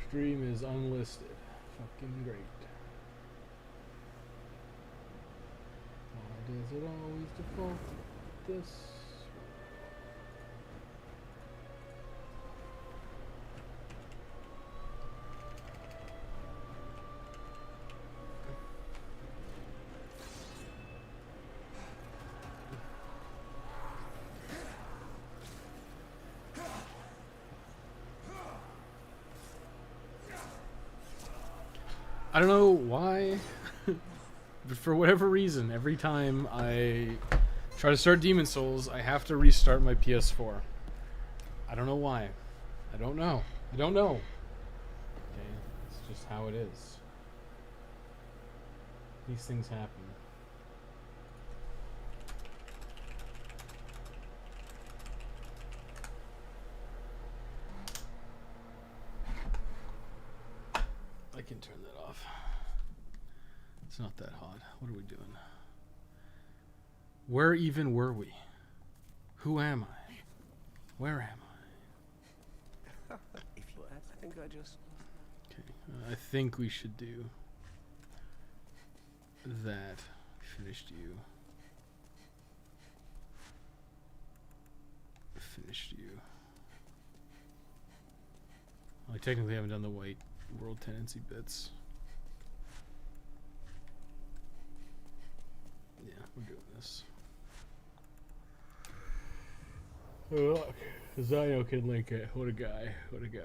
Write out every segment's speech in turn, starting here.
Stream is unlisted. Fucking great. Why does it always default this? I don't know why, but for whatever reason, every time I try to start Demon Souls, I have to restart my PS4. I don't know why. I don't know. I don't know. Okay, it's just how it is. These things happen. I can turn that off. It's not that hot. What are we doing? Where even were we? Who am I? Where am I? If you ask, I think I just... Okay, I think we should do that. Finished you. Finished you. Well, I technically haven't done the white world tendency bits. Yeah, we're doing this. Oh, look. Zio can link it. What a guy. What a guy.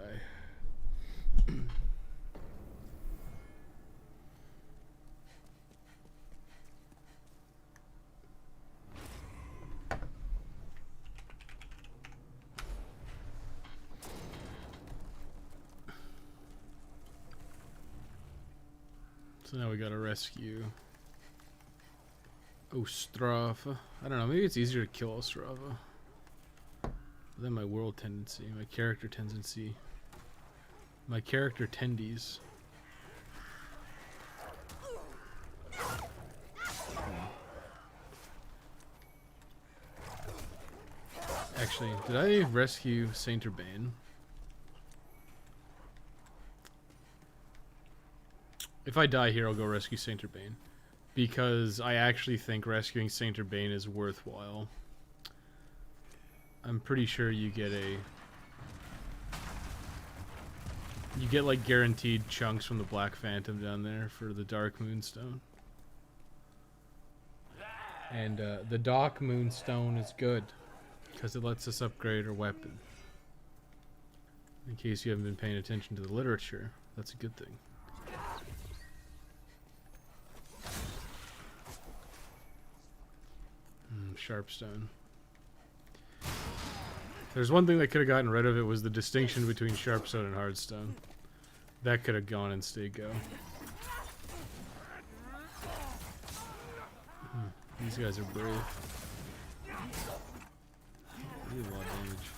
So now we gotta rescue Ostrava. I don't know, maybe it's easier to kill Ostrava than my world tendency, my character tendency. My character tendies. Actually, did I rescue Saint Urbane? If I die here, I'll go rescue Saint Urbane. Because I actually think rescuing Saint Urbane is worthwhile. I'm pretty sure you get like guaranteed chunks from the Black Phantom down there for the Dark Moonstone. And the Dark Moonstone is good because it lets us upgrade our weapon. In case you haven't been paying attention to the literature, that's a good thing. Sharpstone. There's one thing that could have gotten rid of it was the distinction between Sharpstone and Hardstone. That could have gone and stayed go. These guys are brave. They did a lot of damage.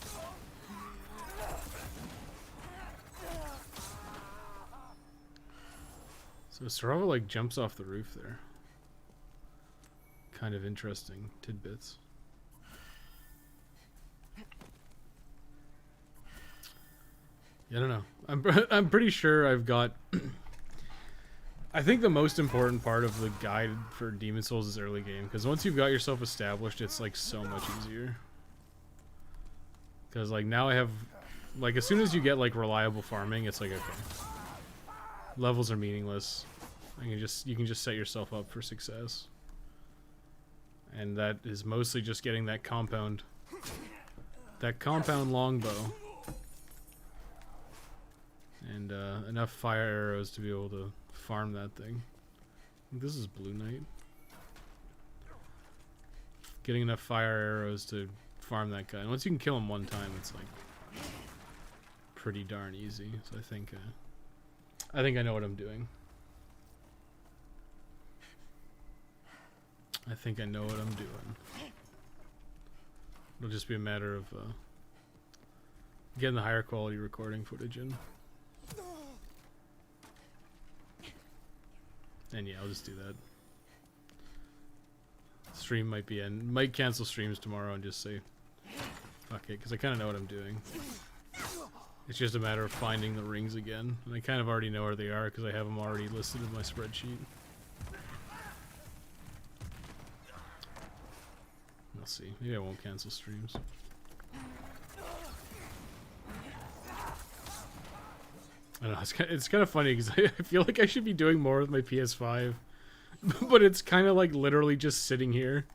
So Sarava like jumps off the roof there. Kind of interesting tidbits. Yeah, I don't know. I'm pretty sure I've got. I think the most important part of the guide for Demon Souls is early game, because once you've got yourself established, it's like so much easier. Because like now I have, like as soon as you get like reliable farming, it's like okay, levels are meaningless. You can just set yourself up for success. And that is mostly just getting that compound longbow. And enough fire arrows to be able to farm that thing. I think this is Blue Knight. Getting enough fire arrows to farm that guy. And once you can kill him one time, it's like pretty darn easy. So I think I know what I'm doing. I think I know what I'm doing. It'll just be a matter of getting the higher quality recording footage in. And yeah, I'll just do that. Stream might be in. Might cancel streams tomorrow and just say fuck it, because I kind of know what I'm doing. It's just a matter of finding the rings again. And I kind of already know where they are because I have them already listed in my spreadsheet. We'll see. Maybe I won't cancel streams. I don't know, it's kind of funny because I feel like I should be doing more with my PS5. But it's kind of like literally just sitting here.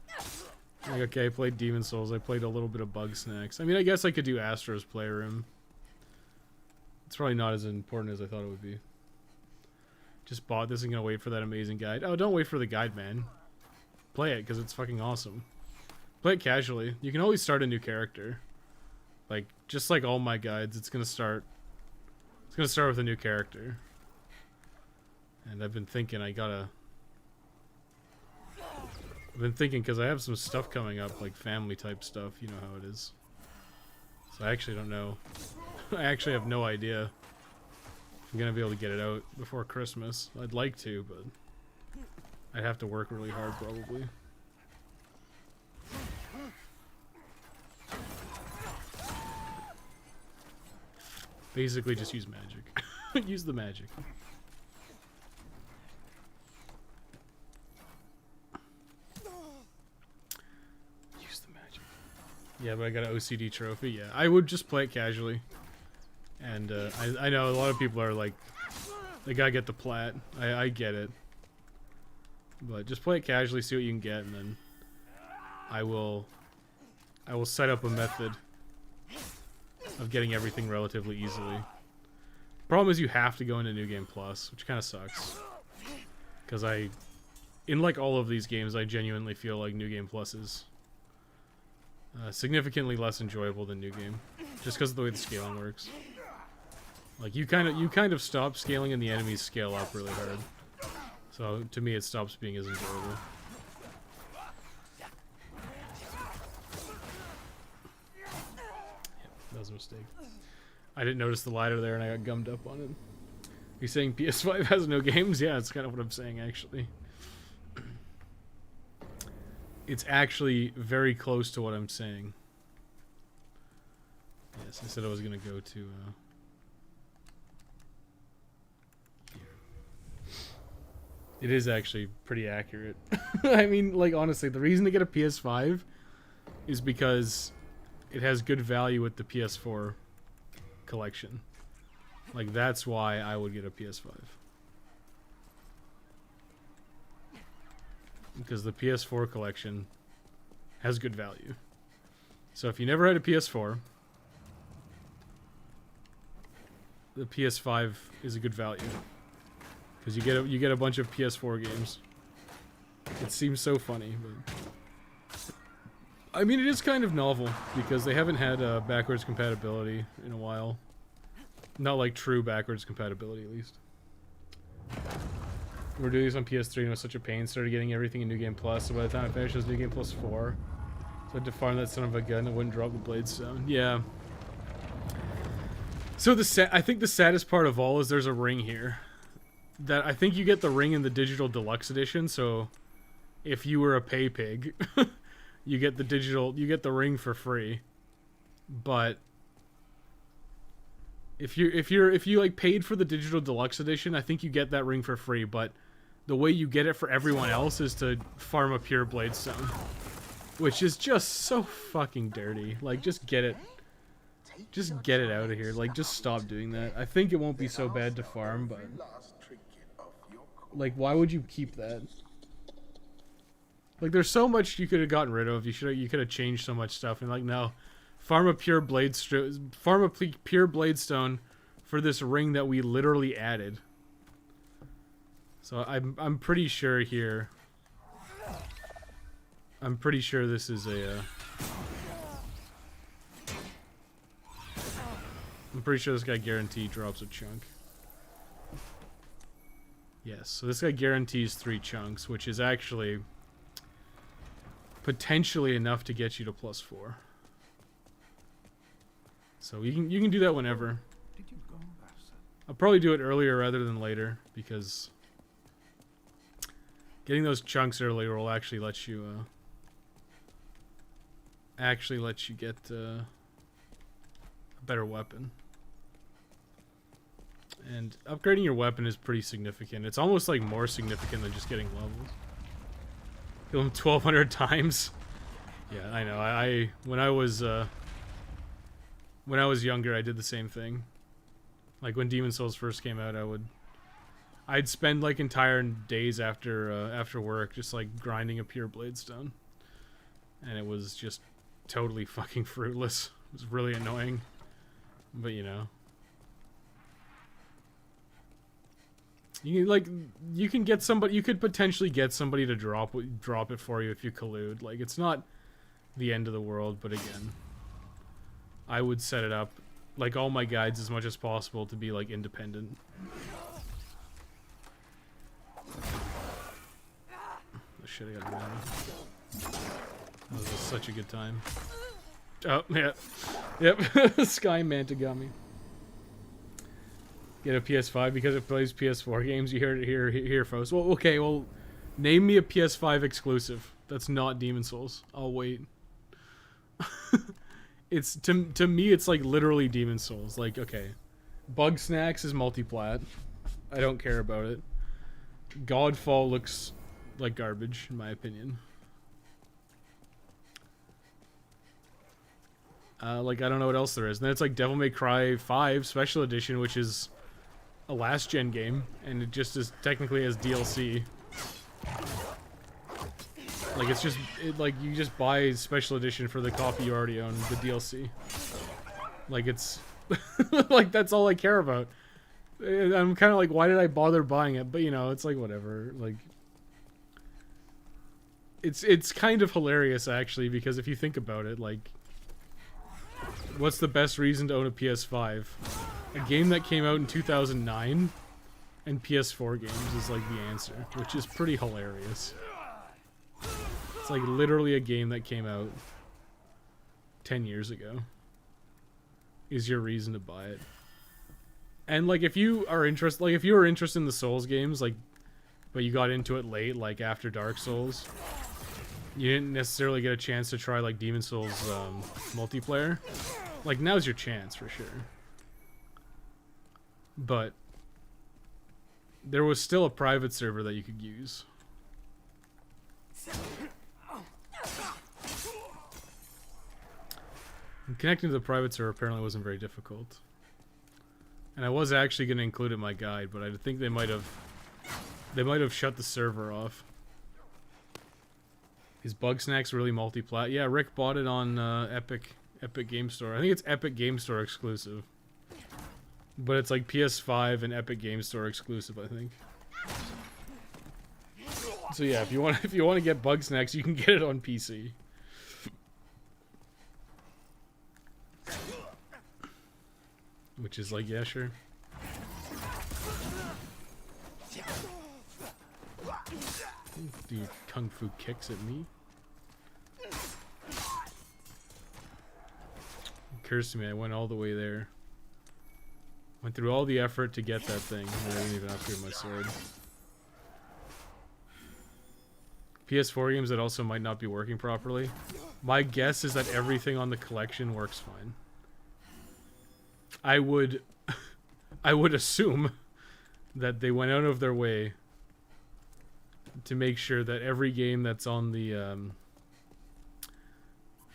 Like, okay, I played Demon Souls. I played a little bit of Bug Snacks. I mean, I guess I could do Astro's Playroom. It's probably not as important as I thought it would be. Just bought this and gonna wait for that amazing guide. Oh, don't wait for the guide, man. Play it, because it's fucking awesome. Play it casually. You can always start a new character. Like, just like all my guides, it's gonna start with a new character. And I've been thinking because I have some stuff coming up, like family type stuff, you know how it is. So I actually don't know. I actually have no idea if I'm gonna be able to get it out before Christmas. I'd like to, but I'd have to work really hard probably. Basically just use magic. Use the magic. Yeah, but I got an OCD trophy. Yeah, I would just play it casually. And I know a lot of people are like, they gotta get the plat. I get it. But just play it casually, see what you can get, and then I will set up a method of getting everything relatively easily. Problem is you have to go into New Game Plus, which kind of sucks. Because in like all of these games, I genuinely feel like New Game Plus is significantly less enjoyable than New Game, just because of the way the scaling works. Like you kind of stop scaling and the enemies scale up really hard. So to me, it stops being as enjoyable. Yep, that was a mistake. I didn't notice the ladder there, and I got gummed up on it. You're saying PS5 has no games? Yeah, that's kind of what I'm saying actually. It's actually very close to what I'm saying. Yes, I said I was going to go to... It is actually pretty accurate. I mean, like, honestly, the reason to get a PS5 is because it has good value with the PS4 collection. Like, that's why I would get a PS5. Because the PS4 collection has good value. So if you never had a PS4, the PS5 is a good value. Because you get a bunch of PS4 games. It seems so funny, but I mean, it is kind of novel because they haven't had backwards compatibility in a while. Not like true backwards compatibility, at least. We're doing this on PS3 and it was such a pain. Started getting everything in New Game Plus, so by the time I finished, it was New Game Plus 4. So I had to farm that son of a gun. It wouldn't drop the blade stone. Yeah. So I think the saddest part of all is there's a ring here. That I think you get the ring in the digital deluxe edition. So if you were a pay pig, you get the ring for free. But if you like paid for the digital deluxe edition, I think you get that ring for free. But the way you get it for everyone else is to farm a pure blade stone, which is just so fucking dirty. Like, just get it out of here. Like, just stop doing that. I think it won't be so bad to farm, but like, why would you keep that? Like, there's so much you could have gotten rid of. You could have changed so much stuff. And like, no, farm a pure blade stone for this ring that we literally added. So I'm pretty sure here. I'm pretty sure this is a. I'm pretty sure this guy guaranteed drops a chunk. Yes, so this guy guarantees 3 chunks, which is actually potentially enough to get you to +4. So you can do that whenever. I'll probably do it earlier rather than later because getting those chunks earlier will actually let you get a better weapon. And upgrading your weapon is pretty significant. It's almost like more significant than just getting levels. Kill him 1,200 times. Yeah, I know. I when I was younger, I did the same thing. Like when Demon Souls first came out, I'd spend like entire days after work just like grinding a pure blade stone, and it was just totally fucking fruitless. It was really annoying, but you know, you can get somebody. You could potentially get somebody to drop it for you if you collude. Like it's not the end of the world, but again, I would set it up like all my guides as much as possible to be like independent. Oh shit, I got mana. That was just such a good time. Oh, yeah. Yep. Sky Manta got me. Get a PS5 because it plays PS4 games. You heard it here, folks. Well, okay, well, name me a PS5 exclusive that's not Demon Souls. I'll wait. It's to me, it's like literally Demon Souls. Like, okay, Bug Snacks is multiplat. I don't care about it. Godfall looks like garbage, in my opinion. Like, I don't know what else there is. And then it's like Devil May Cry 5 Special Edition, which is a last-gen game, and it just is technically as DLC. Like, it's just, like, you just buy Special Edition for the copy you already own, the DLC. Like, it's, like, that's all I care about. I'm kind of like, why did I bother buying it? But, you know, it's like, whatever. Like, it's kind of hilarious, actually, because if you think about it, like, what's the best reason to own a PS5? A game that came out in 2009 and PS4 games is, like, the answer, which is pretty hilarious. It's, like, literally a game that came out 10 years ago is your reason to buy it. And, like, if you are interested, like, if you were interested in the Souls games, like, but you got into it late, like, after Dark Souls, you didn't necessarily get a chance to try, like, Demon Souls multiplayer, like, now's your chance, for sure. But there was still a private server that you could use. And connecting to the private server apparently wasn't very difficult. And I was actually going to include it in my guide, but I think they might have shut the server off. Is Bug Snacks really multi-plat? Yeah, Rick bought it on Epic Game Store. I think it's Epic Game Store exclusive. But it's like PS5 and Epic Game Store exclusive, I think. So yeah, if you want to get Bug Snacks, you can get it on PC. Which is like, yeah, sure. Do kung fu kicks at me? Occurs to me, I went all the way there. Went through all the effort to get that thing, and I didn't even upgrade my sword. PS4 games that also might not be working properly. My guess is that everything on the collection works fine. I would assume that they went out of their way to make sure that every game that's on the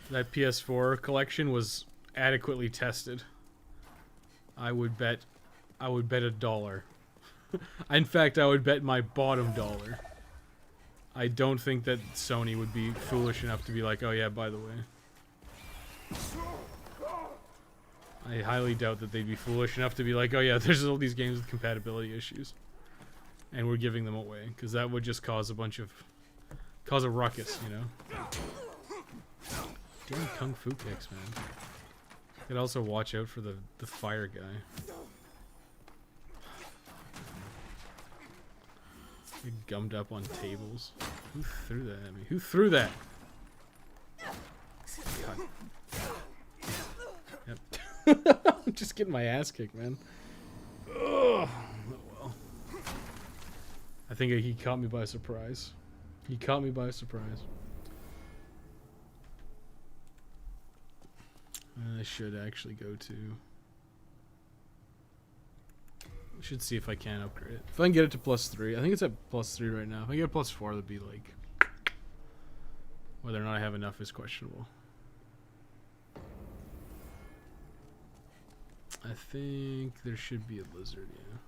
that PS4 collection was adequately tested. I would bet $1. In fact, I would bet my bottom dollar. I don't think that Sony would be foolish enough to be like, oh yeah, by the way. I highly doubt that they'd be foolish enough to be like, oh yeah, there's all these games with compatibility issues, and we're giving them away, because that would just cause a ruckus, you know. Damn kung fu kicks, man. Could also watch out for the fire guy. You're gummed up on tables. Who threw that at me? Who threw that? God. Yep. I'm just getting my ass kicked, man. Ugh. Oh well. I think he caught me by surprise. He caught me by surprise. I should actually go to Should see if I can upgrade it. If I can get it to +3, I think it's at +3 right now. If I get +4, that'd be like whether or not I have enough is questionable. I think there should be a lizard, yeah.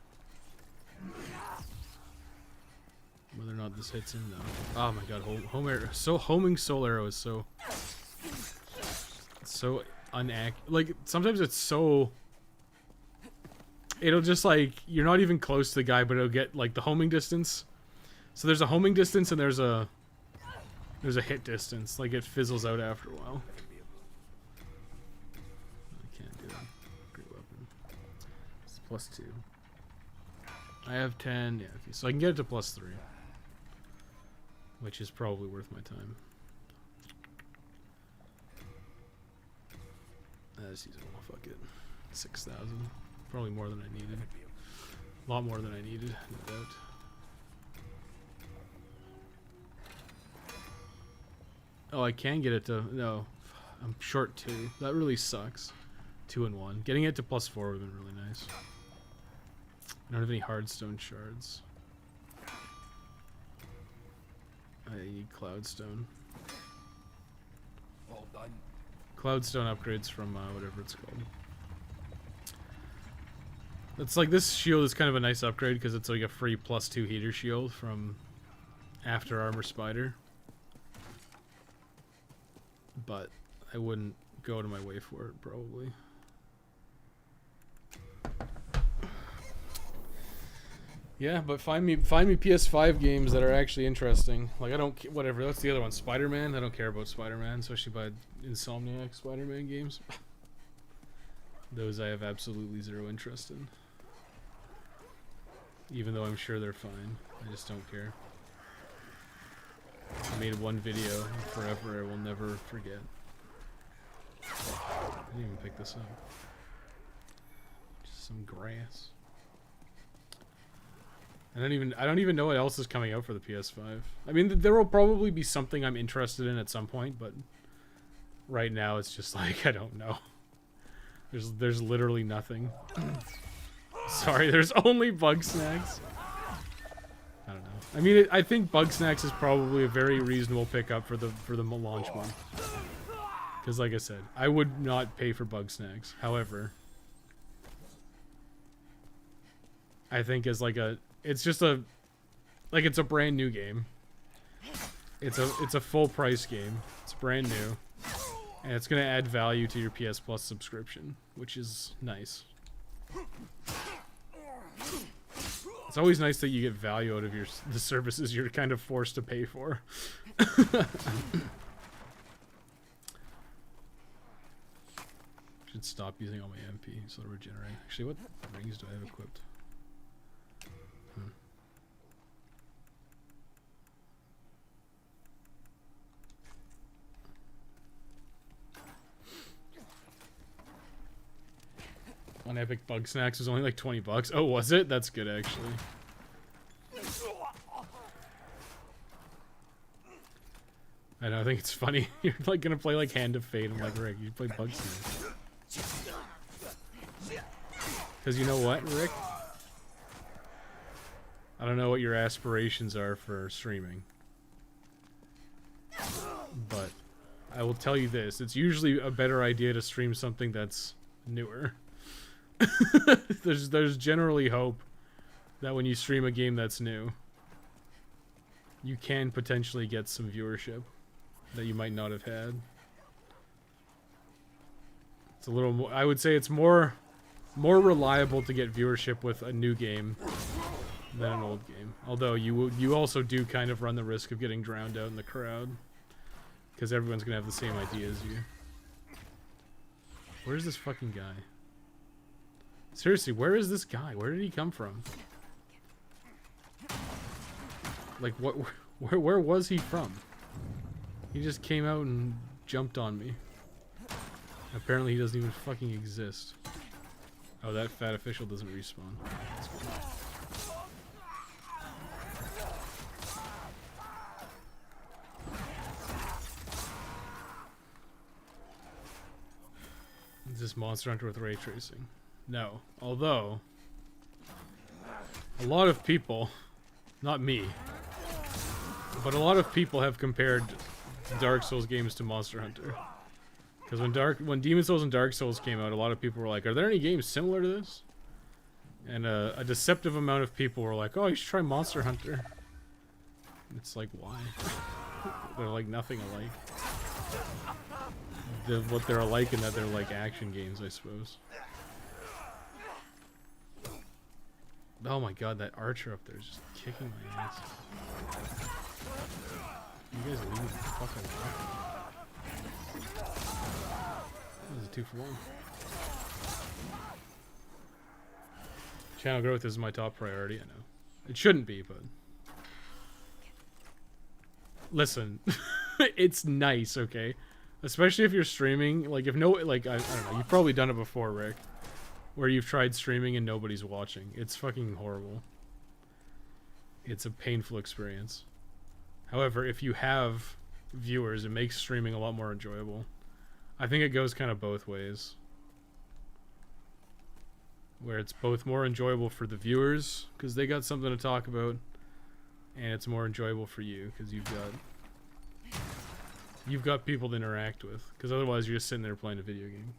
Whether or not this hits him, no. Oh my god, home arrow. So homing soul arrow is so like sometimes it's so. It'll just like you're not even close to the guy, but it'll get like the homing distance. So there's a homing distance and there's a hit distance. Like it fizzles out after a while. I can't do that. Great weapon. It's +2. I have 10. Yeah, okay. So I can get it to +3, which is probably worth my time. Just use it. Oh, fuck it. 6,000. Probably more than I needed. A lot more than I needed, no doubt. Oh, I can get it to... No. I'm short 2. That really sucks. 2 and 1. Getting it to +4 would have been really nice. I don't have any hardstone shards. I need cloudstone. All done. Cloudstone upgrades from whatever it's called. It's like this shield is kind of a nice upgrade because it's like a free +2 heater shield from After Armor Spider. But I wouldn't go to my way for it probably. Yeah, but find me PS5 games that are actually interesting. Like I don't whatever. That's the other one, Spider-Man. I don't care about Spider-Man, especially by Insomniac Spider-Man games. Those I have absolutely zero interest in. Even though I'm sure they're fine. I just don't care. I made one video forever I will never forget. I didn't even pick this up. Just some grass. I don't even know what else is coming out for the PS5. I mean, there will probably be something I'm interested in at some point, but right now it's just like I don't know. There's literally nothing. Sorry, there's only Bug Snacks. I don't know. I mean, I think Bug Snacks is probably a very reasonable pickup for the launch month. Because, like I said, I would not pay for Bug Snacks. However, I think as like it's a brand new game. It's a full price game. It's brand new, and it's gonna add value to your PS Plus subscription, which is nice. It's always nice that you get value out of the services you're kind of forced to pay for. Should stop using all my MP so to regenerate. Actually, what rings do I have equipped? On Epic Bug Snacks was only like 20 bucks. Oh, was it? That's good, actually. I know, I think it's funny. You're like gonna play like Hand of Fate and like Rick. You play Bug Snacks. Because you know what, Rick? I don't know what your aspirations are for streaming. But I will tell you this. It's usually a better idea to stream something that's newer. There's generally hope that when you stream a game that's new, you can potentially get some viewership that you might not have had. It's a little more, I would say it's more reliable to get viewership with a new game than an old game. Although you also do kind of run the risk of getting drowned out in the crowd because everyone's gonna have the same idea as you. Where's this fucking guy? Seriously, where is this guy? Where did he come from? Like, what? Where was he from? He just came out and jumped on me. Apparently, he doesn't even fucking exist. Oh, that fat official doesn't respawn. That's cool. Is this Monster Hunter with ray tracing? No. Although, a lot of people, not me, but a lot of people have compared Dark Souls games to Monster Hunter. Because when Demon Souls and Dark Souls came out, a lot of people were like, are there any games similar to this? And a deceptive amount of people were like, oh, you should try Monster Hunter. It's like, why? They're like nothing alike. What they're alike in that they're like action games, I suppose. Oh my god, that archer up there is just kicking my ass. You guys leave me the fuck alone. That was a 2-for-1. Channel growth is my top priority, I know. It shouldn't be, but... Listen, it's nice, okay? Especially if you're streaming, like if no, like, I don't know, you've probably done it before, Rick. Where you've tried streaming and nobody's watching. It's fucking horrible. It's a painful experience. However, if you have viewers, it makes streaming a lot more enjoyable. I think it goes kind of both ways. Where it's both more enjoyable for the viewers, because they got something to talk about, and it's more enjoyable for you, because you've got people to interact with, because otherwise you're just sitting there playing a video game.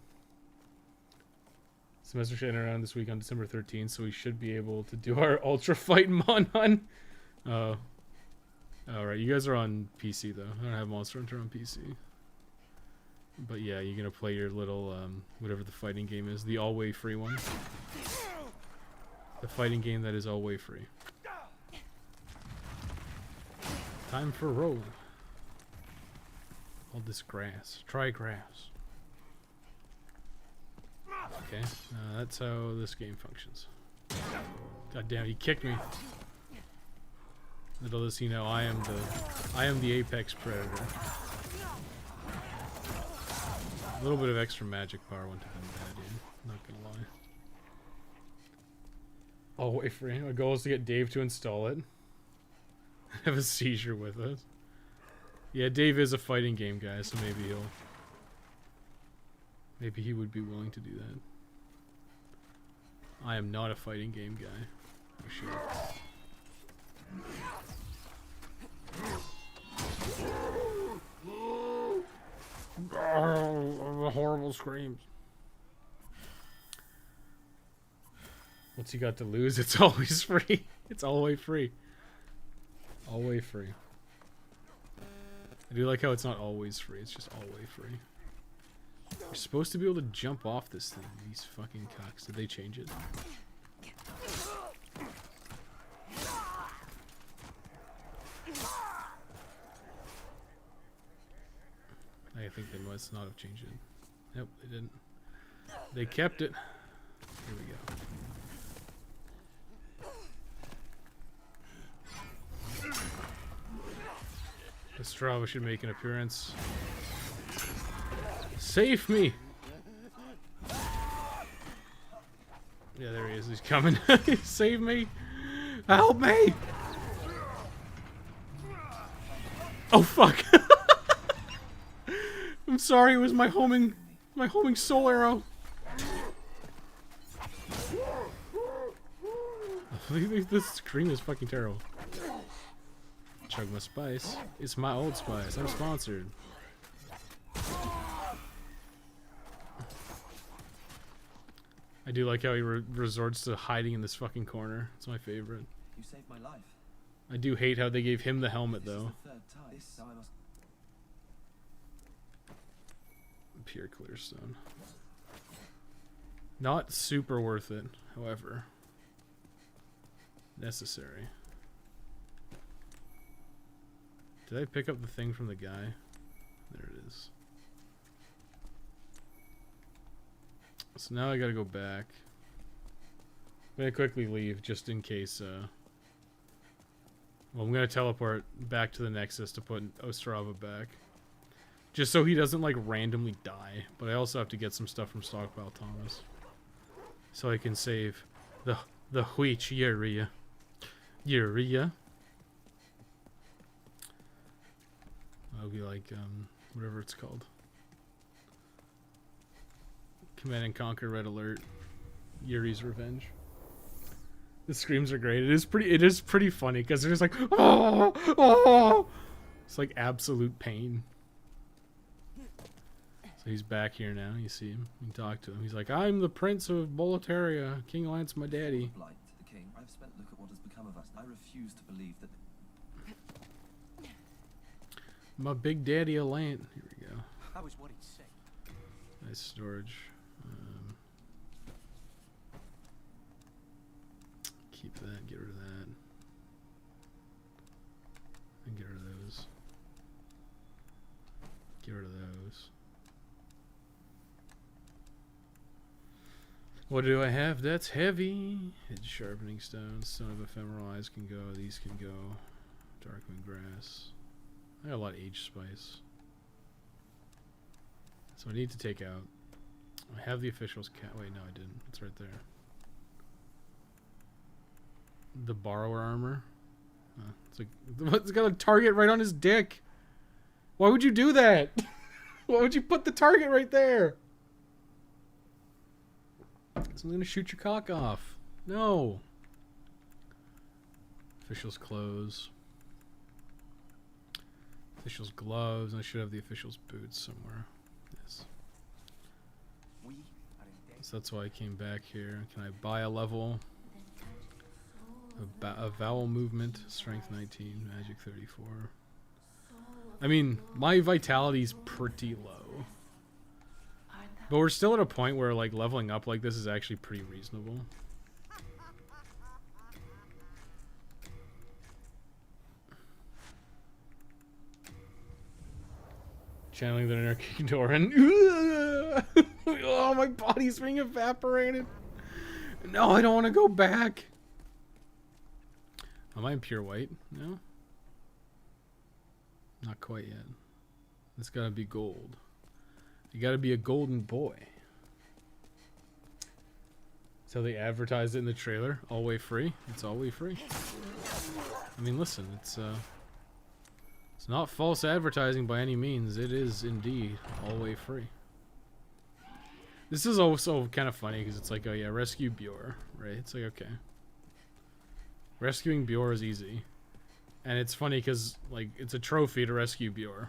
Semester should end around this week on December 13th, so we should be able to do our Ultra Fight Mon Hun. Alright, you guys are on PC though. I don't have Monster Hunter on PC. But yeah, you're gonna play your little, whatever the fighting game is. The all-way free one. The fighting game that is all-way free. Time for roll. All this grass. Try grass. Okay, that's how this game functions. God damn, he kicked me. Little does he know, I am the apex predator. A little bit of extra magic power wouldn't have been bad, dude. Not gonna lie. Oh, wait for him. Our goal is to get Dave to install it. Have a seizure with us. Yeah, Dave is a fighting game guy, so maybe he would be willing to do that. I am not a fighting game guy. Oh shit. Oh, horrible screams. What's he got to lose? It's always free. It's all the way free. All way free. I do like how it's not always free, it's just all way free. You're supposed to be able to jump off this thing, these fucking cocks. Did they change it? I think they must not have changed it. Nope, they didn't. They kept it. Here we go. Estrava should make an appearance. Save me! Yeah, there he is. He's coming. Save me! Help me! Oh fuck! I'm sorry. It was my homing soul arrow. This scream is fucking terrible. Chug my spice. It's my old spice. I'm sponsored. I do like how he resorts to hiding in this fucking corner. It's my favorite. You saved my life. I do hate how they gave him the helmet though. Pure clearstone. Not super worth it, however. Necessary. Did I pick up the thing from the guy? There it is. So now I gotta go back. I'm gonna quickly leave just in case, well, I'm gonna teleport back to the Nexus to put Ostrava back. Just so he doesn't, like, randomly die. But I also have to get some stuff from Stockpile Thomas. So I can save the wheat urea. Urea. I'll be like, whatever it's called. Command and Conquer Red Alert. Yuri's Revenge. The screams are great. It is pretty funny because they're just like, oh, oh. It's like absolute pain. So he's back here now. You see him. You can talk to him. He's like, I'm the Prince of Boletaria. King Lance, my daddy. Blight to the king. I've spent look at what has become of us. I refuse to believe that. My big daddy Alant. Here we go. That was what he said. Nice storage. Keep that. Get rid of that. And get rid of those. Get rid of those. What do I have? That's heavy. It's sharpening stones. Stone of ephemeral eyes can go. These can go. Darkwind grass. I got a lot of age spice. So I need to take out. I have the official's cat. Wait, no, I didn't. It's right there. The borrower armor. It's like it's got a target right on his dick. Why would you do that? Why would you put the target right there? So I'm gonna shoot your cock off. No. Official's clothes. Official's gloves. I should have the official's boots somewhere. Yes. So that's why I came back here. Can I buy a level? A vowel movement, strength 19, magic 34. I mean, my vitality's pretty low. But we're still at a point where like leveling up like this is actually pretty reasonable. Channeling the inner Doran. Oh, my body's being evaporated. No, I don't want to go back. Am I in pure white? No? Not quite yet. It's gotta be gold. You gotta be a golden boy. So they advertised it in the trailer. All way free. It's all way free. I mean, listen, it's not false advertising by any means. It is indeed all way free. This is also kind of funny because it's like, oh yeah, rescue Bjor, right? It's like, okay. Rescuing Bjor is easy. And it's funny because, like, it's a trophy to rescue Bjor.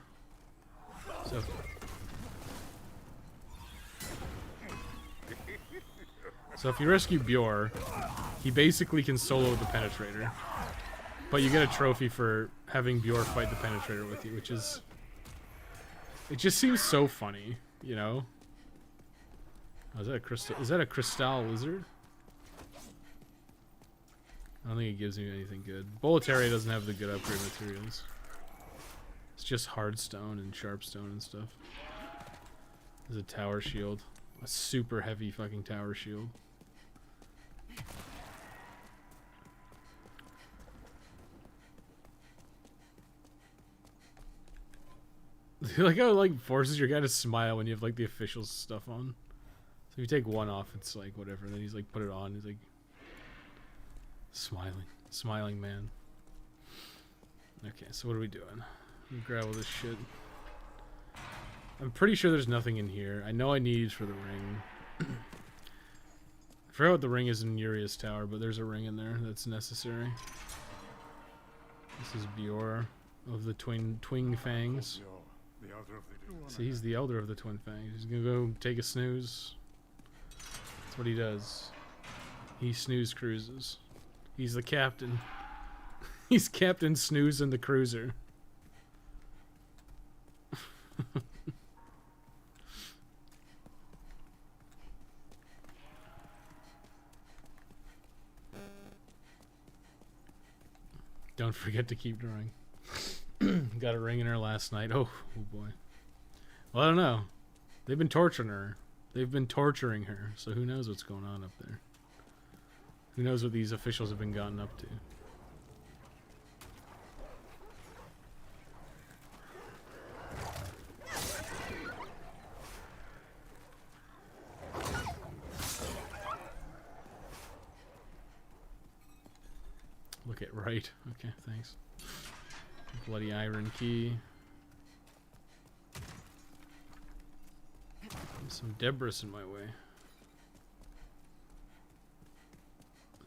So if you rescue Bjor, he basically can solo the Penetrator. But you get a trophy for having Bjor fight the Penetrator with you, which is... It just seems so funny, you know? Oh, is that a crystal? Is that a crystal lizard? I don't think it gives me anything good. Boletaria doesn't have the good upgrade materials. It's just hard stone and sharp stone and stuff. There's a tower shield. A super heavy fucking tower shield. Like how it like forces your guy to smile when you have like the official stuff on. So if you take one off, it's like whatever. Then he's like put it on. He's like smiling man. Okay, so what are we doing? Let me grab all this shit. I'm pretty sure there's nothing in here. I know I need for the ring. I forgot what the ring is in Uria's tower, but there's a ring in there that's necessary. This is Bjor of the twin fangs. So he's the elder of the twin fangs. He's gonna go take a snooze. That's what he does. He snooze cruises. He's the captain. He's Captain Snooze in the cruiser. Don't forget to keep drawing. Got a ring in her last night. Oh boy. Well, I don't know. They've been torturing her. They've been torturing her. So who knows what's going on up there? Who knows what these officials have been gotten up to? Look at right. Okay, thanks. Bloody iron key. Some debris in my way.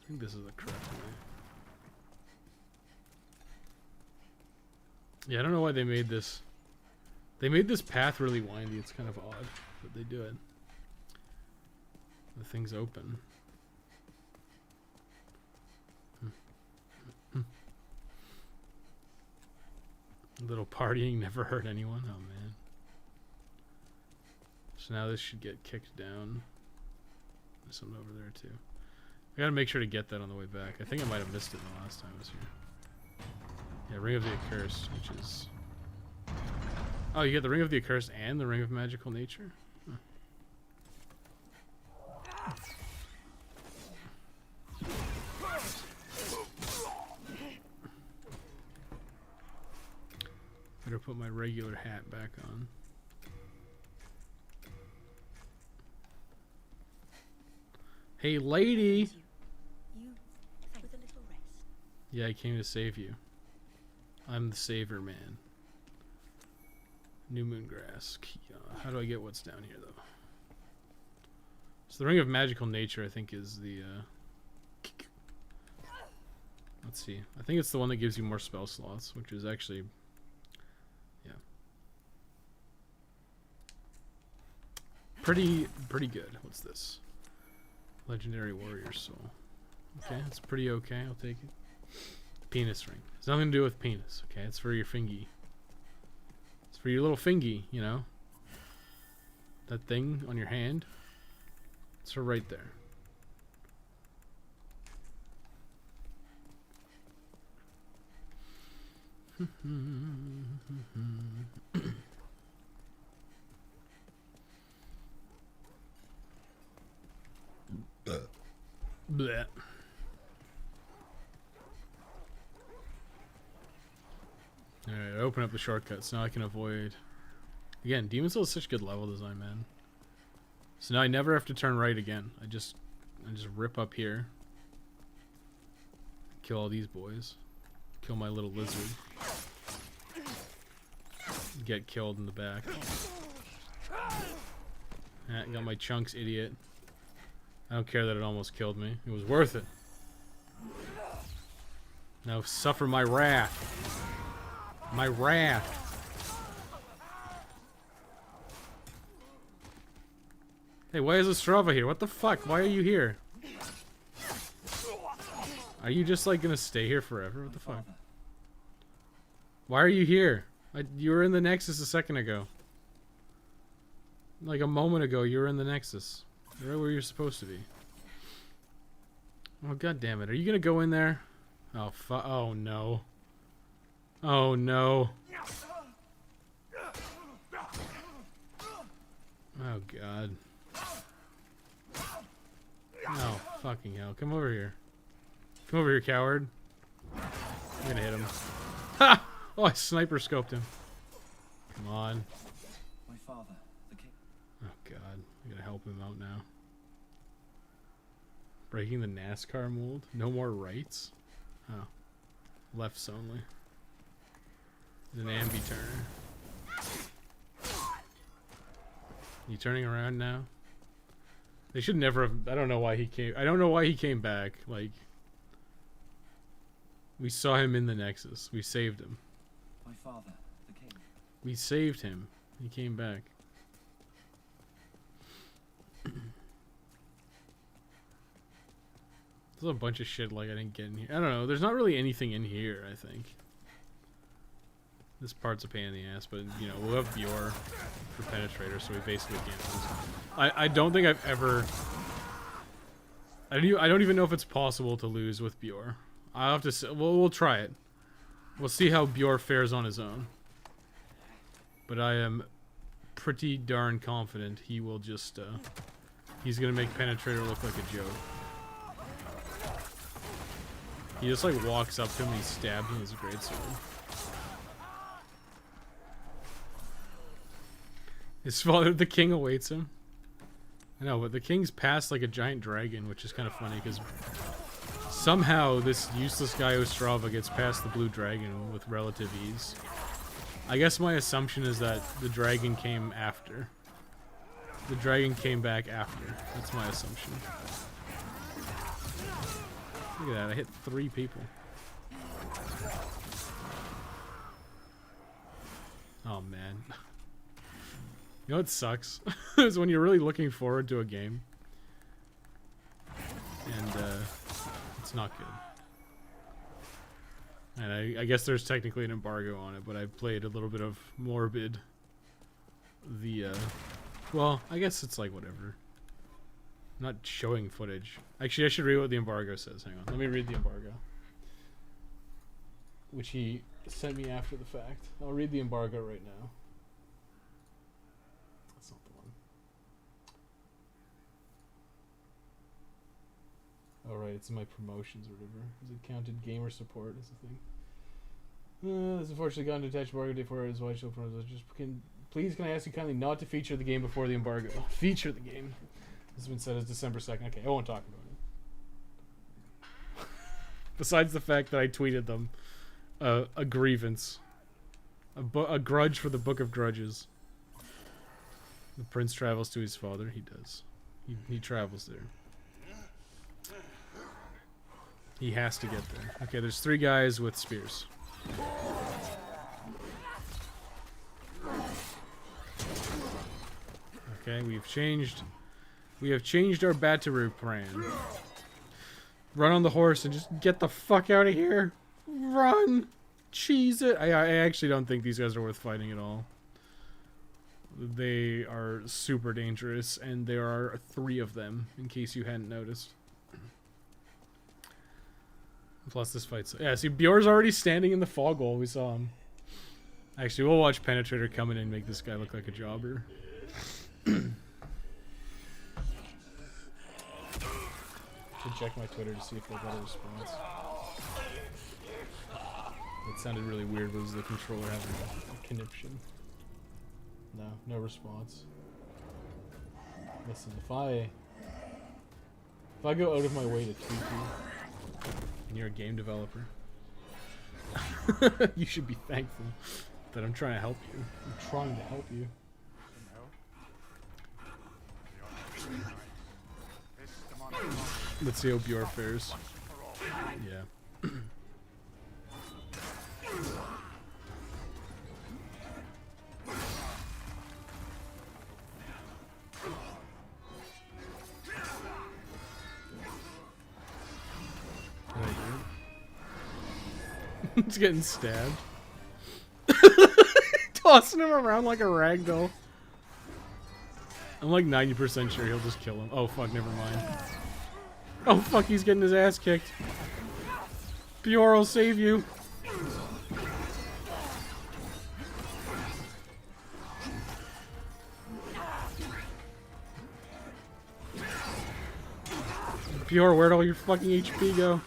I think this is the correct way. Yeah, I don't know why they made this. They made this path really windy. It's kind of odd, but they do it. The thing's open. A little partying never hurt anyone. Oh man. So now this should get kicked down. There's something over there too. I gotta make sure to get that on the way back. I think I might have missed it the last time I was here. Yeah, Ring of the Accursed, which is... Oh, you get the Ring of the Accursed and the Ring of Magical Nature? Huh. Better put my regular hat back on. Hey, lady! With a little rest. Yeah, I came to save you. I'm the saver man. New moon grass. How do I get what's down here, though? So the Ring of Magical Nature, I think, is the... Let's see. I think it's the one that gives you more spell slots, which is actually... Yeah. Pretty good. What's this? Legendary Warrior Soul. Okay, it's pretty okay. I'll take it. Penis ring. It's nothing to do with penis, okay? It's for your fingy. It's for your little fingy, you know? That thing on your hand. It's for right there. Bleh. Alright, open up the shortcuts. Now I can avoid... Again, Demon Soul is such good level design, man. So now I never have to turn right again. I just rip up here. Kill all these boys. Kill my little lizard. Get killed in the back. Got my chunks, idiot. I don't care that it almost killed me. It was worth it. Now suffer my wrath. My wrath. Hey, why is Ostrava here? What the fuck? Why are you here? Are you just like gonna stay here forever? What the fuck? Why are you here? You were in the Nexus a second ago. Like a moment ago, you were in the Nexus. Right where you're supposed to be. Oh, god damn it. Are you gonna go in there? Oh, oh, no. Oh, no. Oh, god. Oh, fucking hell. Come over here. Come over here, coward. I'm gonna hit him. Ha! Oh, I sniper scoped him. Come on. My father, the king. Oh, god. I gotta help him out now. Breaking the NASCAR mold? No more rights? Oh. Lefts only. He's an ambi turner. You turning around now? They should never have... I don't know why he came... I don't know why he came back. Like... We saw him in the Nexus. We saved him. My father, the king. We saved him. He came back. There's a bunch of shit like I didn't get in here. I don't know. There's not really anything in here, I think. This part's a pain in the ass, but, you know, we'll have Bjor for Penetrator, so we basically can't lose. I don't think I've ever... I don't even know if it's possible to lose with Bjor. I'll have to say... We'll try it. We'll see how Bjor fares on his own. But I am pretty darn confident he will just... he's gonna make Penetrator look like a joke. He just like walks up to him and he stabs him with his greatsword. His father, the king, awaits him. I know, but the king's passed like a giant dragon, which is kind of funny because somehow this useless guy Ostrava gets past the blue dragon with relative ease. I guess my assumption is that the dragon came after. The dragon came back after. That's my assumption. Look at that, I hit 3 people. Oh man. You know what sucks? Is when you're really looking forward to a game. And it's not good. And I guess there's technically an embargo on it, but I played a little bit of Morbid. Well, I guess it's like whatever. I'm not showing footage. Actually, I should read what the embargo says. Hang on. Let me read the embargo. Which he sent me after the fact. I'll read the embargo right now. That's not the one. Alright, it's in my promotions or whatever. Is it counted gamer support is the thing? This unfortunately got into attached embargo day for his white show for please can I ask you kindly not to feature the game before the embargo. Feature the game. This has been set as December 2nd. Okay, I won't talk about it. Besides the fact that I tweeted them a grievance. A grudge for the Book of Grudges. The prince travels to his father. He does. He travels there. He has to get there. Okay, there's 3 guys with spears. Okay, we have changed our Bataru plan. Run on the horse and just get the fuck out of here. Run! Cheese it! I actually don't think these guys are worth fighting at all. They are super dangerous, and there are 3 of them, in case you hadn't noticed. Plus this fight's... Yeah, see, Bjor's already standing in the fog wall. We saw him. Actually, we'll watch Penetrator come in and make this guy look like a jobber. Should check my Twitter to see if they got a response. It sounded really weird. Was the controller having a conniption? No response. Listen, if I go out of my way to tweet you, and you're a game developer, you should be thankful that I'm trying to help you. I'm trying to help you. Let's see how Bjor fares. Yeah. He's getting stabbed. Tossing him around like a ragdoll. I'm like 90% sure he'll just kill him. Oh fuck, never mind. Oh fuck, he's getting his ass kicked. Bjor will save you. Bjor, where'd all your fucking HP go?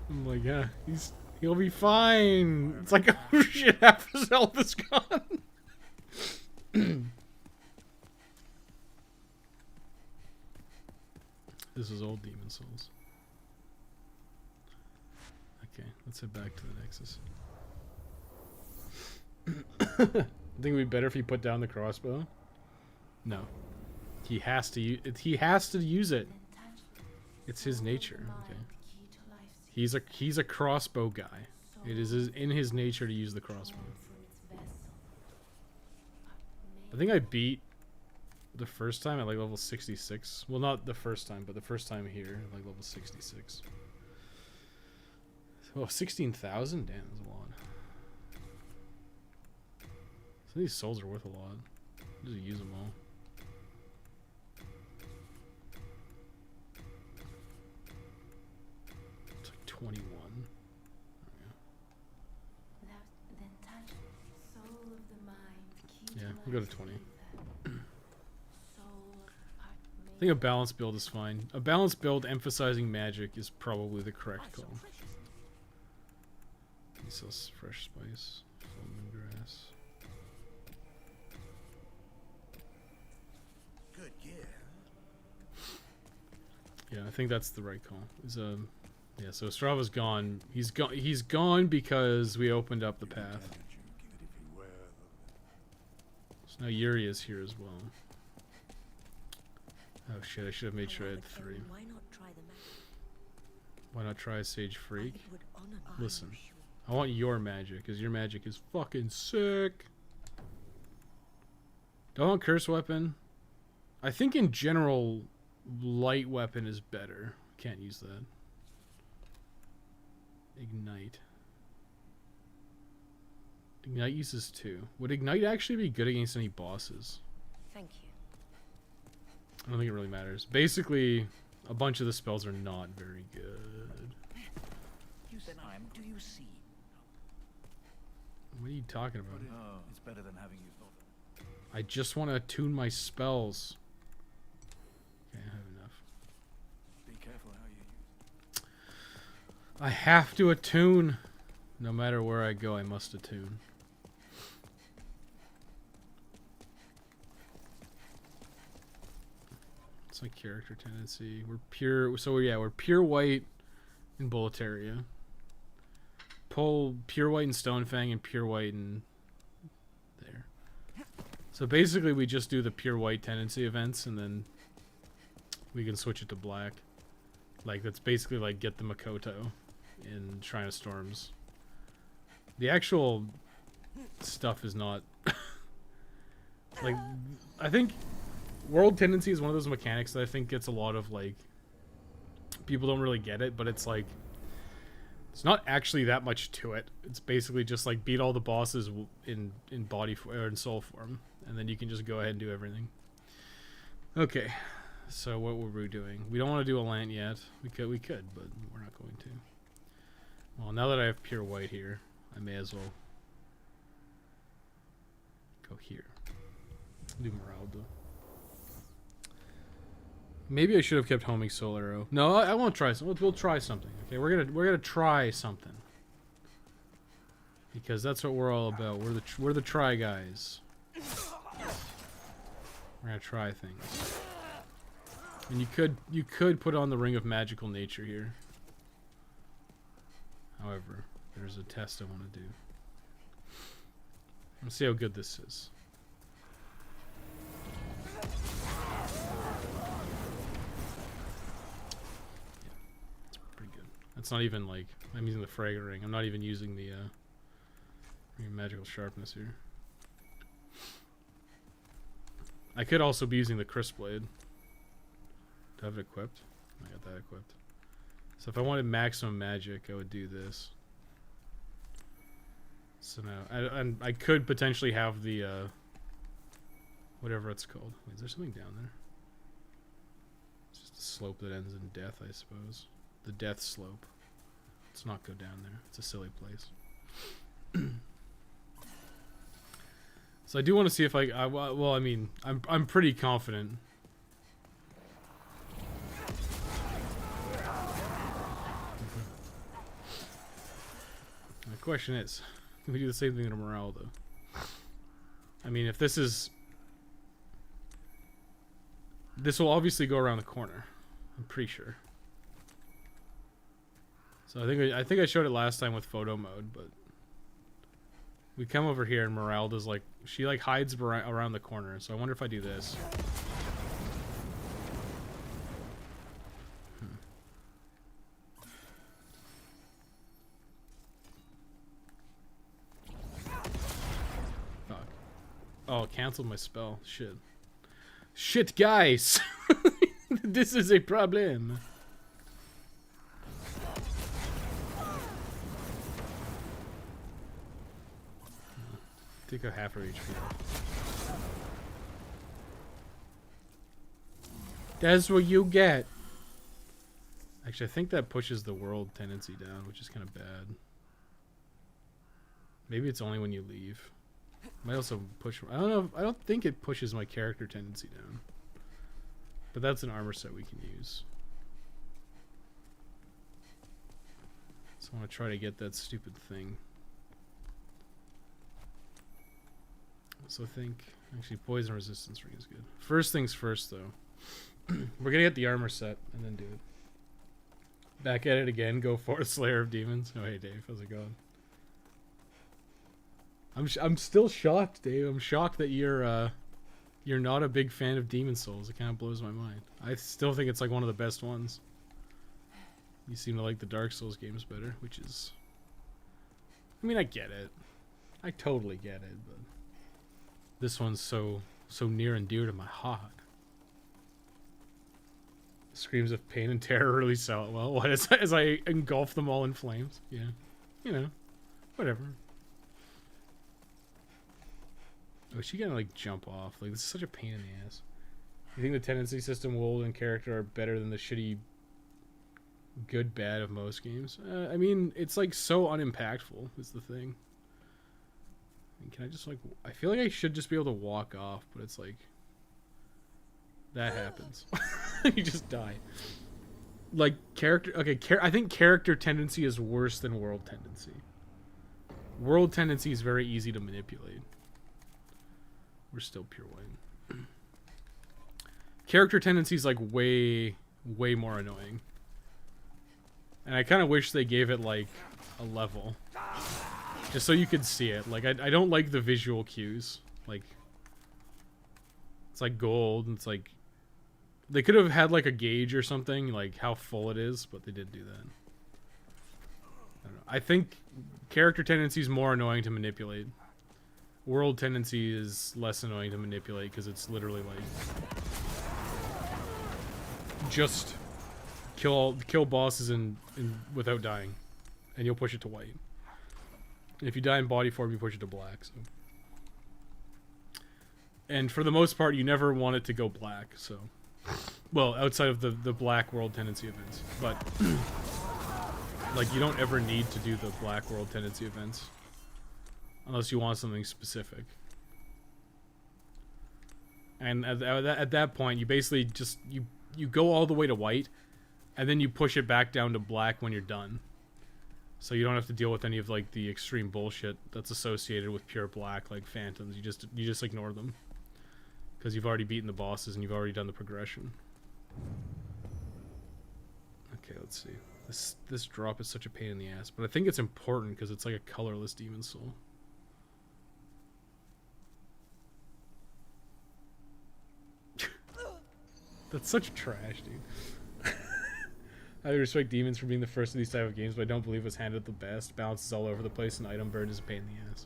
I'm like, yeah, he'll be fine. It's like, oh shit, half his health is gone. This is old Demon Souls. Okay, let's head back to the Nexus. I think it'd be better if he put down the crossbow. No, he has to use it. It's his nature. Okay. He's a crossbow guy. It is in his nature to use the crossbow. I think I beat the first time at like level 66. Well, not the first time, but the first time here at like level 66. Oh, 16,000? Damn, that's a lot. So these souls are worth a lot. Just use them all. It's like 21. Yeah, we'll go to 20. I think a balanced build is fine. A balanced build emphasizing magic is probably the correct call. He sells fresh spice, lemongrass. Good gear. Yeah, I think that's the right call. Yeah, Yeah, so Strava's gone. He's gone. He's gone because we opened up the path. So now Yuri is here as well. Oh shit! I should have made sure I had 3. Why not try the magic? Why not try Sage Freak? It would honor Listen, I want your magic, because your magic is fucking sick. Don't want Curse Weapon. I think in general, Light Weapon is better. Can't use that. Ignite. Ignite uses 2. Would Ignite actually be good against any bosses? Thank you. I don't think it really matters. Basically, a bunch of the spells are not very good. Do you see? What are you talking about? Oh, it's better than having you thought. I just want to attune my spells. Okay, I have enough. Be careful how you use it. I have to attune. No matter where I go, I must attune. It's my character tendency. We're pure. So yeah, we're pure white in Boletaria. Pull pure white in Stonefang and pure white in there. So basically, we just do the pure white tendency events, and then we can switch it to black. Like that's basically like get the Makoto in Shrine of Storms. The actual stuff is not like I think World Tendency is one of those mechanics that I think gets a lot of like people don't really get it, but it's like it's not actually that much to it. It's basically just like beat all the bosses in body or in soul form, and then you can just go ahead and do everything. Okay, so what were we doing? We don't want to do a Lant yet. We could, but we're not going to. Well, now that I have pure white here, I may as well go here. Do Meralda. Maybe I should have kept homing Soul Arrow. No, I won't try. We'll try something. Okay, we're gonna try something because that's what we're all about. We're the try guys. We're gonna try things. And you could put on the Ring of Magical Nature here. However, there's a test I want to do. Let's see how good this is. It's not even like I'm using the Fragor Ring. I'm not even using the magical sharpness here. I could also be using the Crisp Blade. Do I have it equipped? I got that equipped. So if I wanted maximum magic, I would do this. So now I could potentially have the whatever it's called. Wait, is there something down there? It's just a slope that ends in death, I suppose. The death slope. Let's not go down there. It's a silly place. So I do want to see if well, I mean, I'm pretty confident. The question is, can we do the same thing to Morale though? I mean, if this will obviously go around the corner. I'm pretty sure. So I think I showed it last time with photo mode, but we come over here and Meralda's like she like hides around the corner. So I wonder if I do this. Fuck. Oh, it canceled my spell. Shit. Shit, guys. This is a problem. Take a half of HP. That's what you get. Actually, I think that pushes the world tendency down, which is kind of bad. Maybe it's only when you leave. Might also push. I don't know. I don't think it pushes my character tendency down. But that's an armor set we can use. So I want to try to get that stupid thing. So I think actually poison resistance ring is good. First things first though. We're gonna get the armor set and then do it. Back at it again. Go for it, Slayer of Demons. Oh, hey, Dave. How's it going? I'm still shocked, Dave. I'm shocked that you're not a big fan of Demon Souls. It kind of blows my mind. I still think it's like one of the best ones. You seem to like the Dark Souls games better, which is... I mean, I get it. I totally get it, but... This one's so near and dear to my heart. Screams of pain and terror really sell it well. What, as I engulf them all in flames? Yeah. You know. Whatever. Oh, she gonna like jump off. Like, this is such a pain in the ass. You think the tendency system, world, and character are better than the shitty good bad of most games? I mean, it's like so unimpactful is the thing. I mean, can I just like... I feel like I should just be able to walk off, but it's like... That happens. You just die. Like, character... Okay, I think character tendency is worse than world tendency. World tendency is very easy to manipulate. We're still pure white. Character tendency is like way more annoying. And I kind of wish they gave it like a level. Just so you could see it. Like, I don't like the visual cues. Like, it's like gold, and it's like... They could have had like a gauge or something, like how full it is, but they didn't do that. I don't know. I think character tendency is more annoying to manipulate. World tendency is less annoying to manipulate because it's literally like... Just kill bosses without dying, and you'll push it to white. And if you die in body form, you push it to black. So. And for the most part, you never want it to go black. So, well, outside of the black world tendency events, but like you don't ever need to do the black world tendency events unless you want something specific. And at that point, you basically just you go all the way to white, and then you push it back down to black when you're done. So you don't have to deal with any of like the extreme bullshit that's associated with pure black, like phantoms. You just ignore them because you've already beaten the bosses and you've already done the progression. Okay, let's see. This drop is such a pain in the ass, but I think it's important because it's like a colorless demon soul. That's such trash, dude. I respect demons for being the first of these type of games, but I don't believe it was handled the best. Balance is all over the place, and item burn is a pain in the ass.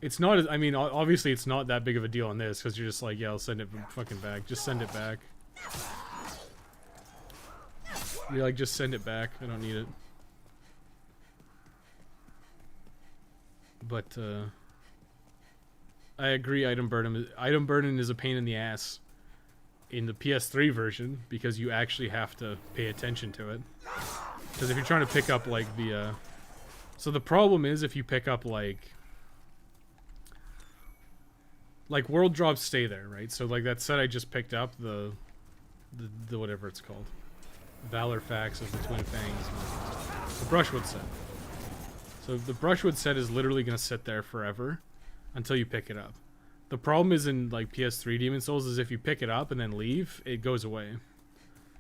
It's not as... I mean, obviously it's not that big of a deal on this, because you're just like, yeah, I'll send it fucking back. Just send it back. You're like, just send it back. I don't need it. But, I agree, item burden is a pain in the ass in the PS3 version, because you actually have to pay attention to it. Because if you're trying to pick up, like, the, So the problem is, if you pick up, like, world drops stay there, right? So, like, that set I just picked up, the whatever it's called. Valor Facts of the Twin Fangs. The Brushwood set. So the Brushwood set is literally going to sit there forever until you pick it up. The problem is in like PS3 Demon Souls is if you pick it up and then leave, it goes away.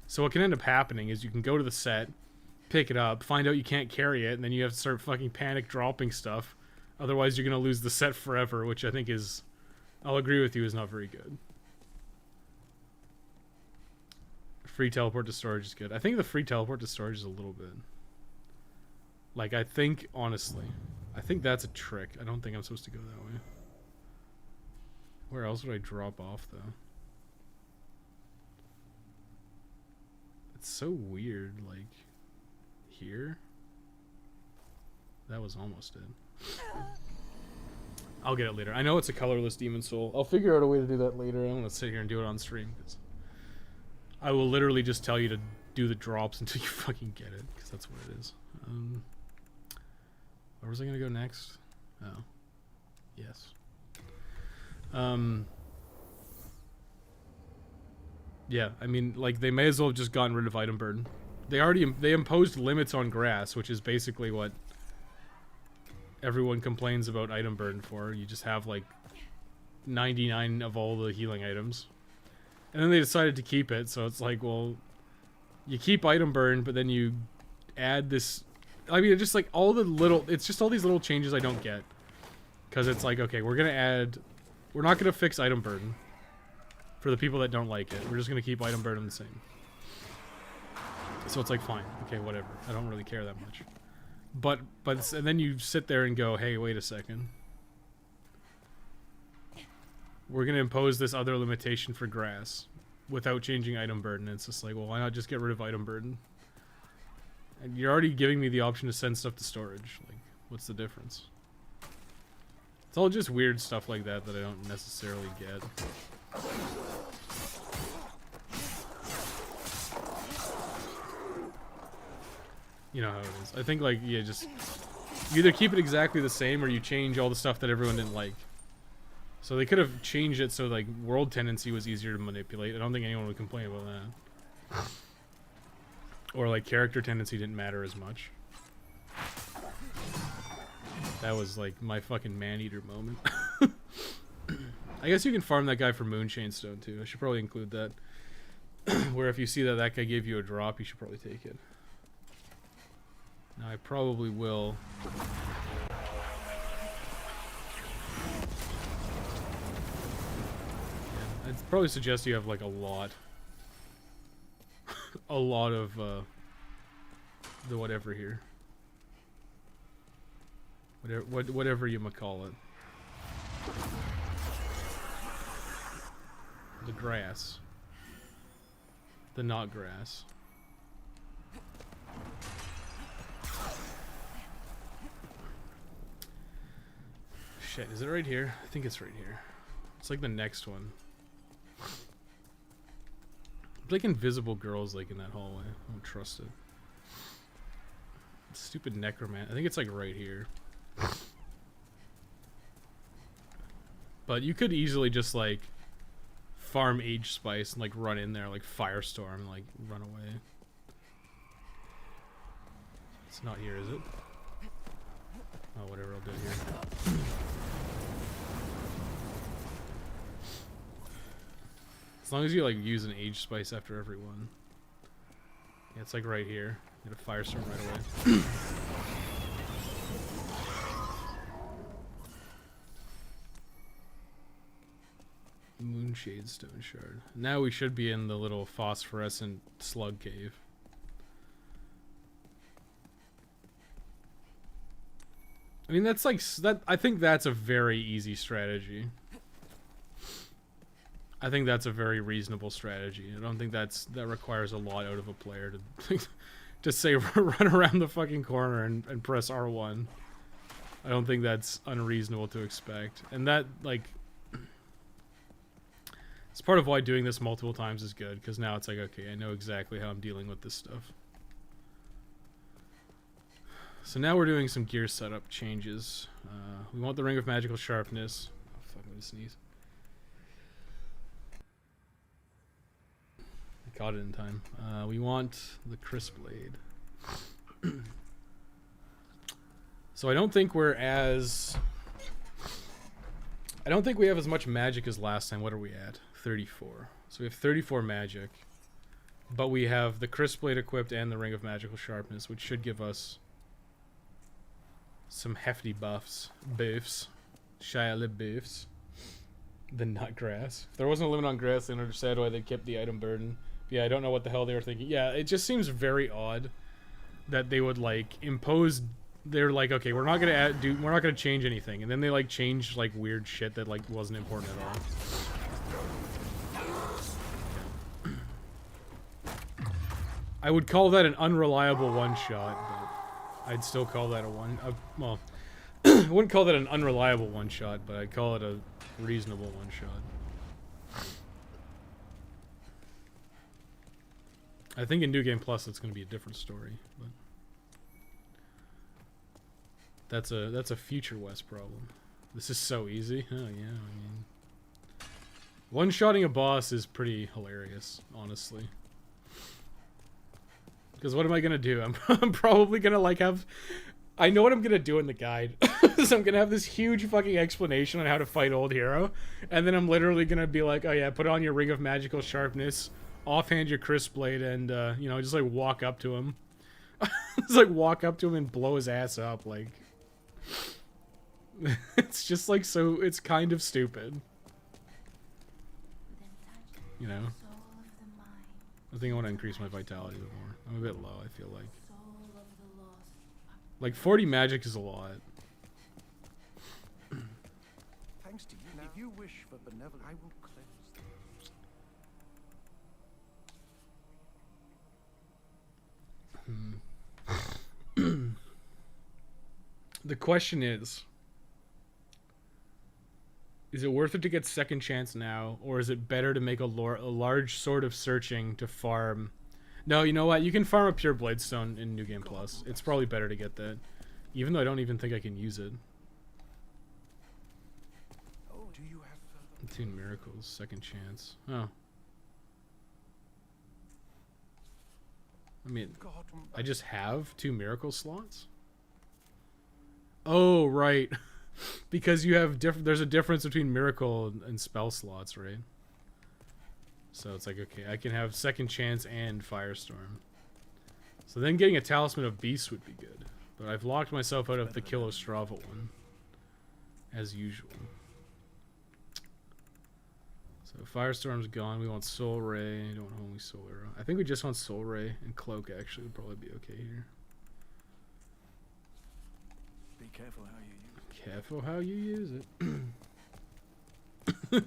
So what can end up happening is you can go to the set, pick it up, find out you can't carry it, and then you have to start fucking panic dropping stuff. Otherwise you're going to lose the set forever, which I think is, I'll agree with you, is not very good. Free teleport to storage is good. I think the free teleport to storage is a little bit. Like, I think, honestly, I think that's a trick. I don't think I'm supposed to go that way. Where else would I drop off, though? It's so weird, like, here? That was almost it. I'll get it later. I know it's a colorless demon soul. I'll figure out a way to do that later. I'm gonna sit here and do it on stream, because I will literally just tell you to do the drops until you fucking get it, because that's what it is. Where was I gonna go next? Oh. Yes. Yeah, I mean, like, they may as well have just gotten rid of item burden. They imposed limits on grass, which is basically what everyone complains about item burden for. You just have, like, 99 of all the healing items. And then they decided to keep it, so it's like, well, you keep item burn, but then you add this. I mean, it's just like all the little. It's just all these little changes I don't get. Because it's like, okay, we're not gonna fix item burden for the people that don't like it. We're just gonna keep item burden the same. So it's like, fine, okay, whatever. I don't really care that much. But and then you sit there and go, hey, wait a second. We're gonna impose this other limitation for grass without changing item burden. And it's just like, well, why not just get rid of item burden? And you're already giving me the option to send stuff to storage. Like, what's the difference? It's all just weird stuff like that that I don't necessarily get. You know how it is. I think, like, yeah, just... You either keep it exactly the same or you change all the stuff that everyone didn't like. So they could have changed it so, like, world tendency was easier to manipulate. I don't think anyone would complain about that. Or, like, character tendency didn't matter as much. That was, like, my fucking man-eater moment. I guess you can farm that guy for Moonshade Stone, too. I should probably include that. Where if you see that that guy gave you a drop, you should probably take it. Now, I probably will... Yeah, I'd probably suggest you have, like, a lot. A lot of, the whatever here. Whatever you might call it. The grass. The not grass. Shit, is it right here? I think it's right here. It's like the next one. Like invisible girls like in that hallway. I don't trust it. Stupid necroman. I think it's like right here. But you could easily just like farm age spice and like run in there like firestorm and like run away. It's not here, is it? Oh, whatever, I'll do it here. As long as you like use an age spice after every one. Yeah, it's like right here. Get a firestorm right away. Moonshade Stone Shard. Now we should be in the little phosphorescent slug cave. I mean, that's like that. I think that's a very easy strategy. I think that's a very reasonable strategy. I don't think that requires a lot out of a player to just say run around the fucking corner and press R1. I don't think that's unreasonable to expect. And that, like, it's part of why doing this multiple times is good, because now it's like, okay, I know exactly how I'm dealing with this stuff. So now we're doing some gear setup changes. We want the Ring of Magical Sharpness. Oh, fuck, I'm gonna sneeze. I caught it in time. We want the Crisp Blade. So I don't think we're as... I don't think we have as much magic as last time. What are we at? 34. So we have 34 magic. But we have the Crisp Blade equipped and the Ring of Magical Sharpness, which should give us some hefty buffs. Buffs. Shia LaBeoufs. The nut grass. If there wasn't a limit on grass, then I understand why they kept the item burden. But yeah, I don't know what the hell they were thinking. Yeah, it just seems very odd that they would like impose. They're like, okay, we're not gonna we're not gonna change anything, and then they like change like weird shit that like wasn't important at all. I would call that an unreliable one-shot, but I'd still call that a well, I wouldn't call that an unreliable one-shot, but I'd call it a reasonable one-shot. I think in New Game Plus it's going to be a different story, but that's a Future West problem. This is so easy. Oh yeah, I mean, one-shotting a boss is pretty hilarious, honestly. Because what am I gonna do? I'm probably gonna like have... I know what I'm gonna do in the guide. So I'm gonna have this huge fucking explanation on how to fight Old Hero. And then I'm literally gonna be like, oh yeah, put on your Ring of Magical Sharpness, offhand your Crisp Blade, and, you know, just like walk up to him. Just like walk up to him and blow his ass up. Like, it's just like so. It's kind of stupid. You know. I think I want to increase my vitality a bit more. I'm a bit low. I feel like 40 magic is a lot. Thanks to you. Now, if you wish for benevolence, I will cleanse them. The question is it worth it to get second chance now, or is it better to make a large sort of searching to farm? No, you know what? You can farm a pure bladestone in New Game Plus. It's probably better to get that, even though I don't even think I can use it. Oh, do you have further? 18 miracles, second chance. Oh. I mean, I just have 2 miracle slots? Oh, right. Because you have there's a difference between miracle and spell slots, right? So it's like, okay, I can have second chance and firestorm. So then getting a talisman of beast would be good. But I've locked myself out of the Kill Ostrava one. As usual. So firestorm's gone. We want soul ray. Don't want holy soul arrow. I think we just want soul ray and cloak actually would probably be okay here. Be careful how you use it. Careful how you use it.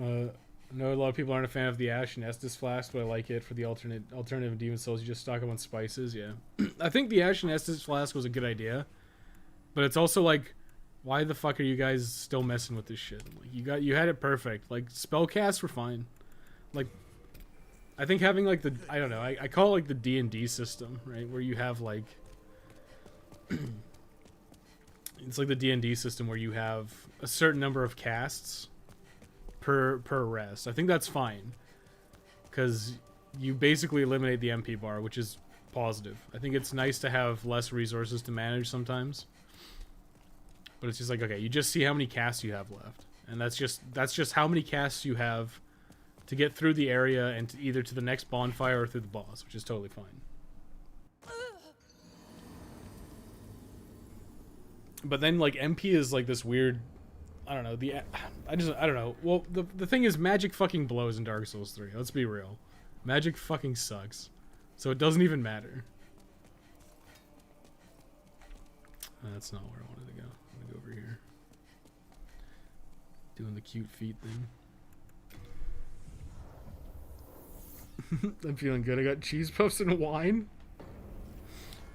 I know a lot of people aren't a fan of the Ash and Estus flask, but I like it for the alternative Demon Souls. You just stock them on spices, yeah. I think the Ash and Estus flask was a good idea, but it's also like, why the fuck are you guys still messing with this shit? Like, you had it perfect. Like, spellcasts were fine. Like, I think having like the, I don't know, I call it like the D&D system, right, where you have like it's like the D&D system where you have a certain number of casts per rest. I think that's fine because you basically eliminate the MP bar, which is positive. I think it's nice to have less resources to manage sometimes, but it's just like, okay, you just see how many casts you have left, and that's just how many casts you have to get through the area and to either to the next bonfire or through the boss, which is totally fine. But then, like, MP is, like, this weird... I don't know. I don't know. Well, the thing is, magic fucking blows in Dark Souls 3. Let's be real. Magic fucking sucks. So it doesn't even matter. That's not where I wanted to go. I'm gonna go over here. Doing the cute feet thing. I'm feeling good. I got cheese puffs and wine.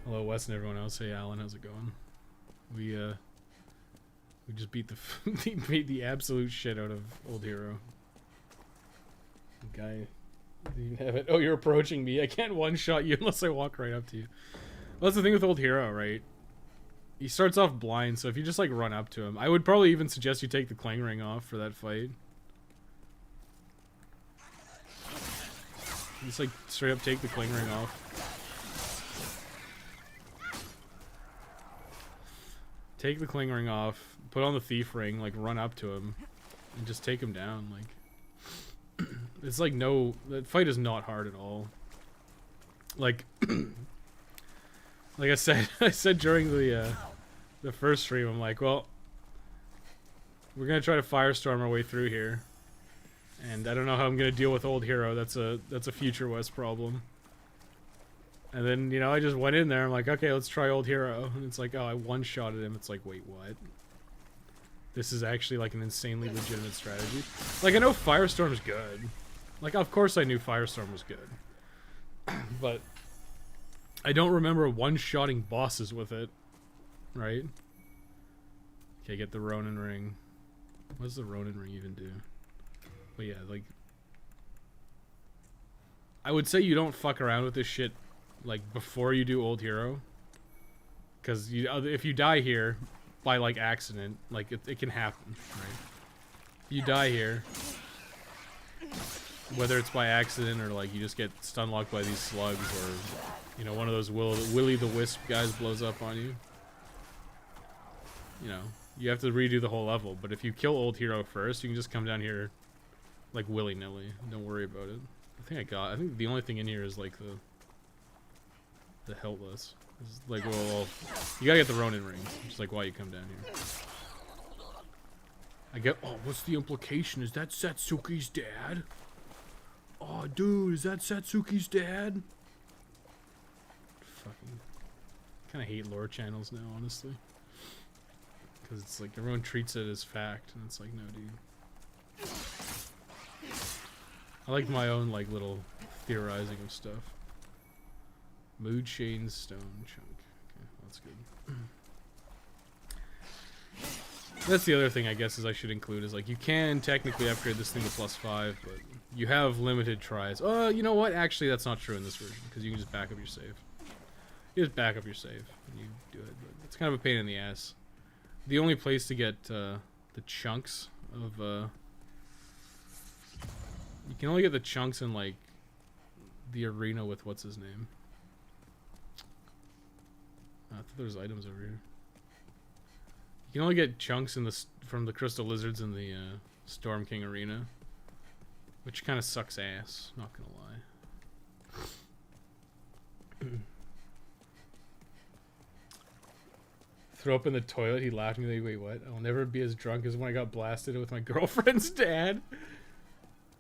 Hello, Wes and everyone else. Hey, Alan. How's it going? We just beat the beat the absolute shit out of Old Hero. The guy didn't even have it. Oh, you're approaching me. I can't one-shot you unless I walk right up to you. Well, that's the thing with Old Hero, right? He starts off blind, so if you just like run up to him, I would probably even suggest you take the clang ring off for that fight. Just like straight up take the clang ring off. Take the cling ring off, put on the thief ring, like run up to him, and just take him down. Like, it's like that fight is not hard at all. Like, like I said during the first stream, I'm like, well, we're gonna try to firestorm our way through here, and I don't know how I'm gonna deal with Old Hero. That's a Future West problem. And then, you know, I just went in there. I'm like, okay, let's try Old Hero. And it's like, oh, I one-shotted him. It's like, wait, what? This is actually, like, an insanely legitimate strategy. Like, I know Firestorm's good. Like, of course I knew Firestorm was good. But I don't remember one-shotting bosses with it. Right? Okay, get the Ronin ring. What does the Ronin ring even do? But yeah, like... I would say you don't fuck around with this shit like before you do Old Hero, because if you die here by like accident, like it can happen, right? You die here, whether it's by accident or like you just get stun locked by these slugs, or you know, one of those Willy the Wisp guys blows up on you. You know, you have to redo the whole level. But if you kill Old Hero first, you can just come down here like willy-nilly. Don't worry about it. I think the only thing in here is like the Helpless. It's like, well, you gotta get the Ronin rings, which is like why you come down here. I get, oh, what's the implication? Is that Satsuki's dad? Oh, dude, is that Satsuki's dad? Fucking, kind of hate lore channels now, honestly. Because it's like, everyone treats it as fact, and it's like, no, dude. I like my own, like, little theorizing of stuff. Mood Shane's stone chunk. Okay, that's good. That's the other thing I guess is I should include is like you can technically upgrade this thing to +5, but you have limited tries. Oh, you know what? Actually, that's not true in this version because you can just back up your save. You just back up your save and you do it. But it's kind of a pain in the ass. The only place to get the chunks of you can only get the chunks in like the arena with what's his name. I thought there was items over here. You can only get chunks in the from the Crystal Lizards in the Storm King arena, which kind of sucks ass. Not gonna lie. Throw up in the toilet. He laughed at me. Like, wait, what? I'll never be as drunk as when I got blasted with my girlfriend's dad.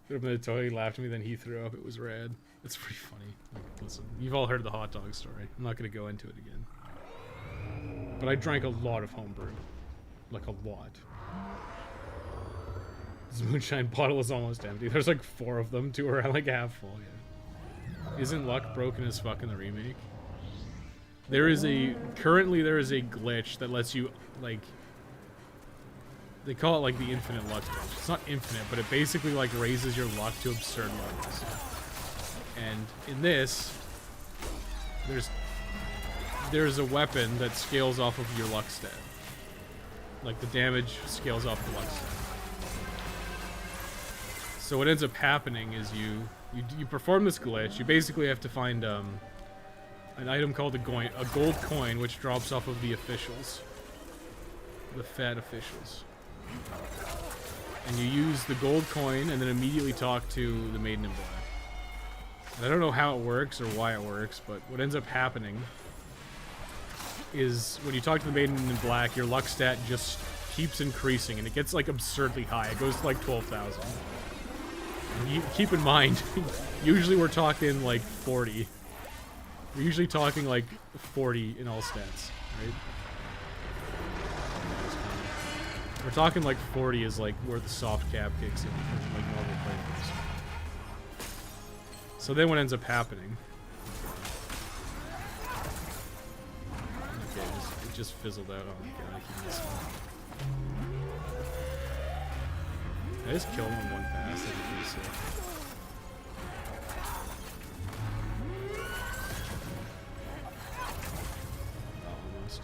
Threw up in the toilet. He laughed at me. Then he threw up. It was rad. It's pretty funny. Like, listen, you've all heard the hot dog story. I'm not gonna go into it again. But I drank a lot of homebrew. Like, a lot. This moonshine bottle is almost empty. There's like 4 of them. 2 are like half full, yeah. Isn't luck broken as fuck in the remake? Currently there is a glitch that lets you, like, they call it like the infinite luck glitch. It's not infinite, but it basically like raises your luck to absurd levels. And in this, there's a weapon that scales off of your luck stat. Like the damage scales off the luck stat. So what ends up happening is you perform this glitch. You basically have to find an item called a gold coin, which drops off of the officials, the fat officials. And you use the gold coin and then immediately talk to the Maiden in Black. And I don't know how it works or why it works, but what ends up happening is when you talk to the Maiden in Black, your luck stat just keeps increasing, and it gets like absurdly high. It goes to like 12,000. And you keep in mind, usually we're talking like 40. We're usually talking like 40 in all stats, right? We're talking like 40 is like where the soft cap kicks in for like normal players. So then what ends up happening? Okay, it just fizzled out. Oh my god, I keep missing. I just killed him in one pass. That'd be pretty sick. Almost.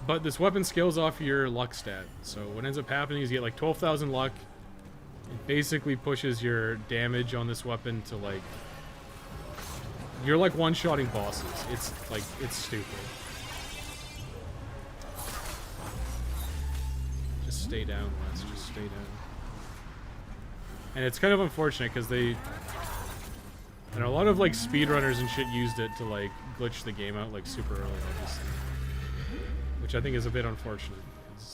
But this weapon scales off your luck stat. So what ends up happening is you get like 12,000 luck. It basically pushes your damage on this weapon to like... You're like one-shotting bosses. It's like, it's stupid. Just stay down, Wes. Just stay down. And it's kind of unfortunate because they... And a lot of like speedrunners and shit used it to like glitch the game out like super early, obviously. Which I think is a bit unfortunate.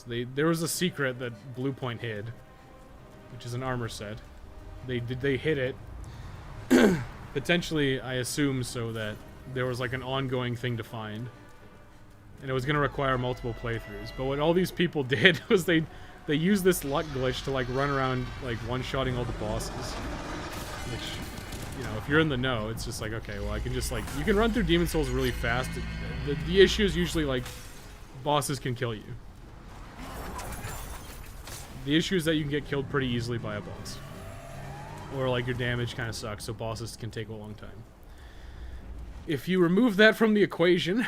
There was a secret that Blue Point hid, which is an armor set. They hid it, potentially, I assume, so that there was like an ongoing thing to find, and it was going to require multiple playthroughs. But what all these people did was they used this luck glitch to like run around like one-shotting all the bosses. Which, you know, if you're in the know, it's just like, okay, well, I can just like, you can run through Demon Souls really fast. The issue is usually like bosses can kill you. The issue is that you can get killed pretty easily by a boss. Or like your damage kind of sucks, so bosses can take a long time. If you remove that from the equation,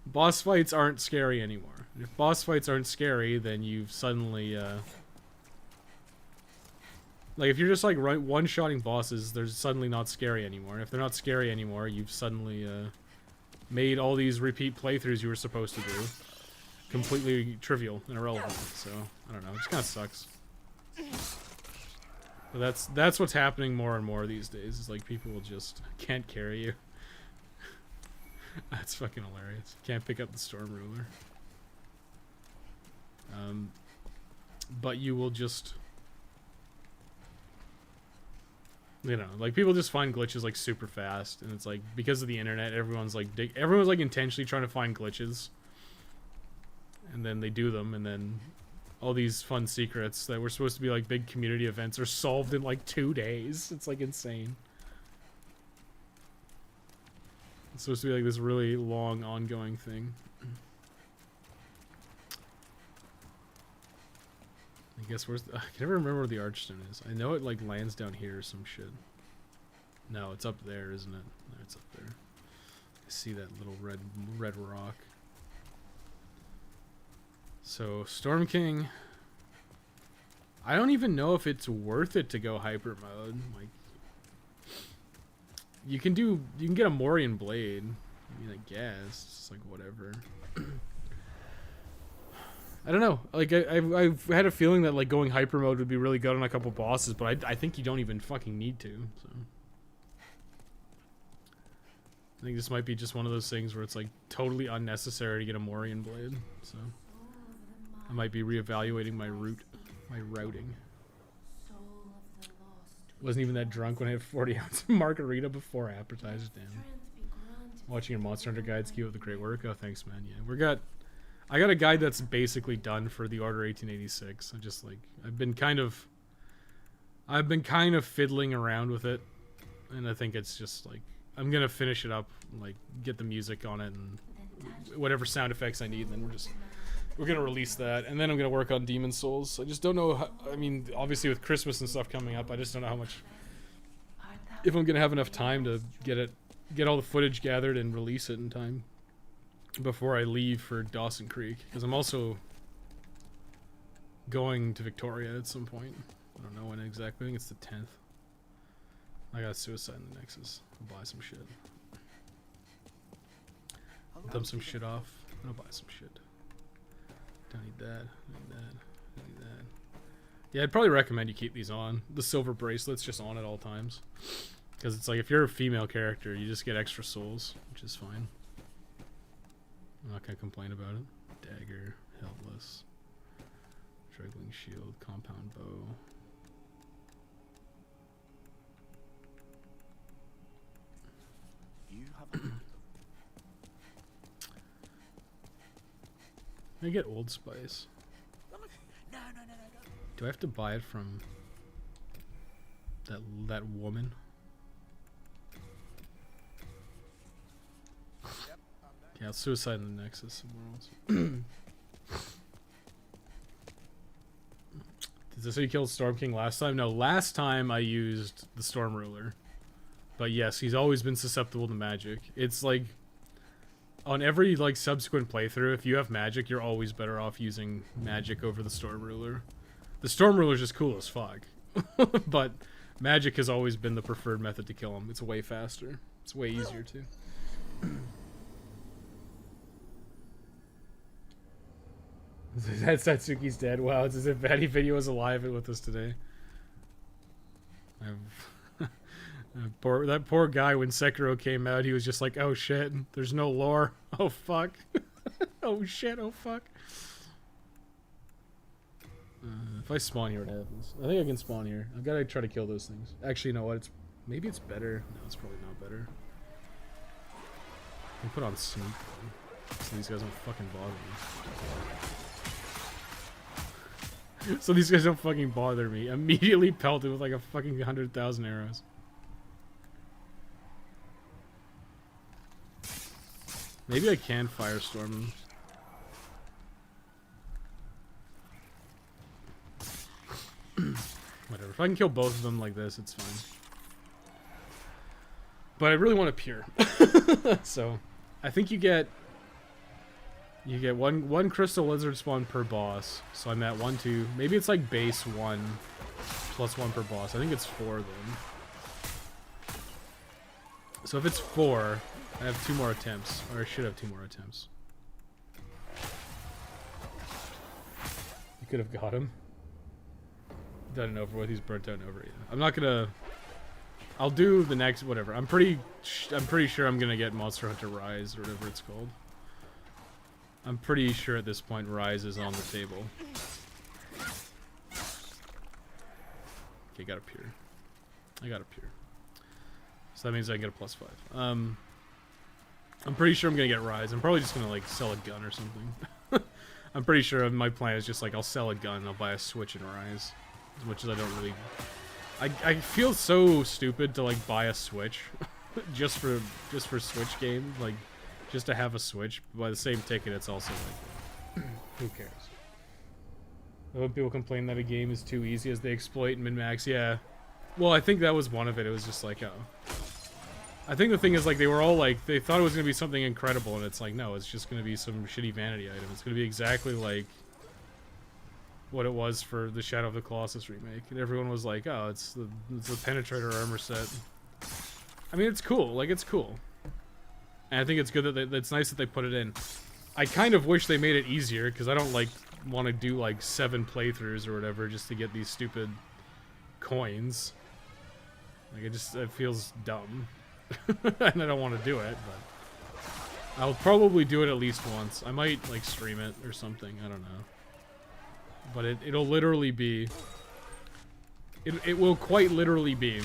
boss fights aren't scary anymore. If boss fights aren't scary, then you've suddenly, like if you're just like one-shotting bosses, they're suddenly not scary anymore. And if they're not scary anymore, you've suddenly, made all these repeat playthroughs you were supposed to do completely trivial and irrelevant. So, I don't know, it just kind of sucks. But that's what's happening more and more these days. Is like people will just can't carry you. That's fucking hilarious. Can't pick up the Storm Ruler. But you will just, you know, like people just find glitches like super fast, and it's like because of the internet, everyone's like intentionally trying to find glitches, and then they do them, and then all these fun secrets that were supposed to be like big community events are solved in like 2 days. It's like insane. It's supposed to be like this really long ongoing thing. I guess where's the, I can never remember where the Archstone is. I know it like lands down here or some shit. No, it's up there, isn't it? No, it's up there. I see that little red rock. So Storm King, I don't even know if it's worth it to go hyper mode. Like you can get a Morian blade. I mean, I guess it's like whatever. I don't know. Like I've had a feeling that like going hyper mode would be really good on a couple bosses, but I think you don't even fucking need to. So I think this might be just one of those things where it's like totally unnecessary to get a Morian blade. So I might be reevaluating my routing. Wasn't even that drunk when I had 40-ounce margarita before appetizers. Damn. Watching your Monster Hunter guides, keep up the great work. Oh, thanks, man. Yeah, I got a guide that's basically done for the Order 1886. I just like I've been kind of fiddling around with it, and I think it's just like I'm gonna finish it up, like get the music on it and whatever sound effects I need, and then we're gonna release that, and then I'm gonna work on Demon Souls. I just don't know how, I mean, obviously with Christmas and stuff coming up, I just don't know how much, if I'm gonna have enough time to get all the footage gathered and release it in time before I leave for Dawson Creek, because I'm also going to Victoria at some point. I don't know when exactly. I think it's the 10th. I got Suicide in the Nexus. I'll buy some shit. Dump some shit off. I'll buy some shit. Don't need that. Don't need that. Don't need that. Yeah, I'd probably recommend you keep these on. The silver bracelet's just on at all times. Because it's like if you're a female character, you just get extra souls, which is fine. I'm not gonna complain about it. Dagger, Helpless, Struggling Shield, Compound Bow. You have I get Old Spice. no. Do I have to buy it from that woman? Yeah, Suicide in the Nexus somewhere else. Did this say you killed Storm King last time? No, last time I used the Storm Ruler. But yes, he's always been susceptible to magic. It's like on every like subsequent playthrough, if you have magic, you're always better off using magic over the Storm Ruler. The Storm Ruler is just cool as fuck. But magic has always been the preferred method to kill him. It's way faster. It's way easier too. That Satsuki's dead. Wow, it's as if Batty Video was alive with us today. That poor guy, when Sekiro came out, he was just like, oh shit, there's no lore. Oh fuck. Oh shit, oh fuck. If I spawn here, what happens? I think I can spawn here. I've got to try to kill those things. Actually, you know what? Maybe it's better. No, it's probably not better. I can put on sneak though, so these guys don't fucking bother me. So these guys don't fucking bother me. Immediately pelted with like a fucking 100,000 arrows. Maybe I can firestorm them. Whatever. If I can kill both of them like this, it's fine. But I really want to peer. So I think you get one crystal lizard spawn per boss. So I'm at 1, 2. Maybe it's like base 1 plus 1 per boss. I think it's 4 then. So if it's 4, I have 2 more attempts, or I should have 2 more attempts. You could have got him. done and over with. He's burnt out and over. Yeah. I'm not gonna. I'll do the next whatever. I'm pretty sure I'm gonna get Monster Hunter Rise or whatever it's called. I'm pretty sure at this point Rise is on the table. Okay, got up here. I got up here. So that means I get a +5. I'm pretty sure I'm gonna get Rise. I'm probably just gonna like sell a gun or something. I'm pretty sure my plan is just like I'll sell a gun and I'll buy a Switch and Rise. As much as I don't really... I feel so stupid to like buy a Switch just for Switch games, like just to have a Switch. But by the same ticket, it's also like, who cares? I hope people complain that a game is too easy as they exploit min-max. Yeah, well, I think that was one of it. It was just like, oh, I think the thing is like they were all like they thought it was gonna be something incredible, and it's like no, it's just gonna be some shitty vanity item. It's gonna be exactly like what it was for the Shadow of the Colossus remake, and everyone was like, "Oh, it's the Penetrator armor set." I mean, it's cool. Like, it's cool, and I think it's good that it's nice that they put it in. I kind of wish they made it easier because I don't like want to do like 7 playthroughs or whatever just to get these stupid coins. Like, it feels dumb, and I don't want to do it. But I'll probably do it at least once. I might like stream it or something. I don't know. But it'll literally be... It will quite literally be...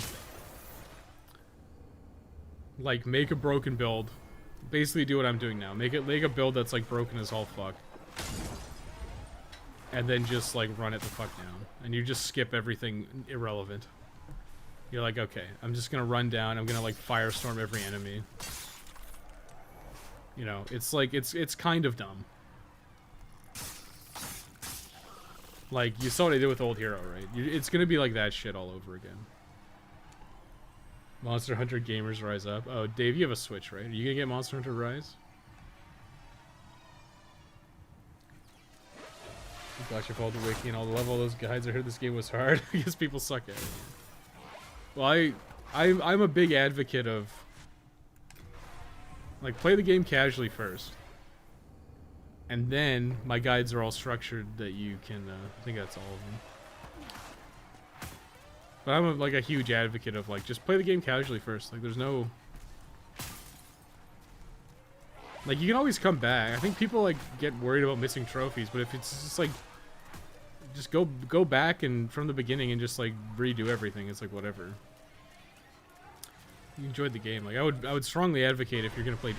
like, make a broken build. Basically do what I'm doing now. Make a build that's, like, broken as all fuck. And then just, like, run it the fuck down. And you just skip everything irrelevant. You're like, okay, I'm just gonna run down. I'm gonna, like, firestorm every enemy. You know, it's, like, it's kind of dumb. Like, you saw what I did with Old Hero, right? It's gonna be like that shit all over again. Monster Hunter gamers rise up. Oh, Dave, you have a Switch, right? Are you gonna get Monster Hunter Rise? Gosh, your fault the wiki and all the level of those guides. I heard this game was hard. I guess people suck at it. Well, I'm a big advocate of... like, play the game casually first. And then, my guides are all structured that you can, I think that's all of them. But I'm like a huge advocate of, like, just play the game casually first. Like, there's no... like, you can always come back. I think people, like, get worried about missing trophies, but if it's just, like... just go back and from the beginning and just, like, redo everything. It's like, whatever. You enjoyed the game. Like, I would strongly advocate if you're gonna play... if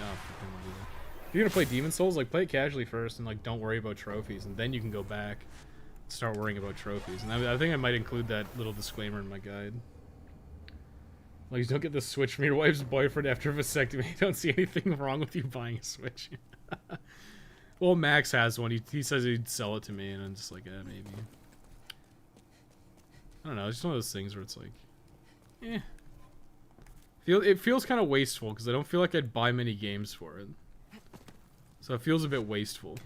you're gonna play Demon Souls, like, play it casually first and, like, don't worry about trophies, and then you can go back and start worrying about trophies. And I think I might include that little disclaimer in my guide. Like, don't get the Switch from your wife's boyfriend after a vasectomy. I don't see anything wrong with you buying a Switch. Well, Max has one. He says he'd sell it to me, and I'm just like, maybe. I don't know. It's just one of those things where it's like, eh. It feels kind of wasteful, because I don't feel like I'd buy many games for it. So it feels a bit wasteful.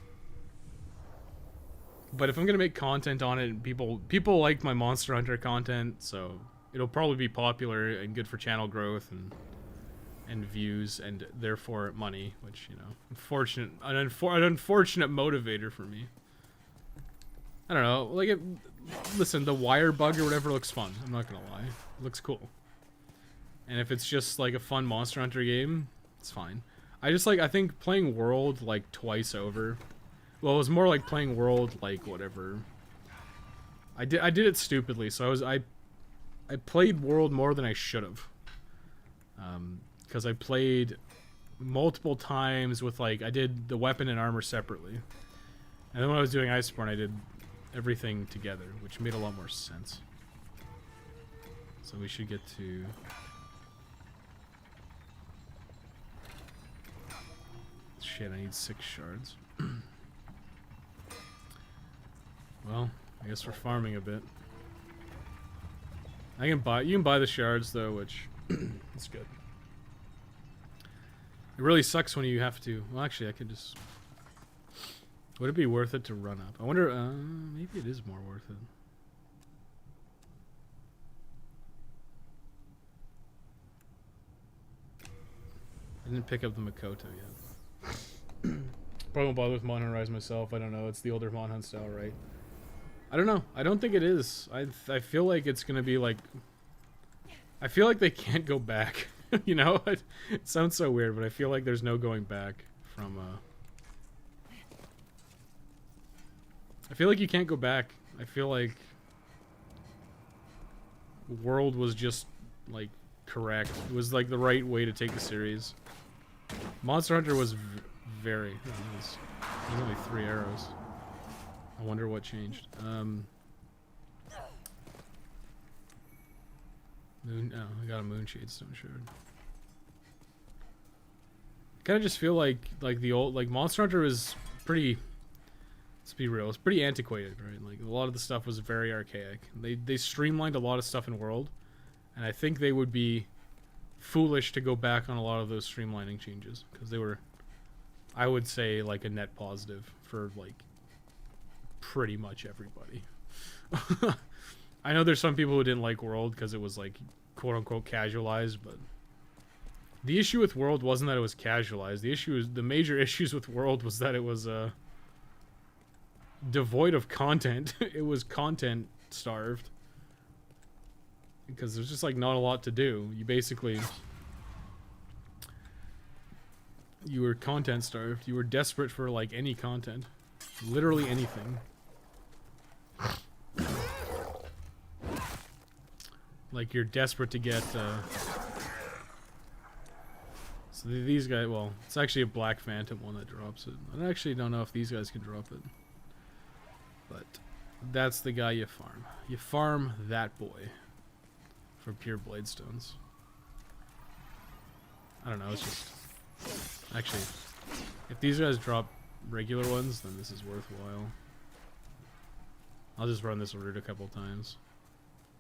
But if I'm gonna make content on it, people like my Monster Hunter content, so it'll probably be popular and good for channel growth and views and therefore money, which, you know, an unfortunate motivator for me. I don't know, like listen, the wire bug or whatever looks fun. I'm not gonna lie, it looks cool. And if it's just like a fun Monster Hunter game, it's fine. I think playing World, like, twice over... well, it was more like playing World, like, whatever. I did it stupidly, so I played World more than I should have. Because I played multiple times with, like, I did the weapon and armor separately. And then when I was doing Iceborne, I did everything together, which made a lot more sense. So we should get to... shit, I need 6 shards. Well, I guess we're farming a bit. You can buy the shards though, which is good. It really sucks when you have to. Well, actually, I could just. Would it be worth it to run up? I wonder. Maybe it is more worth it. I didn't pick up the Makoto yet. Probably won't bother with Mon Hunt Rise myself. I don't know. It's the older Mon Hunt style, right? I don't know. I don't think it is. I feel like it's gonna be like. I feel like they can't go back. You know, it sounds so weird, but I feel like there's no going back from. I feel like you can't go back. I feel like World was just like correct. It was like the right way to take the series. Monster Hunter was very. There's only 3 arrows. I wonder what changed. Moon. Oh, I got a Moonshade Stone Shard. Kind of just feel like the old Monster Hunter was pretty. Let's be real. It's pretty antiquated, right? Like a lot of the stuff was very archaic. They streamlined a lot of stuff in World, and I think they would be foolish to go back on a lot of those streamlining changes because they were, I would say, like a net positive for like pretty much everybody. I know there's some people who didn't like World because it was like quote unquote casualized, but the issue with World wasn't that it was casualized. The major issues with World was that it was devoid of content. It was content starved because there's just like not a lot to do. You were content starved. You were desperate for like any content, literally anything. Like you're desperate to get so these guys, well, it's actually a Black Phantom one that drops it. I actually don't know if these guys can drop it. But that's the guy you farm. You farm that boy for pure blade stones. I don't know, it's just actually if these guys drop regular ones, then this is worthwhile. I'll just run this route a couple times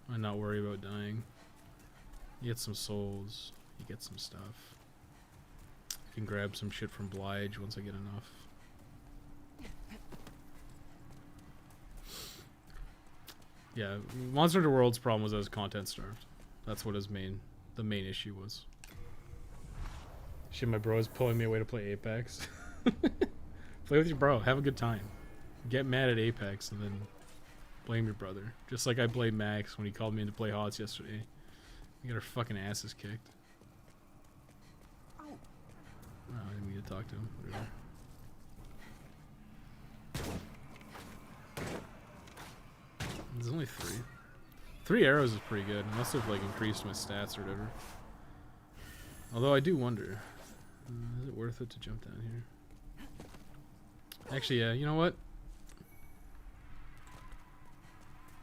and not worry about dying. You get some souls, you get some stuff. I can grab some shit from Blige once I get enough. Yeah, Monster Hunter World's problem was that it was content starved. That's what the main issue was. Shit, my bro is pulling me away to play Apex. Play with your bro, have a good time. Get mad at Apex and then blame your brother. Just like I blamed Max when he called me in to play HOTS yesterday. We got our fucking asses kicked. Oh, I didn't mean to talk to him. Whatever. There's only 3. 3 arrows is pretty good. I must have like increased my stats or whatever. Although I do wonder, is it worth it to jump down here? Actually, yeah. You know what?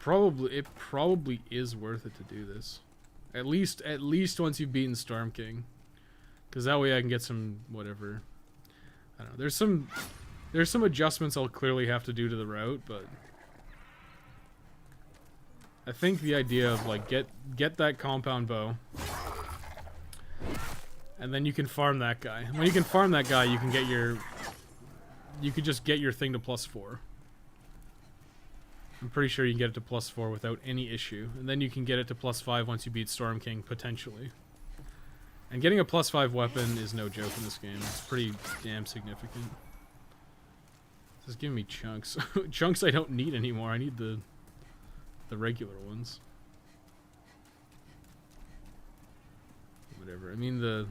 It probably is worth it to do this. At least once you've beaten Storm King, because that way I can get some whatever. I don't know. There's some adjustments I'll clearly have to do to the route, but I think the idea of like get that compound bow, and then you can farm that guy. And when you can farm that guy, you can just get your thing to +4. I'm pretty sure you can get it to +4 without any issue, and then you can get it to +5 once you beat Storm King potentially. And getting a +5 weapon is no joke in this game. It's pretty damn significant. This is giving me chunks. Chunks I don't need anymore. I need the regular ones. Whatever. I mean you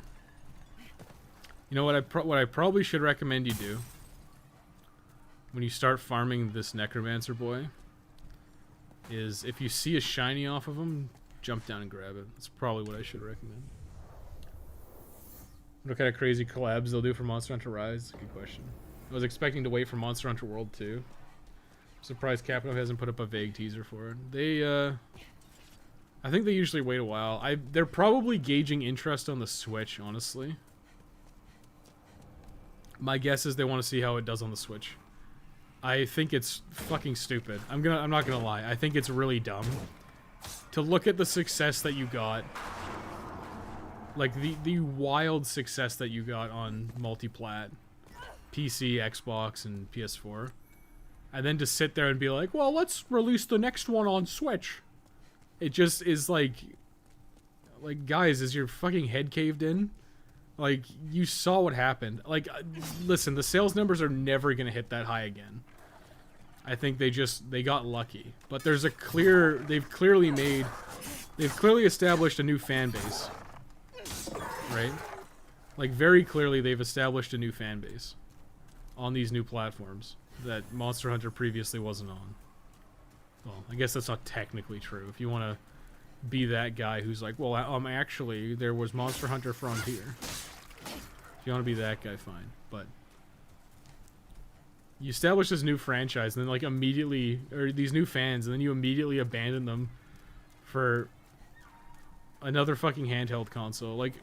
know what I probably should recommend you do when you start farming this Necromancer boy is if you see a shiny off of him, jump down and grab it. That's probably what I should recommend. What kind of crazy collabs they'll do for Monster Hunter Rise? That's a good question. I was expecting to wait for Monster Hunter World 2. I'm surprised Capcom hasn't put up a vague teaser for it. I think they usually wait a while. They're probably gauging interest on the Switch, honestly. My guess is they want to see how it does on the Switch. I think it's fucking stupid. I'm not gonna lie. I think it's really dumb to look at the success that you got, like the wild success that you got on multiplat, PC, Xbox, and PS4, and then to sit there and be like, well, let's release the next one on Switch. It just is like guys, is your fucking head caved in? Like, you saw what happened. Like, listen, the sales numbers are never gonna hit that high again. I think they got lucky. But there's a clear, they've clearly established a new fan base. Right? Like, very clearly they've established a new fan base on these new platforms that Monster Hunter previously wasn't on. Well, I guess that's not technically true. If you want to be that guy who's like, well, actually, there was Monster Hunter Frontier. If you want to be that guy, fine. But you establish this new franchise, and then, like, immediately, or these new fans, and then you immediately abandon them for another fucking handheld console. Like,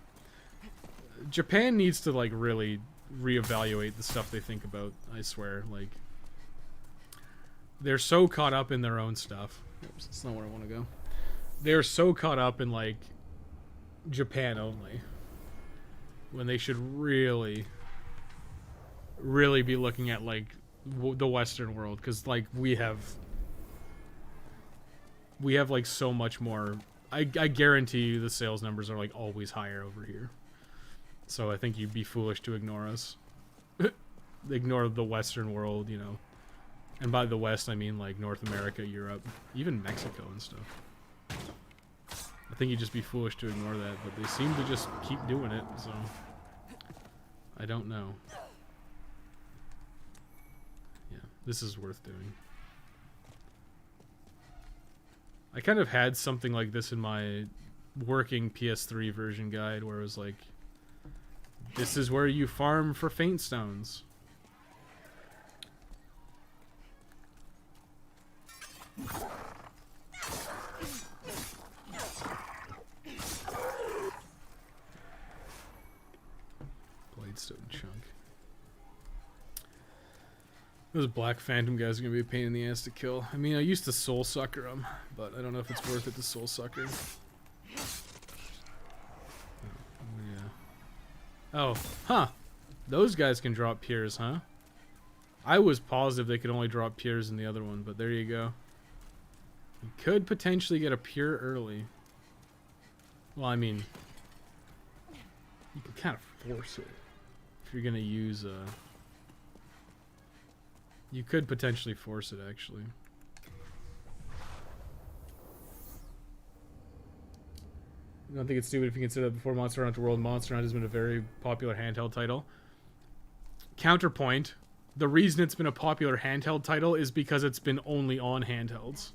Japan needs to, like, really reevaluate the stuff they think about, I swear. Like, they're so caught up in their own stuff. Oops, that's not where I want to go. They're so caught up in, like, Japan only, when they should really be looking at, like, the Western world, because, like, we have like so much more. I guarantee you the sales numbers are, like, always higher over here. So I think you'd be foolish to ignore us. Ignore the Western world, you know. And by the West, I mean, like, North America, Europe, even Mexico and stuff. I think you'd just be foolish to ignore that, but they seem to just keep doing it, so I don't know. Yeah, this is worth doing. I kind of had something like this in my working PS3 version guide, where it was like, this is where you farm for faint stones. Bladestone chunk. Those Black Phantom guys are gonna be a pain in the ass to kill. I mean, I used to soul sucker them, but I don't know if it's worth it to soul sucker. Oh, yeah. Oh, huh. Those guys can drop piers, huh? I was positive they could only drop piers in the other one, but there you go. You could potentially get a pier early. Well, I mean, you can kind of force it if you're gonna use you could potentially force it, actually. I don't think it's stupid if you consider that before Monster Hunter World, Monster Hunter has been a very popular handheld title. Counterpoint, the reason it's been a popular handheld title is because it's been only on handhelds.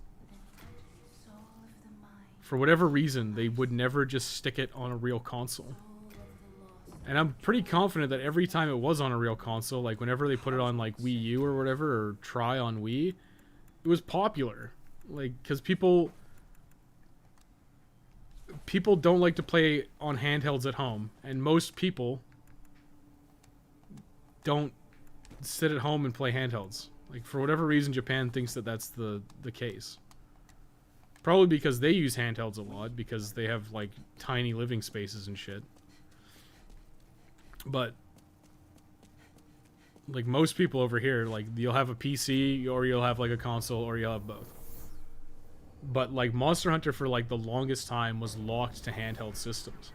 For whatever reason, they would never just stick it on a real console. And I'm pretty confident that every time it was on a real console, like whenever they put it on like Wii U or whatever, or try on Wii, it was popular. Like, because people don't like to play on handhelds at home, and most people don't sit at home and play handhelds. Like, for whatever reason, Japan thinks that that's the case. Probably because they use handhelds a lot, because they have, like, tiny living spaces and shit. But, like, most people over here, like, you'll have a PC, or you'll have, like, a console, or you'll have both. But, like, Monster Hunter for, like, the longest time was locked to handheld systems.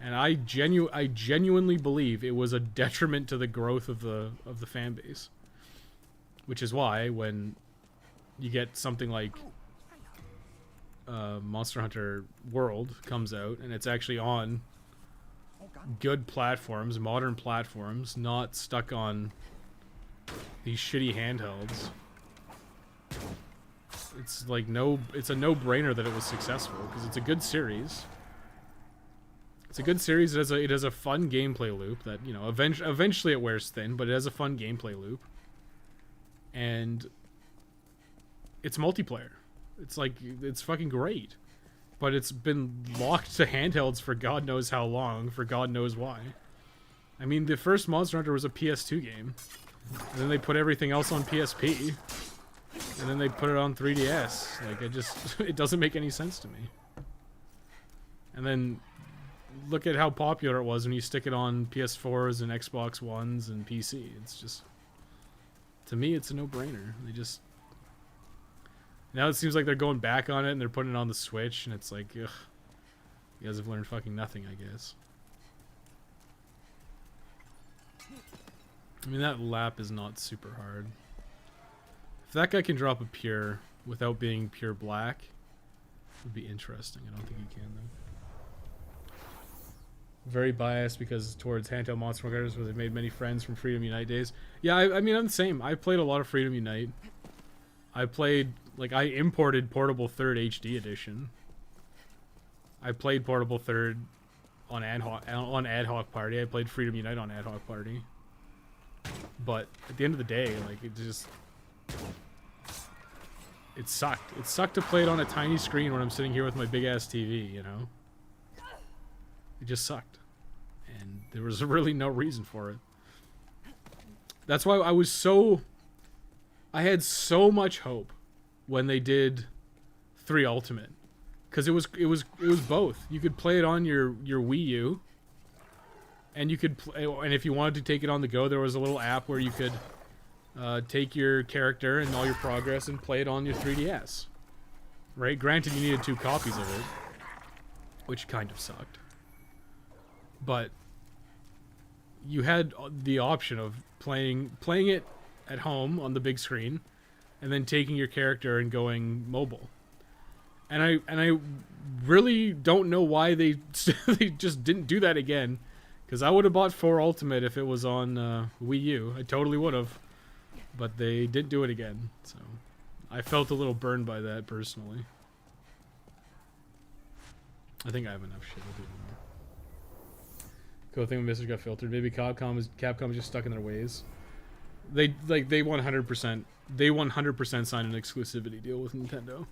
And I genuinely believe it was a detriment to the growth of the fan base. Which is why, when you get something like Monster Hunter World comes out, and it's actually on good platforms, modern platforms, not stuck on these shitty handhelds. It's like it's a no-brainer that it was successful, because it's a good series. It's a good series. It has a fun gameplay loop that, you know, eventually it wears thin, but it has a fun gameplay loop. And it's multiplayer. It's like, it's fucking great. But it's been locked to handhelds for God knows how long, for God knows why. I mean, the first Monster Hunter was a PS2 game. And then they put everything else on PSP. And then they put it on 3DS. Like, it doesn't make any sense to me. And then look at how popular it was when you stick it on PS4s and Xbox Ones and PC. It's just, to me, it's a no-brainer. They just, now it seems like they're going back on it and they're putting it on the Switch, and it's like, ugh, you guys have learned fucking nothing, I guess. I mean, that lap is not super hard. that guy can drop a pure without being pure black, it would be interesting. I don't think he can though. Very biased because towards handheld Monster Hunters where they've made many friends from Freedom Unite days. Yeah, I mean, I'm the same. I played a lot of Freedom Unite. I played, like, I imported Portable Third HD Edition. I played Portable Third on Ad Hoc Party. I played Freedom Unite on Ad Hoc Party. But at the end of the day, like, it just... It sucked. It sucked to play it on a tiny screen when I'm sitting here with my big-ass TV, you know? It just sucked. And there was really no reason for it. That's why I was so... I had so much hope when they did 3 Ultimate. Because it was both. You could play it on your Wii U. And you could play, and if you wanted to take it on the go, there was a little app where you could take your character and all your progress and play it on your 3DS. Right? Granted, you needed 2 copies of it. Which kind of sucked. But you had the option of playing it at home on the big screen and then taking your character and going mobile. And I really don't know why they they just didn't do that again, because I would have bought 4 Ultimate if it was on Wii U. I totally would have. But they didn't do it again. So I felt a little burned by that personally. I think I have enough shit. I'll do one more. Cool thing when Message got filtered. Maybe Capcom is just stuck in their ways. They 100% signed an exclusivity deal with Nintendo.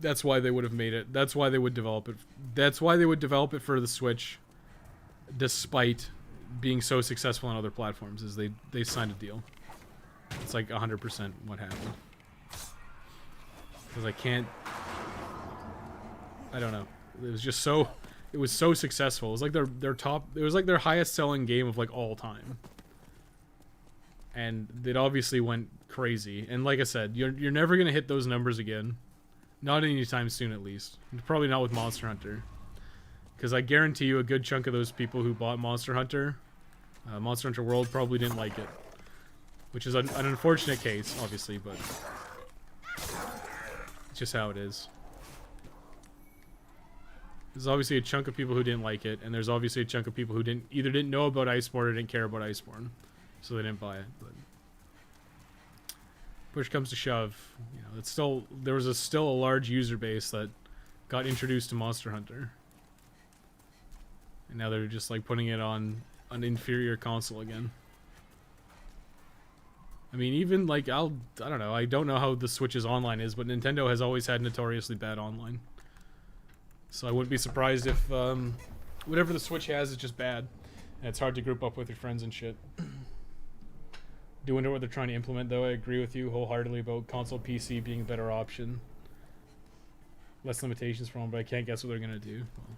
That's why they would have made it. That's why they would develop it. That's why they would develop it for the Switch, despite being so successful on other platforms. Is they signed a deal. It's like 100% what happened. Because I can't. I don't know. It was just so. It was so successful. It was like their top. It was like their highest selling game of like all time. And it obviously went crazy. And like I said, you're never gonna hit those numbers again. Not anytime soon, at least. Probably not with Monster Hunter. Because I guarantee you a good chunk of those people who bought Monster Hunter World probably didn't like it. Which is an unfortunate case, obviously, but it's just how it is. There's obviously a chunk of people who didn't like it, and there's obviously a chunk of people who either didn't know about Iceborne or didn't care about Iceborne. So they didn't buy it, but push comes to shove, you know, it's still there was still a large user base that got introduced to Monster Hunter, and now they're just like putting it on an inferior console again. I mean, even like I don't know, I don't know how the Switch's online is, but Nintendo has always had notoriously bad online. So I wouldn't be surprised if whatever the Switch has is just bad, and it's hard to group up with your friends and shit. Do wonder what they're trying to implement, though. I agree with you wholeheartedly about console PC being a better option. Less limitations for them, but I can't guess what they're going to do. Well,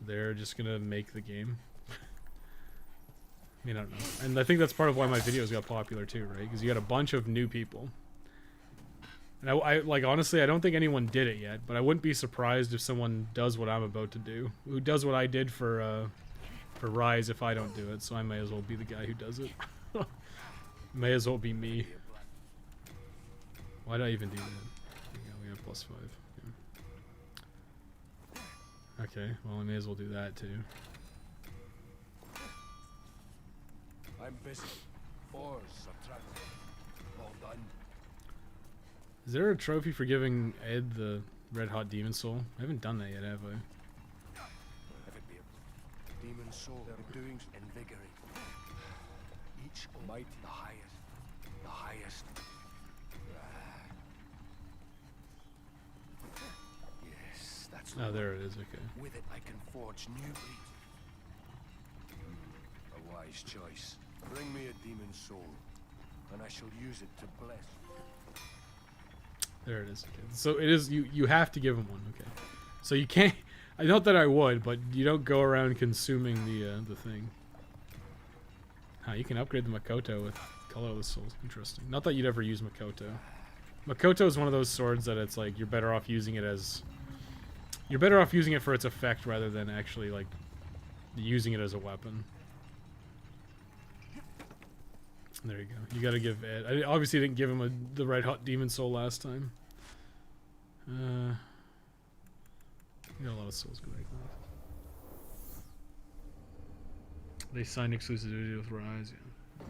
they're just going to make the game. I mean, I don't know. And I think that's part of why my videos got popular, too, right? Because you got a bunch of new people. And I like, honestly, I don't think anyone did it yet, but I wouldn't be surprised if someone does what I'm about to do. Who does what I did for Rise if I don't do it, so I may as well be the guy who does it. May as well be me. Why did I even do that? Yeah, we have +5. Yeah. Okay, well I may as well do that too. I'm busy. Or subtract. All done. Is there a trophy for giving Ed the Red Hot Demon Soul? I haven't done that yet, have I? Demon soul, their doings invigorate. Each might the highest. The highest. Yes, that's Oh, there it is, okay. with it I can forge new breeds. A wise choice. Bring me a demon soul, and I shall use it to bless. There it is, okay. So it is, you have to give him one, okay. So you can't, I not that I would, but you don't go around consuming the thing. You can upgrade the Makoto with colorless souls. Interesting. Not that you'd ever use Makoto. Makoto is one of those swords that it's like you're better off using it as... You're better off using it for its effect rather than actually like using it as a weapon. There you go. You gotta give Ed. I obviously didn't give him the red hot demon soul last time. We got a lot of souls going. They signed exclusivity with Rise. Yeah.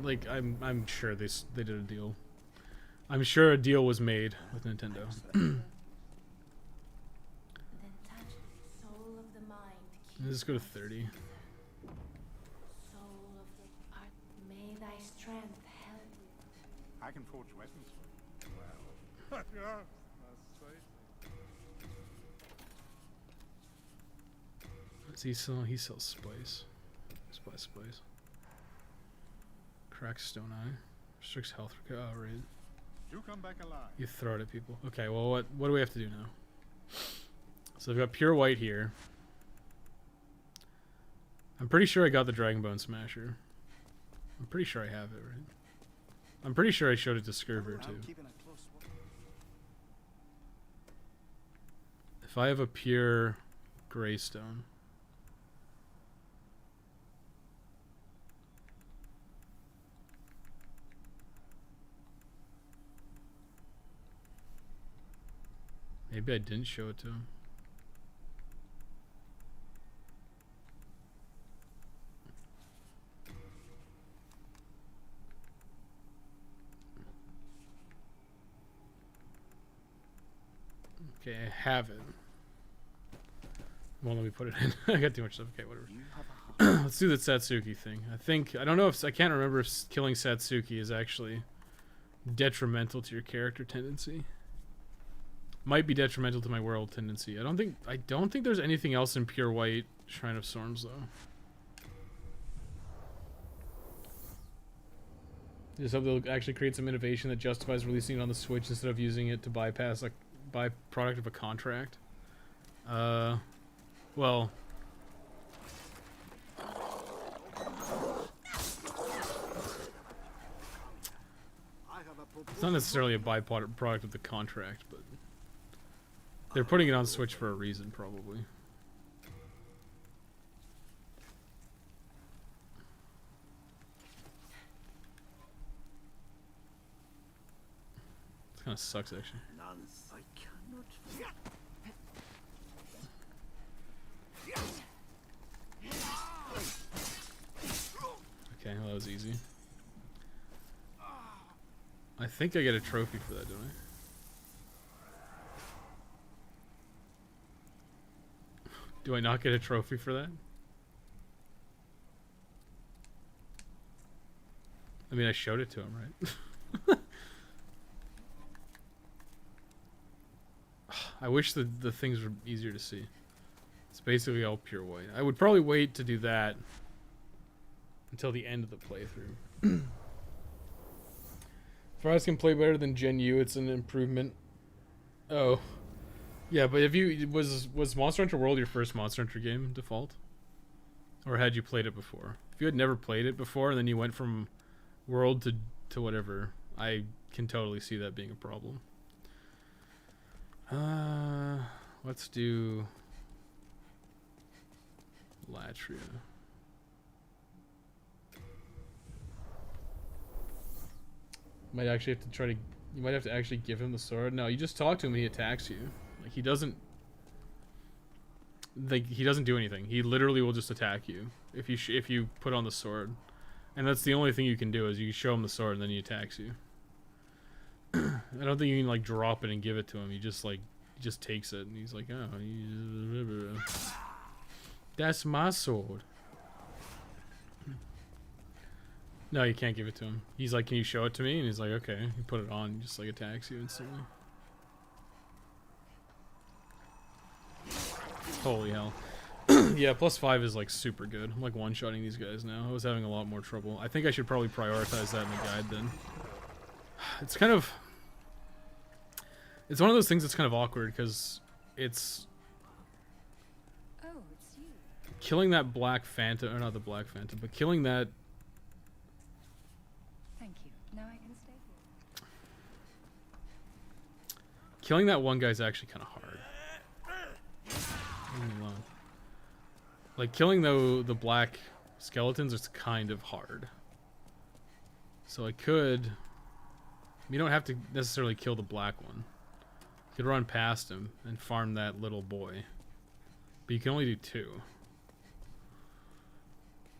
Like I'm sure they did a deal. I'm sure a deal was made with Nintendo. Let's go to 30. Soul of the art, may thy strength help you. I can forge weapons for you. Well, yeah, that's right. What's he selling? He sells spice. Let's buy spice. Cracks stone eye. Restricts health. Oh, right. You come back alive. You throw it at people. Okay, well, what do we have to do now? So I've got pure white here. I'm pretty sure I got the Dragonbone Smasher. I'm pretty sure I have it, right? I'm pretty sure I showed it to Skurver, too. If I have a pure Greystone... Maybe I didn't show it to him. Okay, I have it. Well, let me put it in. I got too much stuff. Okay, whatever. Let's do the Satsuki thing. I don't know if I can't remember if killing Satsuki is actually detrimental to your character tendency. Might be detrimental to my world tendency. I don't think there's anything else in pure white Shrine of Storms though. Just hope they'll actually create some innovation that justifies releasing it on the Switch instead of using it to bypass like byproduct of a contract. Well, it's not necessarily a byproduct of the contract, but they're putting it on Switch for a reason, probably. This kind of sucks, actually. Okay, well, that was easy. I think I get a trophy for that, don't I? Do I not get a trophy for that? I mean, I showed it to him, right? I wish the things were easier to see. It's basically all pure white. I would probably wait to do that until the end of the playthrough. Fries can play better than Gen U. It's an improvement. Oh. Yeah, but if you was Monster Hunter World your first Monster Hunter game default? Or had you played it before? If you had never played it before and then you went from World to whatever, I can totally see that being a problem. Let's do Latria. Might actually have to try to. You might have to actually give him the sword. No, you just talk to him and he attacks you. Like he doesn't. Like he doesn't do anything. He literally will just attack you if you put on the sword, and that's the only thing you can do is you show him the sword and then he attacks you. I don't think you can like drop it and give it to him. He just takes it and he's like, oh, that's my sword. No, you can't give it to him. He's like, can you show it to me? And he's like, okay. You put it on, he just like attacks you instantly. Holy hell. Yeah, +5 is like super good. I'm like one-shotting these guys now. I was having a lot more trouble. I think I should probably prioritize that in the guide then. It's kind of... It's one of those things that's kind of awkward because it's... Oh, it's you. Killing that Black Phantom, or not the Black Phantom, but killing that... Thank you. Now I can stay here. Killing that one guy's actually kind of hard. Leave me alone. Like, killing the black skeletons is kind of hard. So I could... You don't have to necessarily kill the black one. You could run past him and farm that little boy. But you can only do 2.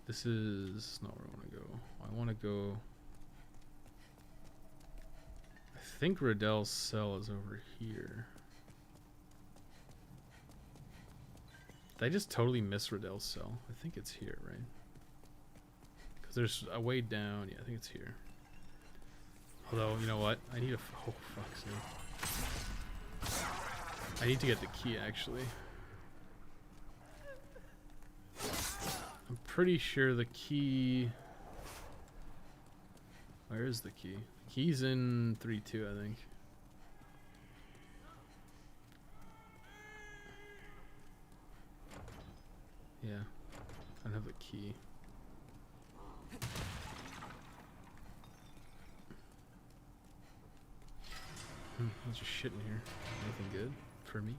This is not where I want to go. I want to go... I think Riddell's cell is over here. Did I just totally miss Riddell's cell? I think it's here, right? Because there's a way down. Yeah, I think it's here. Although, you know what? I need a... Oh, fuck's sake. I need to get the key, actually. I'm pretty sure the key... Where is the key? The key's in 3-2, I think. Yeah. I don't have the key. There's just shit in here. Anything good for me?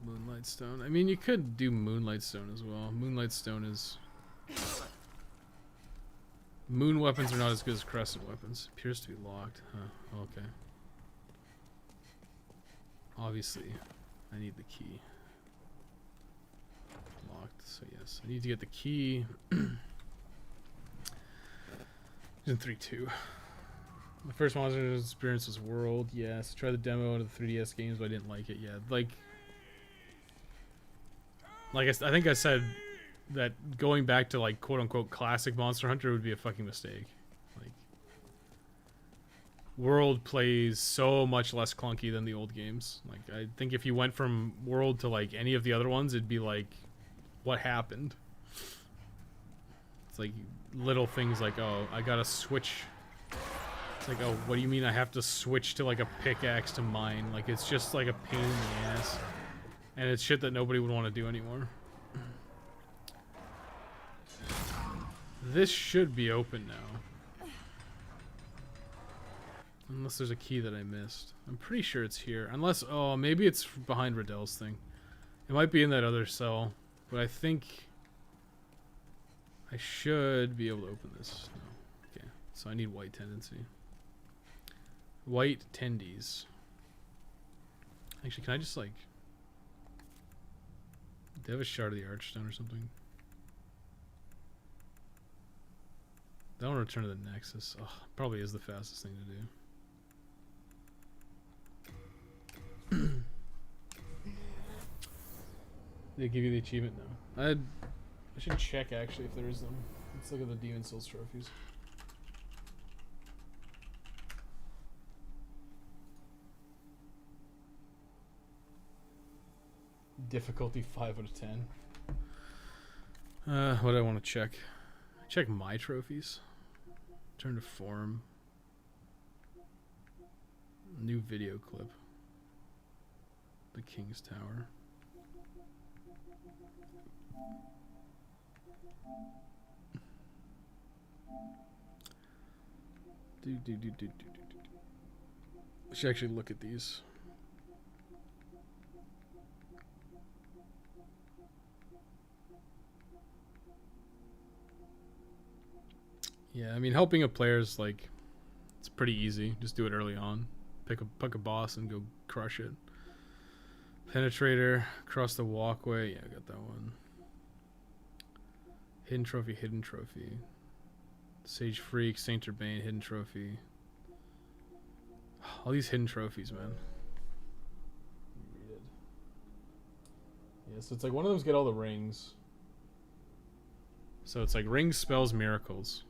Moonlight Stone. I mean, you could do Moonlight Stone as well. Moonlight Stone is... Moon weapons are not as good as Crescent weapons. Appears to be locked. Huh. Okay. Obviously, I need the key. Locked, so yes. I need to get the key. In 3-2. My first Monster experience was World. Yes. Tried the demo of the 3DS games, but I didn't like it. Yeah. I think I said that going back to like quote unquote classic Monster Hunter would be a fucking mistake. Like, World plays so much less clunky than the old games. Like, I think if you went from World to like any of the other ones, it'd be like, what happened? It's like little things like, oh, I gotta switch. It's like, oh, what do you mean I have to switch to like a pickaxe to mine? Like, it's just like a pain in the ass. And it's shit that nobody would want to do anymore. This should be open now. Unless there's a key that I missed. I'm pretty sure it's here. Unless, oh, maybe it's behind Riddell's thing. It might be in that other cell. But I think I should be able to open this. No. Okay, so I need white tendency. White tendies. Actually, can I just like... Do they have a shard of the Archstone or something? I don't want to return to the Nexus. Oh, probably is the fastest thing to do. They give you the achievement now. I should check actually if there is them. Let's look at the Demon Souls trophies. Difficulty 5 out of 10. What do I want to check? Check my trophies. Turn to forum. New video clip. The King's Tower. I should actually look at these. Yeah, I mean, helping a player is like, it's pretty easy. Just do it early on. Pick a boss and go crush it. Penetrator, cross the walkway. Yeah, I got that one. Hidden trophy, hidden trophy. Sage Freak, Saint Urbane, hidden trophy. All these hidden trophies, man. Yeah, so it's like one of them's get all the rings. So it's like rings, spells, miracles.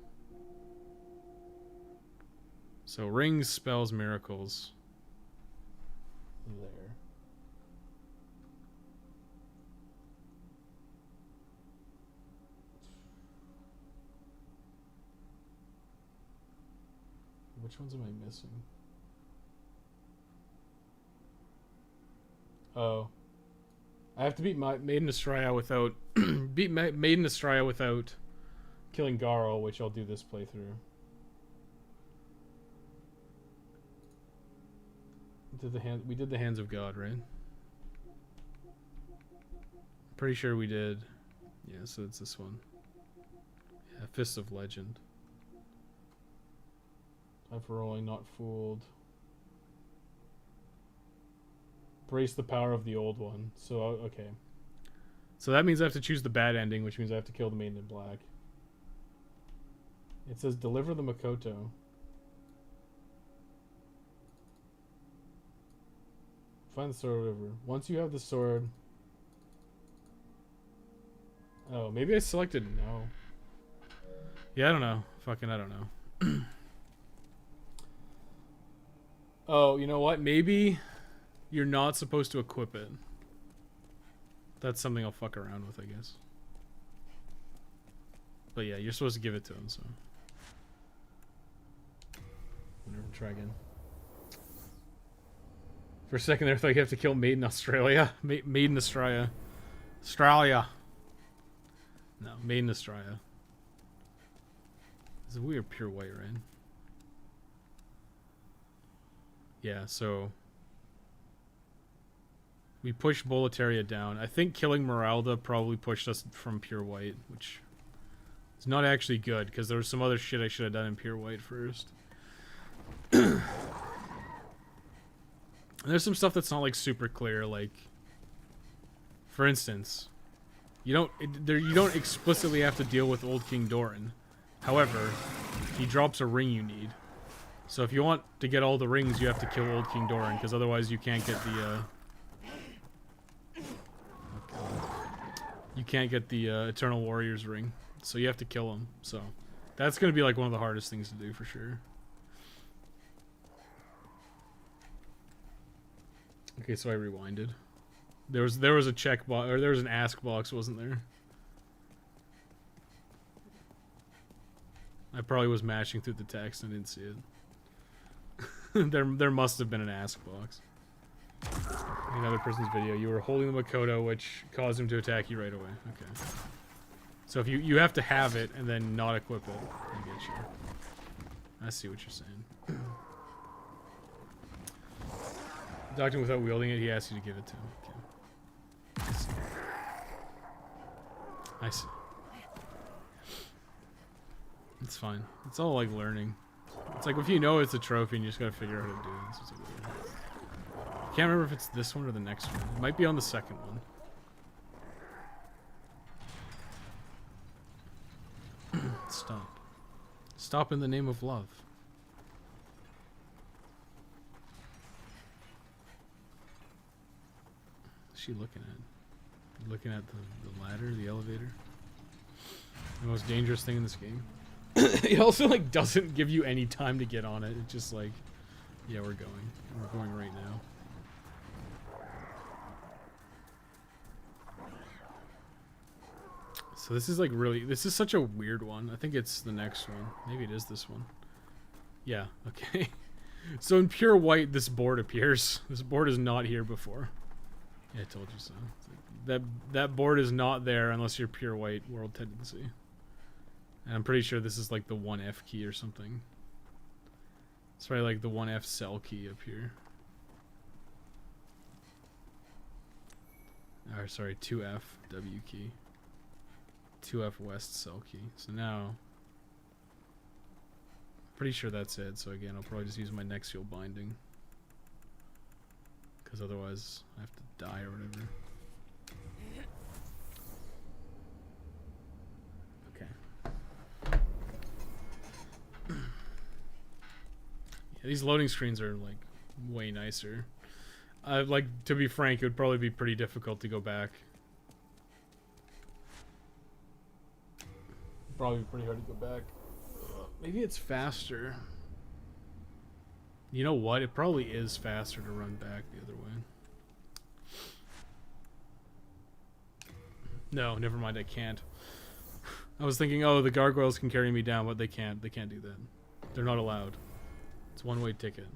So rings, spells, miracles. There. Which ones am I missing? Oh. I have to beat Maiden Estrella without Maiden Estrella without killing Garl, which I'll do this playthrough. We did the Hands of God, right? Pretty sure we did. Yeah, so it's this one. Yeah, Fist of Legend. Time for rolling, not fooled. Brace the power of the old one. So, okay. So that means I have to choose the bad ending, which means I have to kill the maiden in black. It says deliver the Makoto. Find the sword, whatever. Once you have the sword... Oh, maybe I selected no. Yeah, I don't know. Fucking, I don't know. Oh, you know what? Maybe you're not supposed to equip it. That's something I'll fuck around with, I guess. But yeah, you're supposed to give it to him, so... Whatever, try again. For a second there, I thought you have to kill Maiden Australia. Maiden Australia. Australia. No, Maiden Australia. It's a weird pure white, right? Yeah, so... We pushed Boletaria down. I think killing Meralda probably pushed us from pure white, which is not actually good, because there was some other shit I should have done in pure white first. There's some stuff that's not like super clear, like for instance, you don't explicitly have to deal with Old King Doran. However, he drops a ring you need. So if you want to get all the rings, you have to kill Old King Doran, because otherwise you can't get the Eternal Warrior's ring. So you have to kill him. So that's gonna be like one of the hardest things to do for sure. Okay, so I rewinded. There was a check box, or there was an ask box, wasn't there? I probably was mashing through the text and didn't see it. there must have been an ask box. Another person's video. You were holding the Makoto, which caused him to attack you right away. Okay. So if you have to have it and then not equip it, I get you. I see what you're saying. Docked him without wielding it, he asked you to give it to him. Okay. I see. I see. It's fine. It's all like learning. It's like if you know it's a trophy and you just gotta figure out how to do it. So it's like, I can't remember if it's this one or the next one. It might be on the second one. Stop. Stop in the name of love. What's she looking at? Looking at the ladder, the elevator. The most dangerous thing in this game. It also like doesn't give you any time to get on it. It's just like, yeah, we're going. We're going right now. So this is like really, this is such a weird one. I think it's the next one. Maybe it is this one. Yeah, okay. So in pure white, this board appears. This board is not here before. Yeah, I told you so. That board is not there unless you're pure white world tendency. And I'm pretty sure this is like the 1F key or something. It's probably like the 1F cell key up here. Or sorry, 2F W key. 2F West cell key. So now, pretty sure that's it. So again, I'll probably just use my Nexial binding, because otherwise I have to die or whatever. Okay. Yeah, these loading screens are like way nicer. Like, to be frank, it would probably be pretty difficult to go back. Probably pretty hard to go back. Maybe it's faster. You know what? It probably is faster to run back the other way. No, never mind. I can't. I was thinking, oh, the gargoyles can carry me down, but they can't. They can't do that. They're not allowed. It's a one-way ticket.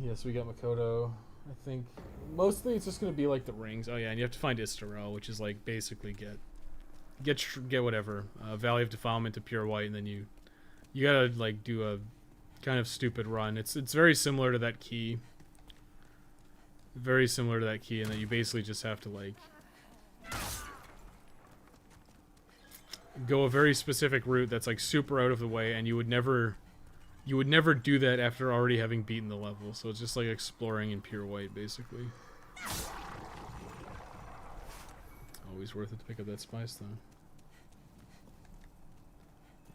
Yes, we got Makoto. I think mostly it's just gonna be like the rings. Oh yeah, and you have to find Istarel, which is like basically get whatever Valley of Defilement to pure white, and then you gotta like do a kind of stupid run. It's very similar to that key. very similar to that key in that you basically just have to like go a very specific route that's like super out of the way, and you would never do that after already having beaten the level. So it's just like exploring in pure white, basically. Always worth it to pick up that spice, though.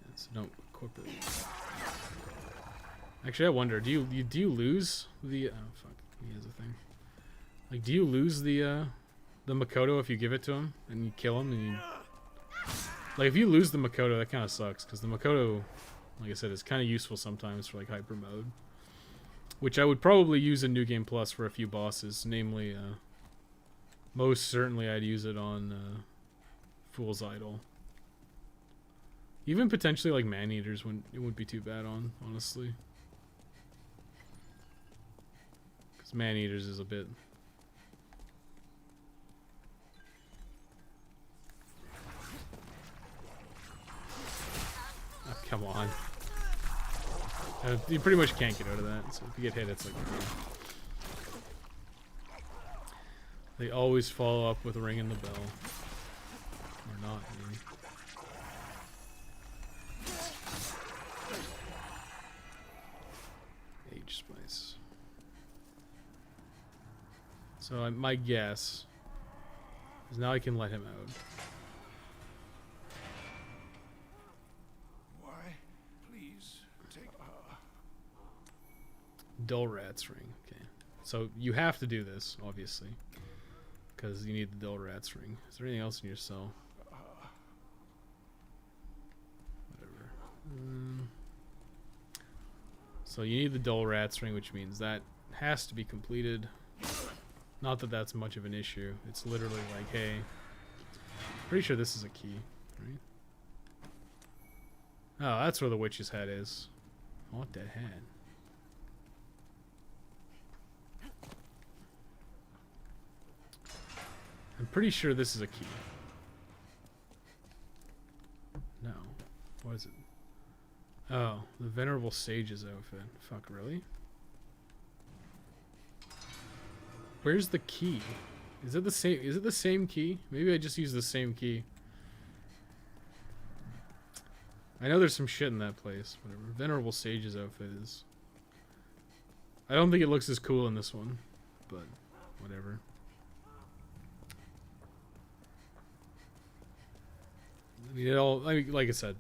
Yeah, so don't equip it. Actually, I wonder, do you lose the? Oh fuck, he has a thing. Like, do you lose the Makoto if you give it to him and you kill him? And you, like, if you lose the Makoto, that kind of sucks, because the Makoto, like I said, is kind of useful sometimes for like hyper mode, which I would probably use in New Game Plus for a few bosses, namely. Most certainly I'd use it on Fool's Idol. Even potentially like Man-Eaters wouldn't be too bad on, honestly. Because Man-Eaters is a bit... Oh, come on. You pretty much can't get out of that, so if you get hit, it's like... They always follow up with ringing the bell. Or not, maybe. H spice. So my guess is now I can let him out. Why? Please take. Dull Rat's ring. Okay. So you have to do this, obviously. Because you need the Dull Rat's ring. Is there anything else in your cell? Whatever. So you need the Dull Rat's ring, which means that has to be completed. Not that that's much of an issue. It's literally like, hey, pretty sure this is a key, right? Oh, that's where the witch's head is. I want that head. I'm pretty sure this is a key. No. What is it? Oh, the Venerable Sage's outfit. Fuck, really? Where's the key? Is it the same? Is it the same key? Maybe I just use the same key. I know there's some shit in that place. Whatever. Venerable Sage's outfit is. I don't think it looks as cool in this one, but whatever. I mean, like I said,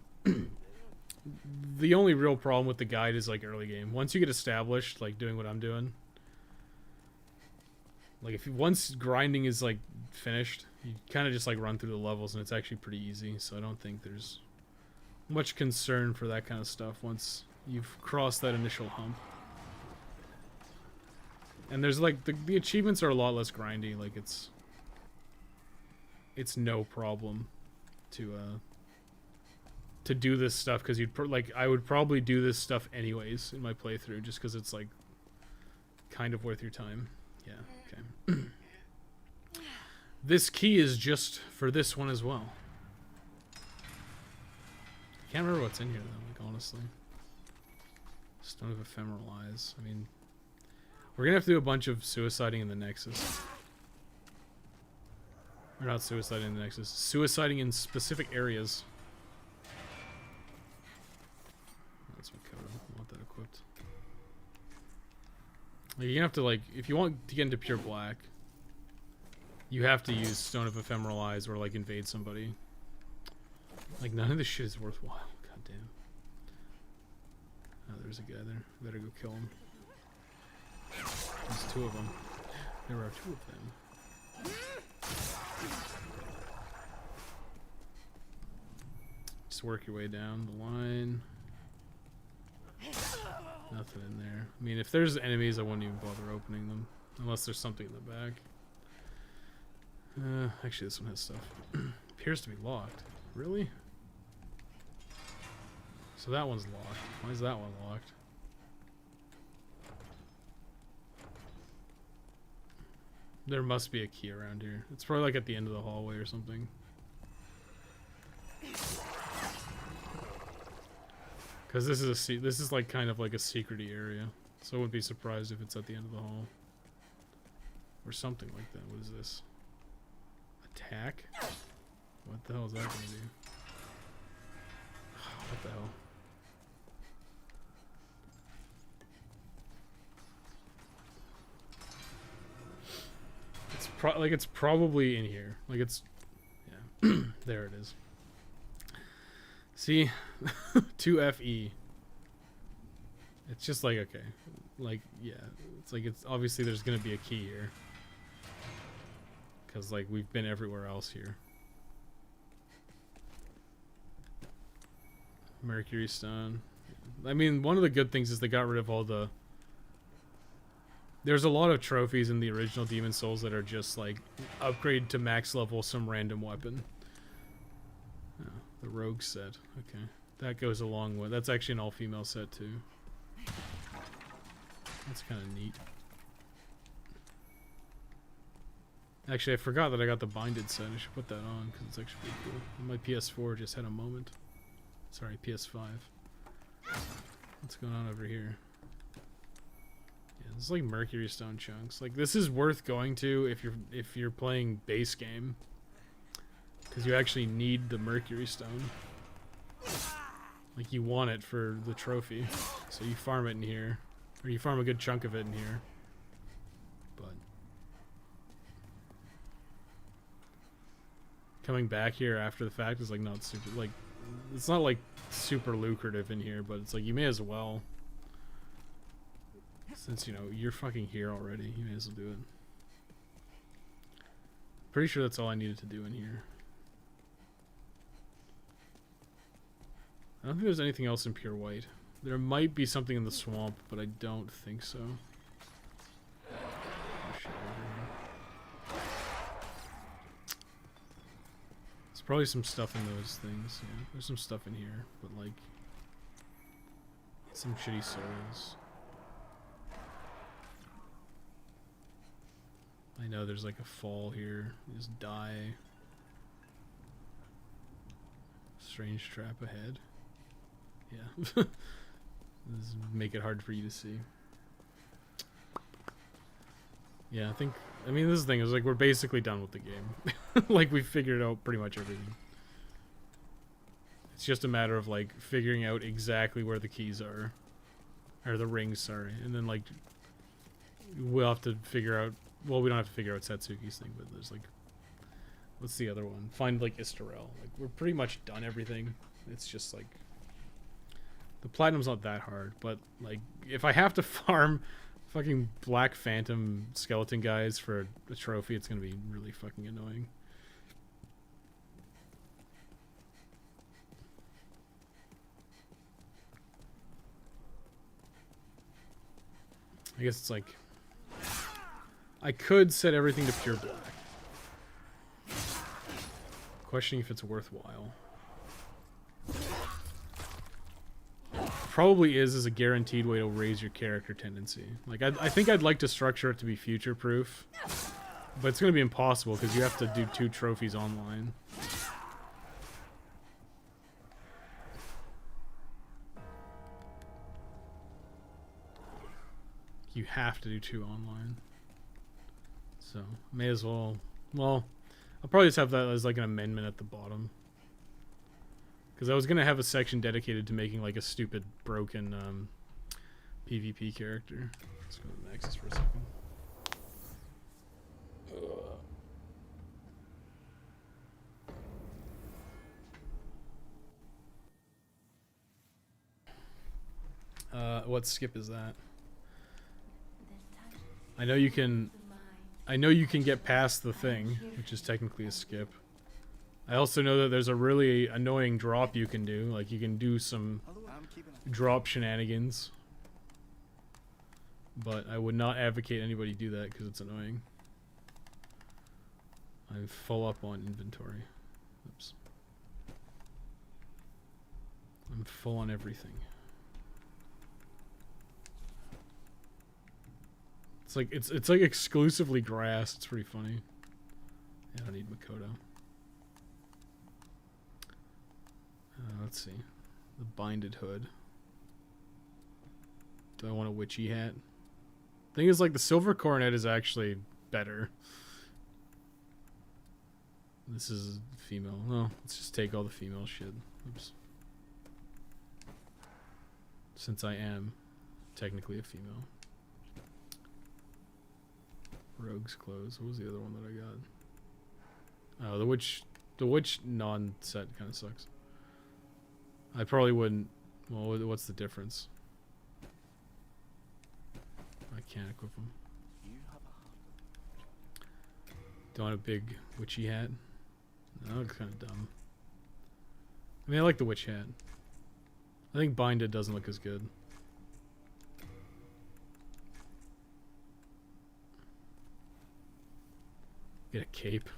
the only real problem with the guide is like early game. Once you get established, like doing what I'm doing, like once grinding is like finished, you kind of just like run through the levels, and it's actually pretty easy. So I don't think there's much concern for that kind of stuff once you've crossed that initial hump. And there's like the achievements are a lot less grindy. Like it's no problem to do this stuff, because I would probably do this stuff anyways in my playthrough, just because it's like kind of worth your time. Yeah, okay. This key is just for this one as well. I can't remember what's in here though, like honestly. Stone of Ephemeral Eyes. I mean, we're gonna have to do a bunch of suiciding in the Nexus. Or not suiciding in the Nexus. Suiciding in specific areas. That's Makoto. I want that equipped. Like, you're gonna have to, like, if you want to get into pure black, you have to use Stone of Ephemeral Eyes or, like, invade somebody. Like, none of this shit is worthwhile. God damn. Oh, there's a guy there. Better go kill him. There's two of them. There are two of them. Just work your way down the line. Nothing in there. I mean, if there's enemies, I wouldn't even bother opening them. Unless there's something in the back. Actually, this one has stuff. Appears to be locked. Really? So that one's locked. Why is that one locked? There must be a key around here. It's probably like at the end of the hallway or something. Because this is like kind of like a secrety area, so I wouldn't be surprised if it's at the end of the hall. Or something like that. What is this? Attack? What the hell is that gonna do? What the hell? It's probably in here. Like it's, yeah. There it is. See, 2FE. It's just like, okay, like, yeah, it's like, it's obviously there's gonna be a key here, because like we've been everywhere else here. Mercury Stone. I mean, one of the good things is they got rid of all the... There's a lot of trophies in the original Demon Souls that are just like upgrade to max level some random weapon. Oh, the rogue set. Okay. That goes along with... That's actually an all-female set too. That's kind of neat. Actually, I forgot that I got the binded set. I should put that on because it's actually pretty cool. My PS4 just had a moment. Sorry, PS5. What's going on over here? Yeah, this is like Mercury Stone chunks. Like this is worth going to if you're playing base game, because you actually need the Mercury Stone. Like you want it for the trophy, so you farm it in here, or you farm a good chunk of it in here. But coming back here after the fact is like not super, like it's not like super lucrative in here, but it's like you may as well, since you know you're fucking here already. You may as well do it. Pretty sure that's all I needed to do in here. I don't think there's anything else in Pure White. There might be something in the swamp, but I don't think so. Oh, shit, over here. There's probably some stuff in those things. Yeah, there's some stuff in here, but like some shitty souls. I know there's like a fall here. You just die. Strange trap ahead. Yeah. This make it hard for you to see. Yeah, I mean, this is the thing, is like we're basically done with the game. Like we've figured out pretty much everything. It's just a matter of like figuring out exactly where the keys are. Or the rings, sorry. And then like we'll have to figure out, well, we don't have to figure out Satsuki's thing, but there's like, what's the other one? Find like Istarel. Like we're pretty much done everything. It's just like the platinum's not that hard, but like if I have to farm fucking Black Phantom skeleton guys for a trophy, it's gonna be really fucking annoying. I guess it's like I could set everything to pure black. Questioning if it's worthwhile. Probably is a guaranteed way to raise your character tendency. Like I think I'd like to structure it to be future proof, but it's gonna be impossible because you have to do 2 trophies online. You have to do 2 online, so may as well. Well, I'll probably just have that as like an amendment at the bottom. Because I was going to have a section dedicated to making like a stupid broken PvP character. Let's go to Nexus for a second. What skip is that? I know you can get past the thing, which is technically a skip. I also know that there's a really annoying drop you can do. Like, you can do some drop shenanigans. But I would not advocate anybody do that because it's annoying. I'm full up on inventory. Oops. I'm full on everything. It's like exclusively grass. It's pretty funny. Yeah, I don't need Makoto. Let's see. The binded hood. Do I want a witchy hat? Thing is, like, the silver coronet is actually better. This is female. No, let's just take all the female shit. Oops. Since I am technically a female. Rogue's clothes. What was the other one that I got? Oh, the witch non-set kind of sucks. I probably wouldn't. Well, what's the difference? I can't equip them. Don't want a big witchy hat. That looks kind of dumb. I mean, I like the witch hat. I think binded doesn't look as good. Get a cape.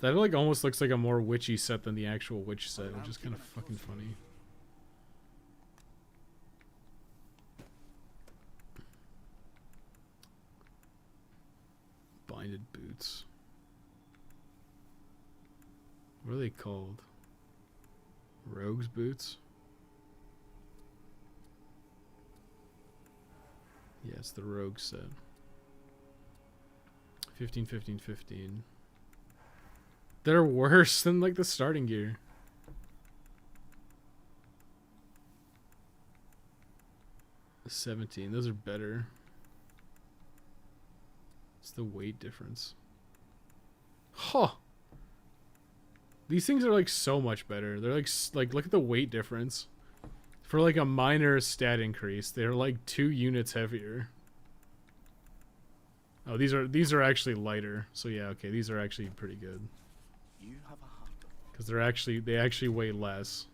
That like almost looks like a more witchy set than the actual witch set, which is kind of fucking funny. Binded boots. What are they called? Rogue's boots? Yeah, it's the rogue set. 15, 15, 15. They're worse than like the starting gear. The 17, those are better. It's the weight difference. Huh. These things are like so much better. They're like look at the weight difference. For like a minor stat increase, they're like 2 units heavier. Oh, these are actually lighter. So yeah, okay, these are actually pretty good. Because they actually weigh less.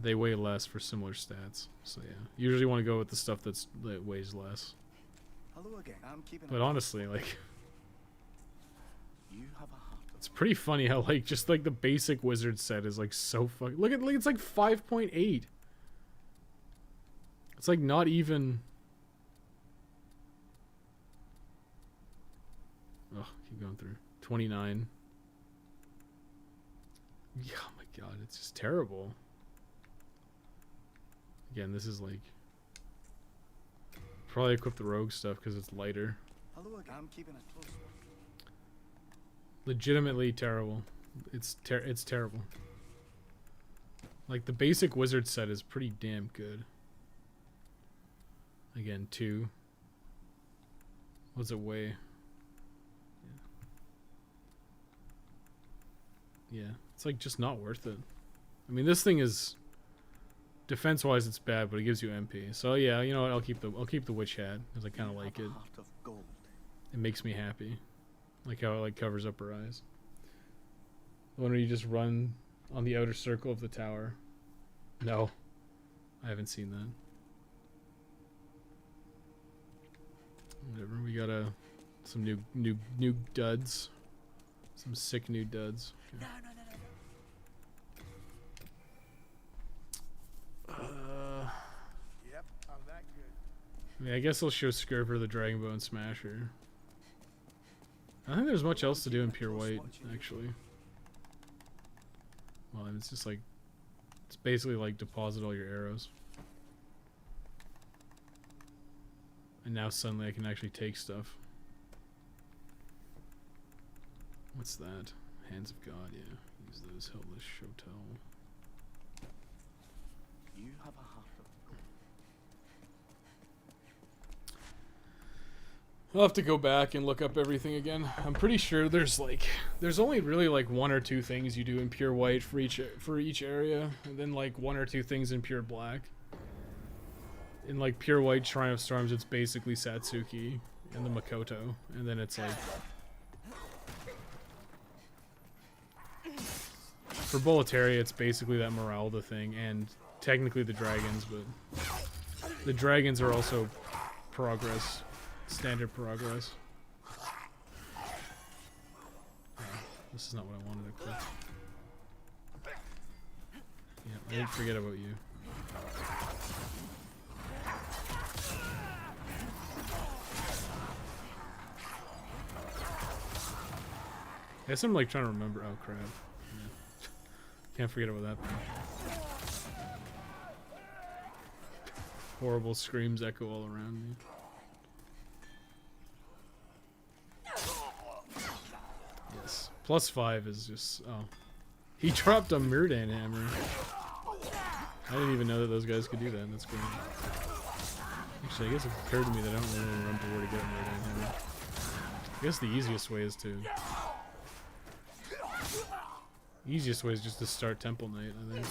They weigh less for similar stats. So yeah, usually want to go with the stuff that weighs less. Hello again. I'm keeping But honestly, like, it's pretty funny how like just like the basic wizard set is like so fucking. Look, it's like 5.8. It's like not even. Oh, keep going through 29. Yeah, oh my god, it's just terrible. Again, this is like probably equip the rogue stuff because it's lighter. Hello again. I'm keeping it close. Legitimately terrible. It's terrible. Like the basic wizard set is pretty damn good. Again, 2. What's it weigh? Yeah, it's like just not worth it. I mean, this thing is defense-wise it's bad, but it gives you MP. So yeah, you know what? I'll keep the witch hat because I kind of like it. It makes me happy, like how it like covers up her eyes. The one where you just run on the outer circle of the tower. No, I haven't seen that. Whatever. We got some new duds, some sick new duds. Okay. No. Yep, I'm that good. I mean, I guess I'll show Skirver the Dragonbone Smasher. I don't think there's much else to do in Pure White, actually. Well, I mean, it's just like, it's basically like deposit all your arrows. And now suddenly I can actually take stuff. What's that? Hands of God, yeah. Use those. Helpless Shotel. You have a heart of I'll have to go back and look up everything again. I'm pretty sure there's only really like 1 or 2 things you do in Pure White for each area, and then like 1 or 2 things in Pure Black. In like Pure White Shrine of Storms, it's basically Satsuki and the Makoto, and then it's like for Boletaria, it's basically that Meralda thing, and technically the dragons, but the dragons are also progress. Standard progress. Oh, this is not what I wanted to click. Yeah, I didn't forget about you. I guess I'm like trying to remember. Oh crap. Yeah. Can't forget about that. Horrible screams echo all around me. Yes. +5 is just... Oh. He dropped a Murdan hammer. I didn't even know that those guys could do that. That's great. Actually, I guess it occurred to me that I don't really remember where to get a Murdan hammer. I guess the easiest way is to... Easiest way is just to start Temple Knight, I think.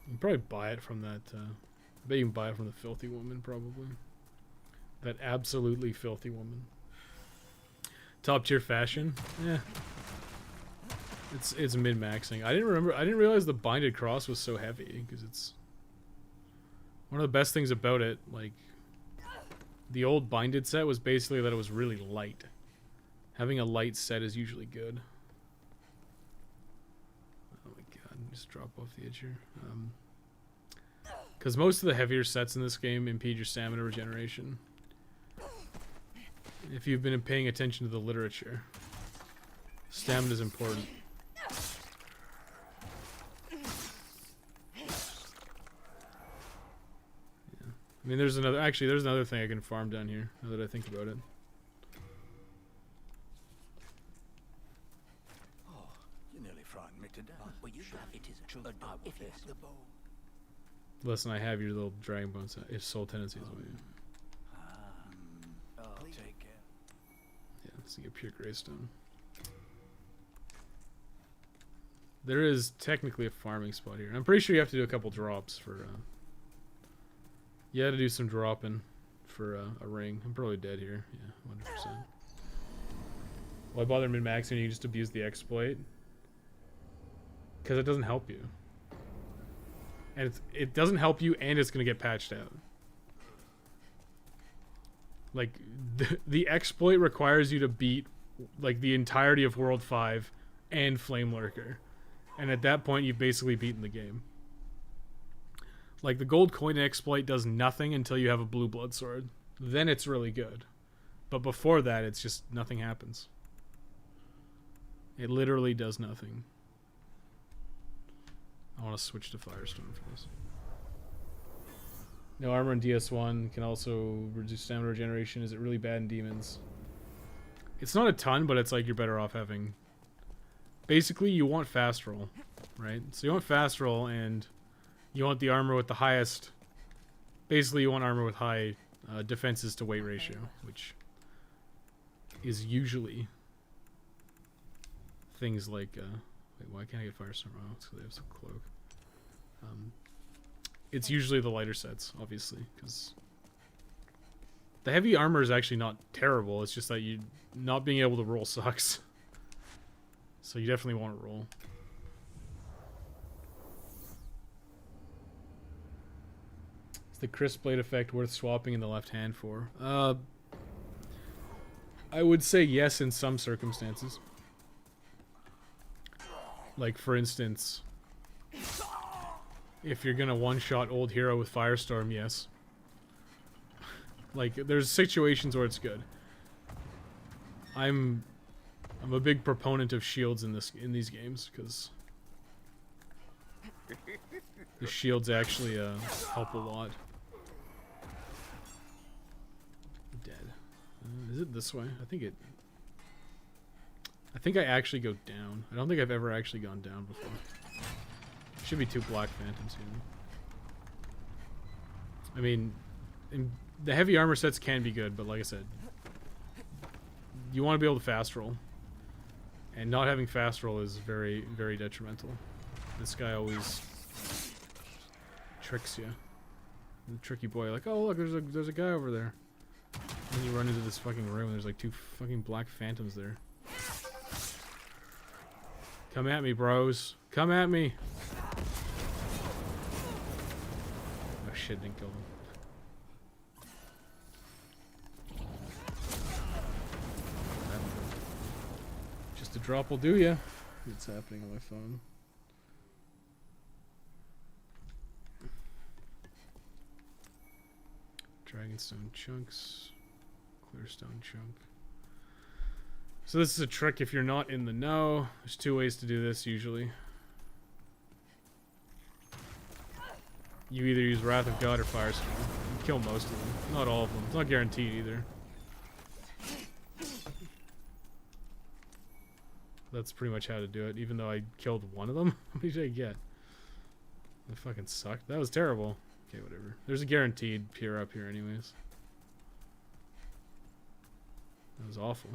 You can probably buy it from that, I bet you can buy it from the Filthy Woman, probably. That absolutely filthy woman. Top tier fashion? Yeah. It's min-maxing. I didn't realize the binded cross was so heavy, because it's one of the best things about it. Like, the old binded set was basically that it was really light. Having a light set is usually good. Oh my god, just drop off the edge here. Because most of the heavier sets in this game impede your stamina regeneration. If you've been paying attention to the literature, stamina is important. I mean, there's another thing I can farm down here, now that I think about it. Oh, you nearly frightened me to death. Well, you have it is a If you have the bow. Listen, I have your little dragon bones. If soul tendencies away. Oh, take care. Yeah, let's get pure greystone. There is technically a farming spot here. I'm pretty sure you have to do a couple drops for. You had to do some dropping for a ring. I'm probably dead here. Yeah, 100%. Why bother min-maxing when you just abuse the exploit? Because it doesn't help you. And it doesn't help you, and it's going to get patched out. Like, the exploit requires you to beat, like, the entirety of World 5 and Flame Lurker. And at that point, you've basically beaten the game. Like, the gold coin exploit does nothing until you have a blue blood sword. Then it's really good. But before that, it's just nothing happens. It literally does nothing. I want to switch to Firestorm for this. No armor in DS1 can also reduce stamina regeneration. Is it really bad in demons? It's not a ton, but it's like you're better off having... Basically, you want fast roll, right? So you want fast roll, and you want the armor with the highest... Basically, you want armor with high defenses to weight ratio, which is usually things like... wait, why can't I get Firestorm? Oh, it's because they have some cloak. It's usually the lighter sets, obviously, because the heavy armor is actually not terrible. It's just that you not being able to roll sucks. So you definitely want to roll. Is the crisp blade effect worth swapping in the left hand for? I would say yes in some circumstances. Like, for instance, if you're gonna one-shot old hero with Firestorm, yes. Like, there's situations where it's good. I'm a big proponent of shields in these games, because the shields actually help a lot. Dead. Is it this way? I think I actually go down. I don't think I've ever actually gone down before. Should be 2 black phantoms here. I mean, the heavy armor sets can be good, but like I said, you want to be able to fast roll. And not having fast roll is very, very detrimental. This guy always tricks you. The tricky boy, like, oh look, there's a guy over there. And then you run into this fucking room and there's like 2 fucking black phantoms there. Come at me, bros. Come at me. Oh shit, didn't kill him. Just a drop will do ya. What's happening on my phone? Dragonstone chunks. Clearstone chunk. So this is a trick if you're not in the know. There's 2 ways to do this usually. You either use Wrath of God or Firestorm. You kill most of them. Not all of them. It's not guaranteed either. That's pretty much how to do it, even though I killed one of them. How many did I get? That fucking sucked. That was terrible. Okay, whatever. There's a guaranteed peer up here anyways. That was awful.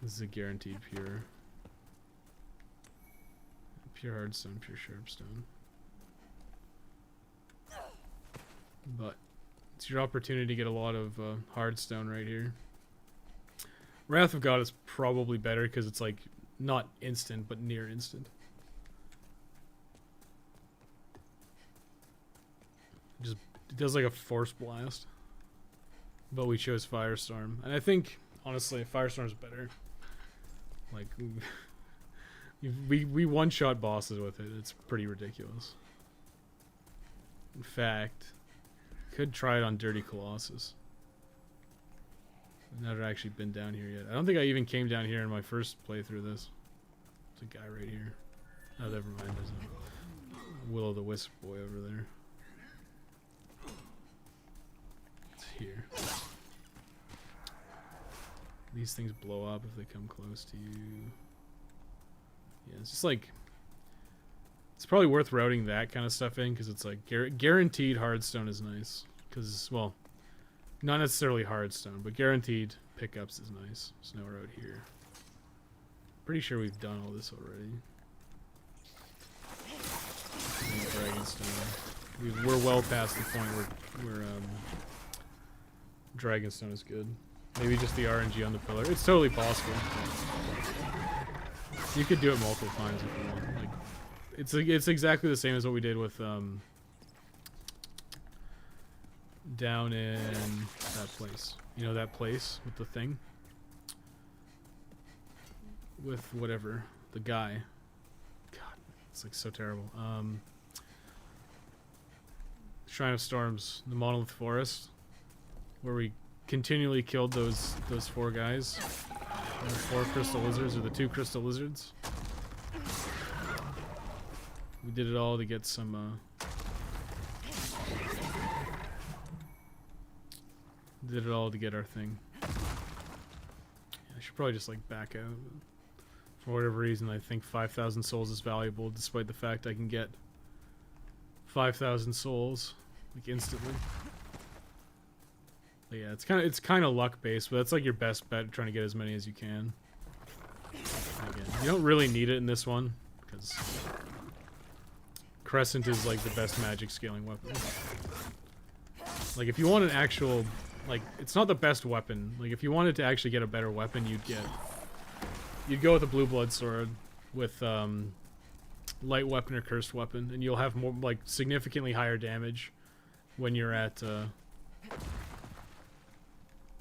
This is a guaranteed pure. Pure hardstone, pure sharpstone. But it's your opportunity to get a lot of hardstone right here. Wrath of God is probably better because it's like not instant but near instant. Just it does like a force blast. But we chose Firestorm. And I think honestly Firestorm's better. Like we one-shot bosses with it. It's pretty ridiculous. In fact, could try it on Dirty Colossus. I've never actually been down here yet. I don't think I even came down here in my first playthrough of this. There's a guy right here. Oh, never mind. There's a Will-o'-the-Wisp boy over there. It's here. These things blow up if they come close to you. Yeah, it's just like... It's probably worth routing that kind of stuff in, because it's like guaranteed hardstone is nice. Because, well, not necessarily hardstone, but guaranteed pickups is nice. There's no road here. Pretty sure we've done all this already. Dragonstone. We're well past the point where Dragonstone is good. Maybe just the RNG on the pillar. It's totally possible. You could do it multiple times if you want. Like, it's exactly the same as what we did with down in that place. You know that place with the thing? With whatever. The guy. God, it's like so terrible. Shrine of Storms, the Monolith Forest, where we continually killed those 4 guys. The 4 crystal lizards, or the 2 crystal lizards. We did it all to get some did it all to get our thing. Yeah, I should probably just like back out. For whatever reason, I think 5,000 souls is valuable, despite the fact I can get 5,000 souls like instantly. But yeah, it's kind of luck based, but that's like your best bet, trying to get as many as you can. Again, you don't really need it in this one because Crescent is like the best magic scaling weapon. Like if you want an actual, like it's not the best weapon. Like if you wanted to actually get a better weapon, you'd go with a blue blood sword with light weapon or cursed weapon, and you'll have more like significantly higher damage when you're at.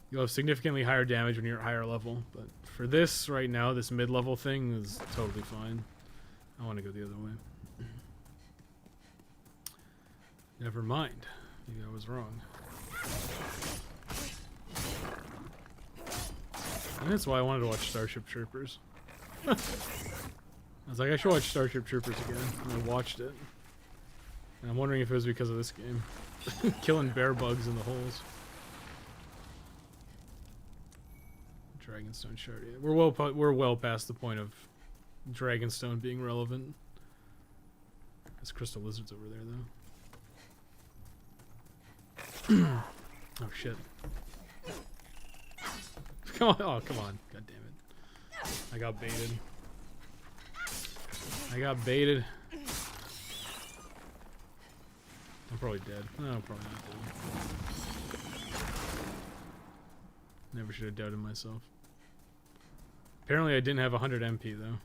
You'll have significantly higher damage when you're at higher level, but for this right now, this mid-level thing is totally fine. I want to go the other way. Never mind. Maybe I was wrong. And that's why I wanted to watch Starship Troopers. I was like, I should watch Starship Troopers again, and I watched it. And I'm wondering if it was because of this game. Killing bear bugs in the holes. Dragonstone shard. Yeah. We're well past the point of Dragonstone being relevant. There's crystal lizards over there though. Oh shit! Come on! Oh come on! God damn it! I got baited. I got baited. I'm probably dead. No, I'm probably not dead. Never should have doubted myself. Apparently I didn't have 100 MP though.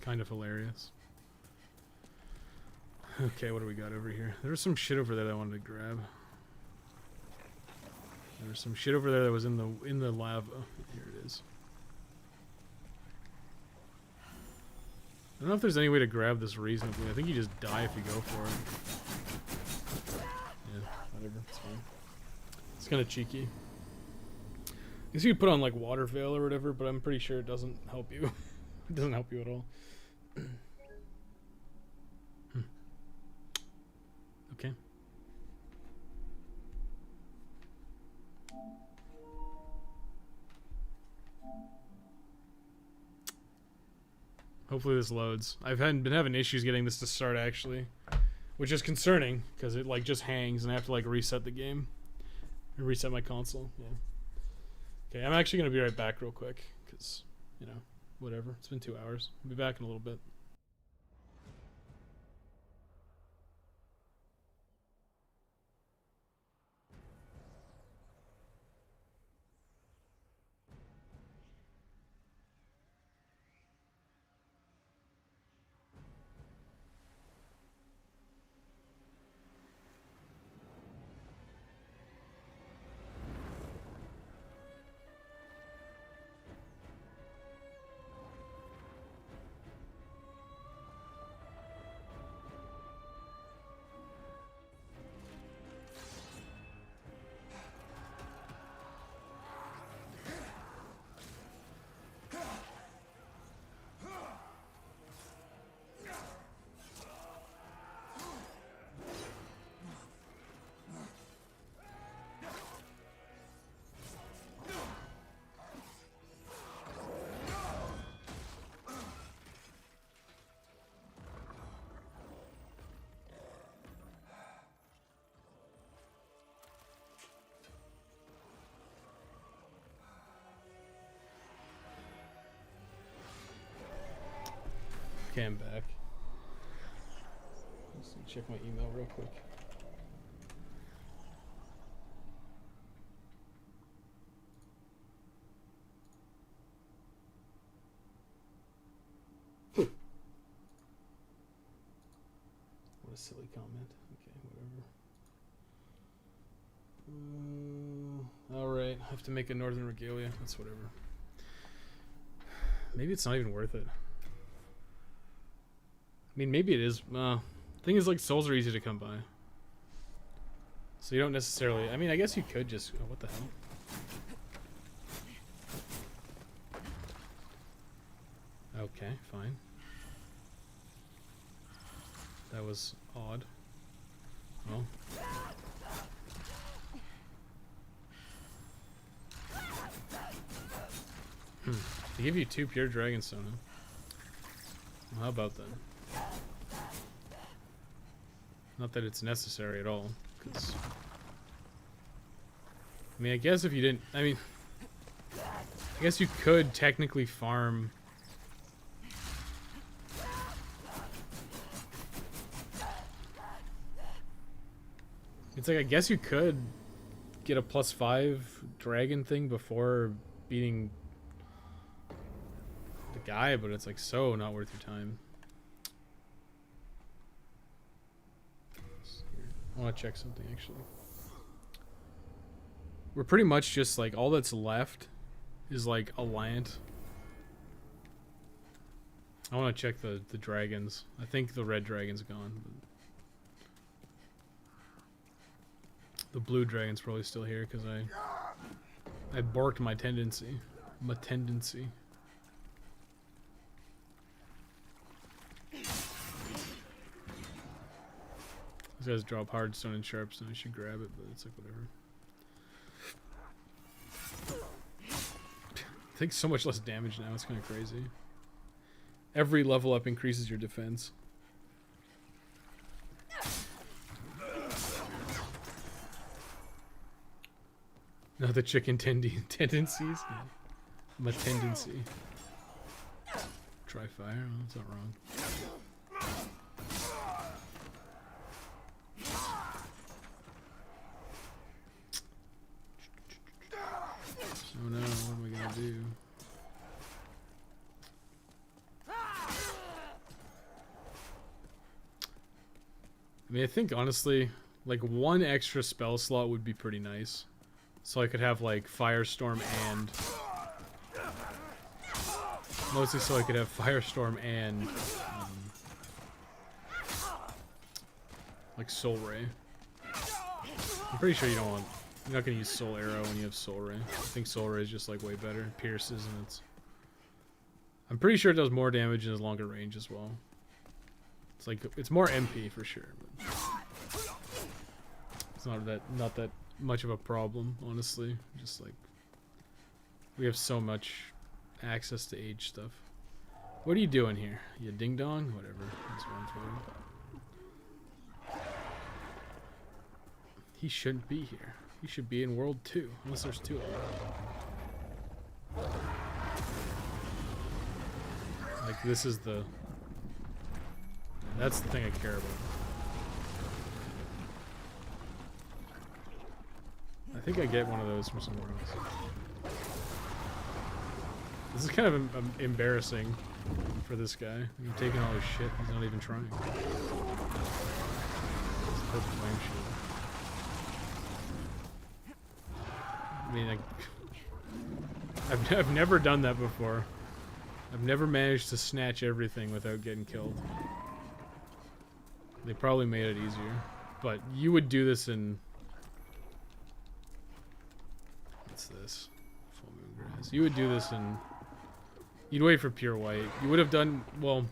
Kind of hilarious. Okay, what do we got over here? There was some shit over there that I wanted to grab. There was some shit over there that was in the lava. Here it is. I don't know if there's any way to grab this reasonably. I think you just die if you go for it. Yeah, whatever. It's fine. It's kind of cheeky. I guess you could put on like water veil or whatever, but I'm pretty sure it doesn't help you. It doesn't help you at all. Okay. Hopefully this loads. I've been having issues getting this to start actually, which is concerning because it like just hangs and I have to like reset the game, or reset my console. Yeah. Okay, I'm actually gonna be right back real quick because you know whatever. It's been 2 hours. I'll be back in a little bit. Okay, I'm back. Let's check my email real quick. What a silly comment. Okay, whatever. Alright, I have to make a Northern Regalia. That's whatever. Maybe it's not even worth it. I mean, maybe it is. Thing is, like, souls are easy to come by. So you don't necessarily... I mean, I guess you could just... Oh, what the hell? Okay, fine. That was odd. Well. They give you 2 pure Dragonstone, huh? Well, how about then? Not that it's necessary at all, because... I mean, I guess if you didn't... I mean... I guess you could technically farm... It's like, I guess you could get a +5 dragon thing before beating the guy, but it's like so not worth your time. I want to check something actually. We're pretty much just like, all that's left is like Alliant. I want to check the dragons. I think the red dragon's gone, but the blue dragon's probably still here because I borked my tendency. My tendency. These guys drop hardstone and sharpstone. I should grab it, but it's like whatever. It takes so much less damage now. It's kind of crazy. Every level up increases your defense. Not the chicken tendencies. My tendency. Try fire. Oh, that's not wrong. Oh no, what am I gonna do? I mean, I think honestly, like 1 extra spell slot would be pretty nice. So I could have like Firestorm and... Mostly so I could have Firestorm and... like Soul Ray. I'm pretty sure you don't want... You're not gonna use Soul Arrow when you have Soul Ray. I think Soul Ray is just like way better. It pierces and it's... I'm pretty sure it does more damage and has longer range as well. It's like, it's more MP for sure, but it's not that much of a problem, honestly. Just like, we have so much access to age stuff. What are you doing here? You ding dong? Whatever. That's what I'm throwing. He shouldn't be here. He should be in World 2, unless there's 2 of them. Like, this is the... That's the thing I care about. I think I get one of those from somewhere else. This is kind of embarrassing for this guy. I'm taking all his shit. He's not even trying. It's purple flame shit. I mean, like, I've never done that before. I've never managed to snatch everything without getting killed. They probably made it easier. But you would do this in... What's this? Full moon grass. You would do this in... You'd wait for pure white. You would have done... Well,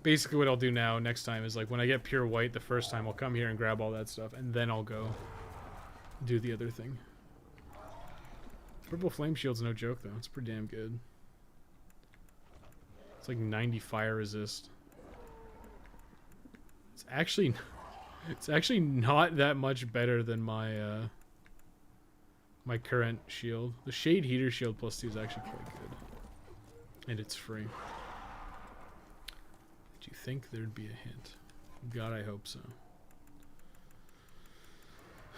basically what I'll do now next time is like when I get pure white the first time, I'll come here and grab all that stuff. And then I'll go do the other thing. Purple Flame Shield's no joke though. It's pretty damn good. It's like 90 fire resist. It's actually not that much better than my my current shield. The Shade Heater Shield +2 is actually quite good. And it's free. Did you think there'd be a hint? God, I hope so.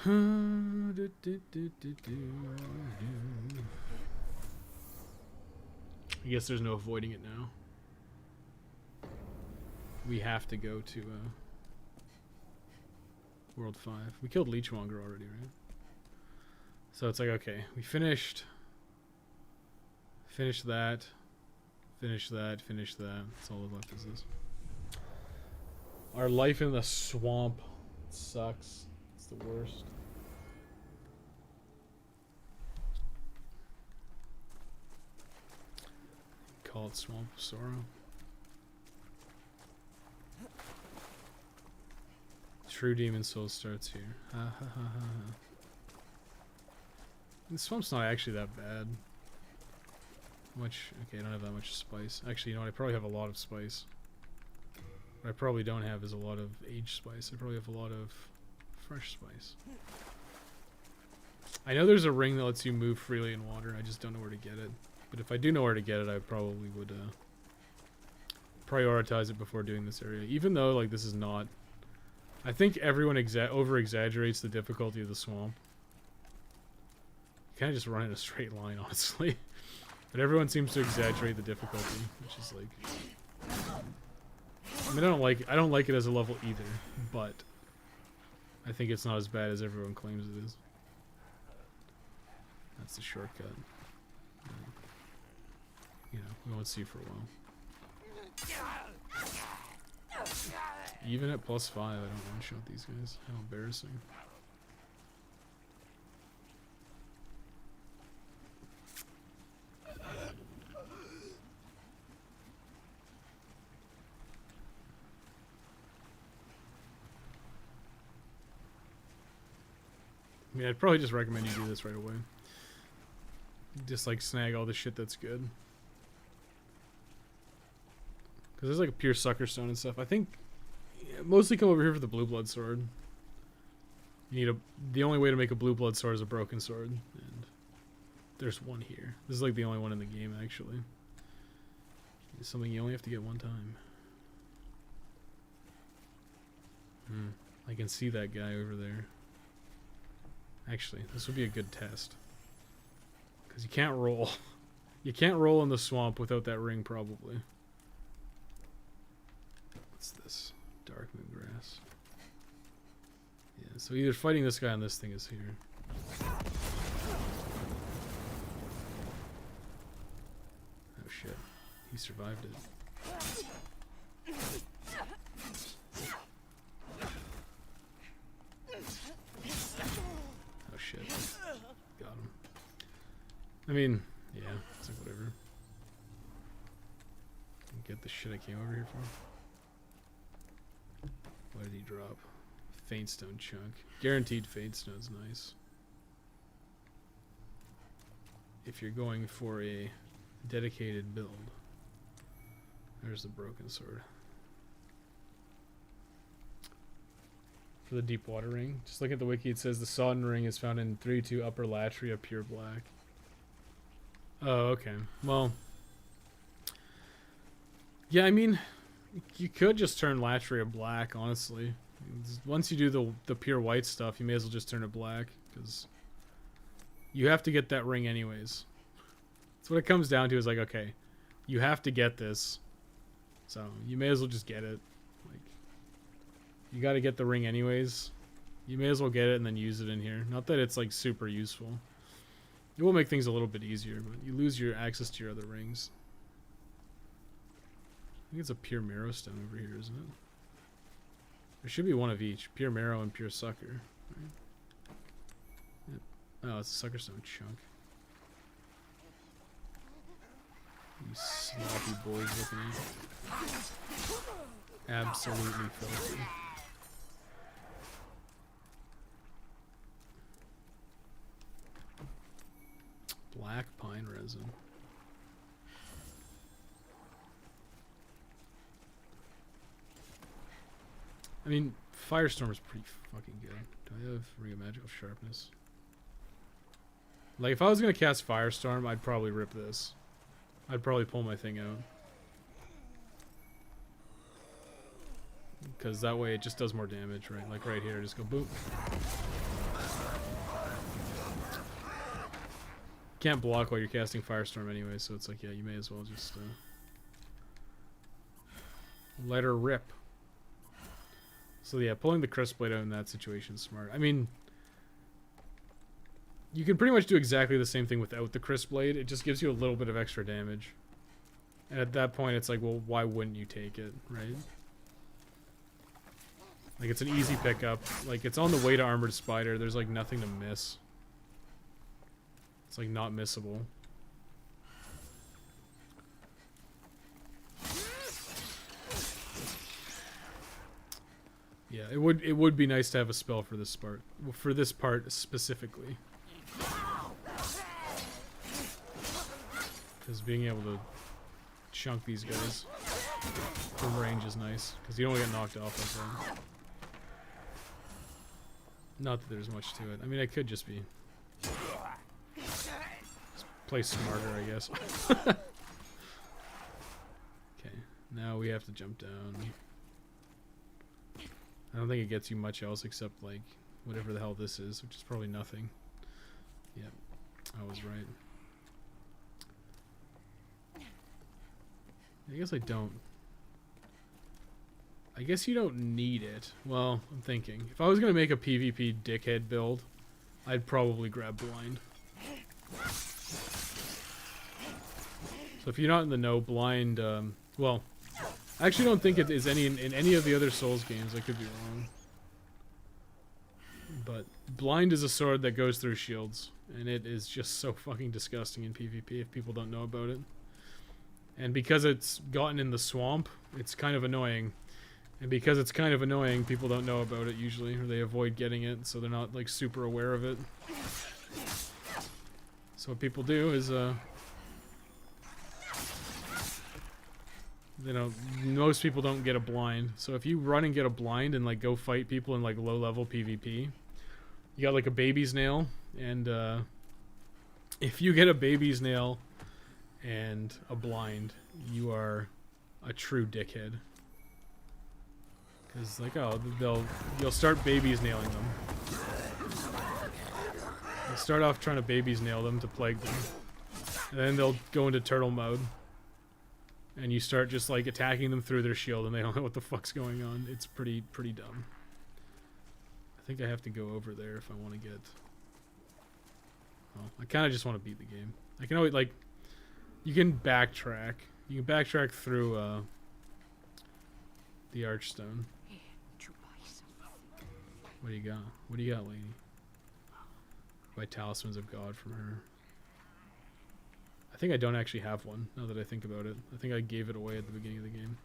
I guess there's no avoiding it now. We have to go to World 5. We killed Leechmonger already, right? So it's like, okay, we finished that, finish that. That's all left is this. Our life in the swamp sucks. It's the worst. Call it Swamp of Sorrow. True Demon Soul starts here. Ha ha ha ha ha. The swamp's not actually that bad. Okay, I don't have that much spice. Actually, you know what? I probably have a lot of spice. What I probably don't have is a lot of aged spice. I probably have a lot of fresh spice. I know there's a ring that lets you move freely in water. I just don't know where to get it. But if I do know where to get it, I probably would prioritize it before doing this area. Even though, like, this is not... I think everyone over-exaggerates the difficulty of the swamp. You kind of just run in a straight line, honestly. But everyone seems to exaggerate the difficulty, which is like... I mean, I don't like it as a level either, but I think it's not as bad as everyone claims it is. That's the shortcut. You know, we won't see for a while. Even at +5, I don't one-shot these guys. How embarrassing. I mean, I'd probably just recommend you do this right away. Just like snag all the shit that's good. Because there's like a pure sucker stone and stuff. I think mostly come over here for the blue blood sword. You need the only way to make a blue blood sword is a broken sword, and there's one here. This is like the only one in the game actually. It's something you only have to get one time. I can see that guy over there. Actually, this would be a good test. Because you can't roll. You can't roll in the swamp without that ring, probably. What's this? Dark moon grass. Yeah, so either fighting this guy on this thing is here. Oh shit. He survived it. I mean, yeah, it's like whatever. Get the shit I came over here for. What did he drop? Faintstone chunk. Guaranteed Faintstone's nice. If you're going for a dedicated build. There's the broken sword. For the deep water ring, just look at the wiki. It says the sodden ring is found in 3-2 Upper Latria, pure black. Oh, okay. Well, yeah. I mean, you could just turn Latria black. Honestly, once you do the pure white stuff, you may as well just turn it black because you have to get that ring anyways. That's what it comes down to. Is like, okay, you have to get this, so you may as well just get it. You got to get the ring anyways. You may as well get it and then use it in here. Not that it's like super useful. It will make things a little bit easier, but you lose your access to your other rings. I think it's a pure marrow stone over here, isn't it? There should be one of each. Pure marrow and pure sucker. Right? Yep. Oh, it's a sucker stone chunk. You sloppy boys looking at. Absolutely filthy. Black pine resin. I mean, Firestorm is pretty fucking good. Do I have Ring of Magical Sharpness? Like, if I was gonna cast Firestorm, I'd probably rip this. I'd probably pull my thing out. Because that way it just does more damage, right? Like right here, just go boom. Can't block while you're casting Firestorm anyway, so it's like, yeah, you may as well just let her rip. So yeah, pulling the Crisp Blade out in that situation is smart. I mean, you can pretty much do exactly the same thing without the Crisp Blade. It just gives you a little bit of extra damage. And at that point, it's like, well, why wouldn't you take it, right? Like, it's an easy pickup. Like, it's on the way to Armored Spider. There's, like, nothing to miss. It's, like, not missable. Yeah, it would be nice to have a spell for this part. For this part specifically. Because being able to chunk these guys from range is nice. Because you don't get knocked off like that. Not that there's much to it. I mean, I could just be... just play smarter, I guess. Okay, now we have to jump down. I don't think it gets you much else except, like, whatever the hell this is, which is probably nothing. Yep, I was right. I guess I don't. I guess you don't need it. Well, I'm thinking. If I was going to make a PvP dickhead build, I'd probably grab blind. So if you're not in the know, blind, well, I actually don't think it is in any of the other Souls games. I could be wrong. But blind is a sword that goes through shields, and it is just so fucking disgusting in PvP if people don't know about it. And because it's gotten in the swamp, it's kind of annoying. And because it's kind of annoying, people don't know about it usually, or they avoid getting it, so they're not, like, super aware of it. So what people do is, you know, most people don't get a blind. So if you run and get a blind and, like, go fight people in, like, low-level PvP, you got, like, a baby's nail, and, if you get a baby's nail and a blind, you are a true dickhead. Because, like, oh, you'll start babies nailing them. You'll start off trying to babies nail them to plague them. And then they'll go into turtle mode. And you start just, like, attacking them through their shield and they don't know what the fuck's going on. It's pretty dumb. I think I have to go over there if I want to get... Oh, I kind of just want to beat the game. I can always, like... You can backtrack. You can backtrack through, the Archstone. What do you got? What do you got, lady? Buy Talismans of God from her. think I don't actually have one, now that I think about it. I think I gave it away at the beginning of the game.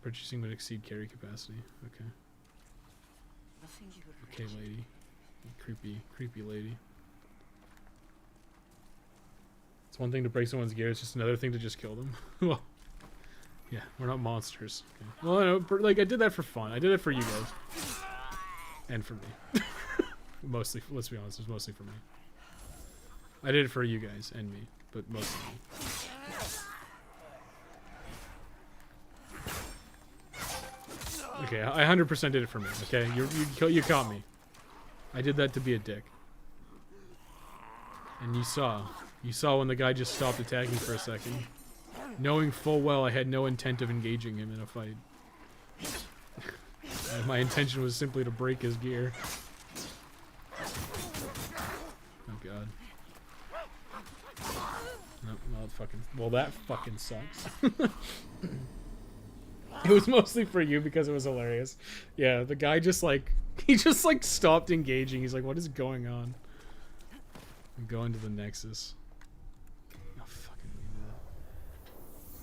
Purchasing would exceed carry capacity. Okay. Okay, lady. Creepy lady. It's one thing to break someone's gear, it's just another thing to just kill them. Well, yeah, we're not monsters. Okay. Well, I know, like, I did that for fun. I did it for you guys. And for me. Mostly, let's be honest, it was mostly for me. I did it for you guys and me, but mostly me. Okay, I 100% did it for me. Okay, you caught me. I did that to be a dick. And you saw when the guy just stopped attacking for a second, knowing full well I had no intent of engaging him in a fight. And my intention was simply to break his gear. Oh god. Nope, well, well, that fucking sucks. It was mostly for you because it was hilarious. Yeah, the guy just like, he just like stopped engaging. He's like, what is going on? I'm going to the Nexus. Oh, fucking leave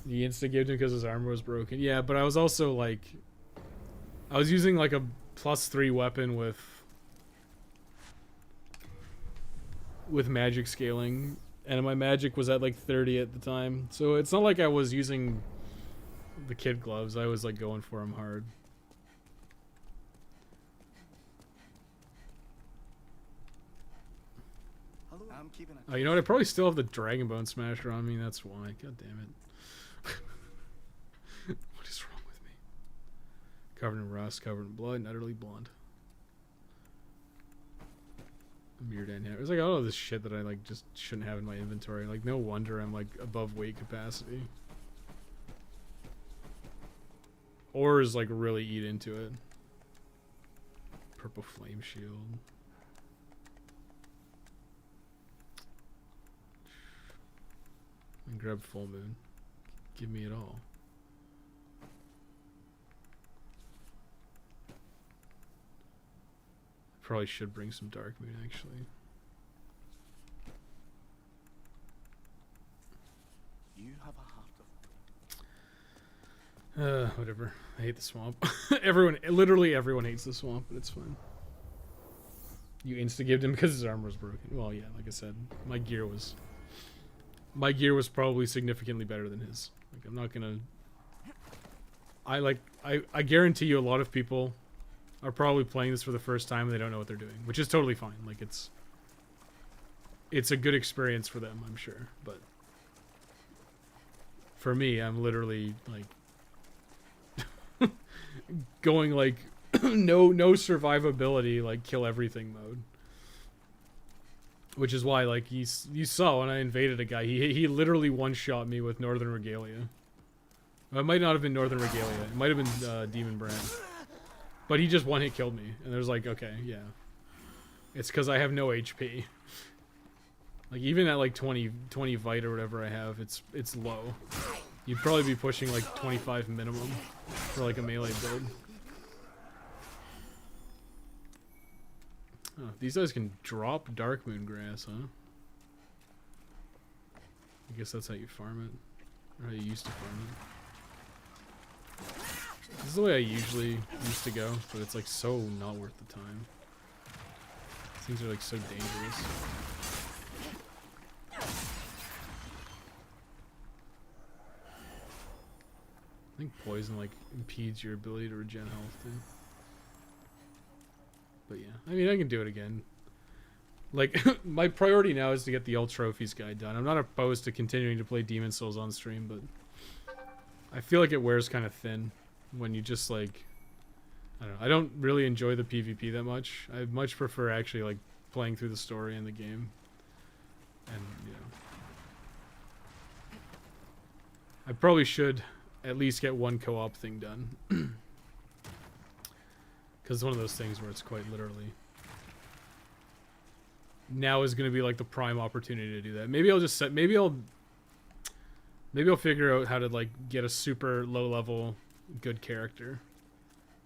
that. He insta-gave him because his armor was broken. Yeah, but I was also like, I was using like a +3 weapon with magic scaling, and my magic was at like 30 at the time. So it's not like I was using the kid gloves. I was like going for him hard. Oh, you know what? I probably still have the Dragon Bone Smasher on me. That's why. God damn it. What is wrong with me? Covered in rust, covered in blood, and utterly blonde. Mirrored and it was like all of this shit that I like just shouldn't have in my inventory. Like, no wonder I'm like above weight capacity. Ores like really eat into it. Purple flame shield. And grab full moon. Give me it all. Probably should bring some dark moon actually. You have a heart of... Whatever. I hate the swamp. Literally everyone hates the swamp, but it's fine. You insta-gived him because his armor was broken. Well, yeah, like I said, my gear was probably significantly better than his. Like, I'm not gonna... I guarantee you a lot of people are probably playing this for the first time and they don't know what they're doing, which is totally fine. Like, it's a good experience for them, I'm sure, but for me, I'm literally like going like no survivability, like kill everything mode. Which is why, like, you saw when I invaded a guy, he literally one-shot me with Northern Regalia. Well, it might not have been Northern Regalia. It might have been Demon Brand. But he just one-hit killed me. And there's like, okay, yeah. It's because I have no HP. Like, even at like 20 Vite or whatever I have, it's low. You'd probably be pushing like 25 minimum for like a melee build. Oh, these guys can drop Dark Moon Grass, huh? I guess that's how you farm it. Or how you used to farm it. This is the way I usually used to go, but it's like so not worth the time. Things are like so dangerous. I think poison like impedes your ability to regen health too. But yeah, I mean, I can do it again. Like, my priority now is to get the All Trophies guide done. I'm not opposed to continuing to play Demon Souls on stream, but I feel like it wears kind of thin when you just, like, I don't know. I don't really enjoy the PvP that much. I much prefer actually, like, playing through the story in the game. And, you know, I probably should at least get one co-op thing done. Because it's one of those things where it's quite literally... Now is going to be like the prime opportunity to do that. Maybe I'll just set... Maybe I'll figure out how to like get a super low level good character.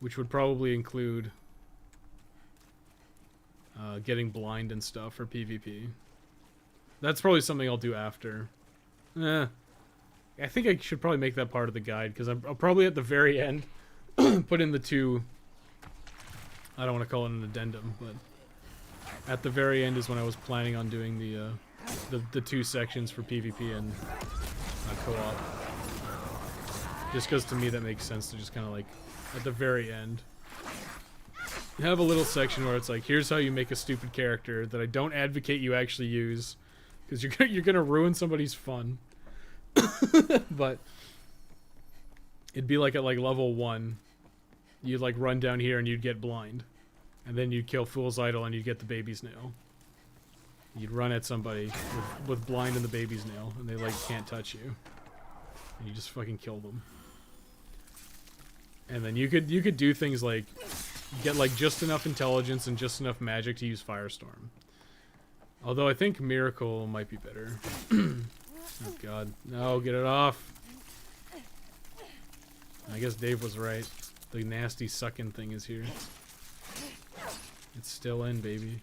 Which would probably include... getting blind and stuff for PvP. That's probably something I'll do after. I think I should probably make that part of the guide, because I'll probably at the very end put in the two... I don't want to call it an addendum, but... At the very end is when I was planning on doing the two sections for PvP and co-op. Just because to me that makes sense to just kind of like, at the very end, have a little section where it's like, here's how you make a stupid character that I don't advocate you actually use, because you're gonna ruin somebody's fun. But it'd be like at like level 1, you'd like run down here and you'd get blind, and then you'd kill Fool's Idol and you'd get the baby's nail. You'd run at somebody with blind and the baby's nail, and they like can't touch you, and you just fucking kill them. And then you could do things like get like just enough intelligence and just enough magic to use Firestorm. Although I think Miracle might be better. Oh god. No, get it off. I guess Dave was right. The nasty sucking thing is here. It's still in, baby.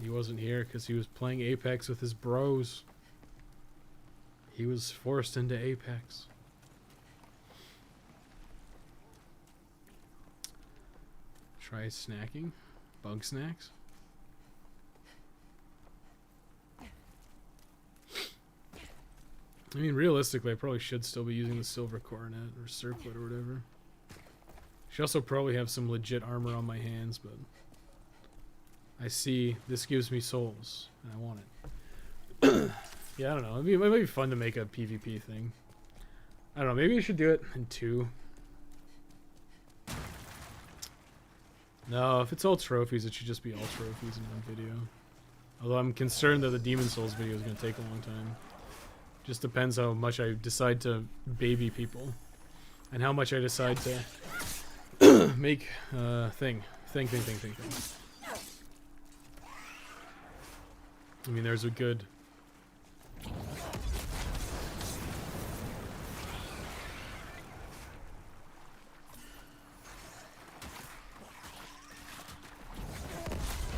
He wasn't here because he was playing Apex with his bros. He was forced into Apex. Try snacking. Bug snacks. I mean, realistically, I probably should still be using the silver coronet or circlet or whatever. Should also probably have some legit armor on my hands, but I see this gives me souls, and I want it. Yeah, I don't know. It might be fun to make a PvP thing. I don't know. Maybe I should do it in 2. No, if it's all trophies, it should just be all trophies in one video. Although I'm concerned that the Demon Souls video is going to take a long time. Just depends how much I decide to baby people. And how much I decide to make thing. I mean, there's a good...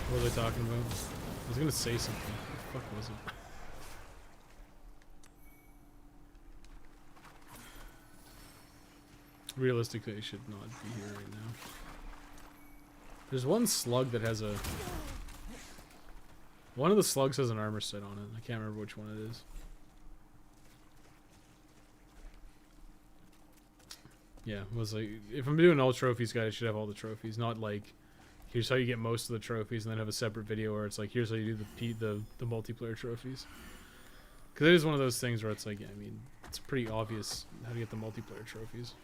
What were they talking about? I was gonna say something. What the fuck was it? Realistically, I should not be here right now. There's one slug that has a... One of the slugs has an armor set on it. I can't remember which one it is. Yeah, it was like... If I'm doing all trophies guide, I should have all the trophies. Not like, here's how you get most of the trophies, and then have a separate video where it's like, here's how you do the multiplayer trophies. Because it is one of those things where it's like, yeah, I mean, it's pretty obvious how to get the multiplayer trophies.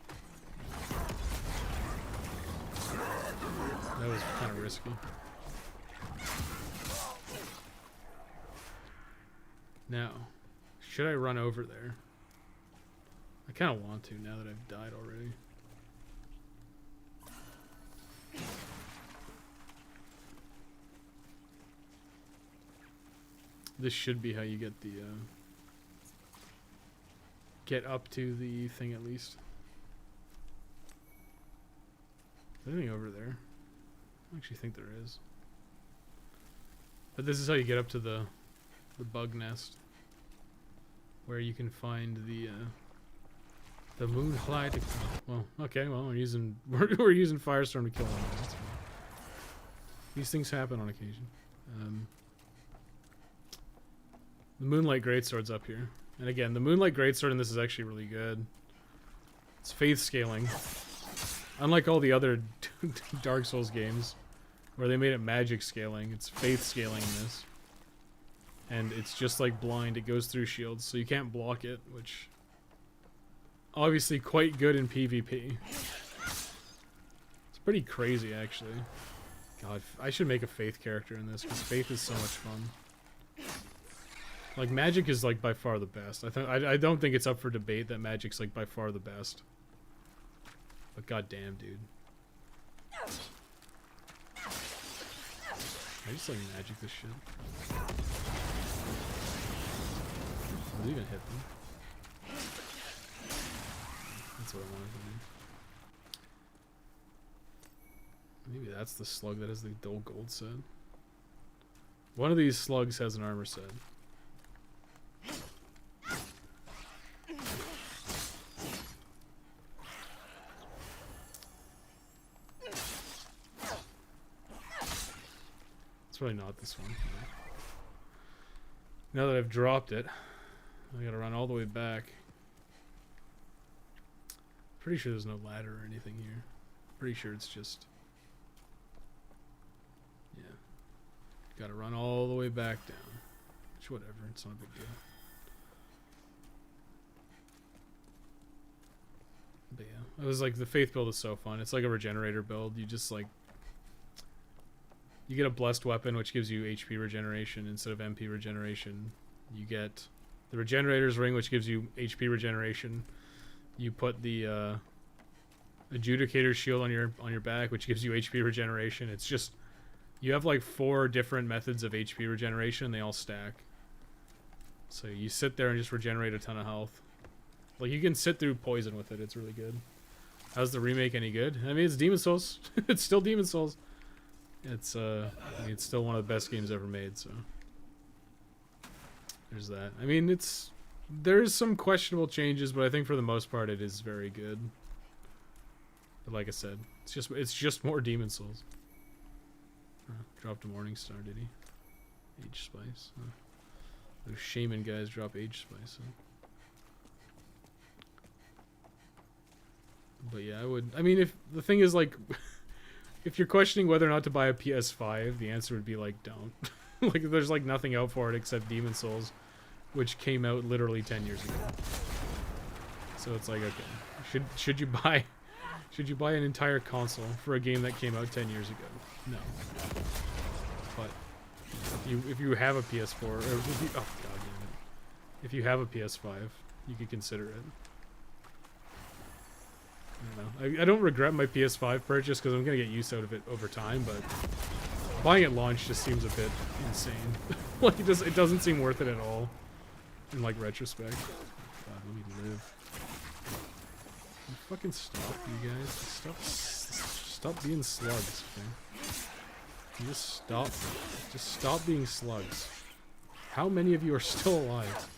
That was kind of risky. Now, should I run over there? I kind of want to now that I've died already. This should be how you get the get up to the thing at least. Is there anything over there? I actually think there is. But this is how you get up to the bug nest, where you can find the moonlight. Well, okay, well we're using Firestorm to kill them. That's fine. These things happen on occasion. The Moonlight Greatsword's up here. And again, the Moonlight Greatsword in this is actually really good. It's faith scaling. Unlike all the other Dark Souls games, where they made it magic scaling, it's faith scaling in this. And it's just like blind, it goes through shields, so you can't block it, which... Obviously quite good in PvP. It's pretty crazy, actually. God, I should make a faith character in this, because faith is so much fun. Like, magic is, like, by far the best. I don't think it's up for debate that magic's, like, by far the best. But goddamn, dude. I just, like, magic this shit. Does it even hit them? That's what I wanted to do. Maybe that's the slug that has the dull gold set. One of these slugs has an armor set. It's really not this one. Now that I've dropped it, I gotta run all the way back. Pretty sure there's no ladder or anything here. Pretty sure it's just... yeah. Gotta run all the way back down. Which, whatever, it's not a big deal. But yeah, it was like, the Faith build is so fun. It's like a regenerator build. You just like... you get a blessed weapon, which gives you HP regeneration instead of MP regeneration. You get the Regenerator's Ring, which gives you HP regeneration. You put the Adjudicator's Shield on your back, which gives you HP regeneration. It's just, you have like 4 different methods of HP regeneration, and they all stack. So you sit there and just regenerate a ton of health. Like, you can sit through poison with it. It's really good. How's the remake any good? I mean, it's Demon Souls. It's still Demon Souls. It's I mean, it's still one of the best games ever made, so there's that. I mean, there's some questionable changes, but I think for the most part it is very good. But like I said, it's just more Demon Souls. Dropped a Morning Star, did he? Age Spice. Those Shaman guys drop Age Spice. But yeah, I mean, if the thing is like, if you're questioning whether or not to buy a PS5, the answer would be like, don't. Like, there's like nothing out for it except Demon Souls, which came out literally 10 years ago. So it's like, okay, should you buy an entire console for a game that came out 10 years ago? No. But if you have a PS4, or if you, oh god damn it, if you have a PS5, you could consider it. I don't know. I don't regret my PS5 purchase because I'm gonna get use out of it over time, but buying it launch just seems a bit insane. Like, it doesn't seem worth it at all in like retrospect. God, let me live. Can you fucking stop, you guys? Stop being slugs, okay? Can you just stop being slugs. How many of you are still alive?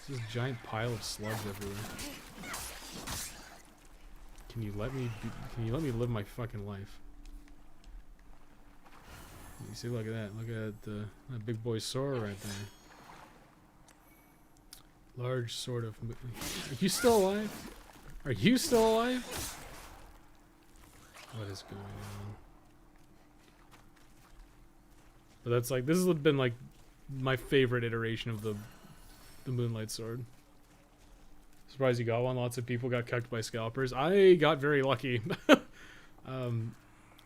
There's this giant pile of slugs everywhere. Can you let me live my fucking life? You see, look at that. Look at that big boy sword right there. Large sword of... Are you still alive? Are you still alive? What is going on? But that's like, this has been like my favorite iteration of the Moonlight Sword. Surprised you got one. Lots of people got cucked by scalpers. I got very lucky.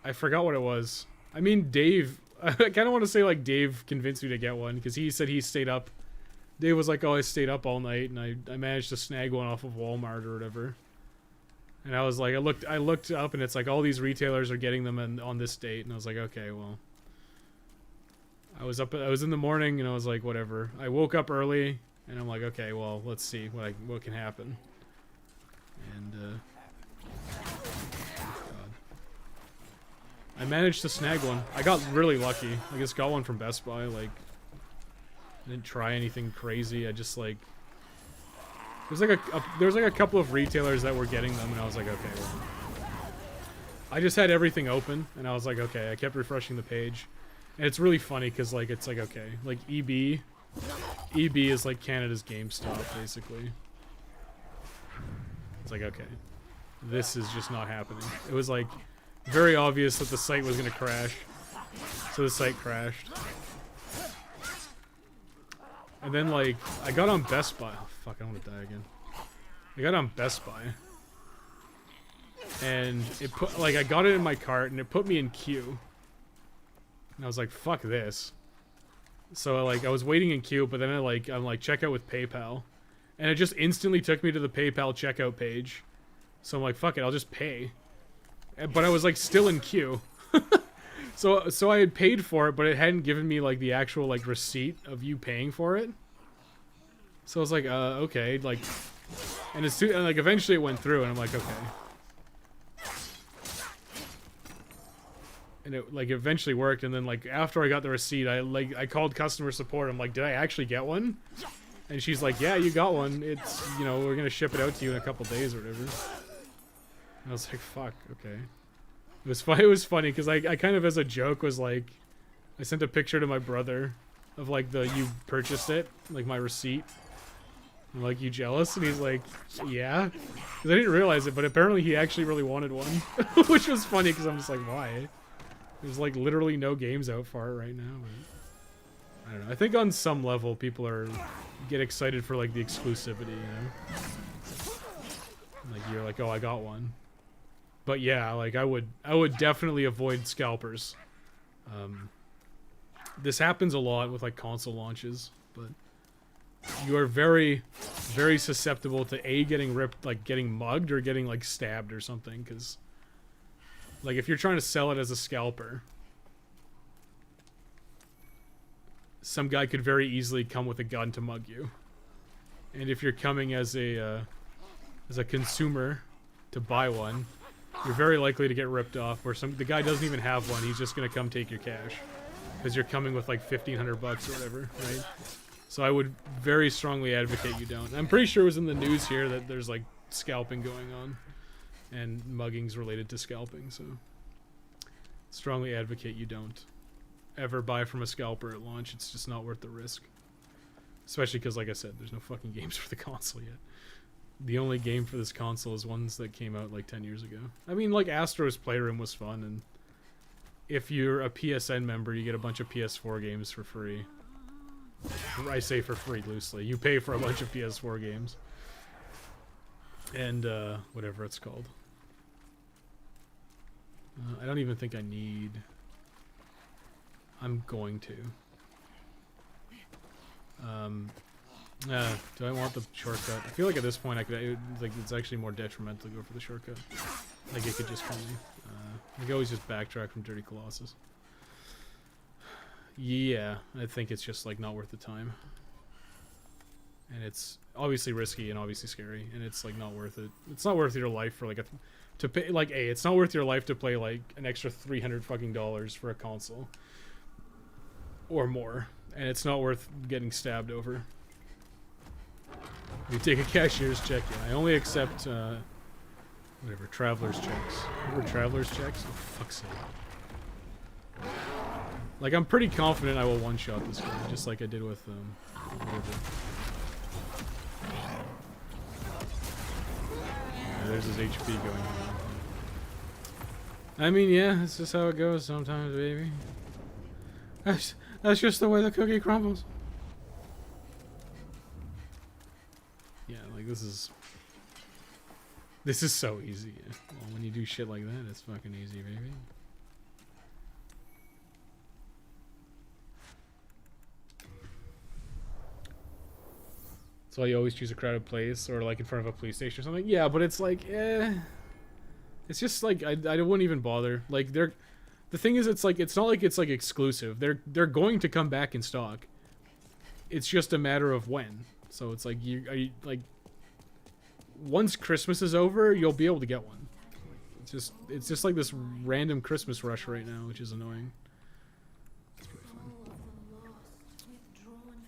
I forgot what it was. I mean, Dave... I kind of want to say like Dave convinced me to get one because he said he stayed up. Dave was like, oh, I stayed up all night and I managed to snag one off of Walmart or whatever. And I was like, I looked up and it's like all these retailers are getting them on this date, and I was like, okay, well. I was in the morning and I was like, whatever. I woke up early and I'm like, okay, well, let's see what can happen. And I managed to snag one. I got really lucky. I just got one from Best Buy. Like, I didn't try anything crazy. I just like, there's like a couple of retailers that were getting them, and I was like, okay. Well, I just had everything open, and I was like, okay. I kept refreshing the page, and it's really funny because like it's like, okay, like EB is like Canada's GameStop basically. It's like, okay, this is just not happening. It was like very obvious that the site was gonna crash, so the site crashed. And then like I got on Best Buy. Oh fuck! I don't want to die again. I got on Best Buy, and it put like I got it in my cart, and it put me in queue. And I was like, "Fuck this!" So like I was waiting in queue, but then I'm like checkout with PayPal, and it just instantly took me to the PayPal checkout page. So I'm like, "Fuck it, I'll just pay." But I was like still in queue. So I had paid for it, but it hadn't given me like the actual like receipt of you paying for it. So I was like, okay, like, and like eventually it went through, and I'm like, okay. and it like eventually worked. And then like after I got the receipt, I called customer support. I'm like, did I actually get one? And she's like, yeah, you got one. It's, you know, we're gonna ship it out to you in a couple days or whatever. And I was like, fuck, okay. It was fun. It was funny because I kind of as a joke was like, I sent a picture to my brother of like the you purchased it, like my receipt. I'm like, you jealous? And he's like, yeah. Because I didn't realize it, but apparently he actually really wanted one. Which was funny because I'm just like, why? There's like literally no games out for it right now. But I don't know. I think on some level people get excited for like the exclusivity, you know? Like you're like, oh, I got one. But yeah, like I would definitely avoid scalpers. This happens a lot with like console launches, but you are very, very susceptible to getting ripped, like getting mugged or getting like stabbed or something. Because like if you're trying to sell it as a scalper, some guy could very easily come with a gun to mug you. And if you're coming as a consumer to buy one, you're very likely to get ripped off. Where the guy doesn't even have one; he's just gonna come take your cash because you're coming with like $1,500 or whatever, right? So I would very strongly advocate you don't. I'm pretty sure it was in the news here that there's like scalping going on and muggings related to scalping. So strongly advocate you don't ever buy from a scalper at launch. It's just not worth the risk. Especially because, like I said, there's no fucking games for the console yet. The only game for this console is ones that came out like 10 years ago. I mean, like Astro's Playroom was fun, and if you're a PSN member, you get a bunch of PS4 games for free. I say for free loosely. You pay for a bunch of PS4 games. And, whatever it's called. I don't even think I need... I'm going to. Do I want the shortcut? I feel like at this point I could, it's actually more detrimental to go for the shortcut. Like it could just kill me. I can always just backtrack from Dirty Colossus. Yeah, I think it's just like not worth the time. And it's obviously risky and obviously scary, and it's like not worth it. It's not worth your life for like to pay like it's not worth your life to play like an extra $300 fucking for a console or more, and it's not worth getting stabbed over. You take a cashier's check. Yeah, I only accept whatever traveler's checks. Remember traveler's checks? Oh fuck's sake! Like I'm pretty confident I will one-shot this guy, just like I did with whatever. Yeah, there's his HP going on. I mean, yeah, that's just how it goes sometimes, baby. That's just the way the cookie crumbles. Yeah, like this is so easy. Yeah. Well, when you do shit like that, it's fucking easy, baby. That's why you always choose a crowded place or like in front of a police station or something. Yeah, but it's like, it's just like I wouldn't even bother. Like the thing is, it's not like it's like exclusive. They're going to come back in stock. It's just a matter of when. So it's like like once Christmas is over, you'll be able to get one. It's just like this random Christmas rush right now, which is annoying. It's pretty fun.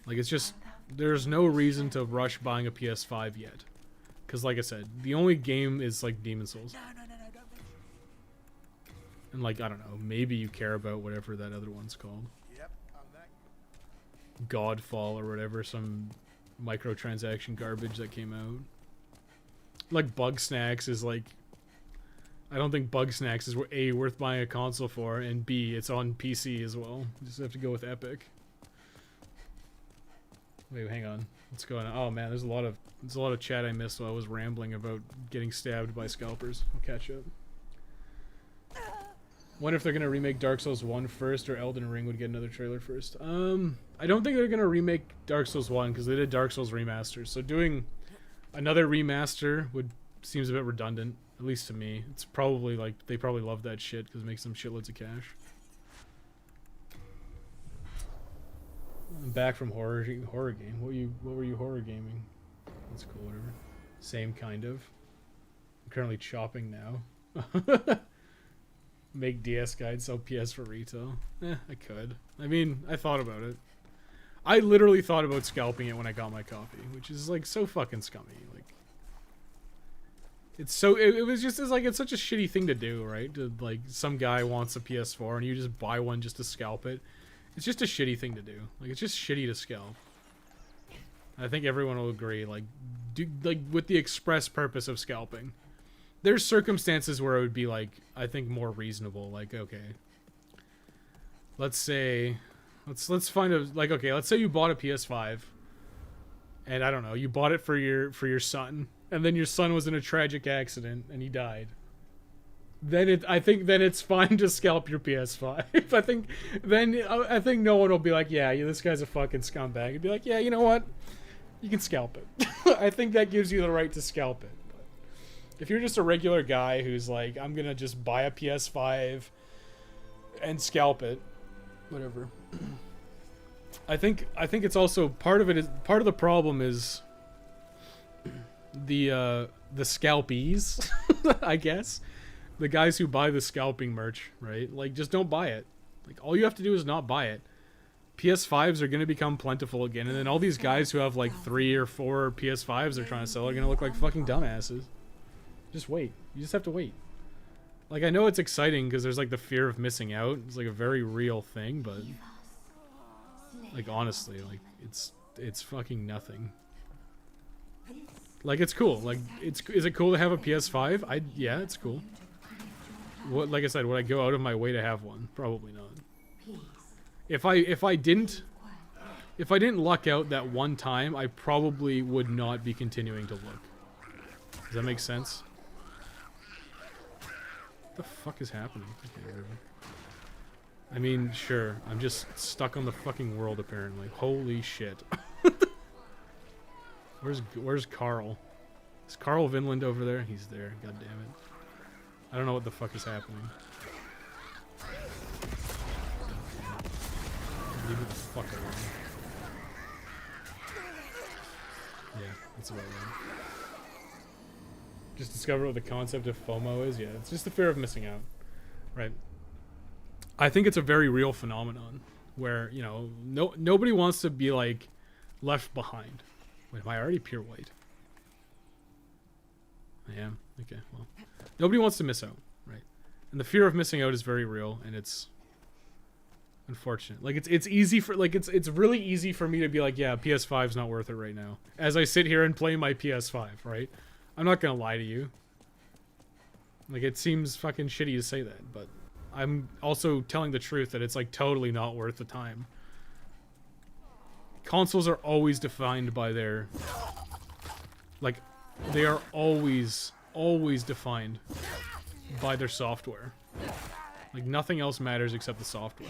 Like it's just there's no reason to rush buying a PS5 yet, because like I said, the only game is like Demon Souls. And like I don't know, maybe you care about whatever that other one's called. Yep, I'm that. Godfall or whatever, some microtransaction garbage that came out. Like Bug Snacks is like, I don't think Bug Snacks is A, worth buying a console for, and B, it's on PC as well. You just have to go with Epic. Wait, hang on. What's going on? Oh man, there's a lot of chat I missed while I was rambling about getting stabbed by scalpers. I'll catch up. Wonder if they're gonna remake Dark Souls 1 first, or Elden Ring would get another trailer first. I don't think they're gonna remake Dark Souls 1 because they did Dark Souls remasters. So doing another remaster seems a bit redundant, at least to me. It's probably like they probably love that shit because it makes them shitloads of cash. I'm back from horror game. What were you horror gaming? That's cool. Whatever. Same kind of. I'm currently chopping now. Make DS guide, sell PS for retail. I could. I mean, I thought about it. I literally thought about scalping it when I got my copy, which is like so fucking scummy. Like, it's so it was just it's such a shitty thing to do, right? To like some guy wants a PS4 and you just buy one just to scalp it. It's just a shitty thing to do. Like, it's just shitty to scalp. I think everyone will agree. Like, with the express purpose of scalping. There's circumstances where it would be like, I think, more reasonable. Like, okay, let's say, let's find a like, okay, let's say you bought a PS5, and I don't know, you bought it for your son, and then your son was in a tragic accident and he died. Then I think it's fine to scalp your PS5. I think no one will be like, yeah, this guy's a fucking scumbag. It'd be like, yeah, you know what, you can scalp it. I think that gives you the right to scalp it. If you're just a regular guy who's like, I'm gonna just buy a PS5 and scalp it, whatever. I think it's also part of the problem is the scalpees, I guess. The guys who buy the scalping merch, right? Like, just don't buy it. Like, all you have to do is not buy it. PS5s are gonna become plentiful again, and then all these guys who have like 3 or 4 PS5s they're trying to sell are gonna look like fucking dumbasses. Just wait. You just have to wait. Like, I know it's exciting because there's like the fear of missing out. It's like a very real thing, but like, honestly, like, it's fucking nothing. Like, it's cool. Like, is it cool to have a PS5? Yeah, it's cool. What, like I said, would I go out of my way to have one? Probably not. If I didn't luck out that one time, I probably would not be continuing to look. Does that make sense? What the fuck is happening? Okay, whatever. I mean, sure. I'm just stuck on the fucking world, apparently. Holy shit. Where's Carl? Is Carl Vinland over there? He's there. God damn it. I don't know what the fuck is happening. Leave me the fuck alone. Yeah, that's about right. Just discover what the concept of FOMO is. Yeah, it's just the fear of missing out, right? I think it's a very real phenomenon where, you know, nobody wants to be like left behind. Wait, am I already pure white? I am. Okay, well, nobody wants to miss out, right? And the fear of missing out is very real, and it's unfortunate. Like, it's easy for, like, it's really easy for me to be like, yeah, PS5's not worth it right now, as I sit here and play my PS5, right? I'm not gonna lie to you. Like, it seems fucking shitty to say that, but I'm also telling the truth that it's like totally not worth the time. Consoles are always defined by their, like, they are always defined by their software. Like, nothing else matters except the software,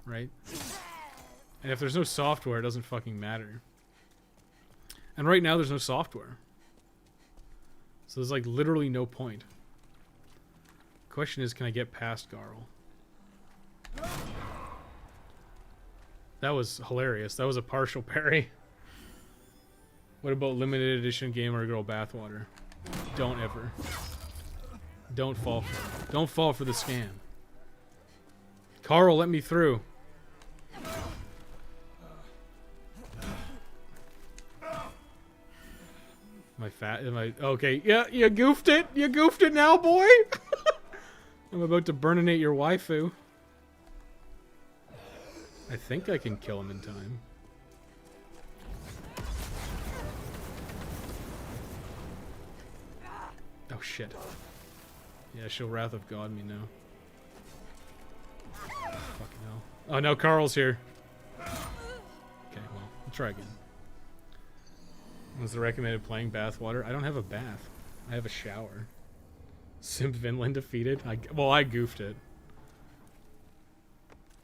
right? And if there's no software, it doesn't fucking matter. And right now there's no software. So there's like literally no point. Question is, can I get past Garl? That was hilarious. That was a partial parry. What about limited edition Gamer Girl bathwater? Don't ever. Don't fall for it. Don't fall for the scam. Carl, let me through. Am I fat? Am I... Okay, yeah, you goofed it. You goofed it now, boy. I'm about to burninate your waifu. I think I can kill him in time. Oh, shit. Yeah, she'll Wrath of God me now. Fucking hell. Oh, no, Carl's here. Okay, well, I'll try again. Was the recommended playing bathwater? I don't have a bath. I have a shower. Simp Vinland defeated? Well, I goofed it.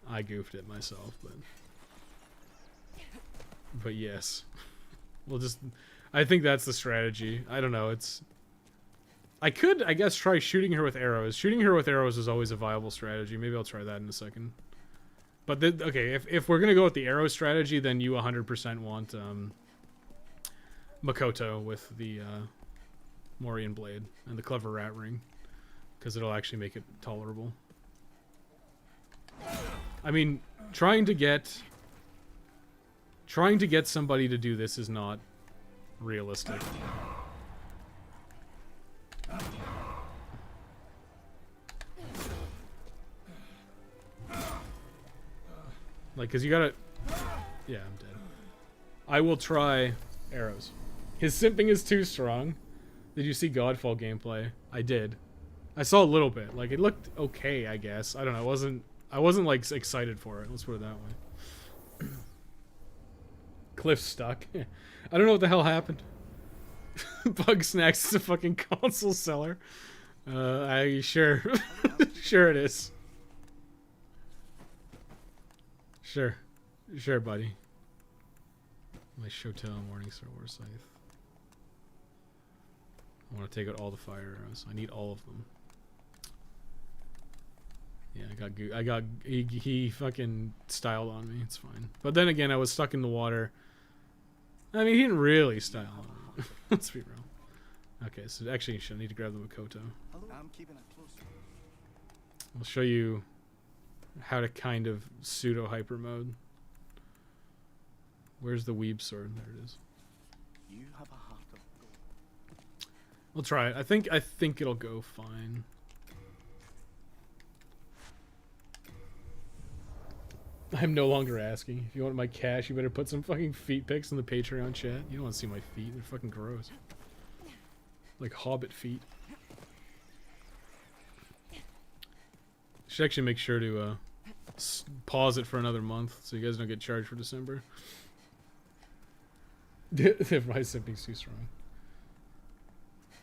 I goofed it myself, but yes. We'll just... I think that's the strategy. I don't know, it's... I could, I guess, try shooting her with arrows. Shooting her with arrows is always a viable strategy. Maybe I'll try that in a second. But, okay, if we're gonna go with the arrow strategy, then you 100% want, Makoto with the Morian blade and the clever rat ring, because it'll actually make it tolerable. I mean, trying to get somebody to do this is not realistic. Like, cause you gotta... Yeah, I'm dead. I will try arrows. His simping is too strong. Did you see Godfall gameplay? I did. I saw a little bit. Like, it looked okay, I guess. I don't know. I wasn't like excited for it. Let's put it that way. Cliff's stuck. I don't know what the hell happened. Bug Snacks is a fucking console seller. Sure. Sure it is. Sure. Sure, buddy. My Shotel Morningstar War Scythe. I want to take out all the fire arrows. I need all of them. Yeah, he fucking styled on me. It's fine. But then again, I was stuck in the water. I mean, he didn't really style on me. Let's be real. Okay, so actually, I need to grab the Makoto. I'm keeping it close. I'll show you how to kind of pseudo hyper mode. Where's the weeb sword? There it is. You have a heart of gold. We'll try it. I think it'll go fine. I'm no longer asking. If you want my cash, you better put some fucking feet pics in the Patreon chat. You don't want to see my feet. They're fucking gross. Like hobbit feet. Should actually make sure to pause it for another month so you guys don't get charged for December. My simping's too strong.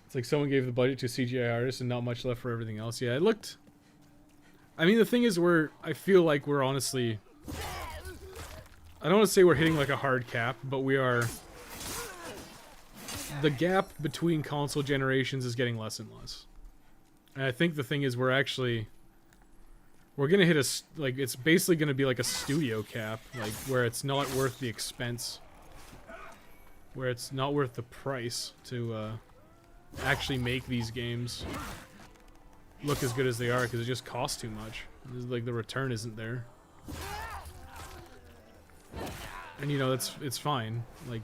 It's like someone gave the budget to CGI artists and not much left for everything else. Yeah, it looked... I mean, the thing is, I feel like we're honestly... I don't want to say we're hitting like a hard cap, but we are... The gap between console generations is getting less and less. And I think the thing is, we're gonna hit a... Like, it's basically gonna be like a studio cap, like, where it's not worth the expense. Where it's not worth the price to actually make these games look as good as they are, because it just costs too much. Like, the return isn't there. And you know, it's fine. Like,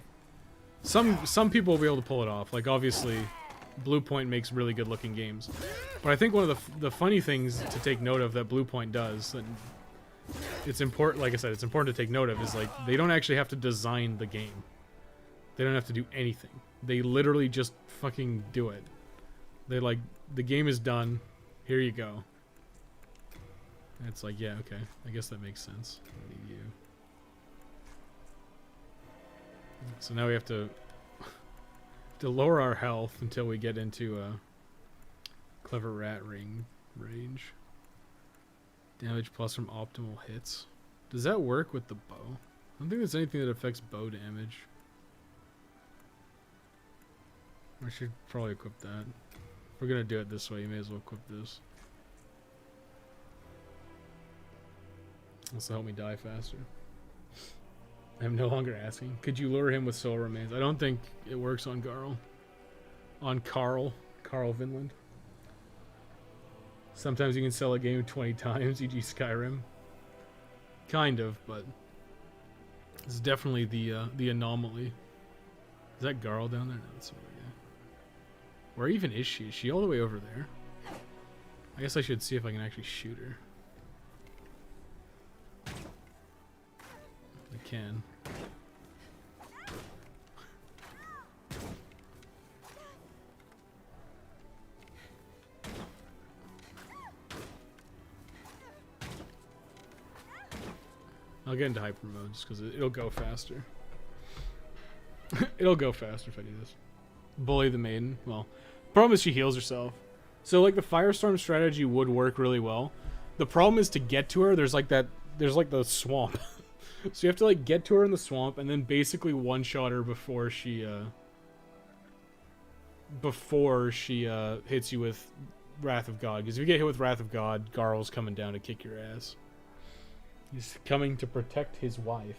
some people will be able to pull it off. Like, obviously, Bluepoint makes really good looking games. But I think one of the funny things to take note of that Bluepoint does, and it's important, like I said, it's important to take note of, is like, they don't actually have to design the game. They don't have to do anything. They literally just fucking do it. They're like, the game is done. Here you go. And it's like, yeah, okay. I guess that makes sense. I need you. So now we have to lower our health until we get into Clever Rat Ring range. Damage plus from optimal hits. Does that work with the bow? I don't think there's anything that affects bow damage. I should probably equip that. If we're gonna do it this way, you may as well equip this. This will help me die faster. I'm no longer asking. Could you lure him with soul remains? I don't think it works on Garl. On Carl Vinland. Sometimes you can sell a game 20 times, e.g. Skyrim. Kind of, but it's definitely the anomaly. Is that Garl down there? No, that's over there. Where even is she? Is she all the way over there? I guess I should see if I can actually shoot her. I can. I'll get into hyper mode just because it'll go faster. It'll go faster if I do this. Bully the maiden. Well, problem is she heals herself. So like the Firestorm strategy would work really well. The problem is to get to her, there's like the swamp. So you have to like get to her in the swamp and then basically one-shot her before she hits you with Wrath of God. Because if you get hit with Wrath of God, Garl's coming down to kick your ass. He's coming to protect his wife.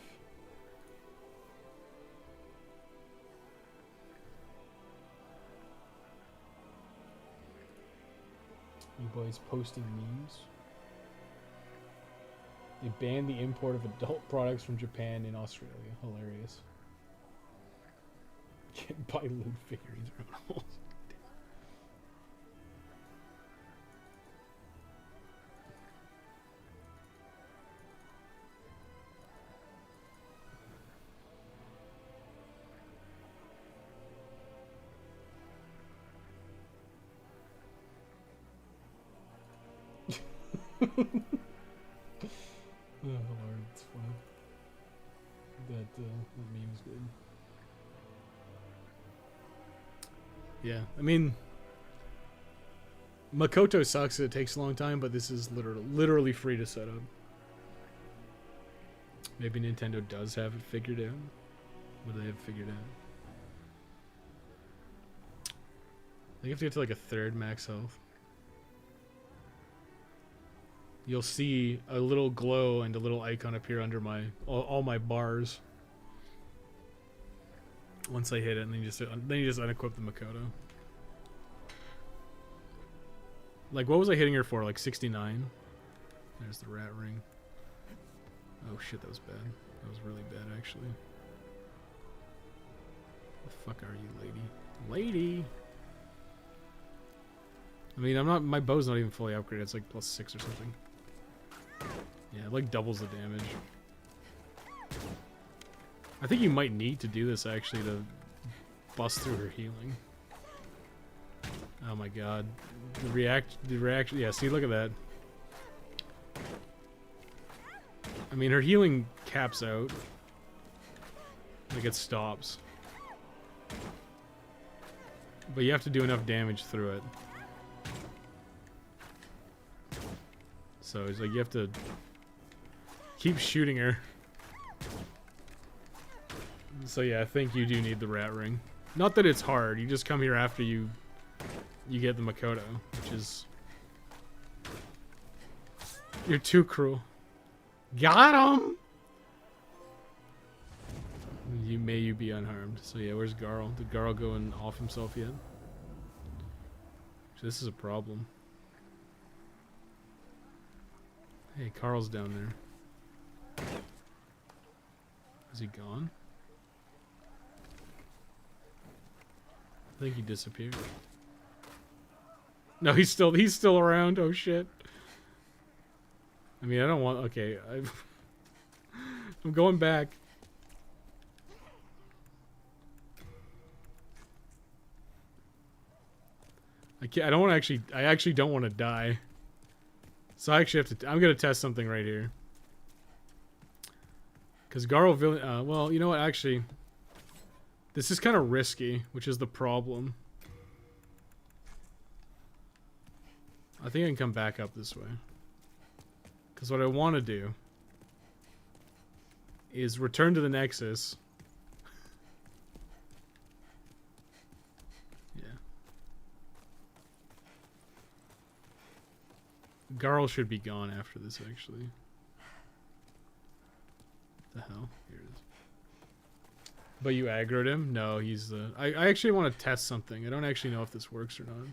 You boys posting memes? They banned the import of adult products from Japan and Australia. Hilarious. Can't buy loot figurines around holes. Oh Lord, it's fun. That meme's good. Yeah, I mean, Makoto sucks. It takes a long time, but this is literally free to set up. Maybe Nintendo does have it figured out. What do they have figured out? I think you have to get to like a third max health. You'll see a little glow and a little icon appear under my all my bars. Once I hit it, and then you just unequip the Makoto. Like, what was I hitting her for? Like 69. There's the rat ring. Oh shit, that was bad. That was really bad, actually. The fuck are you, lady? Lady. I mean, I'm not. My bow's not even fully upgraded. It's like +6 or something. Yeah, it like doubles the damage. I think you might need to do this actually to bust through her healing. Oh my god. The reaction, yeah, see, look at that. I mean, her healing caps out. Like, it stops. But you have to do enough damage through it. So it's like you have to keep shooting her. So yeah, I think you do need the rat ring. Not that it's hard, you just come here after you get the Makoto, which is... You're too cruel. Got him! May you be unharmed. So yeah, where's Garl? Did Garl go and off himself yet? So this is a problem. Hey, Carl's down there. Is he gone? I think he disappeared. No, he's still around. Oh shit. I mean, I don't want. Okay, I'm going back. I can't. I don't want to actually. I actually don't want to die. So I actually have to. I'm gonna test something right here. Because Garl, well, you know what? Actually, this is kind of risky, which is the problem. I think I can come back up this way. Because what I want to do is return to the Nexus. Yeah. Garl should be gone after this, actually. The hell? Here it is. But you aggroed him? No, he's the... I actually want to test something. I don't actually know if this works or not.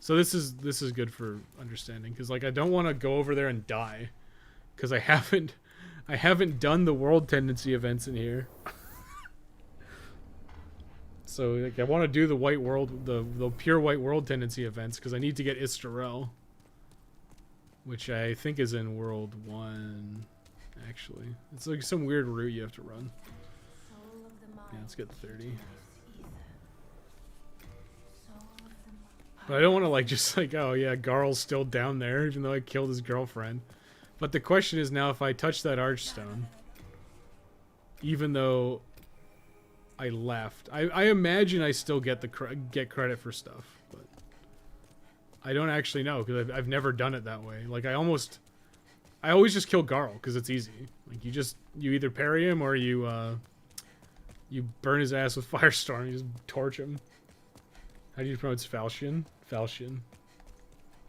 So this is good for understanding, because like I don't want to go over there and die, because I haven't done the world tendency events in here. So like I want to do the white world, the pure white world tendency events, because I need to get Istarel, which I think is in World 1. Actually, it's like some weird route you have to run. Yeah, let's get 30. But I don't want to like just like, oh yeah, Garl's still down there, even though I killed his girlfriend. But the question is now, if I touch that archstone, even though I left, I imagine I still get get credit for stuff, but I don't actually know because I've never done it that way. Like I always just kill Garl because it's easy. Like you either parry him or you burn his ass with Firestorm. You just torch him. How do you pronounce Falchion? Falchion.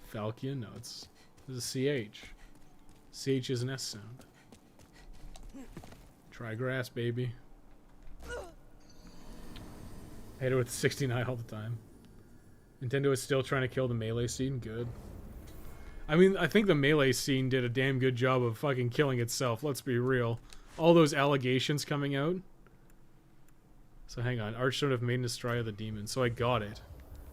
Falcon? No, it's a CH. CH is an S sound. Try grass, baby. I hit it with 69 all the time. Nintendo is still trying to kill the melee scene. Good. I mean, I think the melee scene did a damn good job of fucking killing itself. Let's be real. All those allegations coming out. So hang on. Archstone of Maiden Straya the Demon. So I got it.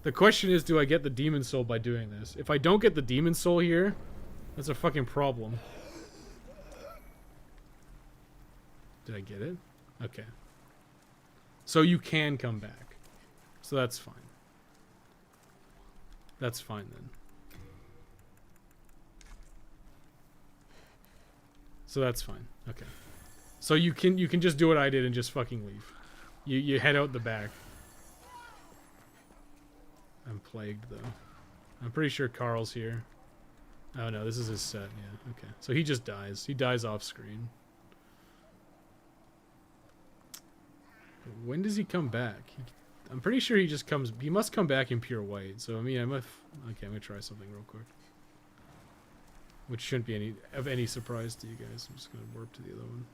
The question is, do I get the Demon Soul by doing this? If I don't get the Demon Soul here, that's a fucking problem. Did I get it? Okay. So you can come back. So that's fine. That's fine then. So that's fine. Okay. So you can just do what I did and just fucking leave. You head out the back. I'm plagued though. I'm pretty sure Carl's here. Oh no, this is his set. Yeah. Okay. So he just dies. He dies off screen. When does he come back? I'm pretty sure he just comes... He must come back in pure white. So, I mean, okay, I'm going to try something real quick. Which shouldn't be of any surprise to you guys. I'm just going to warp to the other one.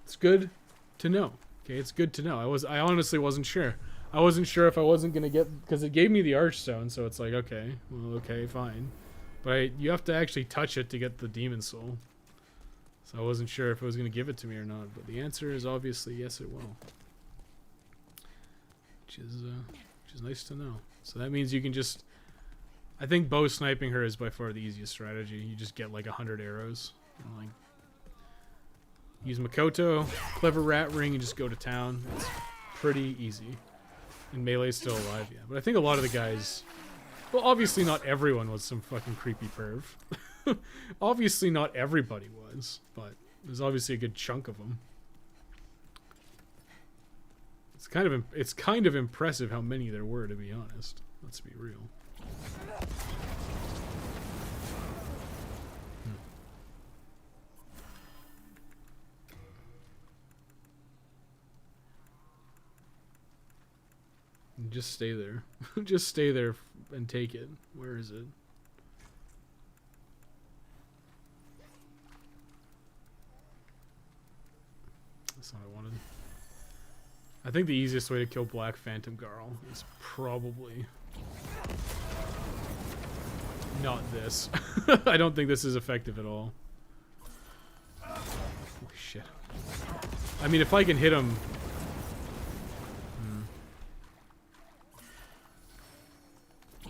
It's good to know. Okay, it's good to know. I honestly wasn't sure. I wasn't sure if I wasn't going to get... Because it gave me the Archstone, so it's like, okay. Well, okay, fine. But you have to actually touch it to get the Demon Soul. So I wasn't sure if it was going to give it to me or not, but the answer is obviously yes, it will. Which is nice to know. So that means you can just... I think bow sniping her is by far the easiest strategy. You just get like 100 arrows. And like use Makoto, clever rat ring, and just go to town. It's pretty easy. And Melee's still alive, yeah. But I think a lot of the guys... Well, obviously not everyone was some fucking creepy perv. Obviously not everybody was, but there's obviously a good chunk of them. It's kind of impressive how many there were, to be honest. Let's be real. Just stay there. Just stay there and take it. Where is it? That's not what I wanted. I think the easiest way to kill Black Phantom Garl is probably not this. I don't think this is effective at all. Holy shit. I mean, if I can hit him...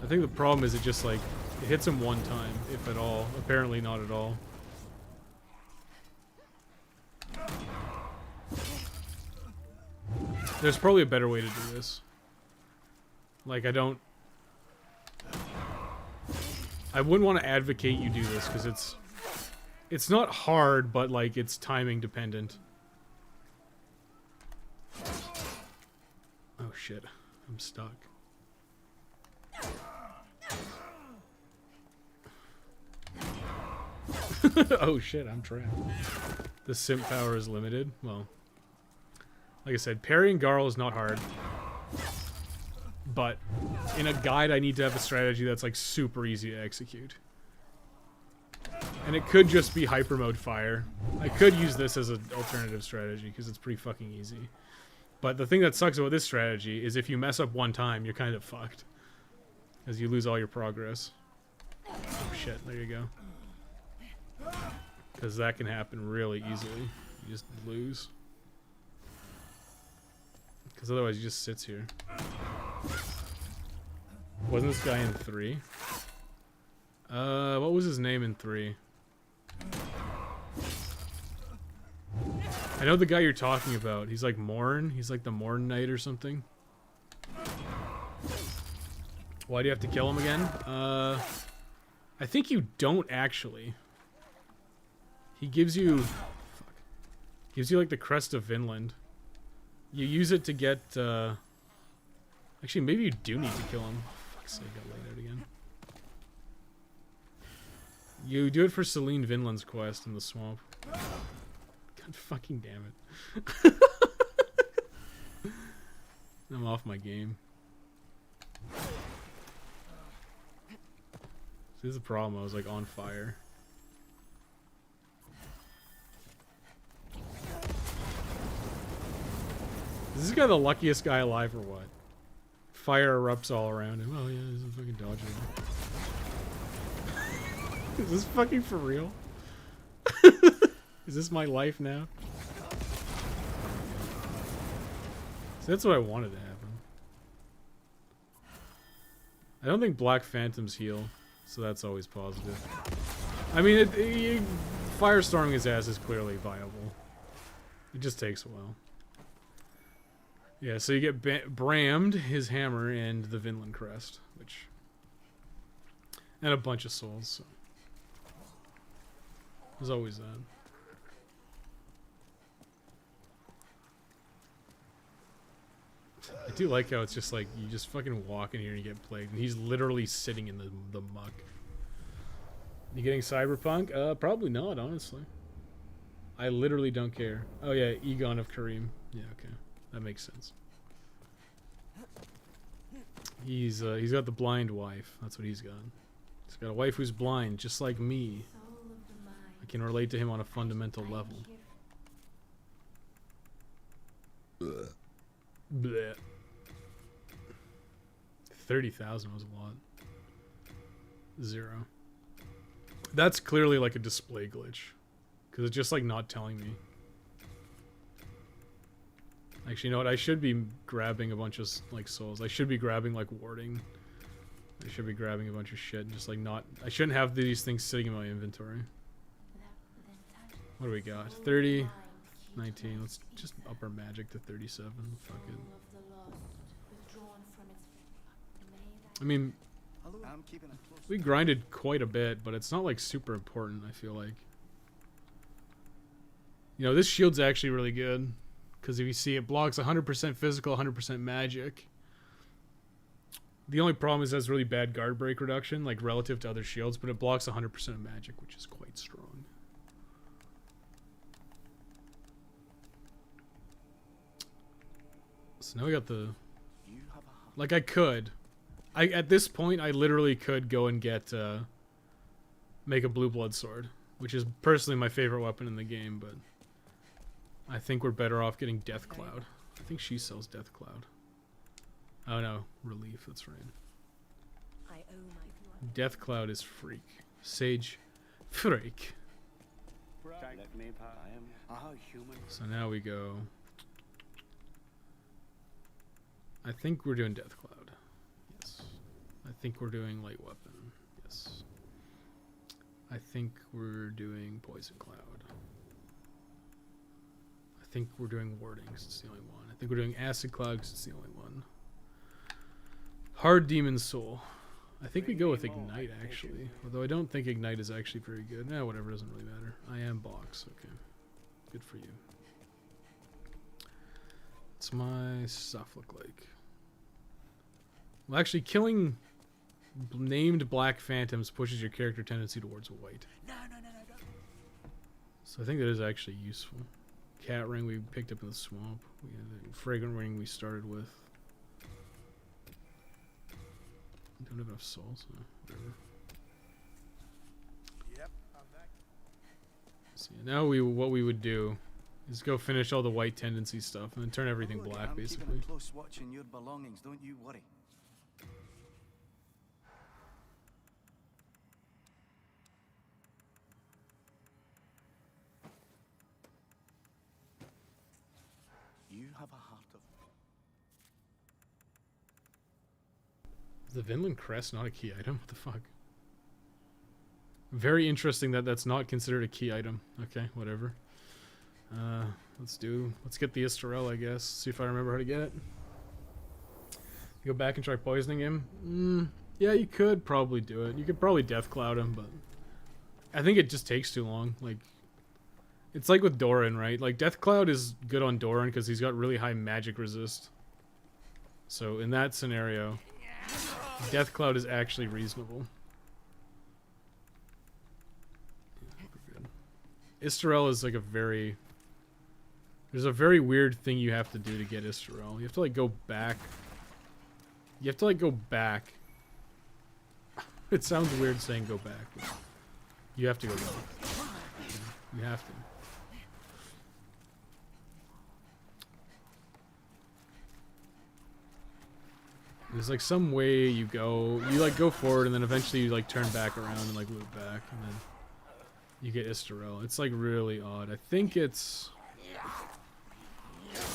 I think the problem is it just, like, it hits him one time, if at all. Apparently not at all. There's probably a better way to do this. Like, I wouldn't want to advocate you do this, because it's not hard, but, like, it's timing dependent. Oh, shit. I'm stuck. Oh, shit, I'm trapped. The simp power is limited. Well... Like I said, parrying Garl is not hard. But in a guide, I need to have a strategy that's like super easy to execute. And it could just be hyper mode fire. I could use this as an alternative strategy because it's pretty fucking easy. But the thing that sucks about this strategy is if you mess up one time, you're kind of fucked. As you lose all your progress. Oh shit, there you go. Because that can happen really easily. You just lose. Because otherwise he just sits here. Wasn't this guy in 3? What was his name in 3? I know the guy you're talking about. He's like Morn. He's like the Morn Knight or something. Why do you have to kill him again? I think you don't actually. He gives you... Fuck. Gives you like the crest of Vinland. You use it to get, actually, maybe you do need to kill him. Oh, fuck's sake, I got laid out again. You do it for Celine Vinland's quest in the swamp. God fucking damn it. I'm off my game. This is the problem, I was like on fire. Is this guy the luckiest guy alive or what? Fire erupts all around him. Oh yeah, he's a fucking dodger. Is this fucking for real? Is this my life now? So that's what I wanted to happen. I don't think Black Phantoms heal, so that's always positive. I mean, firestorming his ass is clearly viable. It just takes a while. Yeah, so you get Brammed, his hammer, and the Vinland Crest, which... And a bunch of souls, so... There's always that. I do like how it's just like, you just fucking walk in here and you get plagued, and he's literally sitting in the muck. You getting Cyberpunk? Probably not, honestly. I literally don't care. Oh yeah, Egon of Kareem. Yeah, okay. That makes sense. He's got the blind wife. That's what he's got. He's got a wife who's blind, just like me. I can relate to him on a fundamental level. Bleh. 30,000 was a lot. 0. That's clearly like a display glitch. Because it's just like not telling me. Actually, you know what? I should be grabbing a bunch of like souls. I should be grabbing like warding. I should be grabbing a bunch of shit and just like not... I shouldn't have these things sitting in my inventory. What do we got? 30, 19. Let's just up our magic to 37. Fuck it. I mean, we grinded quite a bit, but it's not like super important, I feel like. You know, this shield's actually really good. Because if you see, it blocks 100% physical, 100% magic. The only problem is it has really bad guard break reduction, like relative to other shields, but it blocks 100% of magic, which is quite strong. So now we got the... Like, I could. At this point, I literally could go and get... make a blue blood sword, which is personally my favorite weapon in the game, but... I think we're better off getting Death Cloud. I think she sells Death Cloud. Oh no, Relief, that's right. Death Cloud is freak. Sage freak. So now we go... I think we're doing Death Cloud. Yes. I think we're doing Light Weapon. Yes. I think we're doing Poison Cloud. I think we're doing Warding because it's the only one. I think we're doing Acid Cloud because it's the only one. Hard Demon Soul. I think we go with Ignite, actually. Although I don't think Ignite is actually very good. Nah, whatever, doesn't really matter. I am Box, okay. Good for you. What's my stuff look like? Well, actually, killing named Black Phantoms pushes your character tendency towards white. No. So I think that is actually useful. Cat Ring we picked up in the swamp. We had a Fragrant Ring we started with. Don't have enough souls, so whatever. Yep, I'm back. So yeah, now what we would do is go finish all the white tendency stuff and then turn everything black, basically. I'm keeping a close watch on your belongings, don't you worry. You have a heart of... Is the Vinland Crest not a key item? What the fuck? Very interesting that that's not considered a key item. Okay, whatever. Let's get the Istarel, I guess. See if I remember how to get it. Go back and try poisoning him? Yeah, you could probably do it. You could probably Death Cloud him, but I think it just takes too long. Like, it's like with Doran, right? Like, Death Cloud is good on Doran because he's got really high magic resist. So, in that scenario, Death Cloud is actually reasonable. Yeah, we're good. Istarel is like a very... There's a very weird thing you have to do to get Istarel. You have to, like, go back. You have to, like, go back. It sounds weird saying go back, but you have to go back. You have to. There's like some way you like go forward and then eventually you like turn back around and like loop back and then you get Istarel. It's like really odd. I think it's...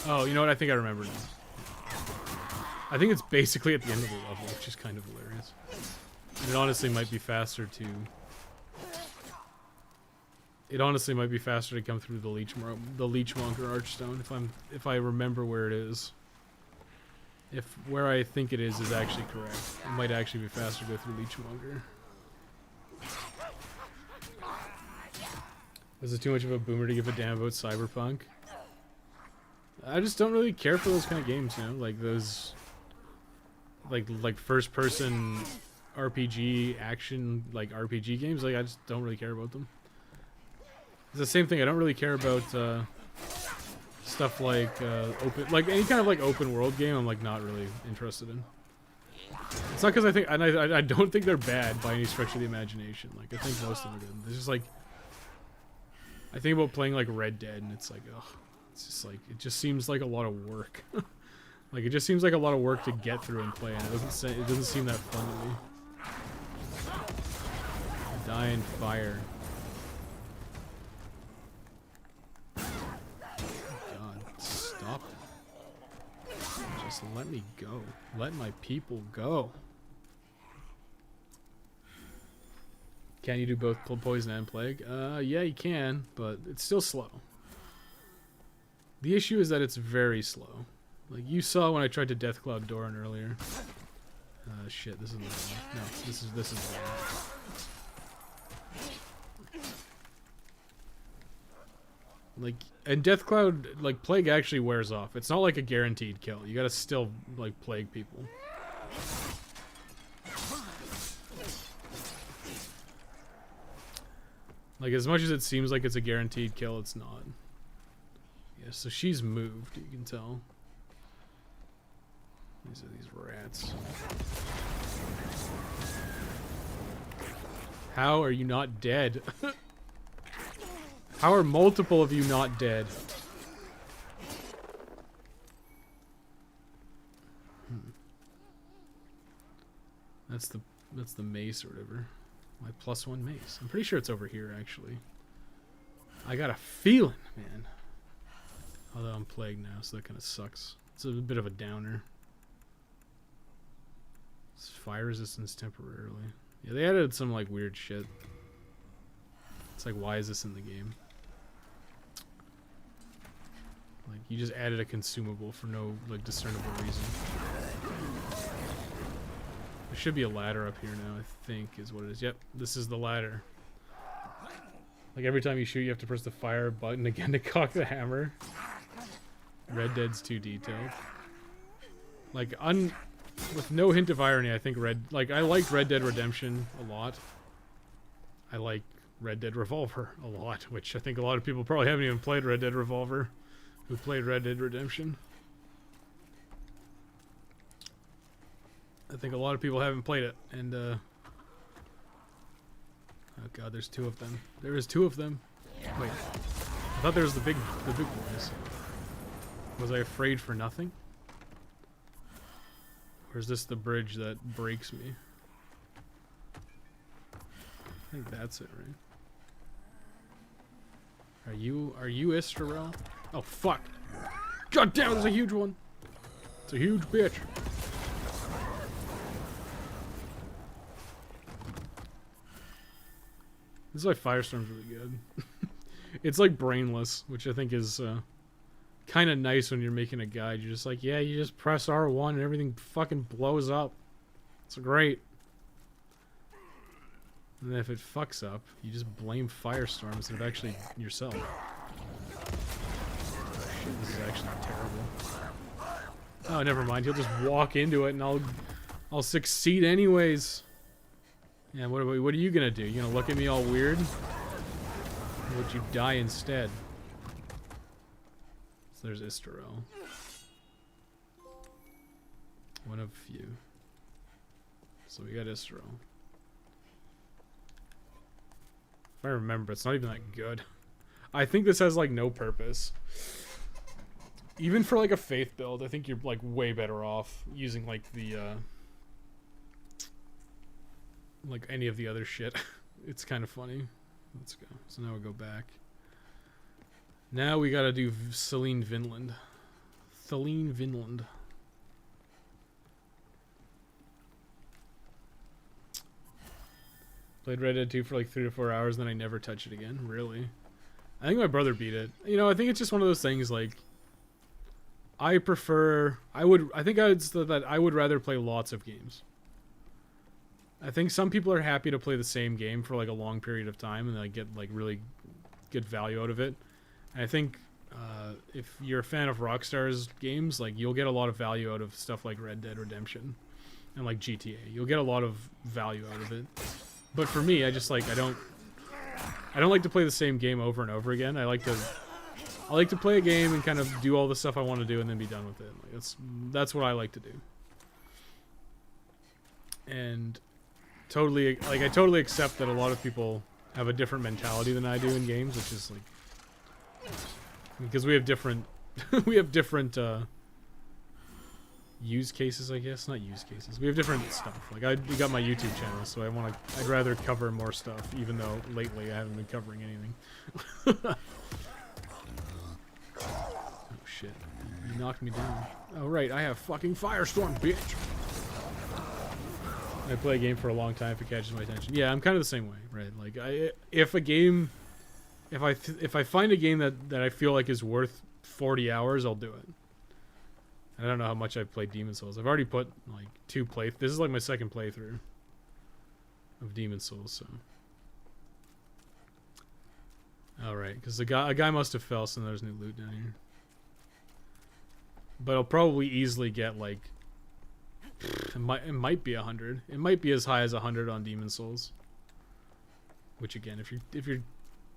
Oh, you know what? I think I remember now. I think it's basically at the end of the level, which is kind of hilarious. And it honestly might be faster to... It honestly might be faster to come through the Leech Monk or Archstone if I remember where it is. If where I think it is actually correct. It might actually be faster to go through Leechmonger. Is it too much of a boomer to give a damn about Cyberpunk? I just don't really care for those kind of games, you know? Like those... Like first person RPG action, like RPG games, like I just don't really care about them. It's the same thing, I don't really care about stuff like any kind of like open world game. I'm like not really interested in. It's not because I think I don't think they're bad by any stretch of the imagination. Like I think most of them are good. It's just like I think about playing like Red Dead and it's like ugh, it's just like it just seems like a lot of work. Like it just seems like a lot of work to get through and play, and it doesn't seem that fun to me. Die in fire. Stop it. Just let me go. Let my people go. Can you do both poison and plague? Yeah, you can, but it's still slow. The issue is that it's very slow. Like you saw when I tried to Deathcloud Doran earlier. Shit, this is the one. No, this is the one. Like, and Deathcloud, like, Plague actually wears off. It's not like a guaranteed kill. You gotta still, like, plague people. Like, as much as it seems like it's a guaranteed kill, it's not. Yeah, so she's moved, you can tell. These are these rats. How are you not dead? How are multiple of you not dead? That's the mace or whatever. My +1 mace. I'm pretty sure it's over here actually. I got a feeling, man. Although I'm plagued now, so that kind of sucks. It's a bit of a downer. It's fire resistance temporarily. Yeah, they added some like weird shit. It's like, why is this in the game? Like, you just added a consumable for no, like, discernible reason. There should be a ladder up here now, I think, is what it is. Yep, this is the ladder. Like, every time you shoot, you have to press the fire button again to cock the hammer. Red Dead's too detailed. Like, with no hint of irony, I think I liked Red Dead Redemption a lot. I like Red Dead Revolver a lot, which I think a lot of people probably haven't even played Red Dead Revolver who played Red Dead Redemption. I think a lot of people haven't played it, and oh god, there's two of them. There is two of them. Wait, I thought there was the big boys. Was I afraid for nothing? Or is this the bridge that breaks me? I think that's it, right? Are you Istarel? Oh fuck! God damn, there's a huge one! It's a huge bitch. This is why Firestorm's really good. It's like brainless, which I think is kind of nice when you're making a guide. You're just like, yeah, you just press R1 and everything fucking blows up. It's great. And then if it fucks up, you just blame Firestorm instead of actually yourself. Shit, this is actually terrible. Oh, never mind. He'll just walk into it and I'll succeed anyways. Yeah, what are you gonna do? You gonna look at me all weird? Or would you die instead? So there's Istarel. One of few. So we got Istarel. If I remember, it's not even that good. I think this has like no purpose. even for like a faith build, I think you're like way better off using like the like any of the other shit. It's kind of funny. Let's go. So now we go back. Now we gotta do Celine Vinland. Celine Vinland. Played Red Dead 2 for like 3 to 4 hours, and then I never touch it again. Really? I think my brother beat it. You know, I think it's just one of those things like I prefer. I think I would that I would rather play lots of games. I think some people are happy to play the same game for like a long period of time and like get like really good value out of it. And I think if you're a fan of Rockstar's games, like you'll get a lot of value out of stuff like Red Dead Redemption and like GTA. You'll get a lot of value out of it. But for me, I just like I don't like to play the same game over and over again. I like to play a game and kind of do all the stuff I want to do and then be done with it. Like that's what I like to do. And totally, like I totally accept that a lot of people have a different mentality than I do in games, which is like because we have different use cases, I guess. Not use cases. We have different stuff. Like we got my YouTube channel, so I'd rather cover more stuff, even though lately I haven't been covering anything. Oh shit. You knocked me down. Oh right, I have fucking Firestorm, bitch. I play a game for a long time if it catches my attention. Yeah, I'm kind of the same way, right? Like if I find a game that I feel like is worth 40 hours, I'll do it. I don't know how much I've played Demon Souls. I've already put like this is like my second playthrough of Demon Souls, so. Alright, because a guy must have fell, so there's new loot down here. But I'll probably easily get like it might be 100. It might be as high as 100 on Demon Souls. Which again,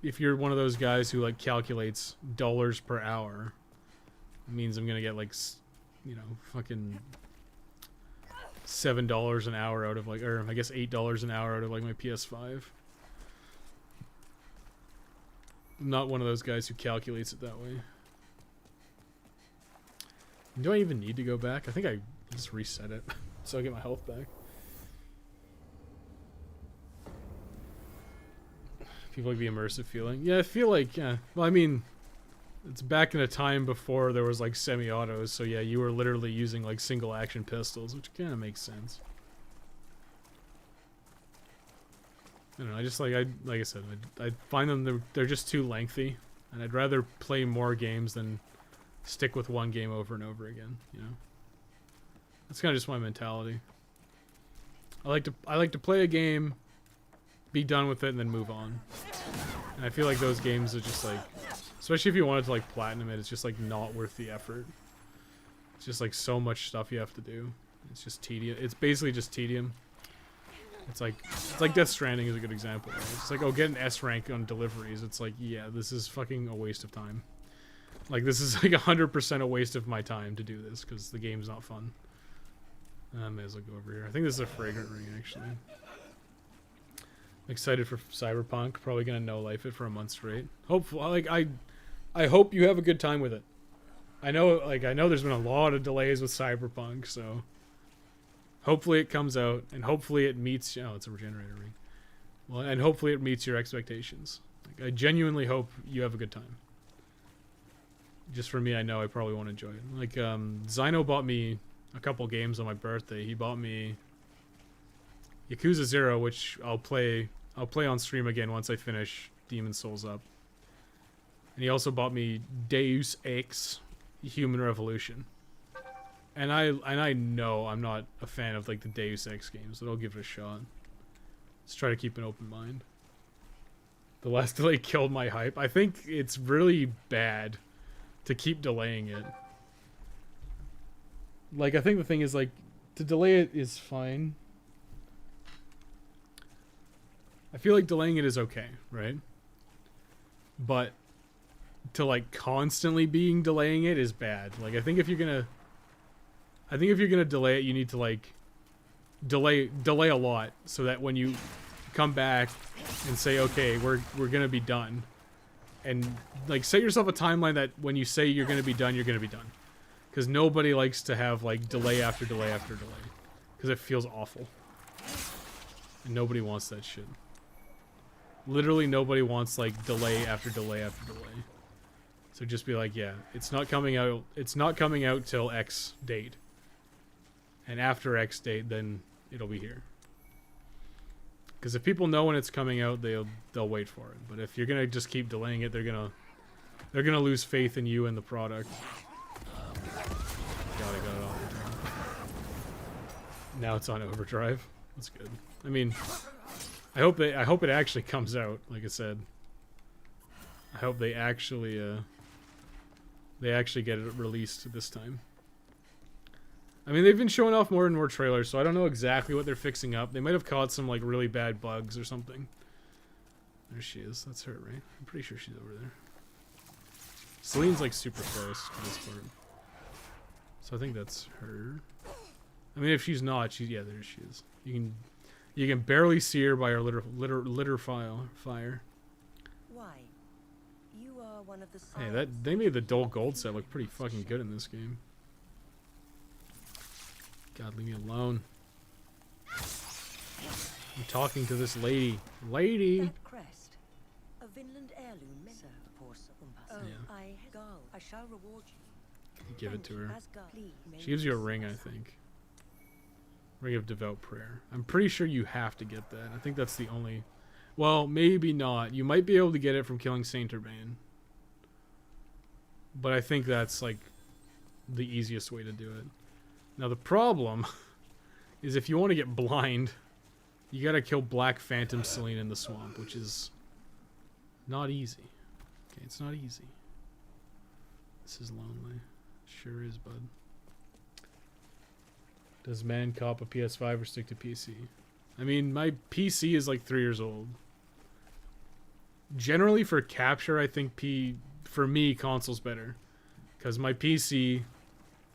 if you're one of those guys who like calculates dollars per hour, it means I'm gonna get like, you know, fucking $7 an hour out of like, or I guess $8 an hour out of like my PS5. I'm not one of those guys who calculates it that way. Do I even need to go back? I think I just reset it so I get my health back. People like the immersive feeling. Yeah, I feel like, yeah. Well, I mean, it's back in a time before there was like semi-autos, so yeah, you were literally using like single action pistols, which kind of makes sense. I don't know, I just like I said, I find them they're just too lengthy, and I'd rather play more games than stick with one game over and over again, you know? That's kind of just my mentality. I like to play a game, be done with it, and then move on. And I feel like those games are just like, especially if you wanted to like platinum it, it's just like not worth the effort. It's just like so much stuff you have to do. It's just tedium. It's basically just tedium. It's like Death Stranding is a good example. Right? It's like, oh, get an S rank on deliveries. It's like, yeah, this is fucking a waste of time. Like, this is like 100% a waste of my time to do this because the game's not fun. I may as well go over here. I think this is a fragrant ring, actually. I'm excited for Cyberpunk. Probably gonna no-life it for a month straight. Hopefully, like I hope you have a good time with it. I know there's been a lot of delays with Cyberpunk, so hopefully it comes out and hopefully it meets. Oh, it's a regenerator ring. Well, and hopefully it meets your expectations. Like, I genuinely hope you have a good time. Just for me, I know I probably won't enjoy it. Like, Zino bought me a couple games on my birthday. He bought me Yakuza 0, which I'll play on stream again once I finish Demon Souls up. And he also bought me Deus Ex Human Revolution. And I know I'm not a fan of like the Deus Ex games, but I'll give it a shot. Let's try to keep an open mind. The last delay killed my hype. I think it's really bad to keep delaying it. Like, I think the thing is, like, to delay it is fine. I feel like delaying it is okay, right? But to, like, constantly being delaying it is bad. Like, I think if you're gonna delay it, you need to, like, delay a lot so that when you come back and say, okay, we're gonna be done, And like set yourself a timeline that when you say you're going to be done, you're going to be done. Because nobody likes to have like delay after delay after delay. Because it feels awful. And nobody wants that shit. Literally nobody wants like delay after delay after delay. So just be like, yeah, it's not coming out till X date. And after X date, then it'll be here. Because if people know when it's coming out, they'll wait for it. But if you're gonna just keep delaying it, they're gonna lose faith in you and the product. God, I got it off. Now it's on overdrive. That's good. I mean, I hope it actually comes out. Like I said, I hope they actually get it released this time. I mean, they've been showing off more and more trailers, so I don't know exactly what they're fixing up. They might have caught some like really bad bugs or something. There she is. That's her, right? I'm pretty sure she's over there. Celine's like super close to this part. So I think that's her. I mean, if she's not, yeah, there she is. You can barely see her by her litter fire. Why? You are one of the Hey, they made the dull gold set look pretty fucking good in this game. God, leave me alone. I'm talking to this lady. Lady! That crest, a Vinland heirloom, sir. Oh, Yeah. I shall reward you. You give it to her. Please, She gives you a ring, I think. Ring of Devout Prayer. I'm pretty sure you have to get that. I think that's the only... Well, maybe not. You might be able to get it from killing Saint Urbane. But I think that's, like, the easiest way to do it. Now, the problem is if you want to get blind, you gotta kill Black Phantom Celine in the swamp, which is not easy. Okay, it's not easy. This is lonely. Sure is, bud. Does man cop a PS5 or stick to PC? I mean, my PC is like 3 years old. Generally, for capture, I think for me, console's better. Because my PC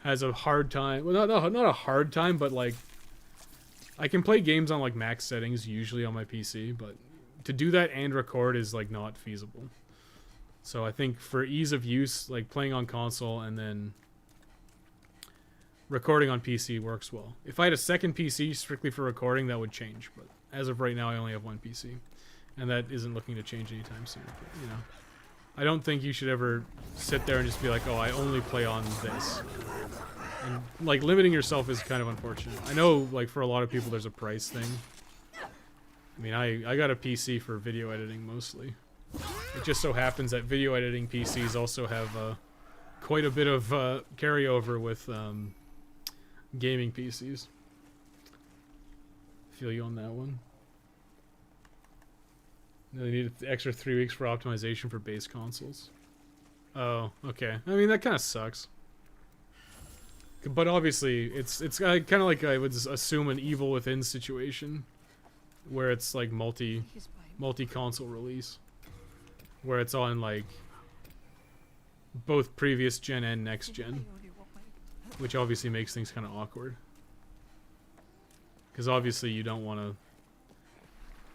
has a hard time. Well, not a hard time, but like, I can play games on like max settings usually on my PC, but to do that and record is like not feasible. So I think for ease of use, like playing on console and then recording on PC works well. If I had a second PC strictly for recording, that would change. But as of right now, I only have one PC, and that isn't looking to change anytime soon. But, you know, I don't think you should ever sit there and just be like, oh, I only play on this. And like limiting yourself is kind of unfortunate. I know, like for a lot of people, there's a price thing. I mean, I got a PC for video editing mostly. It just so happens that video editing PCs also have quite a bit of carryover with gaming PCs. Feel you on that one. They need an extra 3 weeks for optimization for base consoles. Oh, okay. I mean, that kind of sucks. But obviously, it's kind of like I would assume an Evil Within situation, where it's like multi-console release, where it's on like both previous gen and next gen, which obviously makes things kind of awkward. Because obviously you don't want to.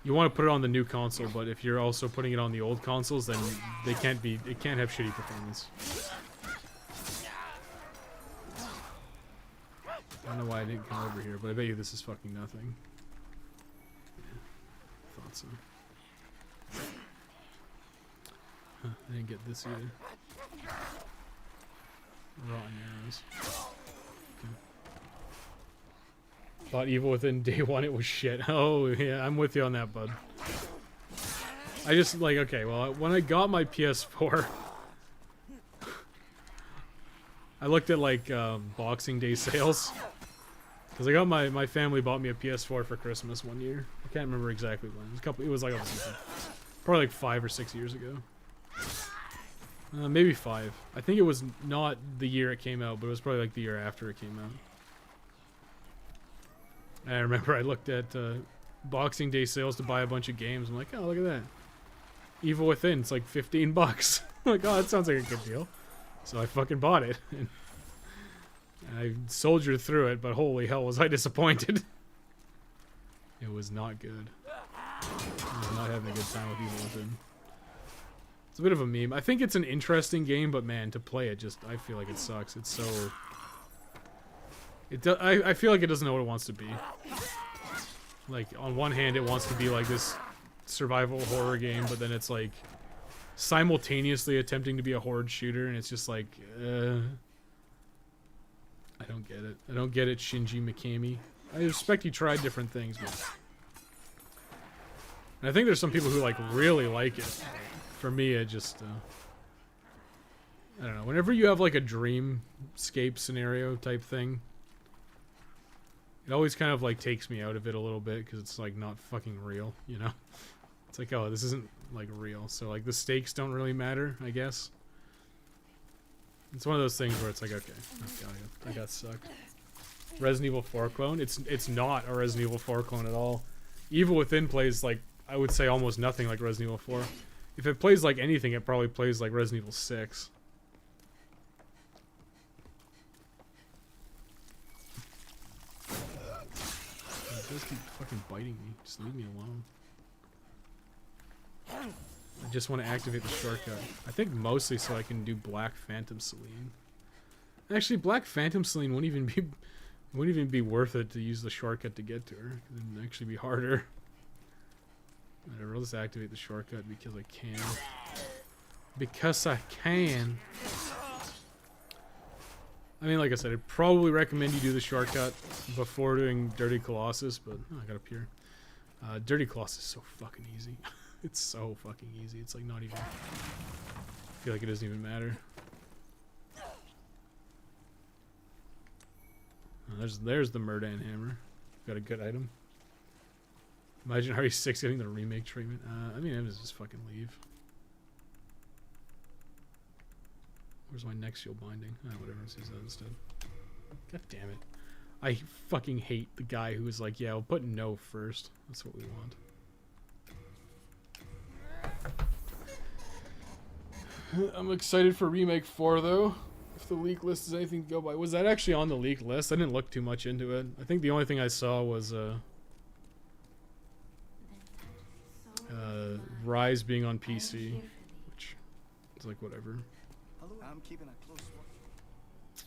You want to put it on the new console, but if you're also putting it on the old consoles, then it can't have shitty performance. I don't know why I didn't come over here, but I bet you this is fucking nothing. Yeah, thought so. Huh, I didn't get this either. Rotten arrows. Okay. Thought Evil Within day one it was shit. Oh yeah, I'm with you on that, bud. I just like, okay, well, when I got my PS4, I looked at like Boxing Day sales. Because I got my family bought me a PS4 for Christmas one year. I can't remember exactly when. It was like probably like 5 or 6 years ago. Maybe 5. I think it was not the year it came out, but it was probably like the year after it came out. And I remember I looked at Boxing Day sales to buy a bunch of games. I'm like, oh, look at that. Evil Within, it's like $15. I'm like, oh, that sounds like a good deal. So I fucking bought it. And I soldiered through it, but holy hell was I disappointed. It was not good. I was not having a good time with Evil Within. It's a bit of a meme. I think it's an interesting game, but man, to play it, I feel like it sucks. It's so... I feel like it doesn't know what it wants to be. Like, on one hand, it wants to be like this survival horror game, but then it's like simultaneously attempting to be a horde shooter, and it's just like, I don't get it. I don't get it, Shinji Mikami. I respect he tried different things, but... And I think there's some people who, like, really like it. For me, it just, I don't know. Whenever you have, like, a dreamscape scenario type thing, it always kind of, like, takes me out of it a little bit, because it's, like, not fucking real, you know? It's like, oh, this isn't, like, real. So, like, the stakes don't really matter, I guess. It's one of those things where it's like, okay, I got sucked. Resident Evil 4 clone? It's not a Resident Evil 4 clone at all. Evil Within plays, like, I would say almost nothing like Resident Evil 4. If it plays like anything, it probably plays like Resident Evil 6. It does keep fucking biting me. Just leave me alone. I just want to activate the shortcut. I think mostly so I can do Black Phantom Celine. Actually, Black Phantom Celine wouldn't even be worth it to use the shortcut to get to her. It'd actually be harder. Whatever, I'll just activate the shortcut because I can. Because I can. I mean, like I said, I'd probably recommend you do the shortcut before doing Dirty Colossus, but I got up here. Dirty Colossus is so fucking easy. It's so fucking easy. It's like not even... I feel like it doesn't even matter. Oh, there's the Murdan hammer. Got a good item. Imagine RE6 getting the remake treatment. I mean, I just fucking leave. Where's my next shield binding? Whatever, let's use that instead. God damn it. I fucking hate the guy who was like, yeah, we'll put no first. That's what we want. I'm excited for Remake 4, though. If the leak list is anything to go by. Was that actually on the leak list? I didn't look too much into it. I think the only thing I saw was, Rise being on PC, which is like whatever. I'm keeping a close watch.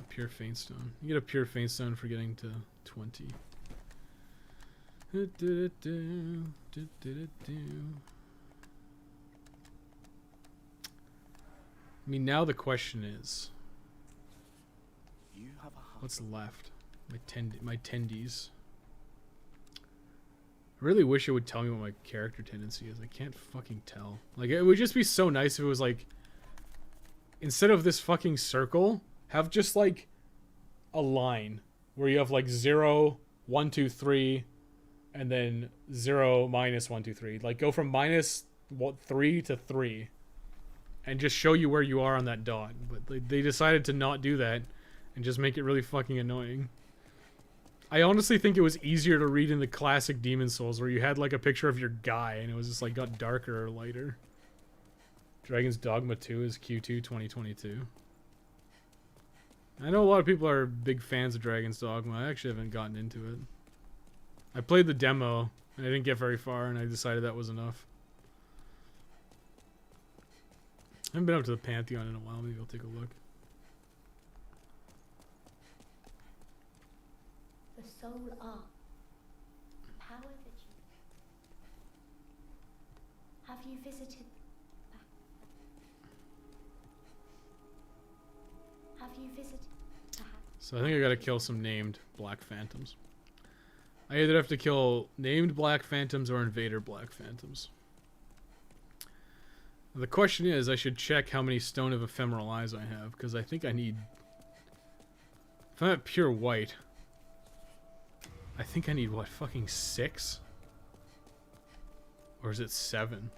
A pure faint stone. You get a pure faint stone for getting to 20. I mean, now the question is, You have a heart. what's left? My tendies. I really wish it would tell me what my character tendency is. I can't fucking tell. Like, it would just be so nice if it was like, instead of this fucking circle, have just like a line where you have like 0, 1, 2, 3, and then 0, minus 1, 2, 3. Like, go from minus 3 to 3, and just show you where you are on that dot. But they decided to not do that, and just make it really fucking annoying. I honestly think it was easier to read in the classic Demon Souls, where you had like a picture of your guy and it was just like got darker or lighter. Dragon's Dogma 2 is Q2 2022. I know a lot of people are big fans of Dragon's Dogma. I actually haven't gotten into it. I played the demo and I didn't get very far, and I decided that was enough. I haven't been up to the Pantheon in a while. Maybe I'll take a look. The soul are power that you have you visited perhaps? So I think I gotta kill some named Black Phantoms. I either have to kill named Black Phantoms or Invader Black Phantoms. The question is, I should check how many Stone of Ephemeral Eyes I have, because I think I need... If I'm at pure white, I think I need, what, fucking 6? Or is it 7?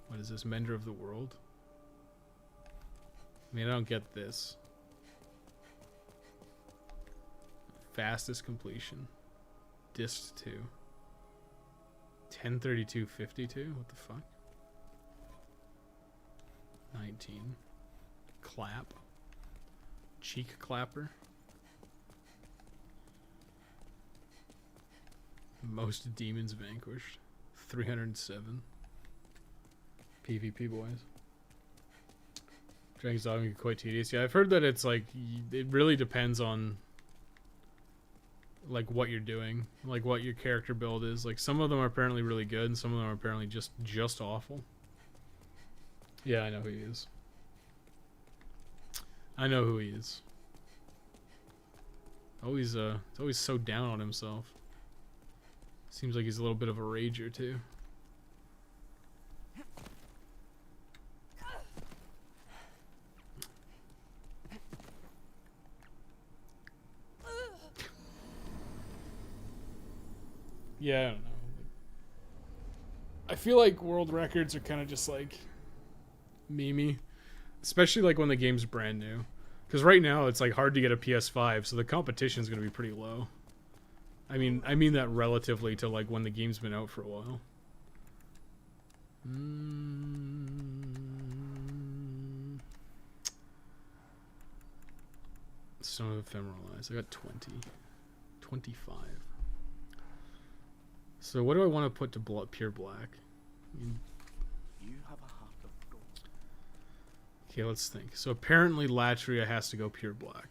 What is this, Mender of the World? I mean, I don't get this. Fastest completion. Disc 2. 1032.52? What the fuck? 19. Clap. Cheek clapper. Most demons vanquished. 307. PvP boys. Dragon's Dogma can be quite tedious. Yeah, I've heard that it's like it really depends on like what you're doing, like what your character build is. Like some of them are apparently really good, and some of them are apparently just awful. Yeah, I know who he is. I know who he is. Always always so down on himself. Seems like he's a little bit of a rager too. Yeah, I don't know. I feel like world records are kind of just like memey, especially like when the game's brand new. Because right now it's like hard to get a PS5, so the competition's going to be pretty low. I mean that relatively to like when the game's been out for a while. Stone of Ephemeralize. I got 20. 25. So what do I want to put to pure black? You have a heart of gold. Okay, let's think. So apparently Latria has to go pure black.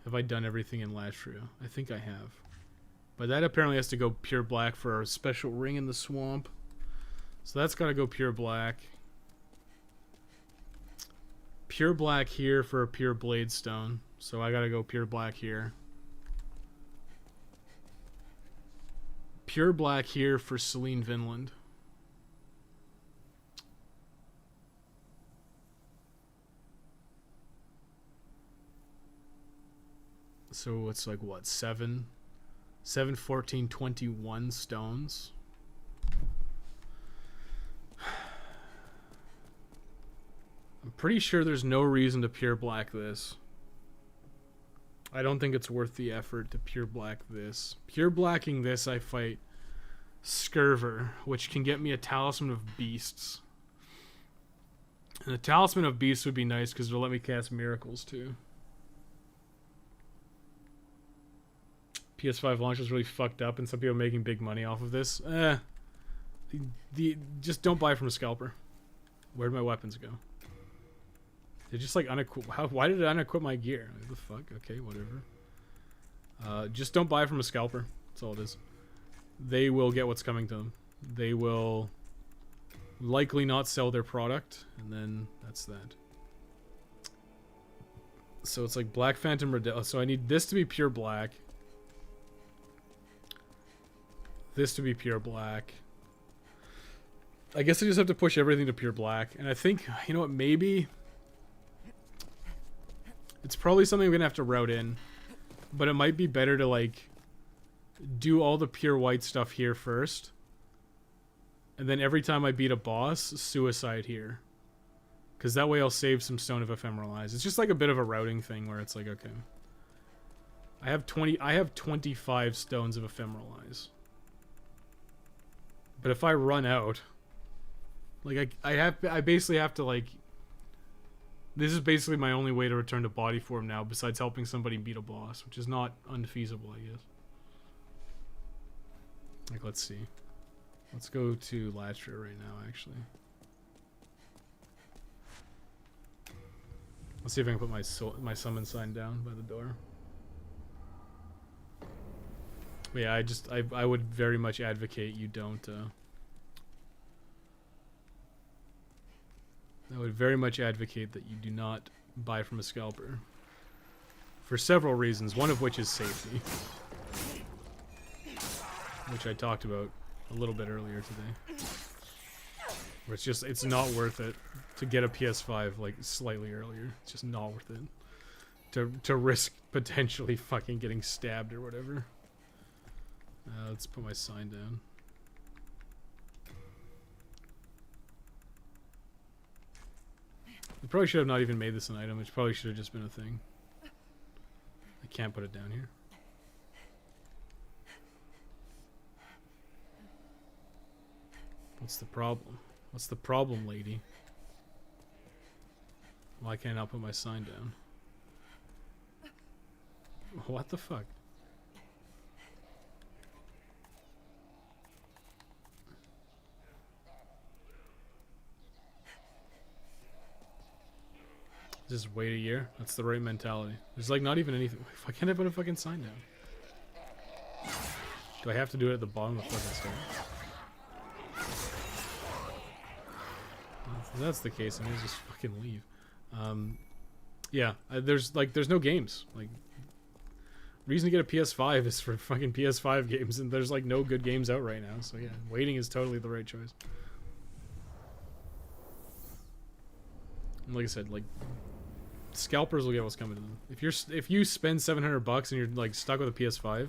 Have I done everything in Latria? I think I have. But that apparently has to go pure black for our special ring in the swamp. So that's got to go pure black. Pure black here for a pure blade stone. So I got to go pure black here. Pure black here for Celine Vinland. So it's like what, 7, 14, 21 stones. I'm pretty sure there's no reason to pure black this. I don't think it's worth the effort to pure black this. Pure blacking this, I fight Scurver, which can get me a Talisman of Beasts. And the Talisman of Beasts would be nice because it'll let me cast miracles too. PS5 launch was really fucked up, and some people are making big money off of this. Just don't buy from a scalper. Where'd my weapons go? They just like unequip. Why did it unequip my gear? What the fuck? Okay, whatever. Just don't buy from a scalper. That's all it is. They will get what's coming to them. They will likely not sell their product, and then that's that. So it's like Black Phantom Redel. So I need this to be pure black. This to be pure black. I guess I just have to push everything to pure black. And I think, you know what, maybe it's probably something I'm going to have to route in. But it might be better to, like, do all the pure white stuff here first. And then every time I beat a boss, suicide here. Because that way I'll save some Stone of Ephemeralize. It's just like a bit of a routing thing where it's like, okay. I have 25 Stones of Ephemeralize. But if I run out, like I basically have to, like, this is basically my only way to return to body form now, besides helping somebody beat a boss, which is not unfeasible, I guess. Like, let's see. Let's go to Latria right now, actually. Let's see if I can put my summon sign down by the door. But yeah, I would very much advocate you don't, I would very much advocate that you do not buy from a scalper. For several reasons, one of which is safety. Which I talked about a little bit earlier today. Where it's not worth it to get a PS5 like slightly earlier. It's just not worth it. To risk potentially fucking getting stabbed or whatever. Let's put my sign down. I probably should have not even made this an item, which probably should have just been a thing. I can't put it down here. What's the problem? What's the problem, lady? Why can't I put my sign down? What the fuck? Just wait a year. That's the right mentality. There's like not even anything. Why can't I put a fucking sign down? Do I have to do it at the bottom of the fucking stairs? If that's the case, I may just fucking leave. Yeah, there's no games. Like, reason to get a PS5 is for fucking PS5 games, and there's like no good games out right now. So yeah, waiting is totally the right choice. And like I said, like, scalpers will get what's coming to them. If you spend $700 and you're like stuck with a PS5, you're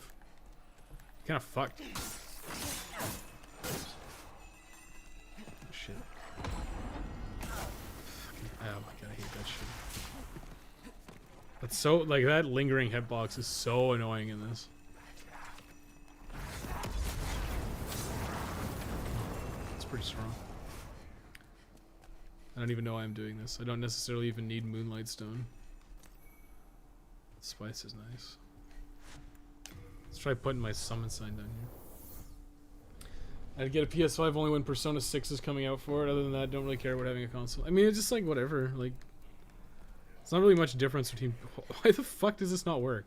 kind of fucked. Oh, shit. Oh my god, I hate that shit. That's so, like, that lingering hitbox is so annoying in this. It's pretty strong. I don't even know why I'm doing this. I don't necessarily even need Moonlight Stone. Spice is nice. Let's try putting my summon sign down here. I'd get a PS5 only when Persona 6 is coming out for it. Other than that, don't really care about having a console. I mean, it's just like whatever. Like, it's not really much difference between... Why the fuck does this not work?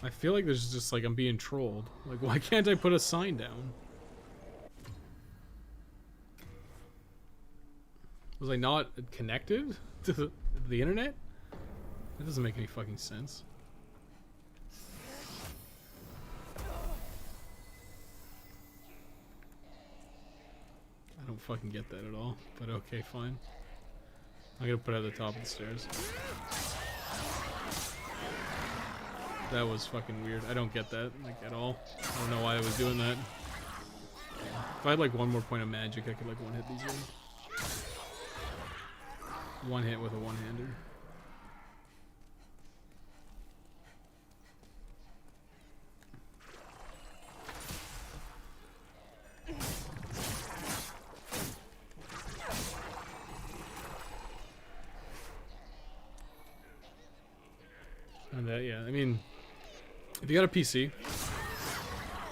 I feel like there's just like I'm being trolled. Like, why can't I put a sign down? Was I not connected to the internet? That doesn't make any fucking sense. I don't fucking get that at all. But okay, fine. I'm gonna put it at the top of the stairs. That was fucking weird. I don't get that, like, at all. I don't know why I was doing that. If I had like one more point of magic, I could like one hit these guys. One hit with a one-hander. And that, yeah, I mean, if you got a PC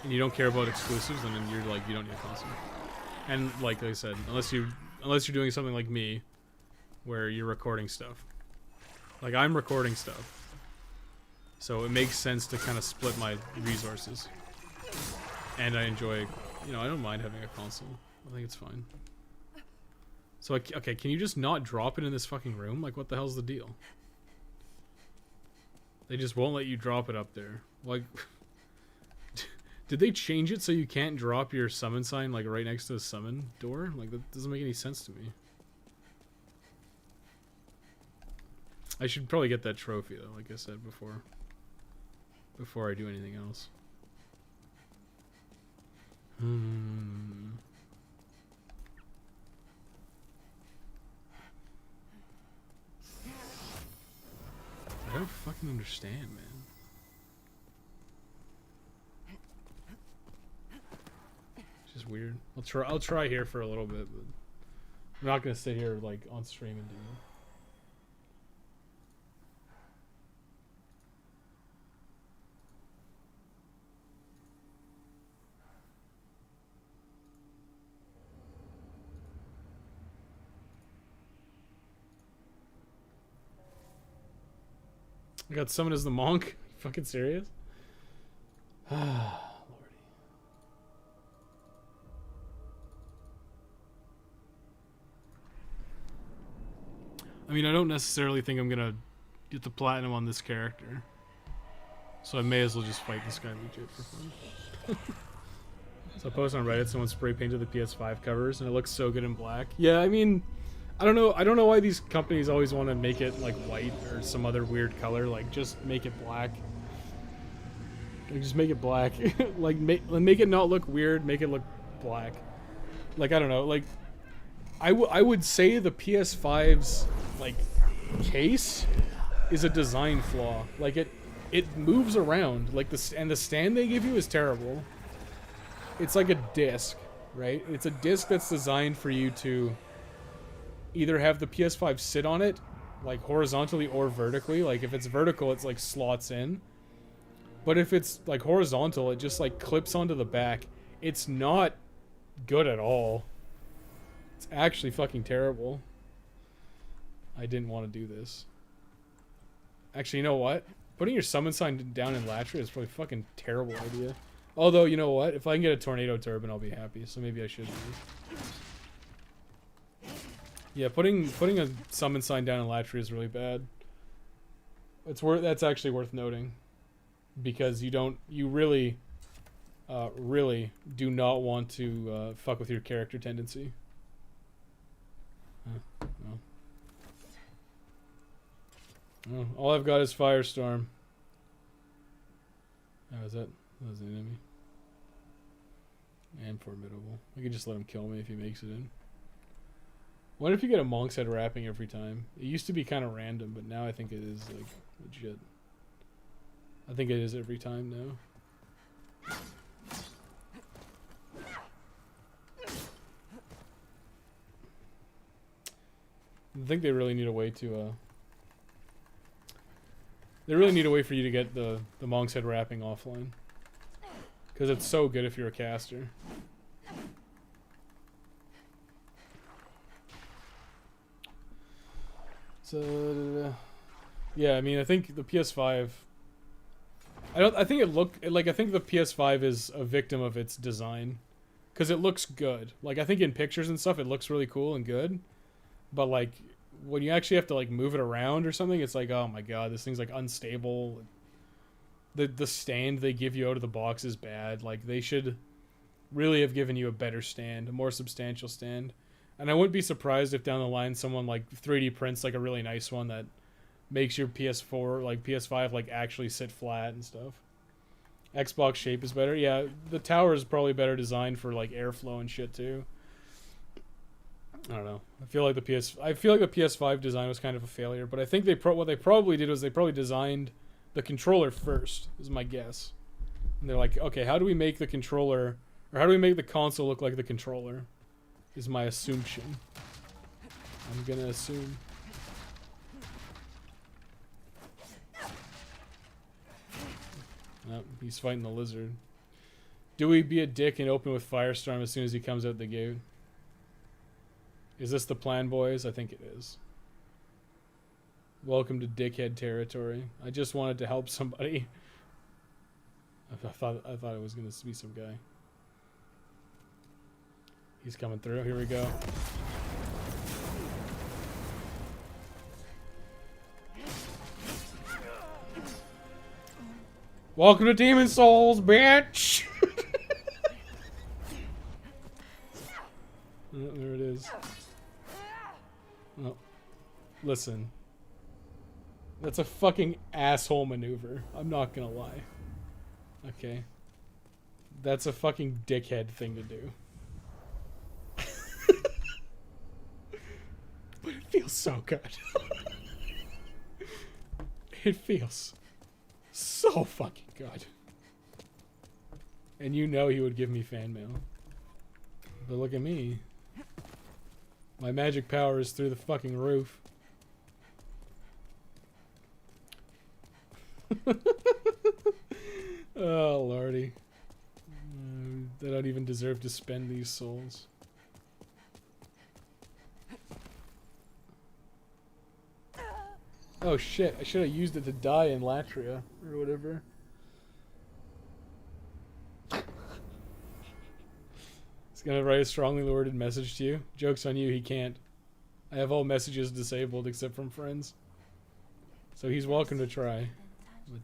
and you don't care about exclusives, then you're like, you don't need a console. And like I said, unless you're doing something like me, where you're recording stuff. Like, I'm recording stuff, so it makes sense to kind of split my resources. And I enjoy, you know, I don't mind having a console. I think it's fine. So, okay, can you just not drop it in this fucking room? Like, what the hell's the deal? They just won't let you drop it up there. Like, did they change it so you can't drop your summon sign, like, right next to the summon door? Like, that doesn't make any sense to me. I should probably get that trophy, though, like I said before. Before I do anything else. I don't fucking understand, man. It's just weird. I'll try here for a little bit, but I'm not gonna sit here like on stream and do it. I got summoned as the monk? Fucking serious? Lordy. I mean, I don't necessarily think I'm gonna get the platinum on this character. So I may as well just fight this guy legit for fun. So I posted on Reddit, someone spray painted the PS5 covers and it looks so good in black. Yeah, I mean, I don't know why these companies always want to make it like white or some other weird color. Like, just make it black. Like, just make it black. Like, make it not look weird. Make it look black. Like, I don't know. Like, I would say the PS5's like case is a design flaw. Like, it moves around. Like, the stand they give you is terrible. It's like a disc, right? It's a disc that's designed for you to either have the PS5 sit on it, like horizontally or vertically. Like, if it's vertical, it's like slots in. But if it's like horizontal, it just like clips onto the back. It's not good at all. It's actually fucking terrible. I didn't want to do this. Actually, you know what? Putting your summon sign down in Latria is probably a fucking terrible idea. Although, you know what? If I can get a Tornado Turban, I'll be happy. So maybe I should do this. Yeah, putting a summon sign down in Latria is really bad. That's actually worth noting. Because you really do not want to fuck with your character tendency. Well. Oh, all I've got is Firestorm. Oh, that was an enemy. And Formidable. I could just let him kill me if he makes it in. Wonder if you get a Monk's Head wrapping every time. It used to be kind of random, but now I think it is like legit. I think it is every time now. I think they really need a way to they really need a way for you to get the Monk's Head wrapping offline. Because it's so good if you're a caster. So yeah, I mean, I think the PS5 I think the PS5 is a victim of its design. Cuz it looks good. Like I think in pictures and stuff it looks really cool and good. But like when you actually have to like move it around or something, it's like, oh my god, this thing's like unstable. The stand they give you out of the box is bad. Like they should really have given you a better stand, a more substantial stand. And I wouldn't be surprised if down the line someone like 3D prints like a really nice one that makes your PS4 like PS5 like actually sit flat and stuff. Xbox shape is better. Yeah, the tower is probably better designed for like airflow and shit too. I don't know. I feel like the PS5 design was kind of a failure, but I think what they probably did was they probably designed the controller first, is my guess. And they're like, okay, how do we make the controller, or how do we make the console look like the controller? Is my assumption. I'm gonna assume. Oh, he's fighting the lizard. Do we be a dick and open with Firestorm as soon as he comes out the gate? Is this the plan, boys? I think it is. Welcome to dickhead territory. I just wanted to help somebody. I thought it was gonna be some guy. He's coming through. Here we go. Welcome to Demon Souls, bitch! Oh, there it is. Oh. Listen. That's a fucking asshole maneuver. I'm not gonna lie. Okay. That's a fucking dickhead thing to do. But it feels so good. It feels so fucking good. And you know he would give me fan mail. But look at me. My magic power is through the fucking roof. Oh, lordy. They don't even deserve to spend these souls. Oh shit, I should have used it to die in Latria, or whatever. He's gonna write a strongly worded message to you. Joke's on you, he can't. I have all messages disabled except from friends. So he's welcome to try. But,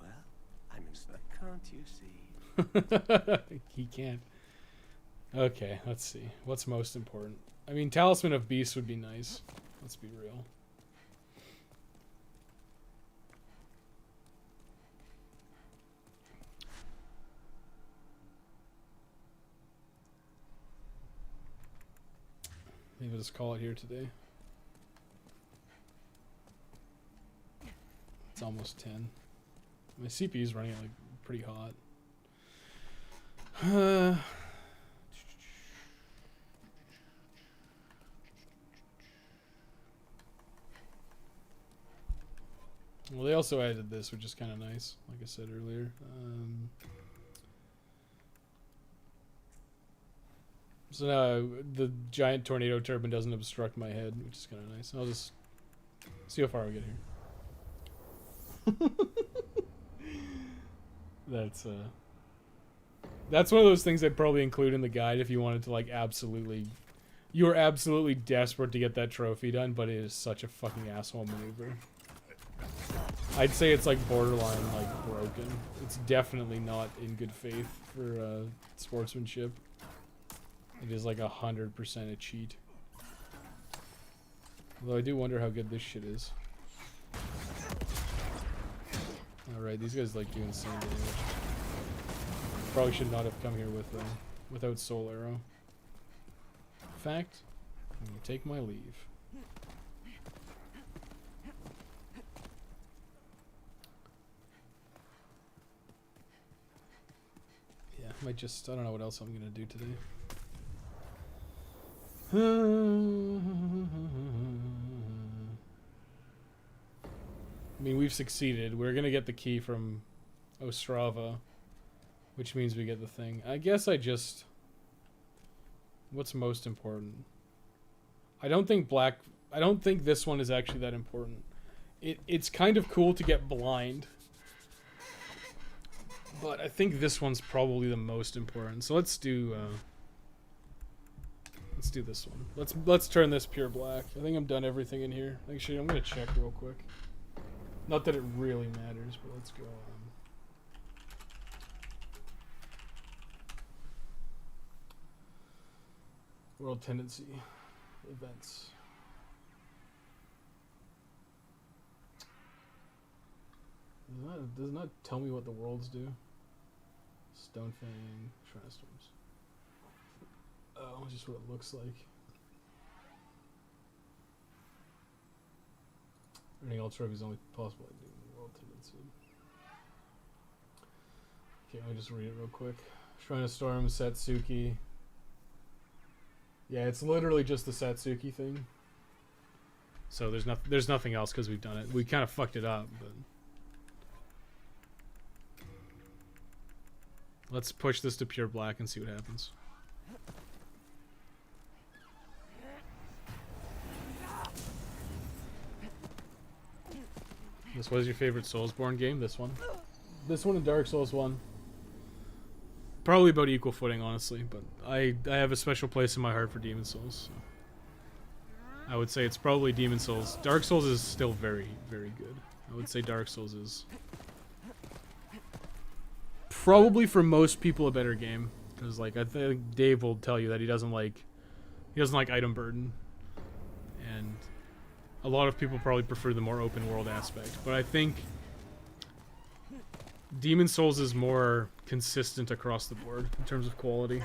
Well, I'm can't you see? he can't. Okay, let's see. What's most important? I mean, Talisman of Beasts would be nice. Let's be real. Maybe I'll just call it here today. It's almost 10. My CPU's running like pretty hot. Well, they also added this, which is kind of nice, like I said earlier. So now the giant tornado turban doesn't obstruct my head, which is kind of nice. I'll just see how far we get here. That's one of those things I'd probably include in the guide if you wanted to like you were absolutely desperate to get that trophy done, but it is such a fucking asshole maneuver. I'd say it's like borderline like broken. It's definitely not in good faith for sportsmanship. It is like 100% a cheat. Although I do wonder how good this shit is. Alright, these guys like do insane damage. Probably should not have come here with without Soul Arrow. In fact, I'm gonna take my leave. Yeah, I might just, I don't know what else I'm gonna do today. I mean, we've succeeded. We're gonna get the key from Ostrava, which means we get the thing. I guess I just... What's most important? I don't think this one is actually that important. It's kind of cool to get blind, but I think this one's probably the most important. So let's do this one. Let's turn this pure black. I think I'm done everything in here. Actually, I'm gonna check real quick. Not that it really matters, but let's go. World tendency events. Does not tell me what the worlds do. Stonefang, Shrine of Storms. Oh, just what it looks like. Earning all trophies only possible I do in the world tendency. Okay, let me just read it real quick. Shrine of Storms, Satsuki. Yeah, it's literally just the Satsuki thing. So there's nothing else because we've done it. We kind of fucked it up, but let's push this to pure black and see what happens. This was your favorite Soulsborne game? This one? This one and Dark Souls 1. Probably about equal footing, honestly, but I have a special place in my heart for Demon Souls. So I would say it's probably Demon Souls. Dark Souls is still very, very good. I would say Dark Souls is probably for most people a better game, because like I think Dave will tell you that he doesn't like item burden, and a lot of people probably prefer the more open world aspect. But I think Demon Souls is more consistent across the board in terms of quality.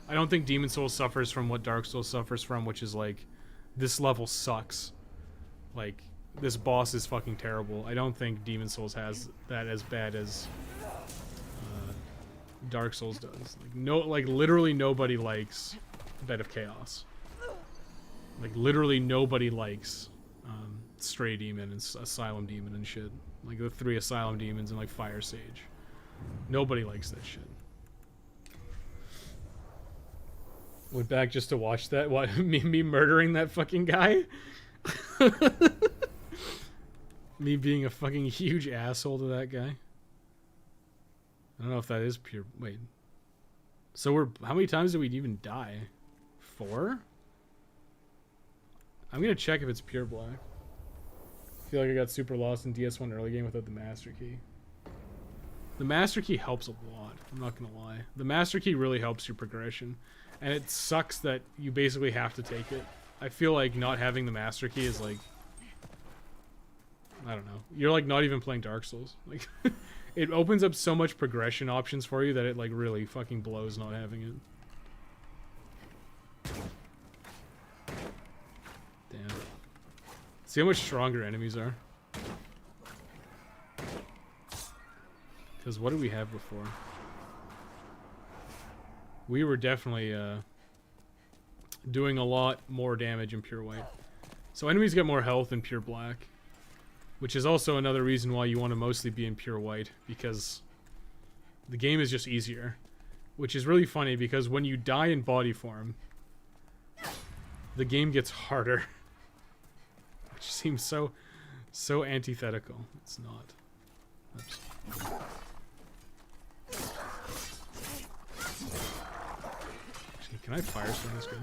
I don't think Demon Souls suffers from what Dark Souls suffers from, which is like, this level sucks. Like, this boss is fucking terrible. I don't think Demon Souls has that as bad as Dark Souls does. Like literally nobody likes Bed of Chaos. Like literally nobody likes Stray Demon and Asylum Demon and shit. Like the 3 Asylum Demons and like Fire Sage. Nobody likes that shit. Went back just to watch that. What? Me murdering that fucking guy? Me being a fucking huge asshole to that guy? I don't know if that is pure... Wait. So how many times did we even die? 4? I'm gonna check if it's pure black. I feel like I got super lost in DS1 early game without the Master Key. The Master Key helps a lot, I'm not gonna lie. The Master Key really helps your progression. And it sucks that you basically have to take it. I feel like not having the Master Key is like... I don't know. You're like not even playing Dark Souls. Like, it opens up so much progression options for you that it like really fucking blows not having it. Damn. See how much stronger enemies are? Because what did we have before? We were definitely doing a lot more damage in pure white. So enemies get more health in pure black. Which is also another reason why you want to mostly be in pure white. Because the game is just easier. Which is really funny because when you die in body form, the game gets harder. Which seems so antithetical. It's not. Oops. Actually, can I firestorm this guy?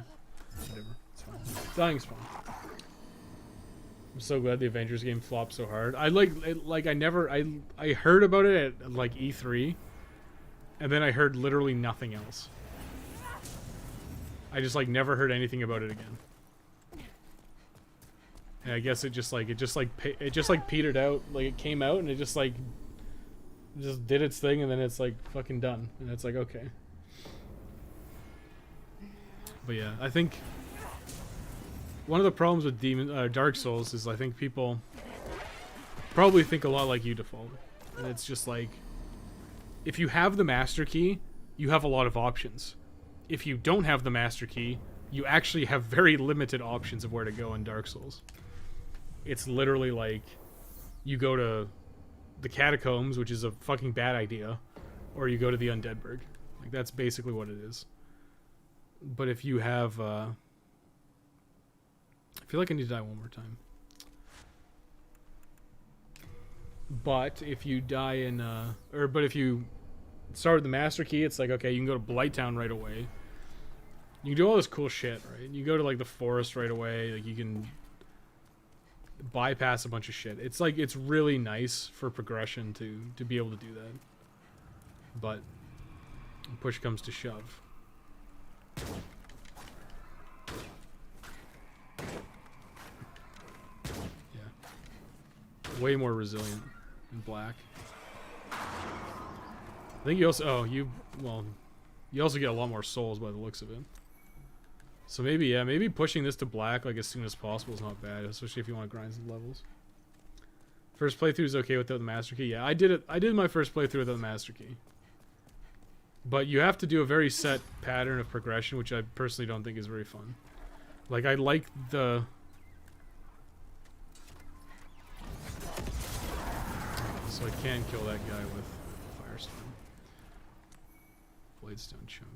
Whatever. It's fine. Dying's fine. I'm so glad the Avengers game flopped so hard. I I heard about it at like E3, and then I heard literally nothing else. I just like never heard anything about it again. And I guess it just petered out. Like it came out and it just did its thing, and then it's like fucking done. And it's like, okay. But yeah, I think one of the problems with Dark Souls is I think people probably think a lot like you, Default. And it's just like, if you have the master key, you have a lot of options. If you don't have the master key, you actually have very limited options of where to go in Dark Souls. It's literally like, you go to the catacombs, which is a fucking bad idea, or you go to the Undeadburg. Like, that's basically what it is. But if you have, I feel like I need to die one more time. But if you die in, but if you start with the Master Key, it's like, okay, you can go to Blighttown right away. You can do all this cool shit, right? You go to, like, the forest right away. Like, you can bypass a bunch of shit. It's, like, it's really nice for progression to be able to do that. But push comes to shove. Yeah. Way more resilient in black. I think you also... you also get a lot more souls by the looks of it. So maybe, yeah, maybe pushing this to black like as soon as possible is not bad, especially if you want to grind some levels. First playthrough is okay without the Master Key. Yeah, I did my first playthrough without the Master Key. But you have to do a very set pattern of progression, which I personally don't think is very fun. Like, I like the... So I can kill that guy with Firestorm. Bladestone chunk.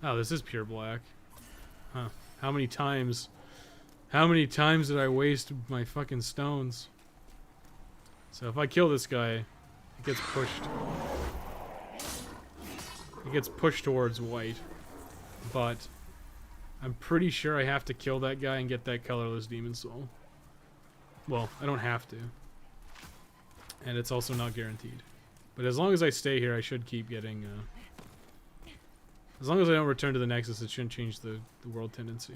Oh, this is pure black. Huh. How many times did I waste my fucking stones? So if I kill this guy, it gets pushed. It gets pushed towards white. But I'm pretty sure I have to kill that guy and get that colorless demon soul. Well, I don't have to. And it's also not guaranteed. But as long as I stay here, I should keep getting... as long as I don't return to the Nexus, it shouldn't change the world tendency.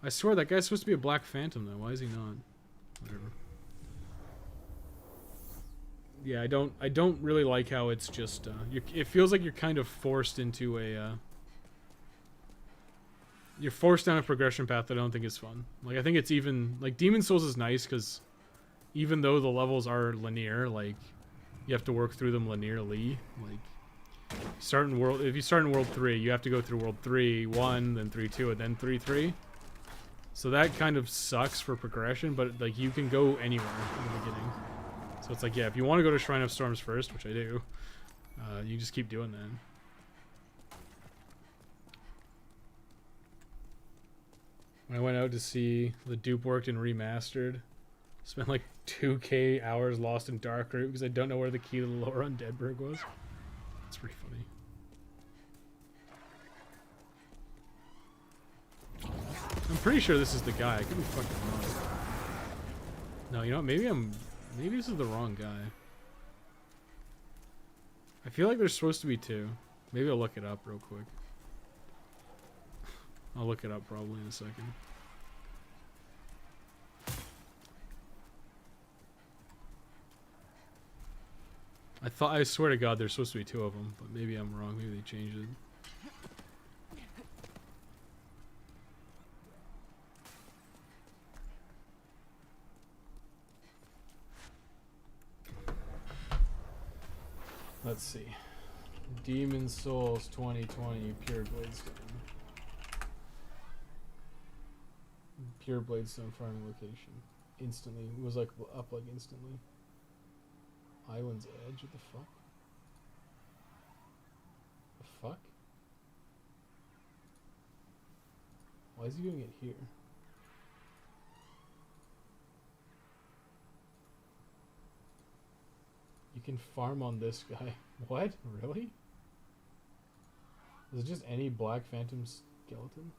I swear that guy's supposed to be a Black Phantom, though. Why is he not? Whatever. Yeah, I don't really like how it's just... it feels like you're kind of forced into a... you're forced down a progression path that I don't think is fun. Like, I think it's even... Like, Demon Souls is nice, because even though the levels are linear, like, you have to work through them linearly. Like, if you start in World 3, you have to go through World 3, 1, then 3, 2, and then 3, 3. So that kind of sucks for progression, but, like, you can go anywhere in the beginning. So it's like, yeah, if you want to go to Shrine of Storms first, which I do, you just keep doing that. When I went out to see the dupe worked and remastered, spent like 2k hours lost in Darkroot because I don't know where the key to the lower Undeadburg was. That's pretty funny. I'm pretty sure this is the guy. I could be fucking wrong. No, you know what? Maybe this is the wrong guy. I feel like there's supposed to be two. Maybe I'll look it up real quick. I'll look it up probably in a second. I swear to God there's supposed to be two of them, but maybe I'm wrong. Maybe they changed it. Let's see. Demon Souls 2020 Pure Bladestone. Pure Bladestone farming location. Instantly. It was like up like instantly. Island's Edge? What the fuck? The fuck? Why is he doing it here? You can farm on this guy. What? Really? Is it just any black phantom skeleton?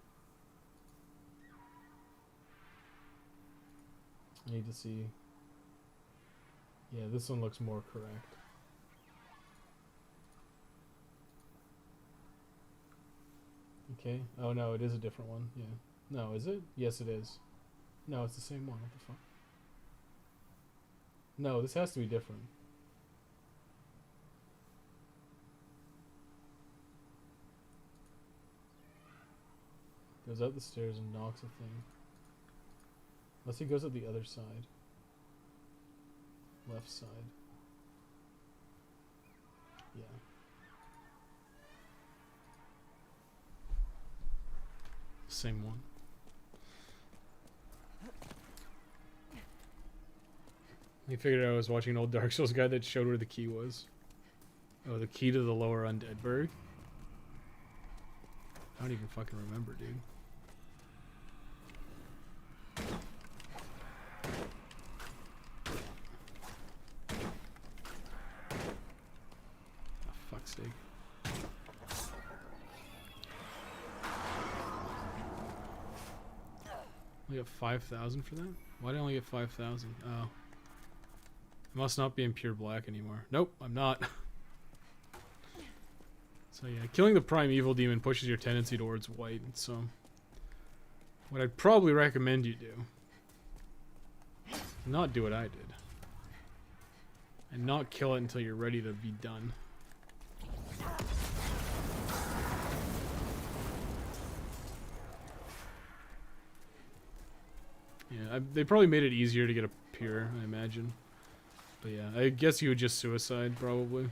I need to see. Yeah, this one looks more correct. Okay. Oh no, it is a different one. Yeah. No, is it? Yes, it is. No, it's the same one. What the fuck? No, this has to be different. Goes up the stairs and knocks a thing. Unless he goes up the other side. Left side. Yeah. Same one. He figured out I was watching an old Dark Souls guy that showed where the key was. Oh, the key to the lower undead burg? I don't even fucking remember, dude. Oh, fuck's sake. I got 5,000 for that? Why did I only get 5,000? Oh. I must not be in pure black anymore. Nope, I'm not. So yeah, killing the primeval demon pushes your tendency towards white, so what I'd probably recommend you do, not do what I did, and not kill it until you're ready to be done. Yeah, they probably made it easier to get a pure, I imagine. But yeah, I guess you would just suicide, probably.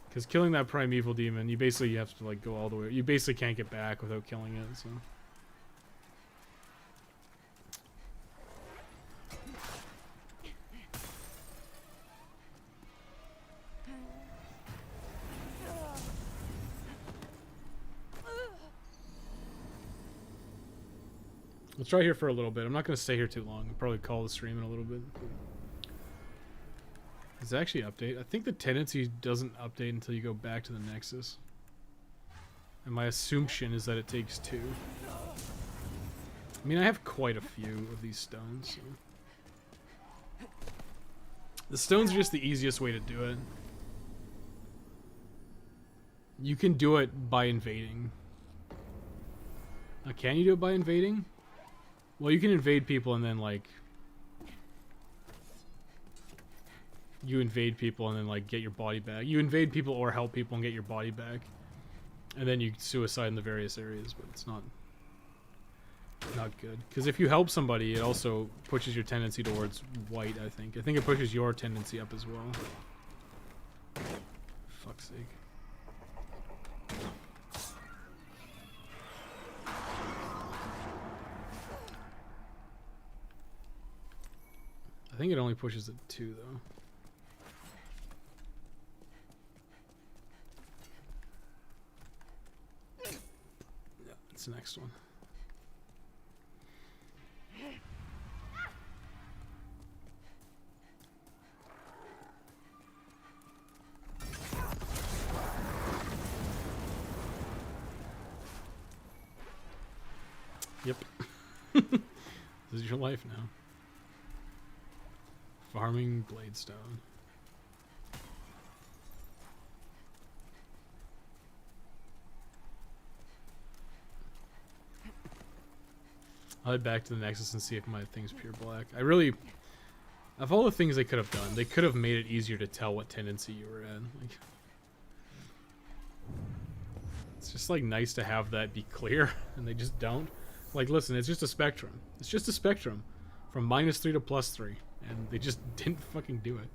Because killing that primeval demon, you basically have to like go all the way. You basically can't get back without killing it, so. Let's try here for a little bit. I'm not going to stay here too long. I'll probably call the stream in a little bit. Does it actually update? I think the tendency doesn't update until you go back to the Nexus. And my assumption is that it takes 2. I mean, I have quite a few of these stones. So. The stones are just the easiest way to do it. You can do it by invading. Can you do it by invading? Well, you can invade people and then, like... You invade people and then, like, get your body back. You invade people or help people and get your body back. And then you suicide in the various areas, but it's not good. Because if you help somebody, it also pushes your tendency towards white, I think. I think it pushes your tendency up as well. Fuck's sake. I think it only pushes it 2, though. Yeah, it's the next one. Yep. This is your life now. Farming Bladestone. I'll head back to the Nexus and see if my thing's pure black. I really... Of all the things they could have done, they could have made it easier to tell what tendency you were in. Like, it's just like nice to have that be clear, and they just don't. Like, listen, it's just a spectrum. It's just a spectrum from -3 to +3. And they just didn't fucking do it.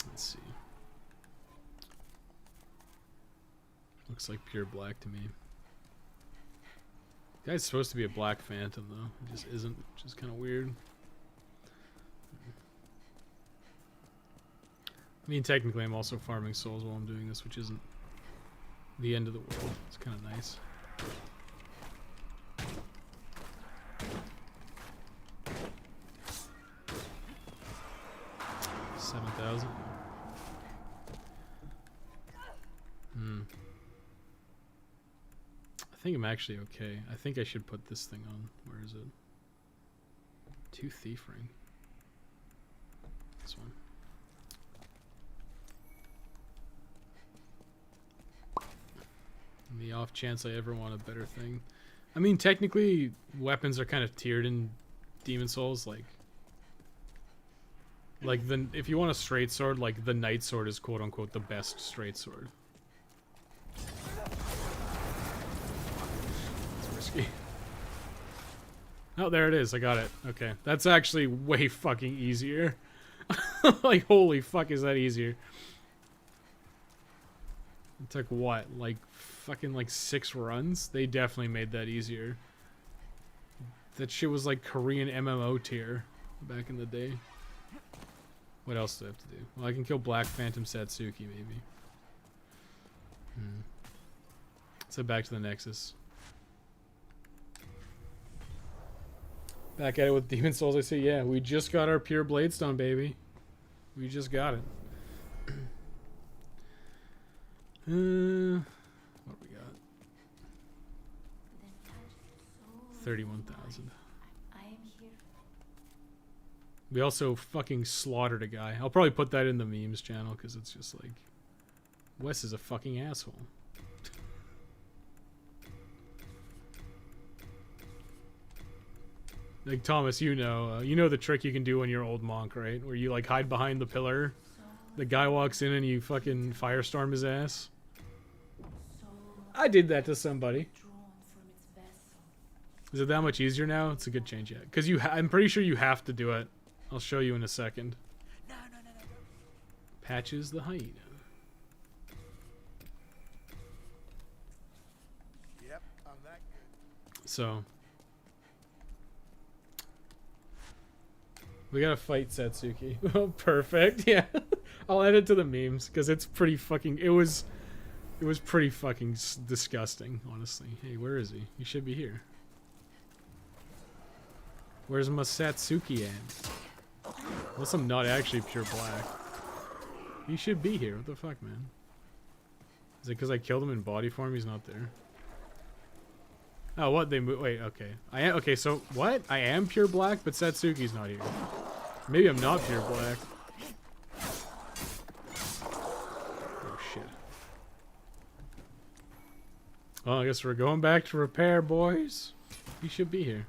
Let's see. Looks like pure black to me. The guy's supposed to be a black phantom, though. It just isn't, which is kind of weird. I mean, technically, I'm also farming souls while I'm doing this, which isn't the end of the world. It's kind of nice. $7,000. I think I'm actually okay. I think I should put this thing on. Where is it? 2 thief ring. This one. In the off chance I ever want a better thing. I mean, technically, weapons are kind of tiered in Demon Souls. Like if you want a straight sword, like the Knight Sword is quote unquote the best straight sword. It's risky. Oh, there it is. I got it. Okay. That's actually way fucking easier. Like, holy fuck, is that easier? It took what? Like, fucking like 6 runs? They definitely made that easier. That shit was like Korean MMO tier back in the day. What else do I have to do? Well, I can kill Black Phantom Satsuki, maybe. Let's head back to the Nexus. Back at it with Demon Souls. I say, yeah, we just got our pure Bladestone, baby. We just got it. What do we got? 31,000. I am here. We also fucking slaughtered a guy. I'll probably put that in the memes channel because it's just like, Wes is a fucking asshole. Like, Thomas, you know the trick you can do when you're old monk, right? Where you like hide behind the pillar. The guy walks in and you fucking firestorm his ass. I did that to somebody. Is it that much easier now? It's a good change, yeah. Because I'm pretty sure you have to do it. I'll show you in a second. No. Patches the hyena. Yep, I'm that good. So we gotta fight Satsuki. Oh, perfect. Yeah, I'll add it to the memes because it's pretty fucking. It was pretty fucking disgusting, honestly. Hey, where is he? He should be here. Where's my Satsuki at? Unless I'm not actually pure black. He should be here. What the fuck, man? Is it because I killed him in body form? He's not there. Oh, what? They move. Wait, okay. I am. Okay, so what? I am pure black, but Satsuki's not here. Maybe I'm not pure black. Oh, shit. Well, I guess we're going back to repair, boys. He should be here.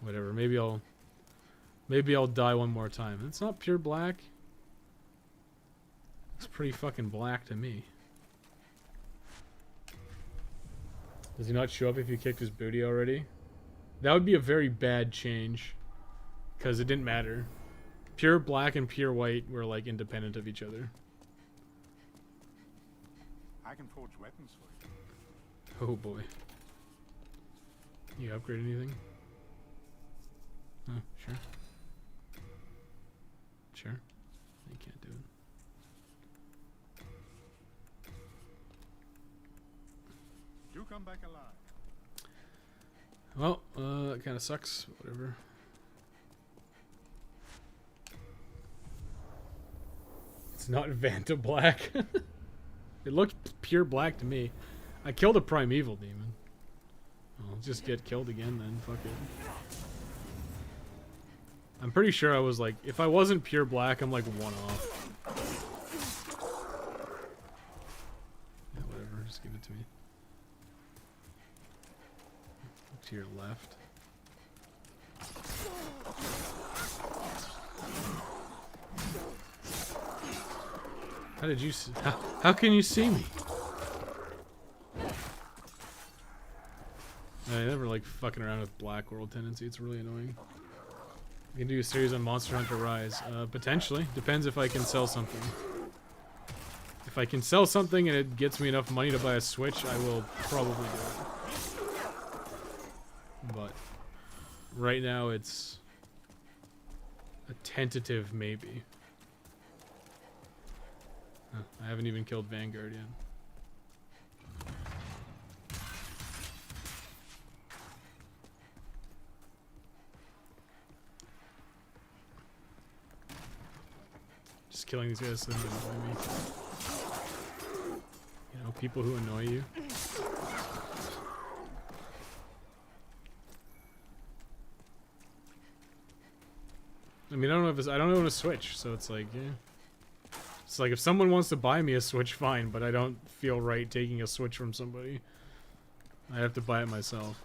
Whatever. Maybe I'll die one more time. It's not pure black. It's pretty fucking black to me. Does he not show up if you kicked his booty already? That would be a very bad change. Because it didn't matter. Pure black and pure white were like independent of each other. I can forge weapons for you. Oh boy. You upgrade anything? Oh, sure. Sure. You can't do it. You come back alive. Well, that kind of sucks. Whatever. It's not Vanta black. It looked pure black to me. I killed a primeval demon. I'll just get killed again then. Fuck it. I'm pretty sure I was like, if I wasn't pure black, I'm like 1 off. Yeah, whatever. Just give it to me. Look to your left. How did you see? How can you see me? I never like fucking around with Black World tendency. It's really annoying. You can do a series on Monster Hunter Rise. Potentially. Depends if I can sell something. If I can sell something and it gets me enough money to buy a Switch, I will probably do it. But right now it's a tentative maybe. Huh, I haven't even killed Vanguard yet. Just killing these guys so they don't annoy me. You know, people who annoy you. I mean, I don't know if it's, I don't own a Switch, so it's like, yeah. It's like if someone wants to buy me a Switch, fine, but I don't feel right taking a Switch from somebody. I have to buy it myself.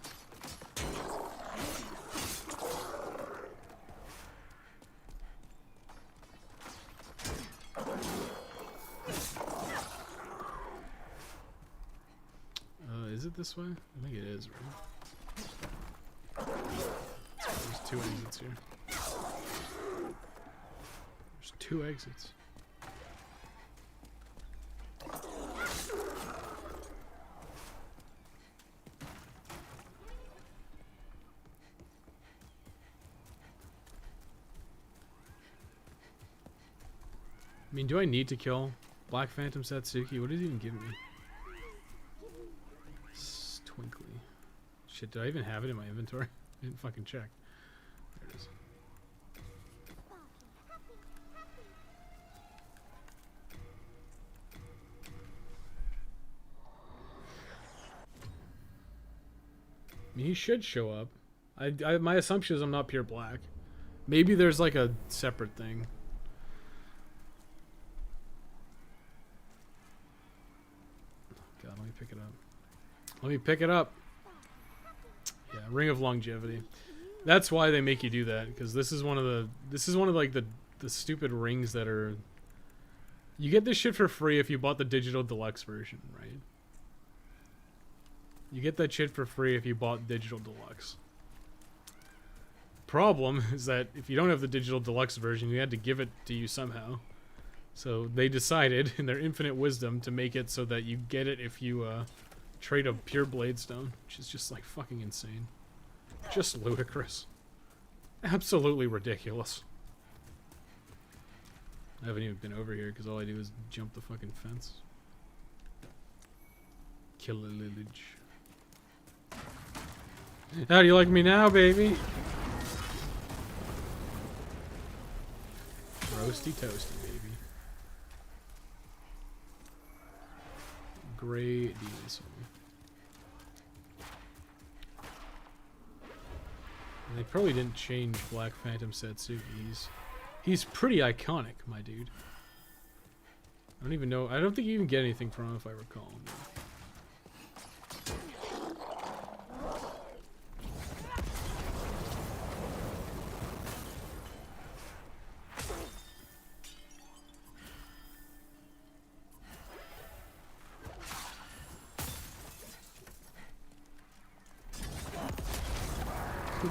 Is it this way? I think it is, right? There's two exits here. There's two exits. I mean, do I need to kill Black Phantom Satsuki? What did he even give me? Twinkly. Shit, did I even have it in my inventory? I didn't fucking check. There it is. I mean, he should show up. My assumption is I'm not pure black. Maybe there's like a separate thing. God, let me pick it up. Let me pick it up. Yeah, Ring of Longevity. That's why they make you do that, because this is one of like the stupid rings that are. You get this shit for free if you bought the digital deluxe version, right? You get that shit for free if you bought digital deluxe. Problem is that if you don't have the digital deluxe version, you had to give it to you somehow. So they decided, in their infinite wisdom, to make it so that you get it if you trade a pure Bladestone, which is just like fucking insane. Just ludicrous. Absolutely ridiculous. I haven't even been over here because all I do is jump the fucking fence. Killer Lillage. How do you like me now, baby? Roasty toasty, baby. Great demon soul. And they probably didn't change Black Phantom Satsuki. He's pretty iconic, my dude. I don't even know. I don't think you even get anything from him if I recall.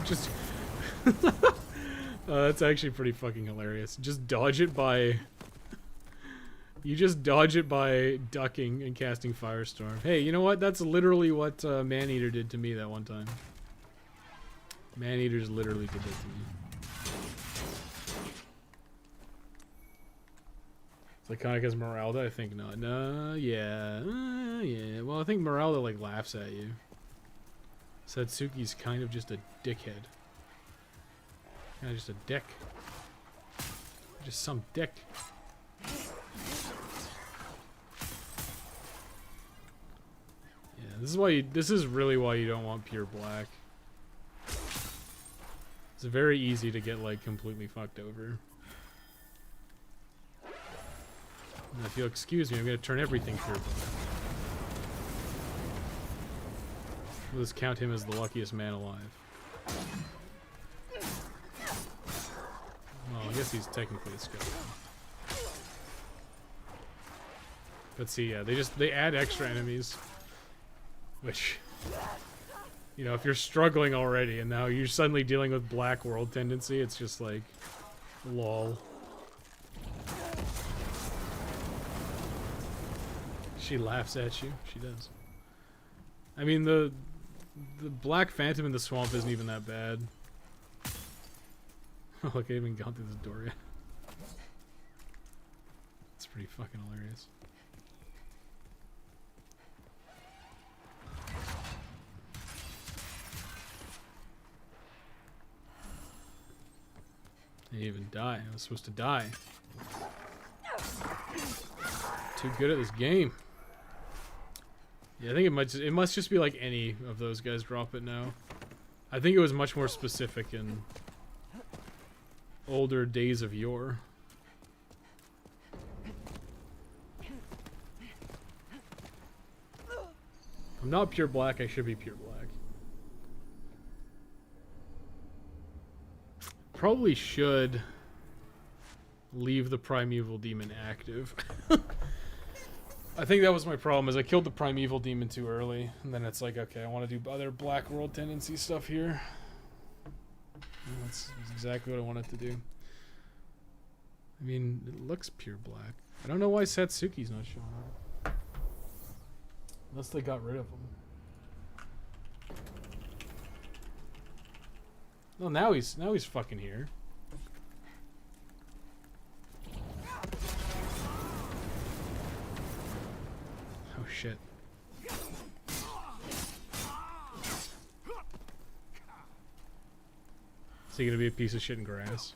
Just that's actually pretty fucking hilarious. Just dodge it by you just dodge it by ducking and casting Firestorm. Hey, you know what? That's literally what Maneater did to me that one time. Maneater's literally did that to me. It's iconic as Meralda? I think not. No, yeah. Yeah. Well, I think Meralda like laughs at you. Satsuki's kind of just a dickhead. Kind of just a dick. Just some dick. Yeah, this is really why you don't want pure black. It's very easy to get like completely fucked over. And if you'll excuse me, I'm gonna turn everything pure black. Let's count him as the luckiest man alive. Well, I guess he's technically a skeleton. But see, yeah, they add extra enemies. Which, you know, if you're struggling already and now you're suddenly dealing with Black World tendency, it's just like, lol. She laughs at you. She does. I mean, the Black Phantom in the swamp isn't even that bad. Look, I haven't gone through this door yet. It's pretty fucking hilarious. Didn't even die. I was supposed to die. Too good at this game. Yeah, I think it must just be like any of those guys drop it now. I think it was much more specific in older days of yore. I'm not pure black, I should be pure black. Probably should leave the primeval demon active. I think that was my problem, is I killed the primeval demon too early, and then it's like, okay, I want to do other black world tendency stuff here. And that's exactly what I wanted to do. I mean, it looks pure black. I don't know why Satsuki's not showing up. Unless they got rid of him. No, now he's fucking here. Oh shit. Is he gonna be a piece of shit in grass?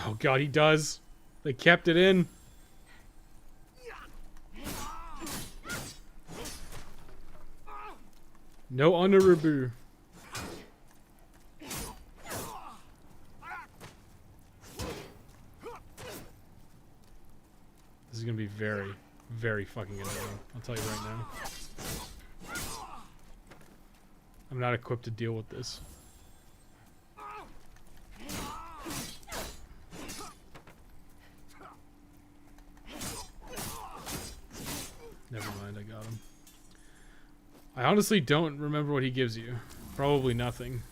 Oh god, he does. They kept it in. No honorable. This is gonna be very, very fucking annoying. I'll tell you right now. I'm not equipped to deal with this. Never mind, I got him. I honestly don't remember what he gives you. Probably nothing.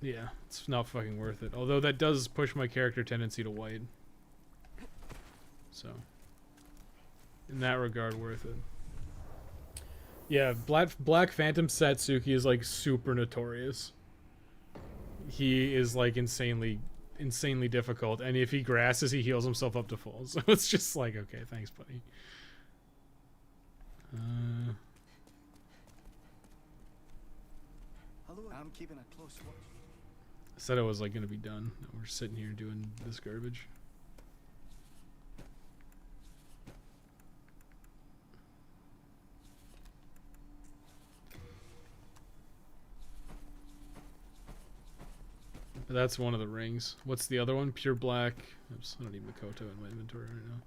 Yeah, it's not fucking worth it. Although that does push my character tendency to white. So, in that regard, worth it. Yeah, Black Phantom Satsuki is like super notorious. He is like insanely difficult, and if he grasses, he heals himself up to full. So it's just like, okay, thanks, buddy. Hello, I'm keeping a close watch. I said I was like gonna be done. We're sitting here doing this garbage. But that's one of the rings. What's the other one? Pure black. Oops, I don't need Makoto in my inventory right now.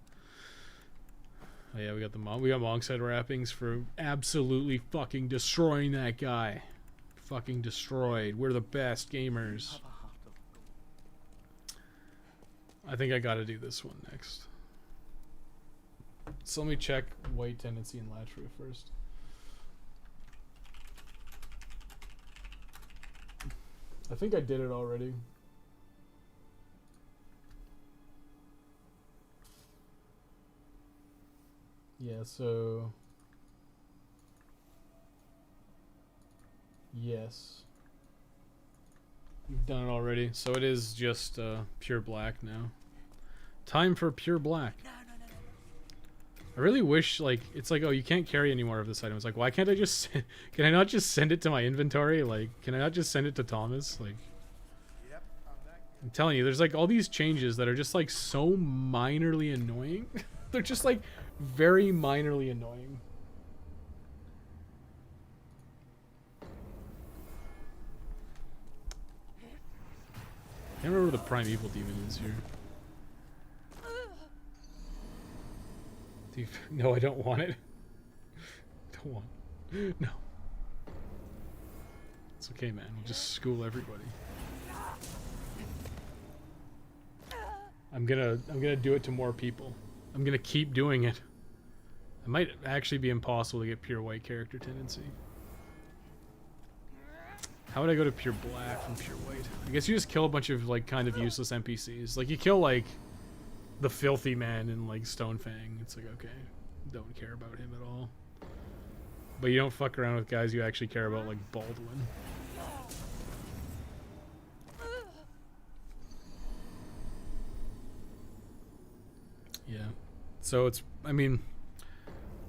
Oh yeah, we got monk side wrappings for absolutely fucking destroying that guy. Fucking destroyed. We're the best gamers. I think I gotta do this one next. So let me check white tendency and Latria first. I think I did it already. Yeah, so... Yes. You've done it already. So it is just pure black now. Time for pure black. I really wish, like, it's like, oh, you can't carry any more of this item. It's like, why can't I just... Can I not just send it to my inventory? Like, can I not just send it to Thomas? Like... Yep, I'm telling you, there's like all these changes that are just like so minorly annoying. They're just like very minorly annoying. I can't remember where the primeval demon is here. No, I don't want it. Don't want it. No. It's okay, man. We'll just school everybody. I'm gonna do it to more people. I'm gonna keep doing it. It might actually be impossible to get pure white character tendency. How would I go to pure black from pure white? I guess you just kill a bunch of like kind of useless NPCs. Like you kill like the filthy man in like Stonefang. It's like, okay, don't care about him at all. But you don't fuck around with guys you actually care about, like Baldwin. Yeah. So it's, I mean,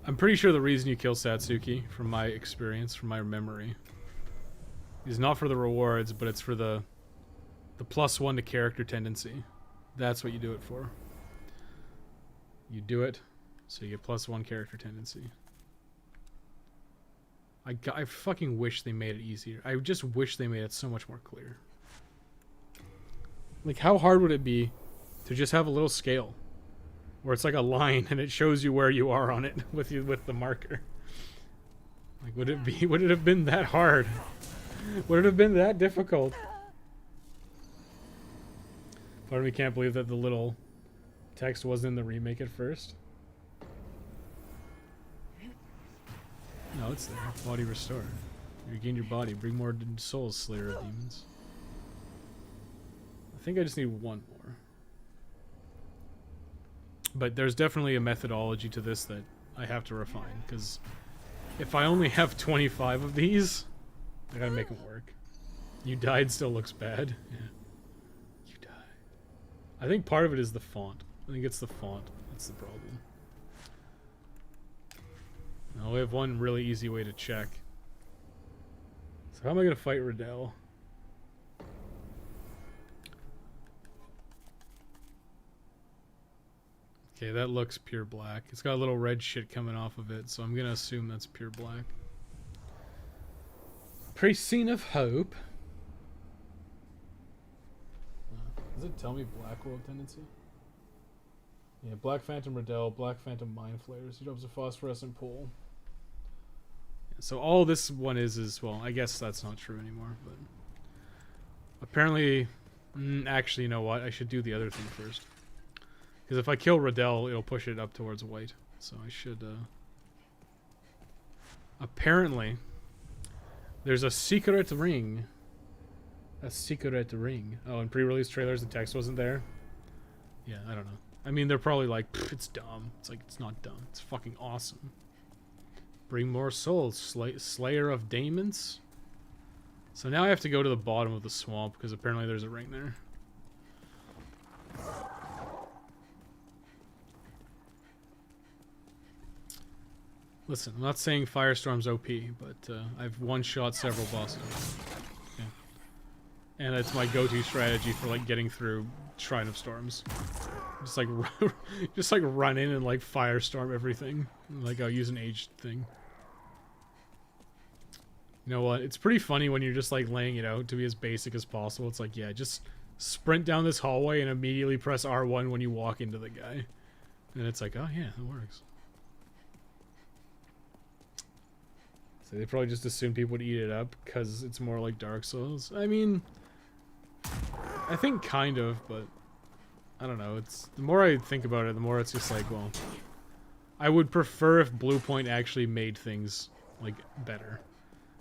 I'm pretty sure the reason you kill Satsuki, from my experience, from my memory, is not for the rewards, but it's for the +1 to character tendency. That's what you do it for. You do it so you get +1 character tendency. I fucking wish they made it easier. I just wish they made it so much more clear. Like, how hard would it be to just have a little scale where it's like a line and it shows you where you are on it with the marker? Like, would it have been that hard? Would it have been that difficult? Part of me can't believe that the little text wasn't in the remake at first. No, it's there. Body restore. You regain your body. Bring more souls, Slayer of Demons. I think I just need one more. But there's definitely a methodology to this that I have to refine, because if I only have 25 of these, I gotta make them work. You died still looks bad. Yeah. You died. I think part of it is the font. I think it's the font. That's the problem. Now we have one really easy way to check. So how am I gonna fight Riddell? Okay, that looks pure black. It's got a little red shit coming off of it, so I'm gonna assume that's pure black. Praesine of Hope. Does it tell me Black World tendency? Yeah, Black Phantom Riddell, Black Phantom Mind Flayers. He drops a phosphorescent pool. So all this one is, well, I guess that's not true anymore, but apparently, actually, you know what? I should do the other thing first. Because if I kill Riddell, it'll push it up towards white. So I should, apparently, there's a secret ring. A secret ring. Oh, in pre-release trailers, the text wasn't there? Yeah, I don't know. I mean, they're probably like, it's dumb. It's like, it's not dumb. It's fucking awesome. Bring more souls. Slayer of Demons? So now I have to go to the bottom of the swamp, because apparently there's a ring there. Listen, I'm not saying Firestorm's OP, but I've one-shot several bosses. Yeah. And it's my go-to strategy for, like, getting through Shrine of Storms. Just like run in and like firestorm everything. Like I'll use an aged thing. You know what? It's pretty funny when you're just like laying it out to be as basic as possible. It's like, yeah, just sprint down this hallway and immediately press R1 when you walk into the guy. And it's like, oh yeah, that works. So they probably just assumed people would eat it up because it's more like Dark Souls. I mean, I think kind of, but I don't know. It's the more I think about it, the more it's just like, well, I would prefer if Bluepoint actually made things like better,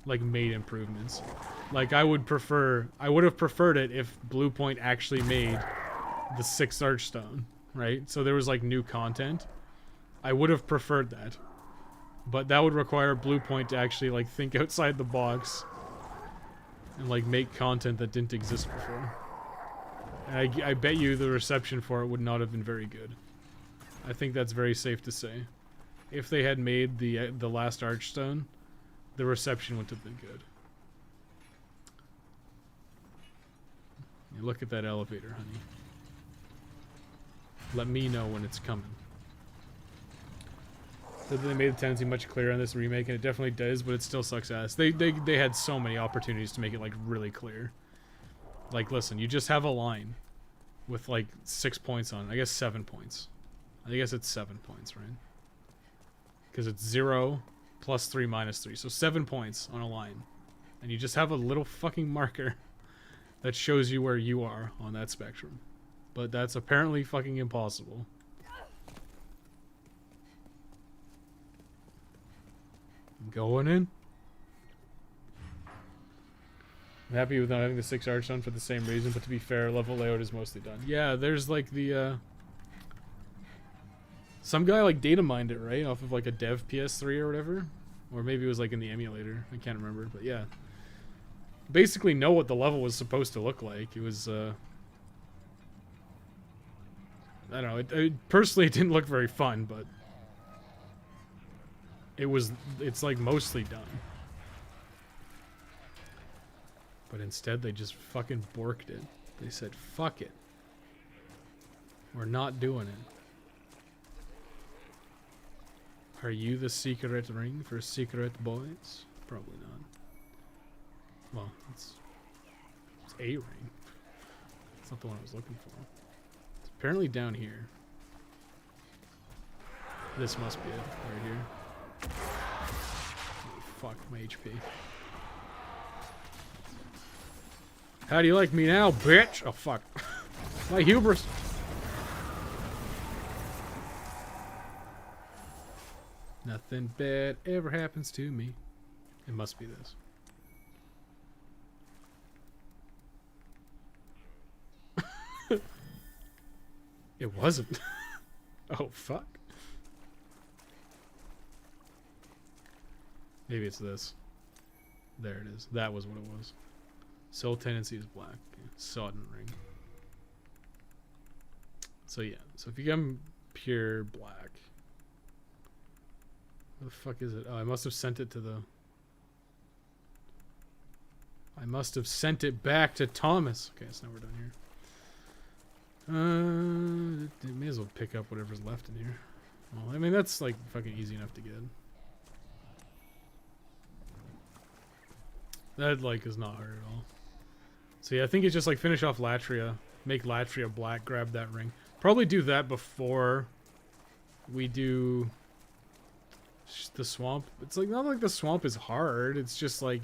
like made improvements. Like I would have preferred it if Bluepoint actually made the 6th Archstone, right? So there was like new content. I would have preferred that, but that would require Bluepoint to actually like think outside the box and like make content that didn't exist before. And I bet you the reception for it would not have been very good. I think that's very safe to say. If they had made the last Archstone, the reception wouldn't have been good. You look at that elevator, honey. Let me know when it's coming. So they made the tendency much clearer on this remake, and it definitely does, but it still sucks ass. They had so many opportunities to make it like really clear. Like, listen, you just have a line with like 6 points on it. I guess 7 points. I guess it's 7 points, right? Because it's 0 plus 3 minus 3. So 7 points on a line. And you just have a little fucking marker that shows you where you are on that spectrum. But that's apparently fucking impossible. I'm going in. I'm happy with not having the 6 Archstone for the same reason, but to be fair, level layout is mostly done. Yeah, there's like the, some guy like data mined it, right? Off of like a dev PS3 or whatever. Or maybe it was like in the emulator. I can't remember, but yeah. Basically know what the level was supposed to look like. It was, I don't know. Personally, it didn't look very fun, but it's like mostly done. But instead, they just fucking borked it. They said, fuck it. We're not doing it. Are you the secret ring for secret boys? Probably not. Well, it's a ring. It's not the one I was looking for. It's apparently down here. This must be it, right here. Oh, fuck, my HP. How do you like me now, bitch? Oh, fuck. My hubris. Nothing bad ever happens to me. It must be this. It wasn't. Oh, fuck. Maybe it's this. There it is. That was what it was. Soul tendency is black. Okay. Sodden ring. So yeah. So if you become pure black. Where the fuck is it? Oh, I must have sent it to the... I must have sent it back to Thomas. Okay, so now we're done here. May as well pick up whatever's left in here. Well, I mean, that's like fucking easy enough to get. That like is not hard at all. So yeah, I think it's just like finish off Latria, make Latria black, grab that ring. Probably do that before we do the swamp. It's like not like the swamp is hard. It's just like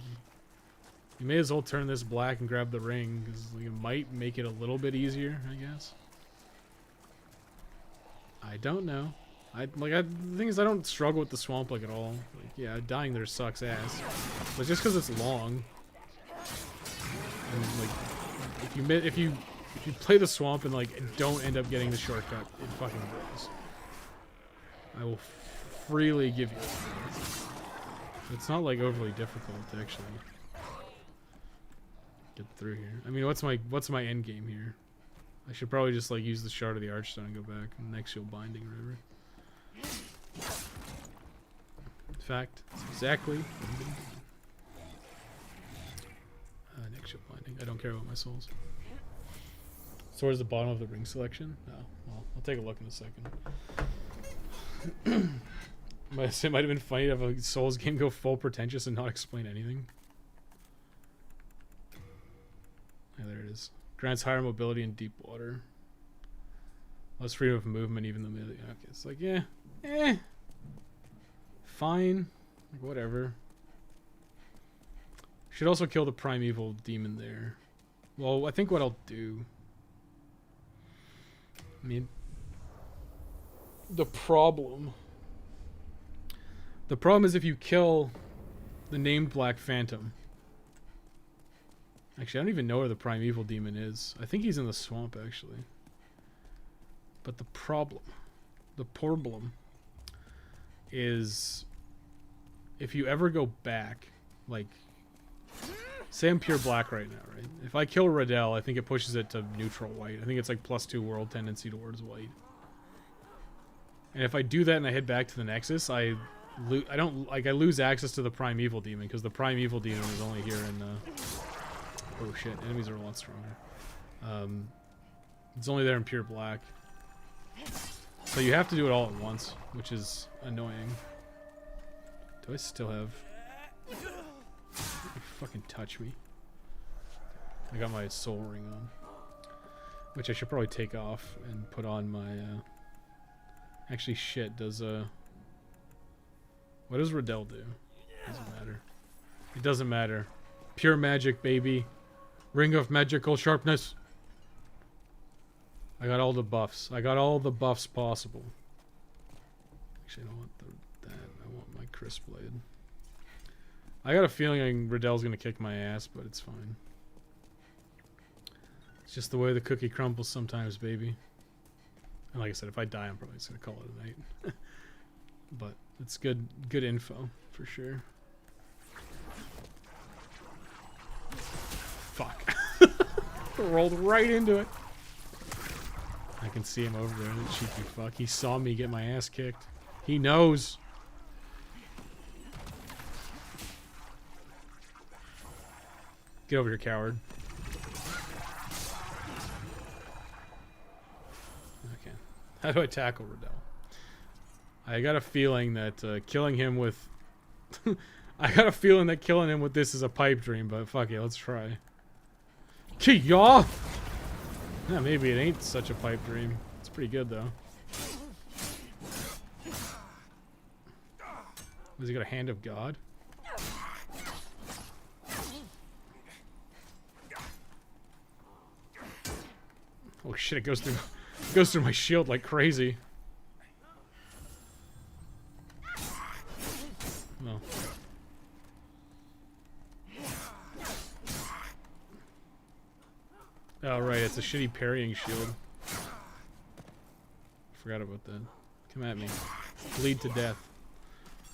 you may as well turn this black and grab the ring because like, it might make it a little bit easier, I guess. I don't know. The thing is, I don't struggle with the swamp like at all. Like, yeah, dying there sucks ass, but just because it's long, and like if you play the swamp and like don't end up getting the shortcut, it fucking blows. I will freely give you it. It's not like overly difficult to actually get through here. I mean, what's my end game here? I should probably just like use the shard of the archstone and go back and next shield binding or whatever. In fact, it's exactly what I'm gonna do. Next shield binding. I don't care about my souls. So where's the bottom of the ring selection? Oh, well, I'll take a look in a second. It might have been funny to have a Souls game go full pretentious and not explain anything. Yeah, there it is. Grants higher mobility in deep water. Less freedom of movement, even the middle. Okay, it's like, yeah, fine, like, whatever. Should also kill the primeval demon there. Well, I think what I'll do. I mean, the problem is if you kill the named Black Phantom. Actually, I don't even know where the primeval demon is. I think he's in the swamp, actually. But the problem is if you ever go back, like, say I'm pure black right now, right? If I kill Riddell, I think it pushes it to neutral white. I think it's like +2 world tendency towards white. And if I do that and I head back to the Nexus, I lose access to the primeval demon because the primeval demon is only here in oh shit, enemies are a lot stronger. It's only there in pure black. So you have to do it all at once, which is annoying. Do I still have... You fucking touch me. I got my soul ring on. Which I should probably take off and put on my... Actually, shit, does... What does Riddell do? Doesn't matter. It doesn't matter. Pure magic, baby. Ring of magical sharpness. I got all the buffs. I got all the buffs possible. Actually, I don't want that. I want my crisp blade. I got a feeling Riddell's gonna kick my ass, but it's fine. It's just the way the cookie crumbles sometimes, baby. And like I said, if I die, I'm probably just gonna call it a night. but it's good info for sure. Fuck. Rolled right into it. I can see him over there, that cheeky fuck. He saw me get my ass kicked. He knows. Get over here, coward. Okay. How do I tackle Riddell? I got a feeling that killing him with... I got a feeling that killing him with this is a pipe dream, but fuck it, let's try. Ki-yaw! Yeah, maybe it ain't such a pipe dream. It's pretty good, though. Has he got a hand of God? Oh shit, it goes through my shield like crazy. Well. Oh right, it's a shitty parrying shield. Forgot about that. Come at me. Bleed to death.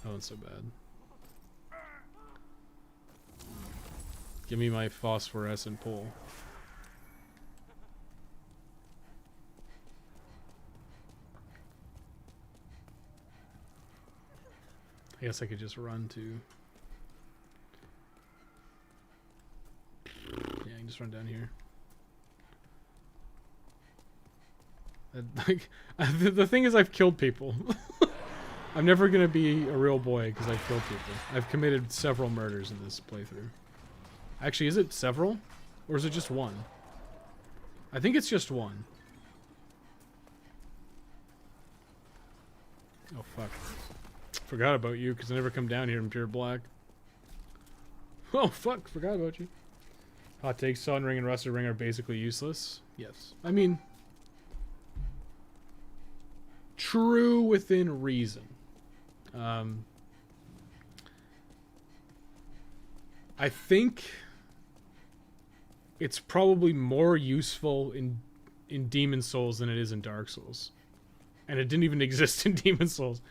That one's so bad. Give me my phosphorescent pole. I guess I could just run to... Yeah, I can just run down here. Like, the thing is, I've killed people. I'm never gonna be a real boy because I've killed people. I've committed several murders in this playthrough. Actually, is it several? Or is it just one? I think it's just one. Oh, fuck. Forgot about you because I never come down here in pure black. Oh, fuck. Forgot about you. Hot takes. Sun Ring and Rusted Ring are basically useless. Yes. I mean... true within reason. I think it's probably more useful in Demon Souls than it is in Dark Souls. And it didn't even exist in Demon Souls.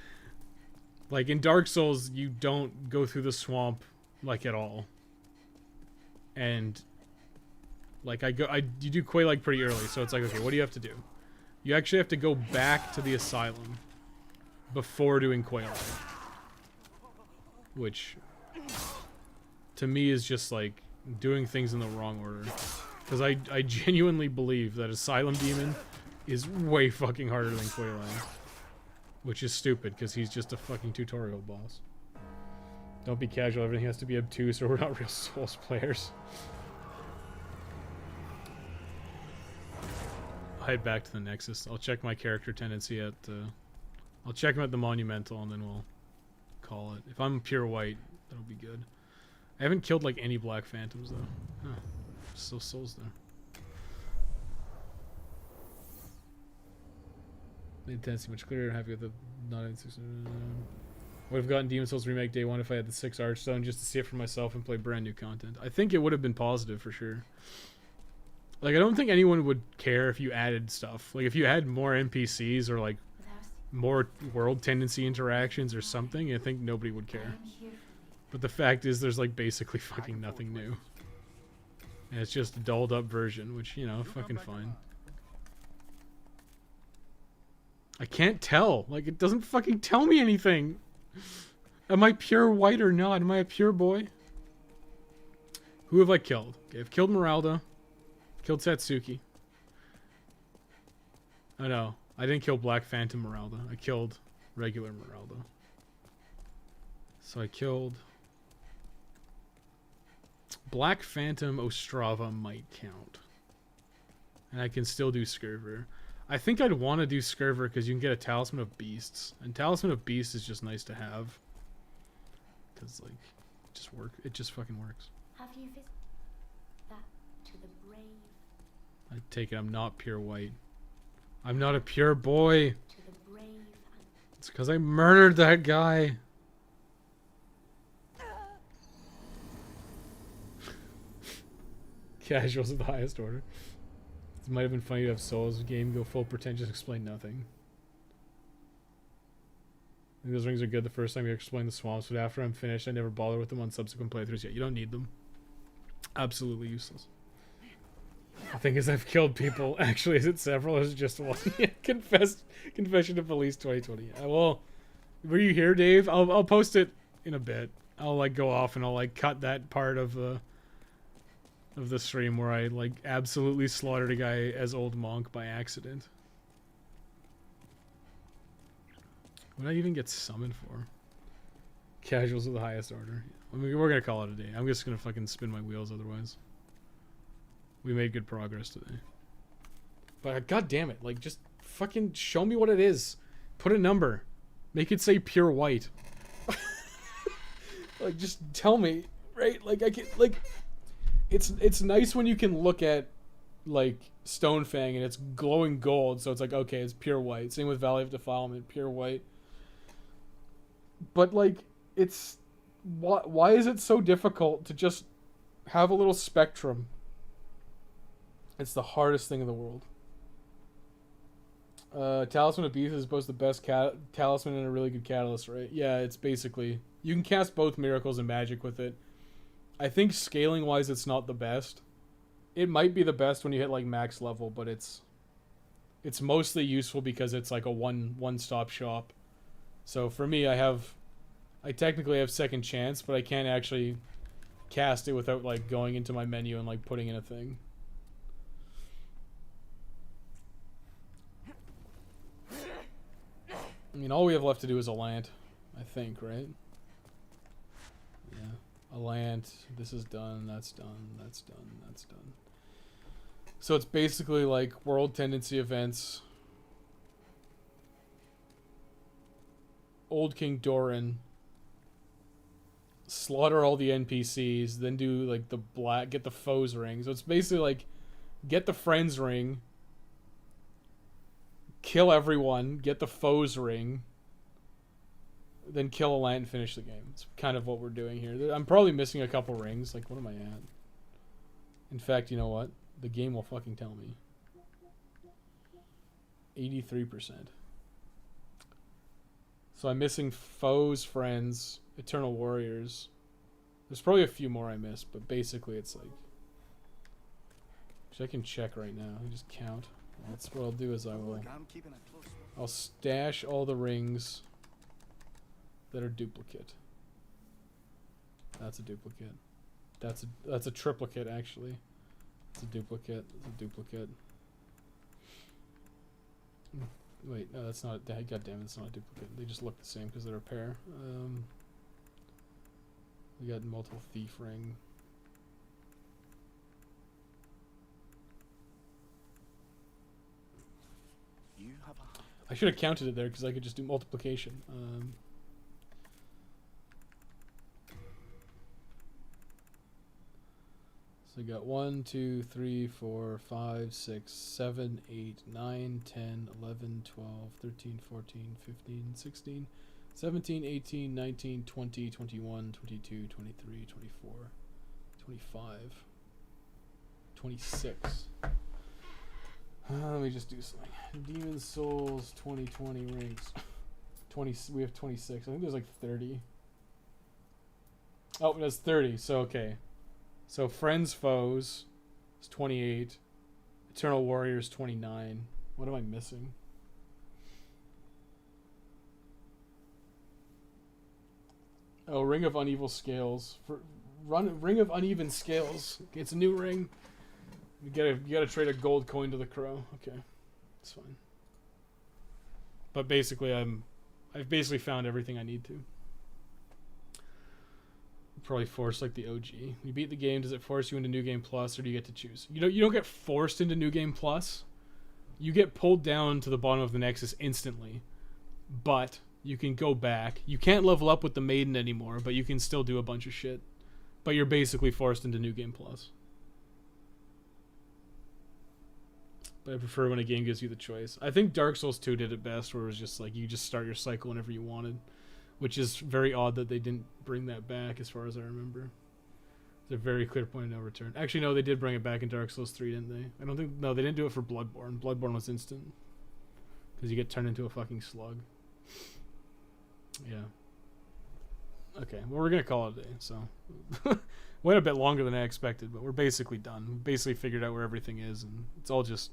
Like in Dark Souls, you don't go through the swamp like at all. And like you do Quay like pretty early, so it's like, okay, what do you have to do? You actually have to go back to the asylum before doing Quay like. Which to me is just like doing things in the wrong order. Because I genuinely believe that Asylum Demon is way fucking harder than Quay like. Which is stupid, because he's just a fucking tutorial boss. Don't be casual, everything has to be obtuse or we're not real Souls players. I'll head back to the Nexus. I'll check my character tendency at... I'll check him at the Monumental and then we'll call it. If I'm pure white, that'll be good. I haven't killed like any Black Phantoms though. Huh. Still Souls there. Made the tendency much clearer. Happy with the not in 6. Would have gotten Demon Souls Remake Day 1 if I had the 6 Archstone just to see it for myself and play brand new content. I think it would have been positive for sure. Like, I don't think anyone would care if you added stuff. Like, if you had more NPCs or, like, more world tendency interactions or something, I think nobody would care. But the fact is, there's, like, basically fucking nothing new. And it's just a dolled up version, which, you know, fucking fine. I can't tell. Like, it doesn't fucking tell me anything. Am I pure white or not? Am I a pure boy? Who have I killed? Okay, I've killed Meralda. Killed Satsuki. Oh no, I didn't kill Black Phantom Meralda. I killed regular Meralda. So I killed... Black Phantom Ostrava might count. And I can still do Scurver. I think I'd want to do Scurver because you can get a Talisman of Beasts. And Talisman of Beasts is just nice to have. Because, like, it just fucking works. Have you visited that to the brave? I take it I'm not pure white. I'm not a pure boy. To the brave and It's because I murdered that guy. Casuals of the highest order. It might have been funny to have Souls game go full pretentious, explain nothing. I think those rings are good the first time you explain the swamps, but after I'm finished, I never bother with them on subsequent playthroughs yet. You don't need them. Absolutely useless. The thing is, I've killed people. Actually, is it several or is it just one? Confession to Police 2020. Well, were you here, Dave? I'll post it in a bit. I'll like go off and I'll like cut that part of the stream where I like absolutely slaughtered a guy as Old Monk by accident. What did I even get summoned for? Casuals of the highest order. I mean, we're gonna call it a day. I'm just gonna fucking spin my wheels otherwise. We made good progress today. But god damn it, like just fucking show me what it is. Put a number. Make it say pure white. Like just tell me, right? Like I can like it's nice when you can look at like Stonefang and it's glowing gold, so it's like okay, it's pure white. Same with Valley of Defilement, pure white. But like it's why is it so difficult to just have a little spectrum? It's the hardest thing in the world. Talisman of Beast is both the best talisman and a really good catalyst, right? Yeah, it's basically you can cast both miracles and magic with it. I think scaling wise it's not the best. It might be the best when you hit like max level, but it's mostly useful because it's like a one-stop shop. So for me, I technically have second chance, but I can't actually cast it without like going into my menu and like putting in a thing. I mean, all we have left to do is a land, I think, right? Yeah, a land. This is done. That's done. That's done. That's done. So it's basically like world tendency events. Old King Doran. Slaughter all the NPCs, then do like the get the foes ring. So it's basically like get the friends ring, kill everyone, get the foes ring, then kill a land and finish the game. It's kind of what we're doing here. I'm probably missing a couple rings. Like, what am I at? In fact, you know what? The game will fucking tell me. 83%. So I'm missing foes, friends, Eternal Warriors. There's probably a few more I missed, but basically it's like... Which I can check right now. I just count. That's what I'll do is I'll stash all the rings that are duplicate. That's a duplicate. That's a triplicate actually. It's a duplicate. It's a duplicate. Wait, no, that's not. God damn it, it's not a duplicate. They just look the same because they're a pair. We got multiple thief ring. I should have counted it there because I could just do multiplication. So we got 1, 2, 3, 4, 5, 6, 7, 8, 9, 10, 11, 12, 13, 14, 15, 16, 17, 18, 19, 20, 21, 22, 23, 24, 25, 26. Let me just do something. Demon Souls 2020 rings. 20. We have 26. I think there's like 30. Oh, that's 30. So okay. So Friends Foes is 28. Eternal Warriors 29. What am I missing? Oh, Ring of Uneven Scales. Ring of Uneven Scales. It's a new ring. You gotta trade a gold coin to the crow. Okay, it's fine. But basically, I've basically found everything I need to. Probably force like the OG. When you beat the game, does it force you into New Game Plus, or do you get to choose? You don't get forced into New Game Plus. You get pulled down to the bottom of the Nexus instantly, but you can go back. You can't level up with the Maiden anymore, but you can still do a bunch of shit. But you're basically forced into New Game Plus. But I prefer when a game gives you the choice. I think Dark Souls 2 did it best, where it was just like you just start your cycle whenever you wanted. Which is very odd that they didn't bring that back as far as I remember. It's a very clear point of no return. Actually, no, they did bring it back in Dark Souls 3, didn't they? I don't think... No, they didn't do it for Bloodborne. Bloodborne was instant. Because you get turned into a fucking slug. Yeah. Okay, well, we're gonna call it a day. So went a bit longer than I expected, but we're basically done. We basically figured out where everything is, and it's all just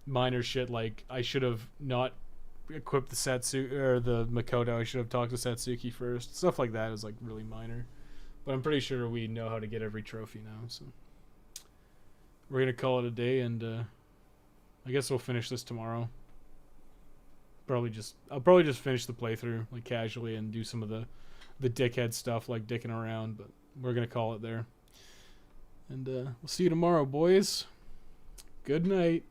minor shit. Like I should have not equipped the Satsuki or the Makoto. I should have talked to Satsuki first. Stuff like that is like really minor, but I'm pretty sure we know how to get every trophy now. So we're gonna call it a day, and I guess we'll finish this tomorrow. I'll probably just finish the playthrough like casually and do some of the dickhead stuff like dicking around, but we're gonna call it there. And we'll see you tomorrow, boys. Good night.